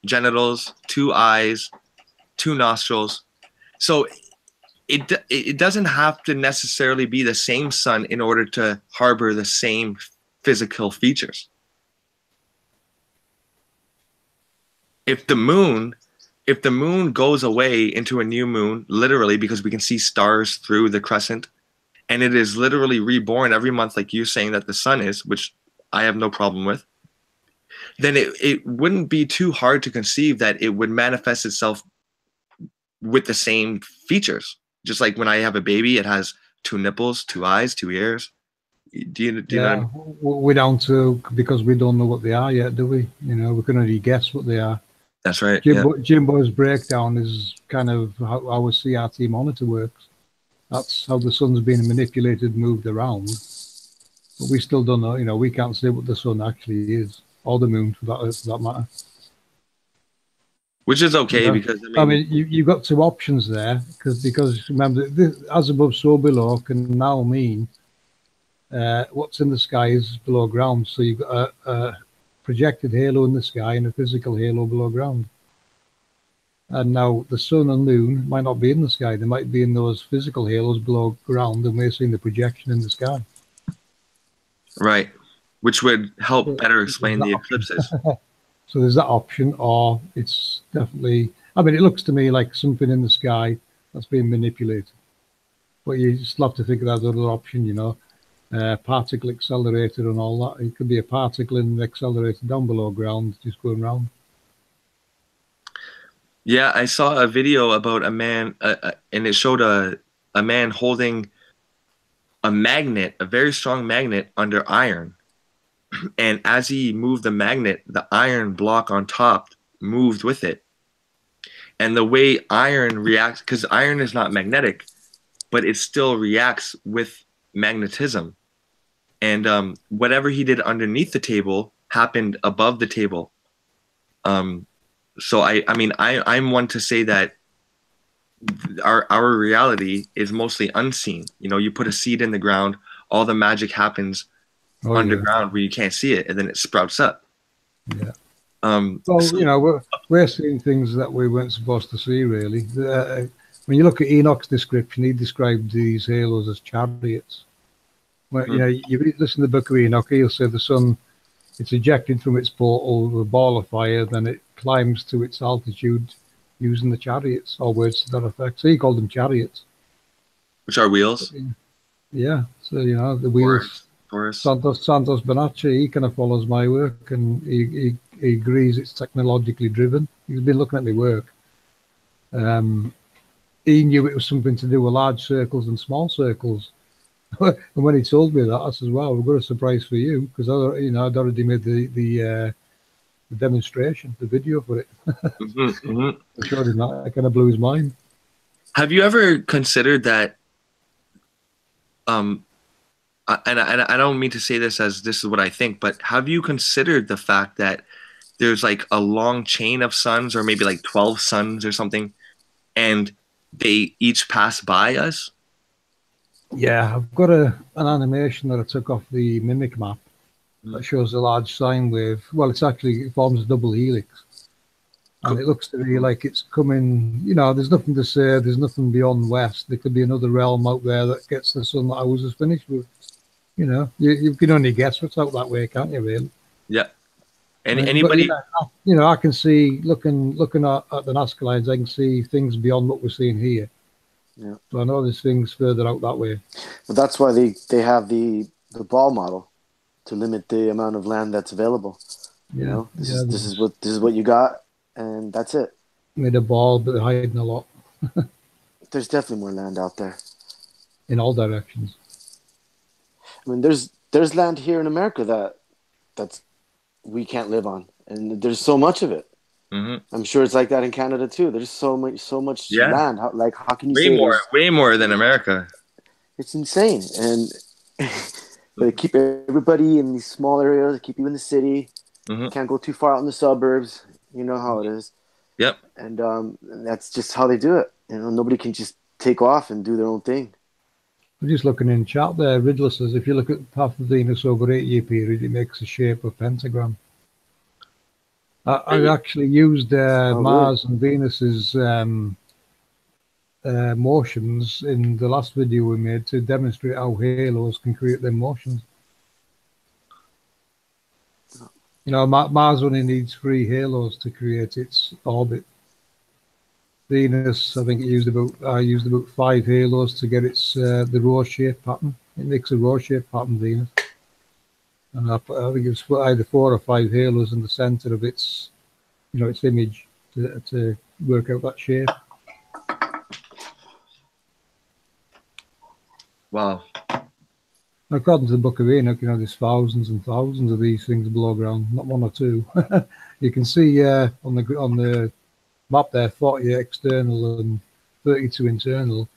genitals, two eyes, two nostrils. So it doesn't have to necessarily be the same sun in order to harbor the same physical features. If the moon goes away into a new moon, literally, because we can see stars through the crescent, and it is literally reborn every month, like you're saying that the sun is, which I have no problem with, then it wouldn't be too hard to conceive that it would manifest itself with the same features. Just like when I have a baby, it has two nipples, two eyes, two ears. Do you know? We're down to, because we don't know what they are yet, do we? We can only guess what they are. That's right. Jimbo's breakdown is kind of how our CRT monitor works. That's how the sun's being manipulated, moved around. But we still don't know. We can't say what the sun actually is, or the moon for that matter. Which is okay, because you've got two options there, because remember, as above, so below can now mean what's in the sky is below ground. So you've got a projected halo in the sky and a physical halo below ground. And now the sun and moon might not be in the sky; they might be in those physical halos below ground, and we're seeing the projection in the sky. Right, which would help better explain the eclipses. So there's that option, or it's definitely, it looks to me like something in the sky that's being manipulated. But you just have to think of that other option, particle accelerator and all that. It could be a particle in an accelerator down below ground, just going round. Yeah, I saw a video about a man, and it showed a man holding a magnet, a very strong magnet under iron. And as he moved the magnet, the iron block on top moved with it. And the way iron reacts, because iron is not magnetic, but it still reacts with magnetism. And whatever he did underneath the table happened above the table. So I'm one to say that our reality is mostly unseen. You know, you put a seed in the ground, all the magic happens underground where you can't see it, and then it sprouts up. Yeah. Well, we're seeing things that we weren't supposed to see, really. When you look at Enoch's description, he described these halos as chariots. Well, you listen to the book of Enoch, he'll say the sun, it's ejected from its portal with a ball of fire, then it climbs to its altitude using the chariots, or words to that effect. So he called them chariots. Which are wheels? Yeah, so, the wheels. Santos Bonacci, he kind of follows my work, and he agrees it's technologically driven. He's been looking at my work. He knew it was something to do with large circles and small circles. And when he told me that, I said, "Wow, we've got a surprise for you," because I'd already made the demonstration, the video for it. I showed him that. It kind of blew his mind. Have you ever considered that? And I don't mean to say this as this is what I think, but have you considered the fact that there's like a long chain of suns, or maybe like 12 suns or something, and they each pass by us? Yeah, I've got an animation that I took off the Mimic map that shows a large sine wave. Well, it forms a double helix. And it looks to me like it's coming, there's nothing to say, there's nothing beyond west. There could be another realm out there that gets the sun that I was finished with. You can only guess what's out that way, can't you, really? Yeah. Anybody? But, I can see, looking at the Nazca lines, I can see things beyond what we're seeing here. Yeah. So I know there's things further out that way. But that's why they have the ball model to limit the amount of land that's available. Yeah. This is what you got, and that's it. Made a ball, but they're hiding a lot. There's definitely more land out there. In all directions. I mean, there's land here in America that's we can't live on, and there's so much of it. Mm-hmm. I'm sure it's like that in Canada too. There's so much land. How can you say way more than America? It's insane, and but they keep everybody in these small areas. They keep you in the city. Mm-hmm. Can't go too far out in the suburbs. You know how it is. Yep. And that's just how they do it. Nobody can just take off and do their own thing. I'm just looking in chat there. Riddler says, if you look at path of Venus over 8-year period, it makes a shape of pentagram. I actually used Mars and Venus's motions in the last video we made to demonstrate how halos can create their motions. Mars only needs 3 halos to create its orbit. Venus, I think I used about 5 halos to get its the rose shape pattern. It makes a rose shape pattern, Venus. And I think it's either 4 or 5 halos in the center of its, its image to work out that shape. Wow. According to the Book of Enoch, there's thousands and thousands of these things below ground, not 1 or 2. You can see on the map there, 40 external and 32 internal.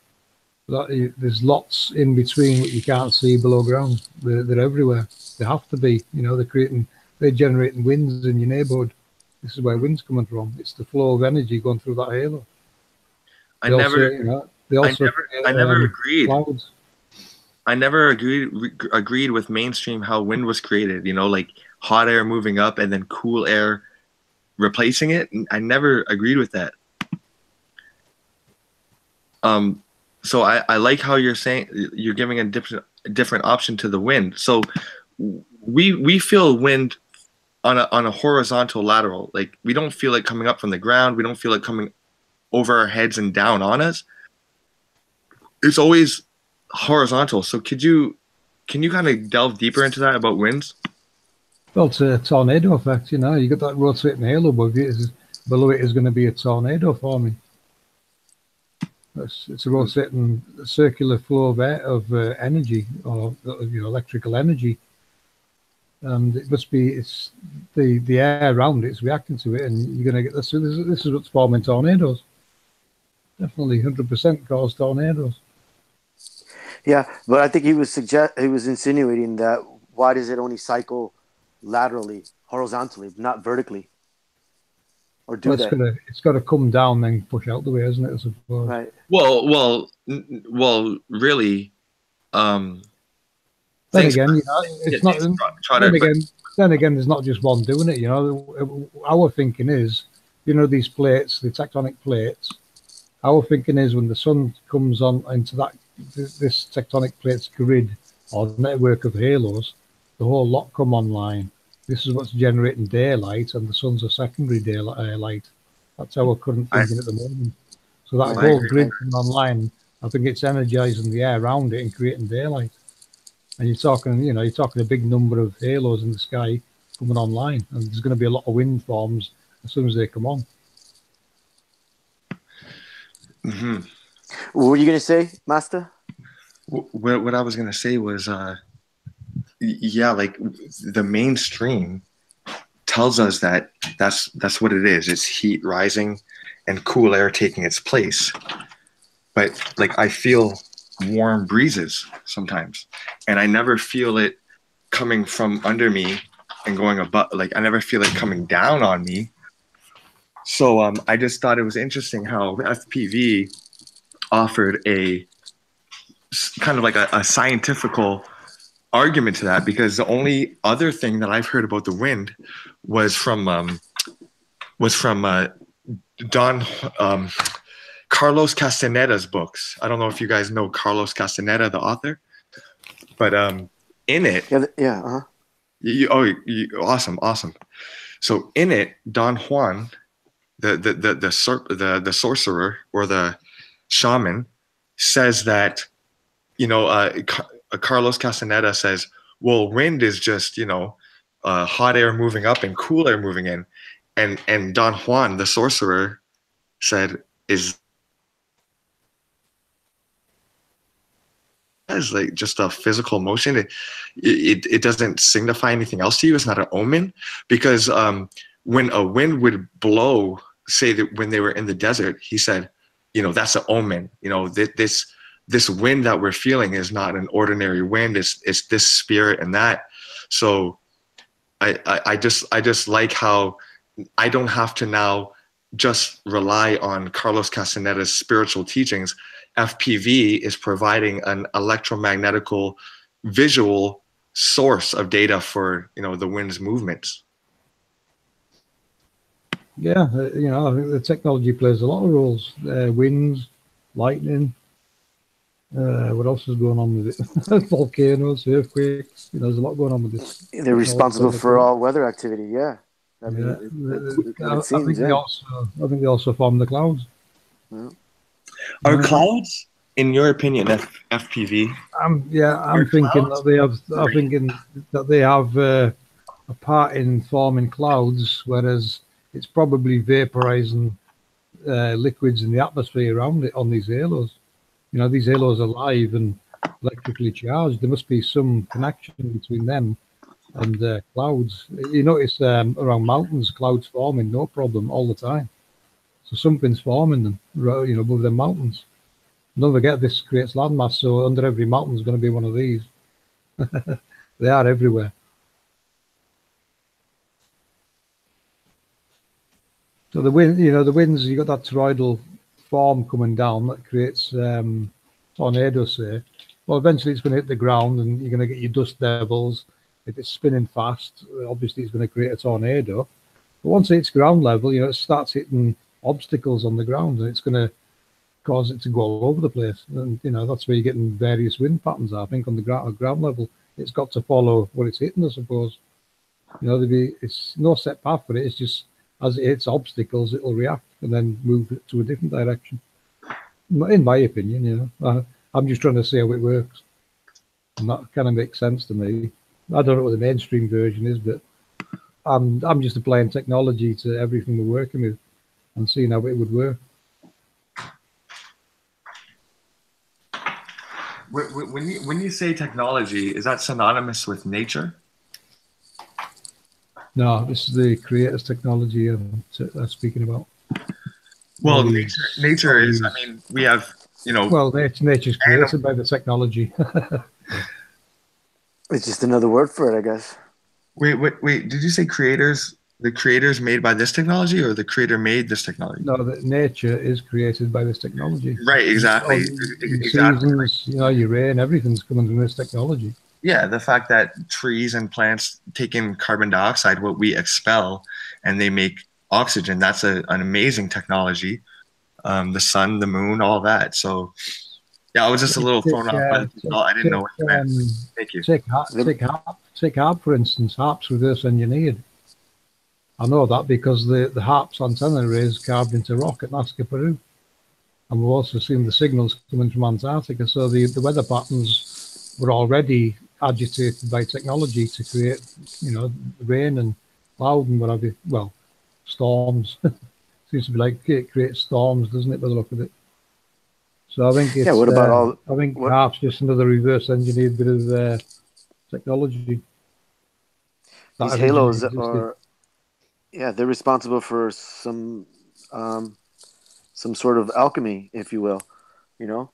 There's lots in between what you can't see below ground. They're everywhere. They have to be. They're generating winds in your neighborhood. This is where wind's coming from. It's the flow of energy going through that halo. I never agreed. Clouds. I never agreed with mainstream how wind was created. Like hot air moving up and then cool air replacing it. I never agreed with that. So I like how you're saying you're giving a different option to the wind. So we feel wind on a horizontal lateral. Like we don't feel it coming up from the ground. We don't feel it coming over our heads and down on us. It's always horizontal. So could you Can you kind of delve deeper into that about winds? Well, it's a tornado effect, you know. You got that rotating halo above you. Below it is going to be a tornado forming. It's a rotating circular flow of energy, or electrical energy, and it must be the air around it's reacting to it, and you're going to get this. This is what's forming tornadoes. Definitely, 100% cause tornadoes. Yeah, but I think he was insinuating that why does it only cycle laterally, horizontally, not vertically? Or do that? It's got to come down then push out the way, isn't it? I suppose. Right. Well, really. Then again, it's not. Then again, there's not just one doing it. You know, our thinking is, these plates, the tectonic plates. Our thinking is when the sun comes on into this tectonic plates grid or network of halos, the whole lot come online. This is what's generating daylight, and the sun's a secondary daylight. That's our current thinking at the moment. So that whole grid coming online, I think it's energizing the air around it and creating daylight. And you're talking a big number of halos in the sky coming online, and there's going to be a lot of wind forms as soon as they come on. Mm-hmm. What were you going to say, Masta? What I was going to say was, like the mainstream tells us that that's what it is. It's heat rising and cool air taking its place. But like I feel warm breezes sometimes, and I never feel it coming from under me and going above. Like I never feel it coming down on me. So I just thought it was interesting how FPV offered a kind of like a scientifical argument to that, because the only other thing that I've heard about the wind was from Don Carlos Castaneda's books. I don't know if you guys know Carlos Castaneda, the author, but in it, awesome. So in it, Don Juan, the sorcerer or the shaman, says that Carlos Castaneda says, well, wind is just hot air moving up and cool air moving in, and Don Juan, the sorcerer, said is like just a physical motion. It doesn't signify anything else to you. It's not an omen, because when a wind would blow, say that when they were in the desert, he said, that's an omen. This wind that we're feeling is not an ordinary wind. It's this spirit and that. So I just like how I don't have to now just rely on Carlos Castaneda's spiritual teachings. FPV is providing an electromagnetical visual source of data for the wind's movements. Yeah, I think the technology plays a lot of roles. Winds, lightning. What else is going on with it? Volcanoes, earthquakes. There's a lot going on with this. They're responsible for all weather activity. Yeah. I think they also form the clouds. Yeah. Are clouds, in your opinion, FPV? I'm thinking that they have a part in forming clouds, whereas it's probably vaporizing liquids in the atmosphere around it on these halos. These halos are live and electrically charged. There must be some connection between them and clouds. You notice around mountains, clouds forming, no problem, all the time. So something's forming them, above the mountains. Don't forget, this creates landmass, so under every mountain is going to be one of these. They are everywhere. So the winds, you got that toroidal form coming down that creates tornadoes, say. Well, eventually it's going to hit the ground and you're going to get your dust devils. If it's spinning fast, obviously it's going to create a tornado. But once it's ground level, it starts hitting obstacles on the ground, and it's going to cause it to go all over the place. And that's where you're getting various wind patterns. I think on the ground level, it's got to follow what it's hitting, I suppose. It's no set path for it. It's just as it hits obstacles, it'll react and then move to a different direction. In my opinion, I'm just trying to see how it works. And that kind of makes sense to me. I don't know what the mainstream version is, but I'm just applying technology to everything we're working with and seeing how it would work. When you say technology, is that synonymous with nature? No, this is the creator's technology I'm speaking about. Well, nature is. I mean, we have, Well, nature's created by the technology. It's just another word for it, I guess. Wait. Did you say creators? The creators made by this technology, or the creator made this technology? No, that nature is created by this technology. Right. Exactly. Exactly. Seasons, your rain, everything's coming from this technology. Yeah, the fact that trees and plants take in carbon dioxide, what we expel, and they make oxygen. That's an amazing technology. The sun, the moon, all that. So, yeah, I was just a little thrown off by the thought. I didn't know what you meant. Thank you. Take harp, for instance. Harp's reverse engineered. I know that because the harp's antenna is carved into rock at Nazca, Peru. And we've also seen the signals coming from Antarctica. So the weather patterns were already agitated by technology to create, rain and cloud and whatever. Well, storms. Seems to be like it creates storms, doesn't it, by the look of it? So I think it's. Yeah. What about I think perhaps just another reverse engineered bit of technology. These halos are. Yeah, they're responsible for some sort of alchemy, if you will, and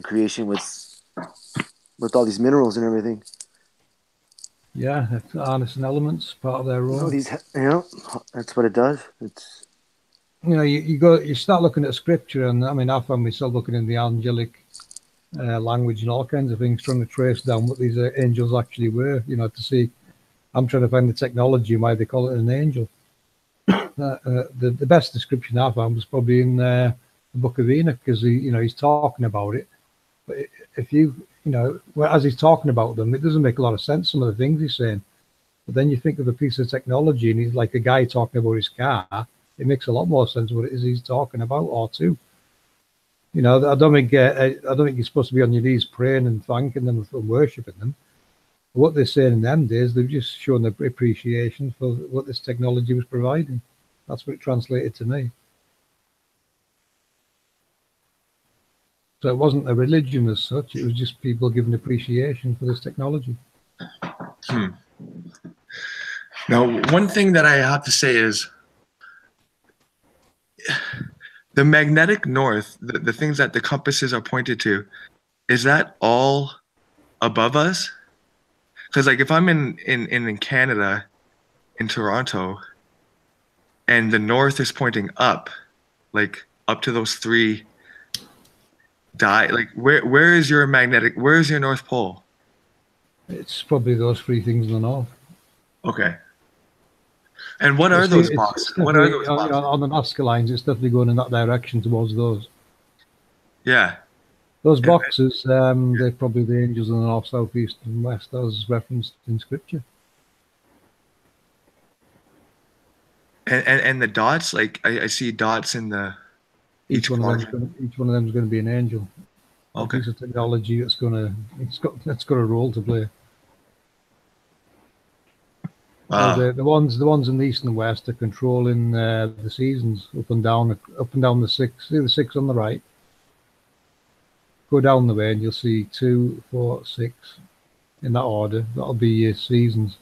creation with all these minerals and everything. Yeah, harnessing elements, part of their role. That's what it does. It's you start looking at scripture, and I mean, I found myself looking in the angelic language and all kinds of things, trying to trace down what these angels actually were. To see. I'm trying to find the technology and why they call it an angel. The best description I found was probably in the Book of Enoch, because he's talking about it. But if as he's talking about them, it doesn't make a lot of sense, some of the things he's saying. But then you think of a piece of technology, and he's like a guy talking about his car. It makes a lot more sense what it is he's talking about, or two. I don't think you're supposed to be on your knees praying and thanking them and worshiping them. What they're saying in them days, they've just shown their appreciation for what this technology was providing. That's what it translated to me. So it wasn't a religion as such, it was just people giving appreciation for this technology. Now, one thing that I have to say is the magnetic north, the things that the compasses are pointed to, is that all above us? Because like if I'm in Canada, in Toronto, and the north is pointing up, like up to those three like where is your North Pole? It's probably those three things in the north. Okay. And what are those boxes? What are those boxes? On the Nazca lines, it's definitely going in that direction towards those. Yeah. Those boxes, they're probably the angels in the north, south, east, and west, as referenced in Scripture. And the dots, like I see dots in the each one of them is going to be an angel. Okay. A piece of technology that's got a role to play. So the ones in the east and west are controlling the seasons up and down the six. See the six on the right. Go down the way and you'll see 2, 4, 6 in that order. That'll be your seasons.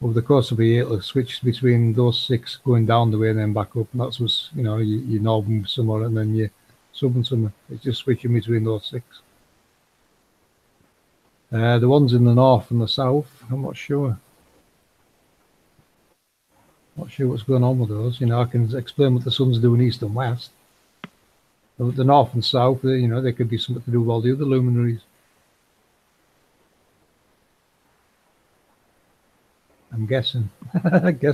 Over the course of a year, it'll switch between those 6 going down the way and then back up. And that's what's your northern summer and then your southern summer. It's just switching between those 6. The ones in the north and the south, I'm not sure. Not sure what's going on with those. I can explain what the sun's doing east and west. The north and south, they could be something to do with all the other luminaries. I'm guessing.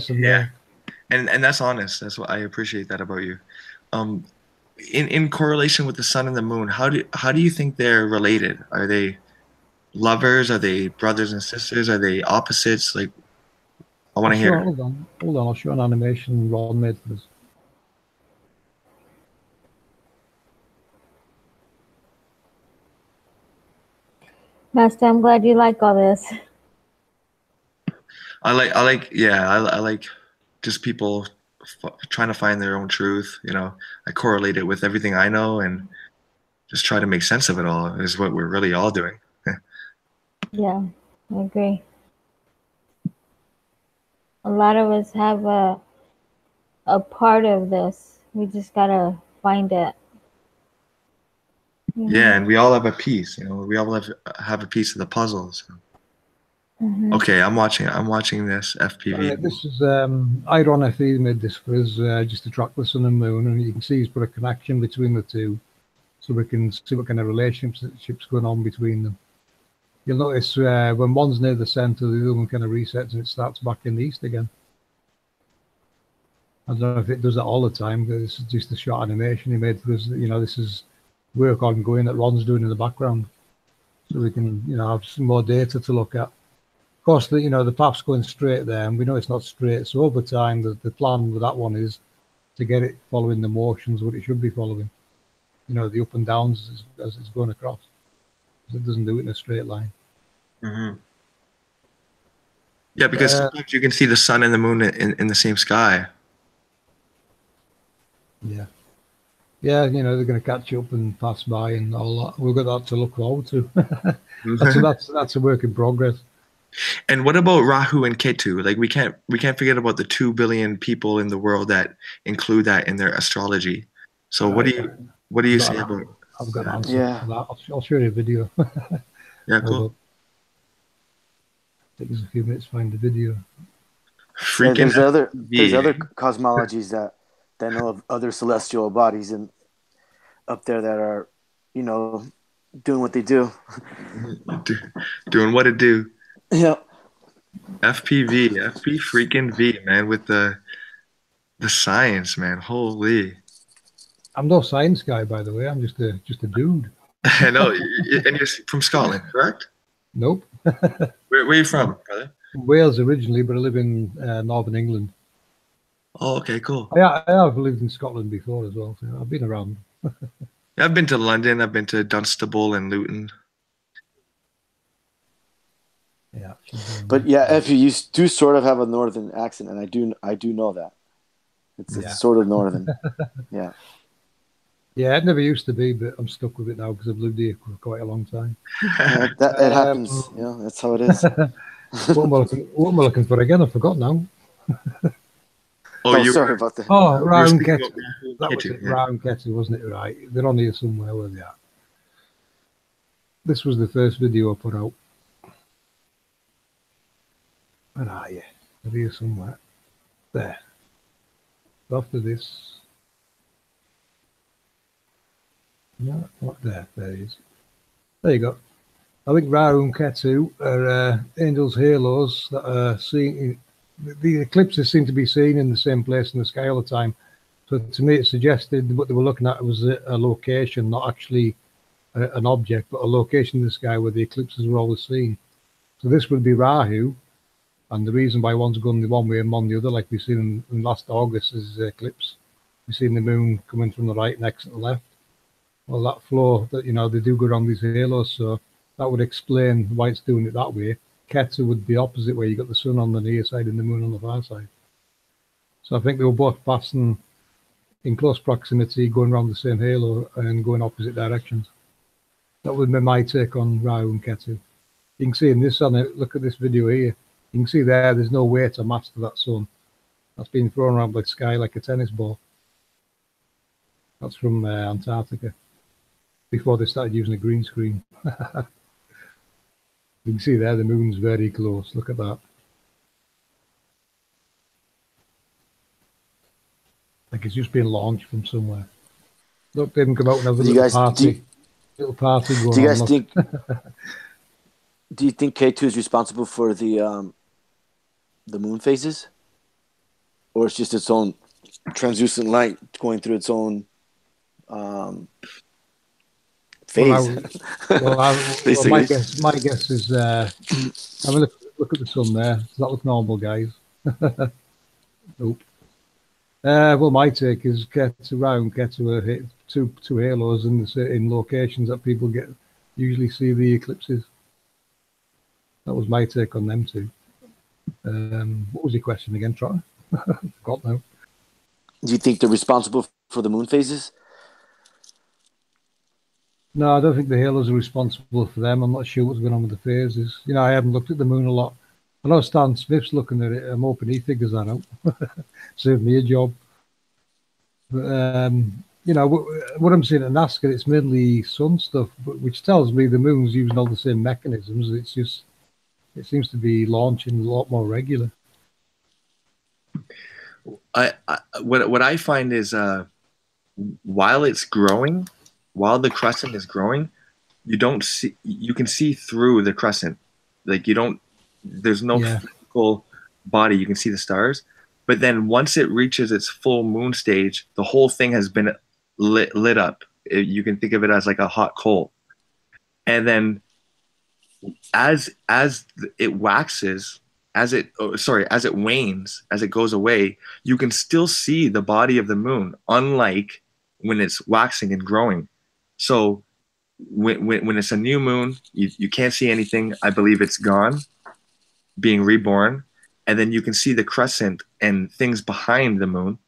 Yeah. And that's honest. That's what I appreciate that about you. In correlation with the sun and the moon, how do you think they're related? Are they lovers? Are they brothers and sisters? Are they opposites? Like, I want to hear. Hold on. I'll show an animation Ron made for this. Master, I'm glad you like all this. I like just people trying to find their own truth. You know, I correlate it with everything I know and just try to make sense of it all. Is what we're really all doing. Yeah, I agree. A lot of us have a part of this. We just gotta find it. Yeah, and we all have a piece. You know, we all have a piece of the puzzle. So. Mm-hmm. Okay, I'm watching this FPV. This is Iron FE made this for us just to track the sun and moon, and you can see he's put a connection between the two, so we can see what kind of relationships going on between them. You'll notice when one's near the center, the other one kind of resets and it starts back in the east again. I don't know if it does that all the time, but this is just a short animation he made for us. You know, this is work ongoing that Ron's doing in the background, so we can, you know, have some more data to look at. Of course, the path's going straight there, and we know it's not straight. So over time, the plan with that one is to get it following the motions, what it should be following. You know, the up and downs as it's going across. It doesn't do it in a straight line. Mm-hmm. Yeah, because sometimes you can see the sun and the moon in the same sky. Yeah. Yeah, you know, they're going to catch up and pass by and all that. We've got that to look forward to. That's a work in progress. And what about Rahu and Ketu? Like we can't forget about the 2 billion people in the world that include that in their astrology. So what do you say about? I've got an answer. Yeah. For that. I'll show you a video. Yeah, cool. Take us a few minutes to find the video. Freaking there's other cosmologies that know of other celestial bodies and up there that are, you know, doing what they do. Doing what it do. Yeah. FPV freaking V, man, with the science, man. Holy. I'm no science guy, by the way. I'm just a dude. I know. And you're from Scotland, correct? Nope. Where are you from, brother? Wales originally, but I live in northern England. Oh, okay, cool. I have lived in Scotland before as well, so I've been around. Yeah, I've been to London. I've been to Dunstable and Luton. Yeah. But yeah, if you do sort of have a northern accent, and I do know that. It's sort of northern. Yeah. Yeah, it never used to be, but I'm stuck with it now because I've lived here for quite a long time. Yeah, it happens. You know, that's how it is. What am I looking for again? I forgot now. Sorry about that. Oh, Rahu and Ketu. That was it. Rahu and Ketu, wasn't it? Right. They're on here somewhere, where they are. This was the first video I put out. Where are you? They're here somewhere. There. After this. No, not there. There he is. There you go. I think Rahu and Ketu are angels' halos that are seen. The eclipses seem to be seen in the same place in the sky all the time. So to me, it suggested what they were looking at was a location, not actually an object, but a location in the sky where the eclipses were always seen. So this would be Rahu, and the reason why one's going the one way and one the other, like we've seen in last August, is eclipse. We've seen the moon coming from the right and exit the left. Well, that flow, that they do go around these halos, so that would explain why it's doing it that way. Ketu would be opposite, where you got the sun on the near side and the moon on the far side. So I think they were both passing in close proximity, going around the same halo and going opposite directions. That would be my take on Rahu and Ketu. You can see in this sun, look at this video here. You can see there's no weight or mass to that sun. That's being thrown around the sky like a tennis ball. That's from Antarctica, before they started using a green screen. You can see there the moon's very close. Look at that. Like it's just been launched from somewhere. Look, they can come out and have a little party. Little party going on. Do you guys think? Do you think K2 is responsible for the moon phases, or it's just its own translucent light going through its own phase? My guess is have a look at the sun there. Does that look normal, guys? Nope. Well, my take is Rahu and Ketu are two halos in locations that people usually see the eclipses. That was my take on them two. What was your question again, Troy? Forgot now. Do you think they're responsible for the moon phases? No, I don't think the halos are responsible for them. I'm not sure what's going on with the phases. You know, I haven't looked at the moon a lot. I know Stan Smith's looking at it. I'm hoping he figures that out. Save me a job. But, you know, what I'm seeing at Nazca, it's mainly sun stuff, but which tells me the moon's using all the same mechanisms. It's just, it seems to be launching a lot more regular. What I find is while it's growing, while the crescent is growing, you can see through the crescent. Like there's no physical body. You can see the stars. But then once it reaches its full moon stage, the whole thing has been lit up. You can think of it as like a hot coal. And then as it waxes, as it wanes, as it goes away, you can still see the body of the moon, unlike when it's waxing and growing. So when it's a new moon, you can't see anything. I believe it's gone, being reborn. And then you can see the crescent and things behind the moon.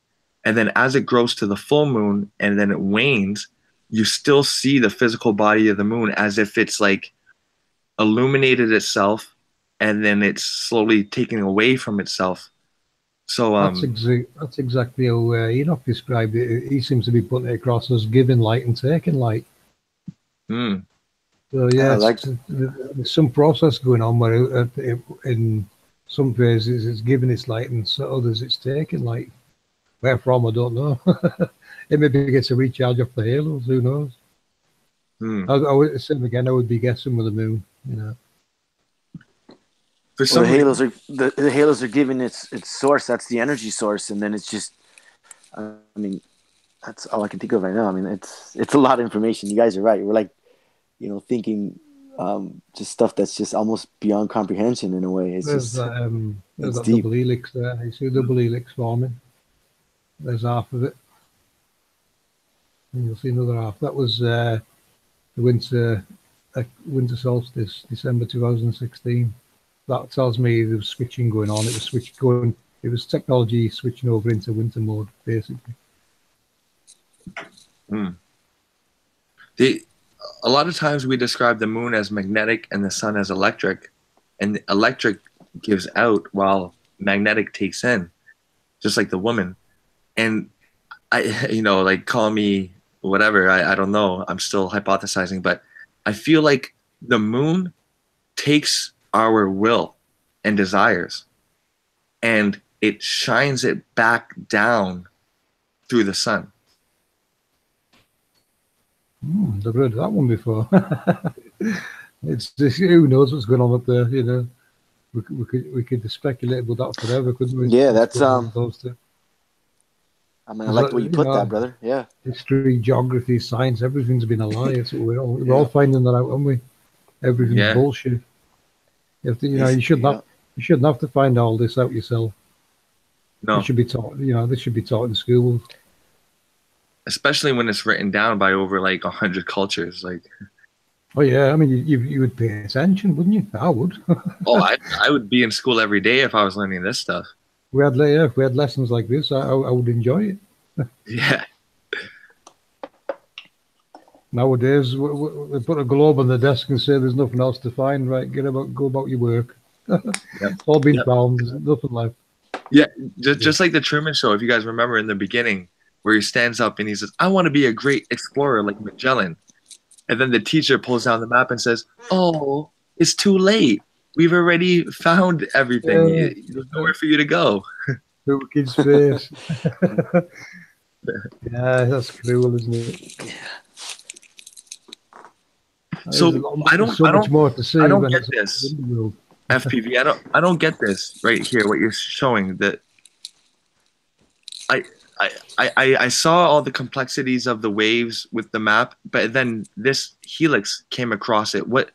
And then as it grows to the full moon and then it wanes, you still see the physical body of the moon as if it's like illuminated itself and then it's slowly taking away from itself. So that's exactly how Enoch described it. He seems to be putting it across as giving light and taking light. So yeah, there's some process going on where in some phases it's giving its light and so others it's taking light. Where from, I don't know. It maybe gets a recharge off the halos, who knows? I would say again, I would be guessing with the moon, you know. For some the halos are giving its source. That's the energy source, and then it's just. I mean, that's all I can think of right now. I mean, it's a lot of information. You guys are right. We're like, you know, thinking just stuff that's just almost beyond comprehension in a way. There's that deep. Double helix there. You see double helix forming. There's half of it, and you'll see another half. That was the winter solstice, December 2016. That tells me there was switching going on. It was technology switching over into winter mode, basically. A lot of times we describe the moon as magnetic and the sun as electric, and the electric gives out while magnetic takes in, just like the woman. And like call me whatever, I don't know. I'm still hypothesizing, but I feel like the moon takes our will and desires and it shines it back down through the sun. I've heard that one before. It's just, who knows what's going on up there, you know. We could speculate about that forever, couldn't we? Yeah, that's I mean, I like the way you put that, brother. Yeah. History, geography, science, everything's been a lie. We're all finding that out, aren't we? Everything's bullshit. You have to, you shouldn't have to find all this out yourself. No. It should be taught, this should be taught in schools. Especially when it's written down by over like 100 cultures. Like, oh yeah, I mean, you would pay attention, wouldn't you? I would. I would be in school every day if I was learning this stuff. If we had lessons like this, I would enjoy it. Yeah. Nowadays, we put a globe on the desk and say there's nothing else to find. Right, go about your work. It's all been found. There's nothing left. Yeah, just like the Truman Show. If you guys remember in the beginning, where he stands up and he says, "I want to be a great explorer like Magellan," and then the teacher pulls down the map and says, "Oh, it's too late. We've already found everything. There's nowhere for you to go." Little kid's face. Yeah, that's cruel, isn't it? Yeah. So I don't get this. FPV, I don't get this right here. What you're showing, that I saw all the complexities of the waves with the map, but then this helix came across it. What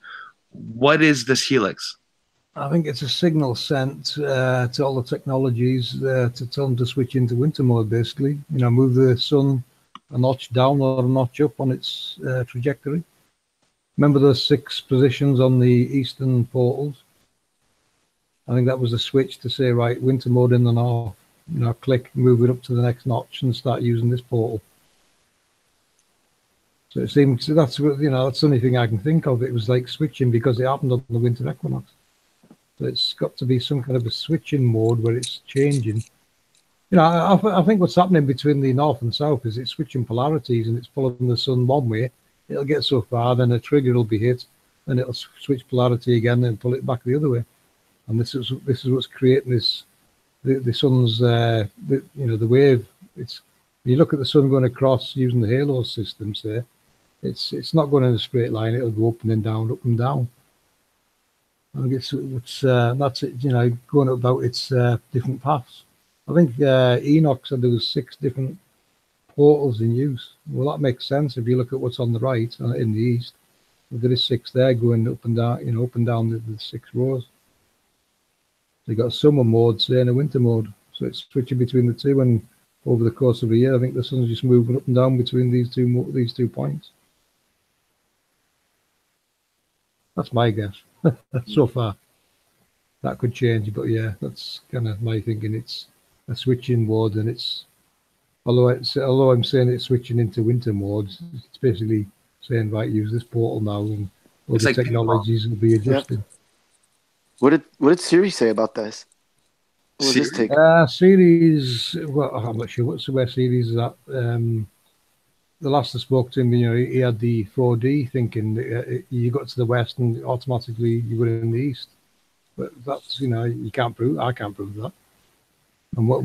is this helix? I think it's a signal sent to all the technologies to tell them to switch into winter mode, basically. Move the sun a notch down or a notch up on its trajectory. Remember those 6 positions on the eastern portals? I think that was the switch to say, right, winter mode in the north, you know, click, move it up to the next notch and start using this portal. So it seems that's, you know, that's the only thing I can think of. It was like switching because it happened on the winter equinox. So it's got to be some kind of a switching mode where it's changing. You know, I think what's happening between the north and south is it's switching polarities and it's pulling the sun one way. It'll get so far, then a trigger will be hit, and it'll switch polarity again and pull it back the other way. And this is what's creating this. The sun's, you know, the wave. It's, you look at the sun going across using the halo systems there. It's not going in a straight line. It'll go up and down. I think it's that's it. You know, going about its different paths. I think Enoch said there was 6 different portals in use. Well, that makes sense if you look at what's on the right in the east. There is 6 there going up and down, you know, up and down the 6 rows. So you got a summer mode, say, and a winter mode. So it's switching between the two, and over the course of a year, I think the sun's just moving up and down between these two points. That's my guess so far. That could change, but yeah, that's kind of my thinking. It's a switching mode, and it's although I'm saying it's switching into winter modes, it's basically saying, right, use this portal now, and all the technologies will be adjusted. What did Siri say about this? What was his take? Series, well, I'm not sure where Series is at. The last I spoke to him, you know, he had the 4D thinking. You got to the west and automatically you were in the east. But that's, you know, I can't prove that. And what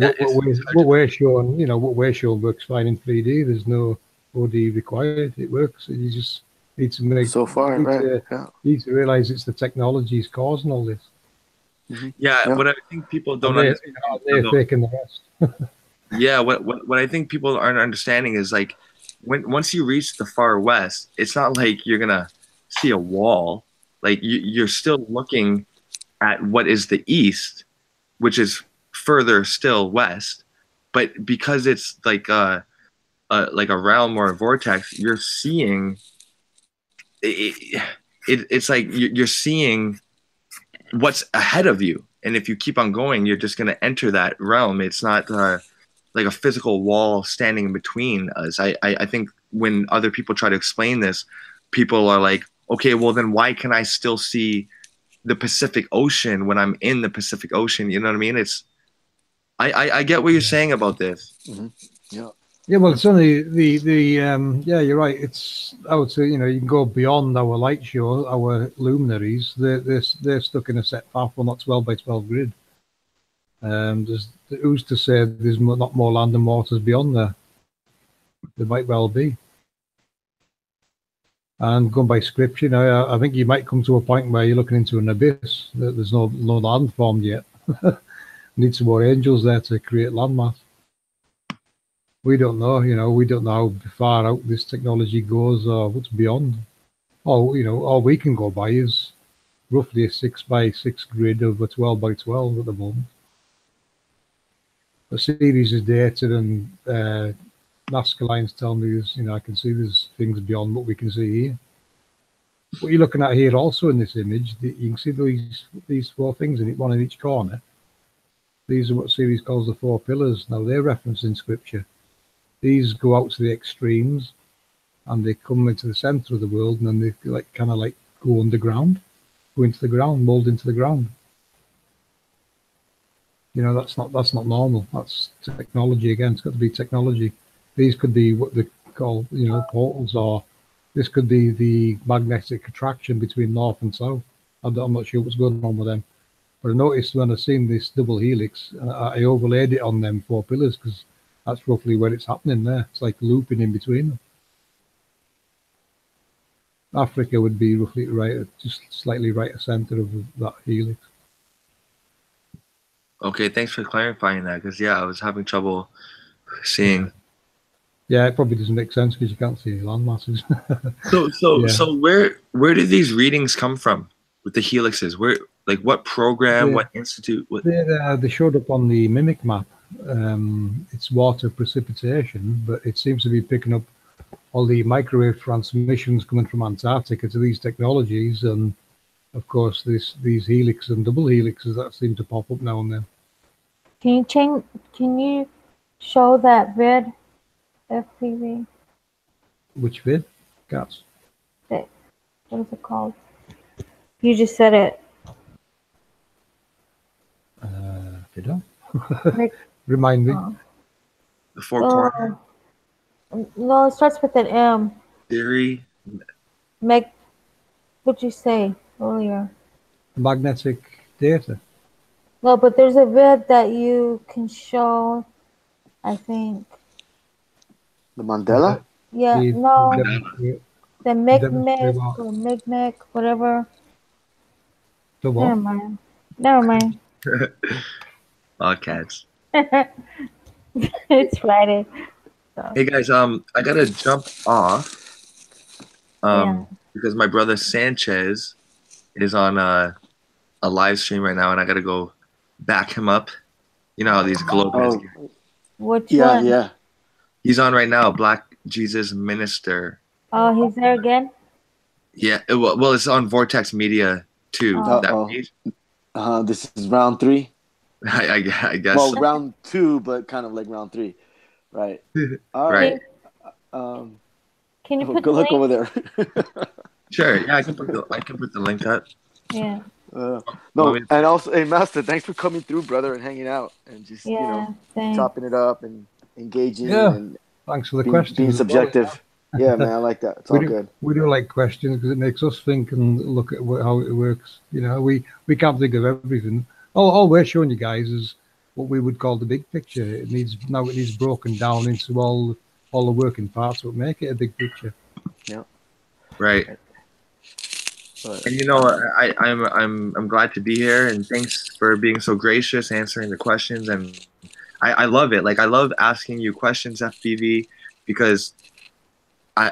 we're showing, you know, what we're showing works fine in 3D. There's no 4D required. It works. You just need to make so far, right? You need to realize it's the technologies causing all this. Mm-hmm. Yeah, what I think people don't understand. They're faking the rest. Yeah, what I think people aren't understanding is, like, once you reach the far west, it's not like you're gonna see a wall. Like, you're still looking at what is the east, which is further still west, but because it's like a realm or a vortex, you're seeing it's like you're seeing what's ahead of you, and if you keep on going, you're just going to enter that realm. It's not like a physical wall standing in between us. I think when other people try to explain this, people are like, okay, well then why can I still see the Pacific Ocean when I'm in the Pacific Ocean? You know what I mean? It's I get what you're saying about this. Mm-hmm. Yeah. Yeah, well, it's only yeah, you're right. It's, I would say, you know, you can go beyond our light show, our luminaries. They're stuck in a set path on that 12 by 12 grid. Who's to say there's not more land and waters beyond there? There might well be. And going by scripture, you know, I think you might come to a point where you're looking into an abyss. There's no land formed yet. Need some more angels there to create landmass. We don't know, you know, we don't know how far out this technology goes or what's beyond. All, you know, all we can go by is roughly a 6 by 6 grid of a 12 by 12 at the moment. The series is dated, and Nazca lines tell me there's, you know, I can see there's things beyond what we can see here. What you're looking at here also in this image, you can see these 4 things in it, one in each corner. These are what series calls the 4 pillars. Now they're referenced in scripture. These go out to the extremes, and they come into the center of the world, and then they like kind of like go underground, go into the ground, mold into the ground. You know, that's not normal. That's technology again. It's got to be technology. These could be what they call, you know, portals, or this could be the magnetic attraction between north and south. I'm not sure what's going on with them. But I noticed when I seen this double helix, I overlaid it on them 4 pillars because that's roughly where it's happening there. It's like looping in between them. Africa would be roughly right, just slightly right of center of that helix. Okay, thanks for clarifying that, because yeah, I was having trouble seeing. Yeah, it probably doesn't make sense because you can't see land masses. So where did these readings come from with the helixes? Where, like, what program, what institute? What? They showed up on the Mimic map. It's water precipitation, but it seems to be picking up all the microwave transmissions coming from Antarctica to these technologies, and of course, these helixes and double helixes that seem to pop up now and then. Can you show that vid, FPV? Which vid? Cats. What is it called? You just said it. Did I? Make, Remind me. The four corner no, it starts with an M. theory. What'd you say earlier? Magnetic data. No, but there's a vid that you can show, I think. The Mandela? Yeah, The- no, the- the demonstrate Mi'kmaq what? or Mi'kmaq, whatever. The Never what? mind. Never mind. All cats. It's Friday. So, Hey guys, I gotta jump off. Yeah. Because my brother Sanchez is on a live stream right now, and I gotta go back him up. You know how these globe heads get. Which Yeah, one? yeah. He's on right now, Black Jesus Minister. Oh, he's there again? Yeah, well, it's on Vortex Media too. Oh. That Uh-oh. page. This is round 3. I guess. Well, round 2, but kind of like round 3. Right. All Right. Can you put Good the luck link? over there. Sure. Yeah, I can put the link up. Yeah. No, and also, hey, Master, thanks for coming through, brother, and hanging out and just, Yeah. Thanks. chopping it up and engaging Yeah. and Thanks for the being questions. as well, subjective. Yeah, man, I like that. It's all we do, good. We do like questions because it makes us think and look at how it works. You know, we can't think of everything. All we're showing you guys is what we would call the big picture. It needs broken down into all the working parts that make it a big picture. Yeah. Right. But, And I'm glad to be here, and thanks for being so gracious, answering the questions. And I love it. Like, I love asking you questions, FBV, because I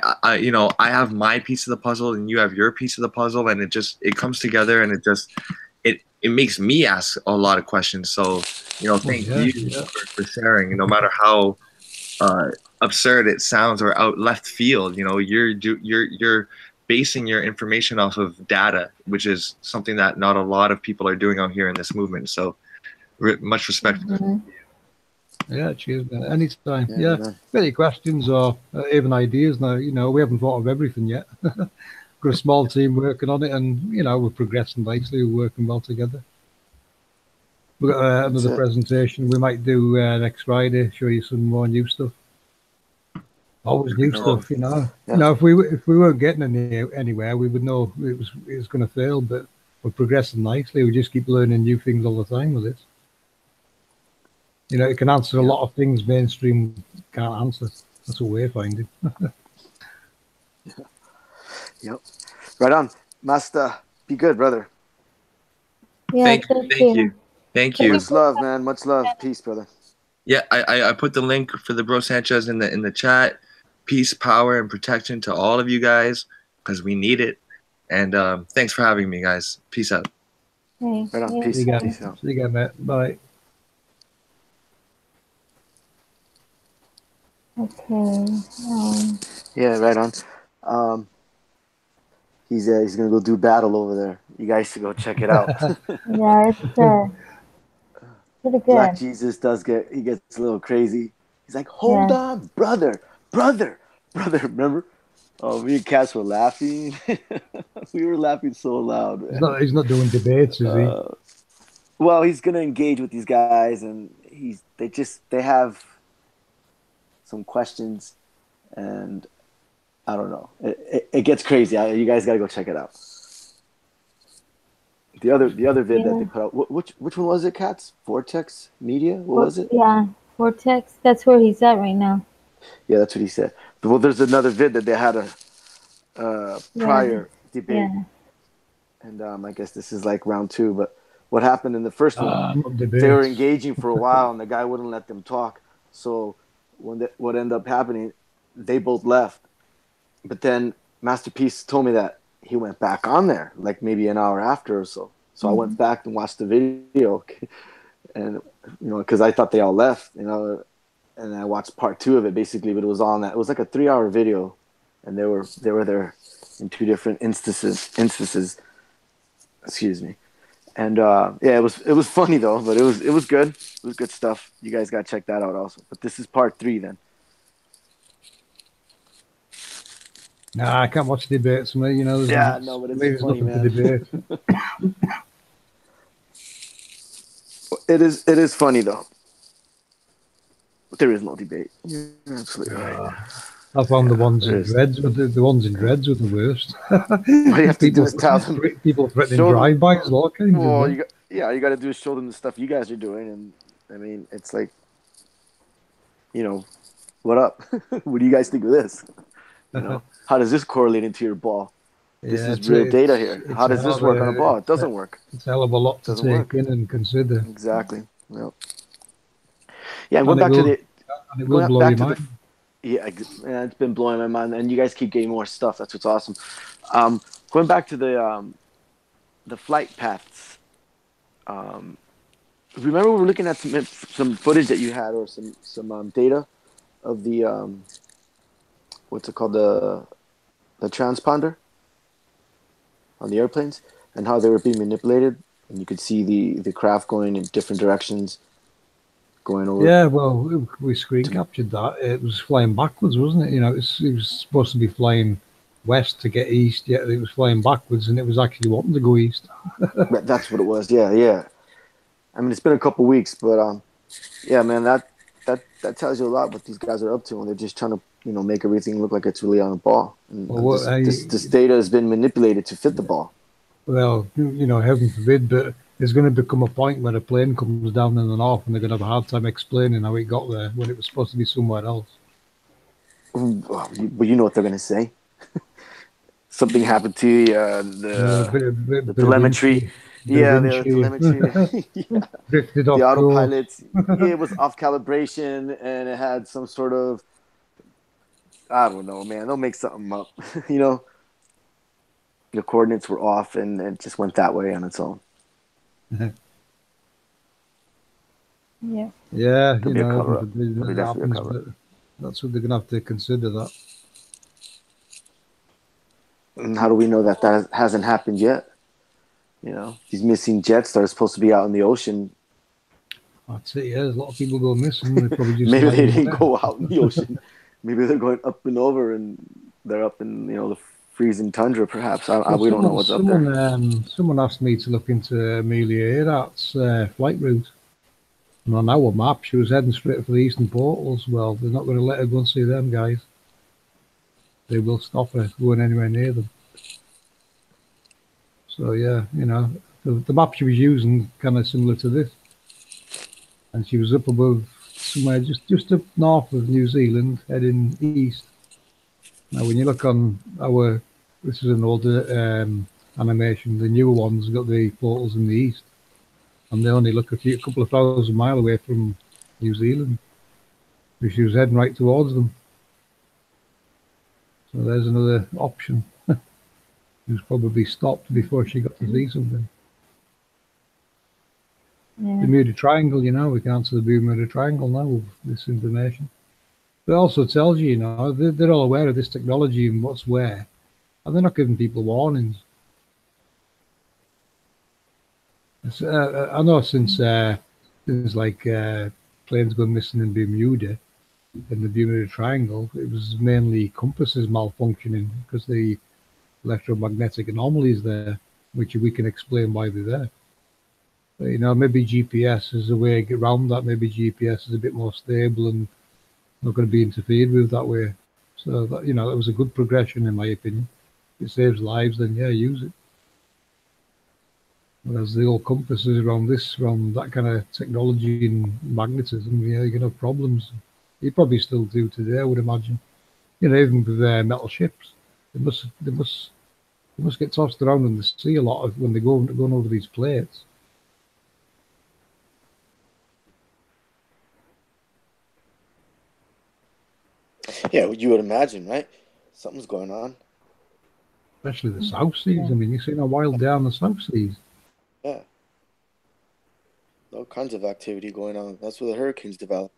have my piece of the puzzle and you have your piece of the puzzle, and it comes together, and it makes me ask a lot of questions. So, thank you for sharing. No matter how absurd it sounds or out left field, you're basing your information off of data, which is something that not a lot of people are doing out here in this movement. So, much respect. Yeah, cheers, man. Anytime. Yeah, Yeah. Any questions or even ideas? Now, we haven't thought of everything yet. Got a small team working on it, and we're progressing nicely. We're working well together. We've got another presentation we might do next Friday. Show you some more new stuff. Always new stuff, Yeah. If we weren't getting anywhere, we would know it was going to fail. But we're progressing nicely. We just keep learning new things all the time with this. It can answer a lot of things mainstream can't answer. That's what we're finding. Yep. Right on. Masta, be good, brother. Yeah, Thank you. Much love, man. Much love. Peace, brother. Yeah, I put the link for the Bro Sanchez in the chat. Peace, power, and protection to all of you guys, because we need it. And thanks for having me, guys. Peace out. Hey, Right on. Peace. Peace out. See you again, mate. Bye. Okay. Yeah, right on. He's gonna go do battle over there. You guys should go check it out. Yeah, it's pretty good. Black Jesus he gets a little crazy. He's like, hold on, brother. Remember? Oh, me and Cass were laughing. We were laughing so loud, man. He's not doing debates, is he? Well, he's gonna engage with these guys, and they have some questions, and I don't know. It gets crazy. You guys gotta go check it out. The other vid that they put out. Which one was it, Katz? Vortex Media? What was it? Yeah, Vortex. That's where he's at right now. Yeah, that's what he said. Well, there's another vid that they had a prior debate, and I guess this is like round 2. But what happened in the first one? They were engaging for a while, and the guy wouldn't let them talk. So what ended up happening? They both left. But then Masta Peace told me that he went back on there, like maybe an hour after or so. So I went back and watched the video, and because I thought they all left, and I watched part 2 of it basically. But it was on that. It was like a 3-hour video, and they were there in 2 different instances. Excuse me. And yeah, it was funny though, but it was good. It was good stuff. You guys got to check that out also. But this is part 3 then. Nah, I can't watch debates, mate. You know, Yeah, no, but it's funny, nothing man. to debate. It is funny though. But there is no debate. You're absolutely right. I found the ones there in is. dreads, the ones in dreads were the worst. What you have to do is tell them. People threatening Show them- drive-bys, all kinds Well, of you got to do is show them the stuff you guys are doing, and I mean, it's like, you know, what up? What do you guys think of this? You know, how does this correlate into your ball? This is real data here. How does this work on a ball? It doesn't work. It's a hell of a lot to take in and consider. Exactly. Yep. Yeah, and going back to the. And it will blow your mind. Yeah, it's been blowing my mind, and you guys keep getting more stuff. That's what's awesome. Going back to the flight paths. Remember we were looking at some footage that you had, or some data of the what's it called, the transponder on the airplanes, and how they were being manipulated, and you could see the craft going in different directions. Going over. Yeah, well, we screen captured that. It was flying backwards, wasn't it? You know, it was supposed to be flying west to get east, yet it was flying backwards, and it was actually wanting to go east. That's what it was. Yeah. I mean, it's been a couple weeks, but yeah, man, that tells you a lot what these guys are up to, and they're just trying to make everything look like it's really on the ball. And this data has been manipulated to fit the ball. Well, heaven forbid, but there's going to become a point where a plane comes down in the north and they're going to have a hard time explaining how it got there when it was supposed to be somewhere else. Well, you know what they're going to say. Something happened to the telemetry. Yeah, the telemetry. Drifted off the autopilots. It was off calibration, and it had some sort of, I don't know, man. They'll make something up. The coordinates were off, and it just went that way on its own. Yeah. Yeah, Could be a cover-up. That's what they're going to have to consider, that. And how do we know that hasn't happened yet? These missing jets that are supposed to be out in the ocean. That's it, yeah. There's a lot of people go missing. They probably just Maybe they didn't go out in the ocean. Maybe they're going up and over, and they're up in the freezing tundra, perhaps. We don't know what's up there. Someone asked me to look into Amelia Earhart's flight route. And on our map, she was heading straight for the eastern portals. Well, they're not going to let her go and see them, guys. They will stop her going anywhere near them. So, yeah, the map she was using kind of similar to this. And she was up above somewhere just up north of New Zealand, heading east. Now, when you look on this is an older animation, the newer ones got the portals in the east. And they only look a couple of thousand miles away from New Zealand. So she was heading right towards them. So there's another option. She was probably stopped before she got to see something. Yeah. The Bermuda Triangle, we can answer the Bermuda Triangle now with this information. But it also tells you, they're all aware of this technology and what's where. And they're not giving people warnings. I know since like planes going missing in Bermuda, in the Bermuda Triangle, it was mainly compasses malfunctioning because the electromagnetic anomalies there, which we can explain why they're there. But, maybe GPS is a way to get around that. Maybe GPS is a bit more stable and not going to be interfered with that way. So that that was a good progression in my opinion. If it saves lives, then yeah, use it. Whereas the old compasses around that kind of technology and magnetism, yeah, you're gonna have problems. You probably still do today, I would imagine. Even with metal ships, they must get tossed around in the sea a lot when they're going over these plates. Yeah, you would imagine, right? Something's going on. Especially the South Seas. I mean, you've seen how wild they are in the South Seas. Yeah. All kinds of activity going on. That's where the hurricanes develop.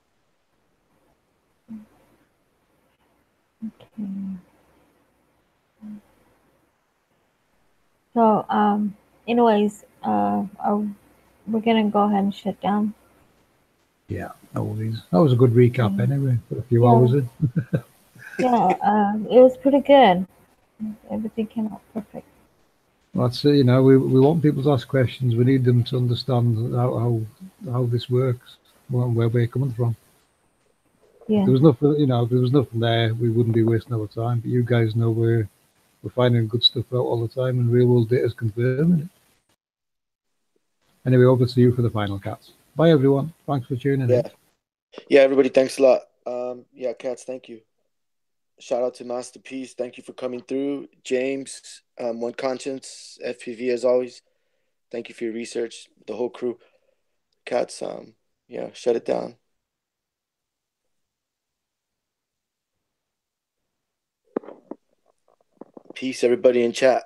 Okay. So, Anyways, we're gonna go ahead and shut down. Yeah, no worries. That was a good recap anyway. Put a few hours in. Yeah, it was pretty good. Everything came out perfect. That's it. You know, we want people to ask questions. We need them to understand how this works, where we're coming from. Yeah. If there was nothing, you know, if there was nothing there, we wouldn't be wasting our time. But you guys know we're finding good stuff out all the time, and real world data is confirming it. Anyway, over to you for the final, Cats. Bye, everyone. Thanks for tuning in. Yeah, everybody, thanks a lot. Yeah, Cats, thank you. Shout out to Masta Peace. Thank you for coming through. James, One Conscience, FPV as always. Thank you for your research. The whole crew. Cats, yeah, shut it down. Peace, everybody in chat.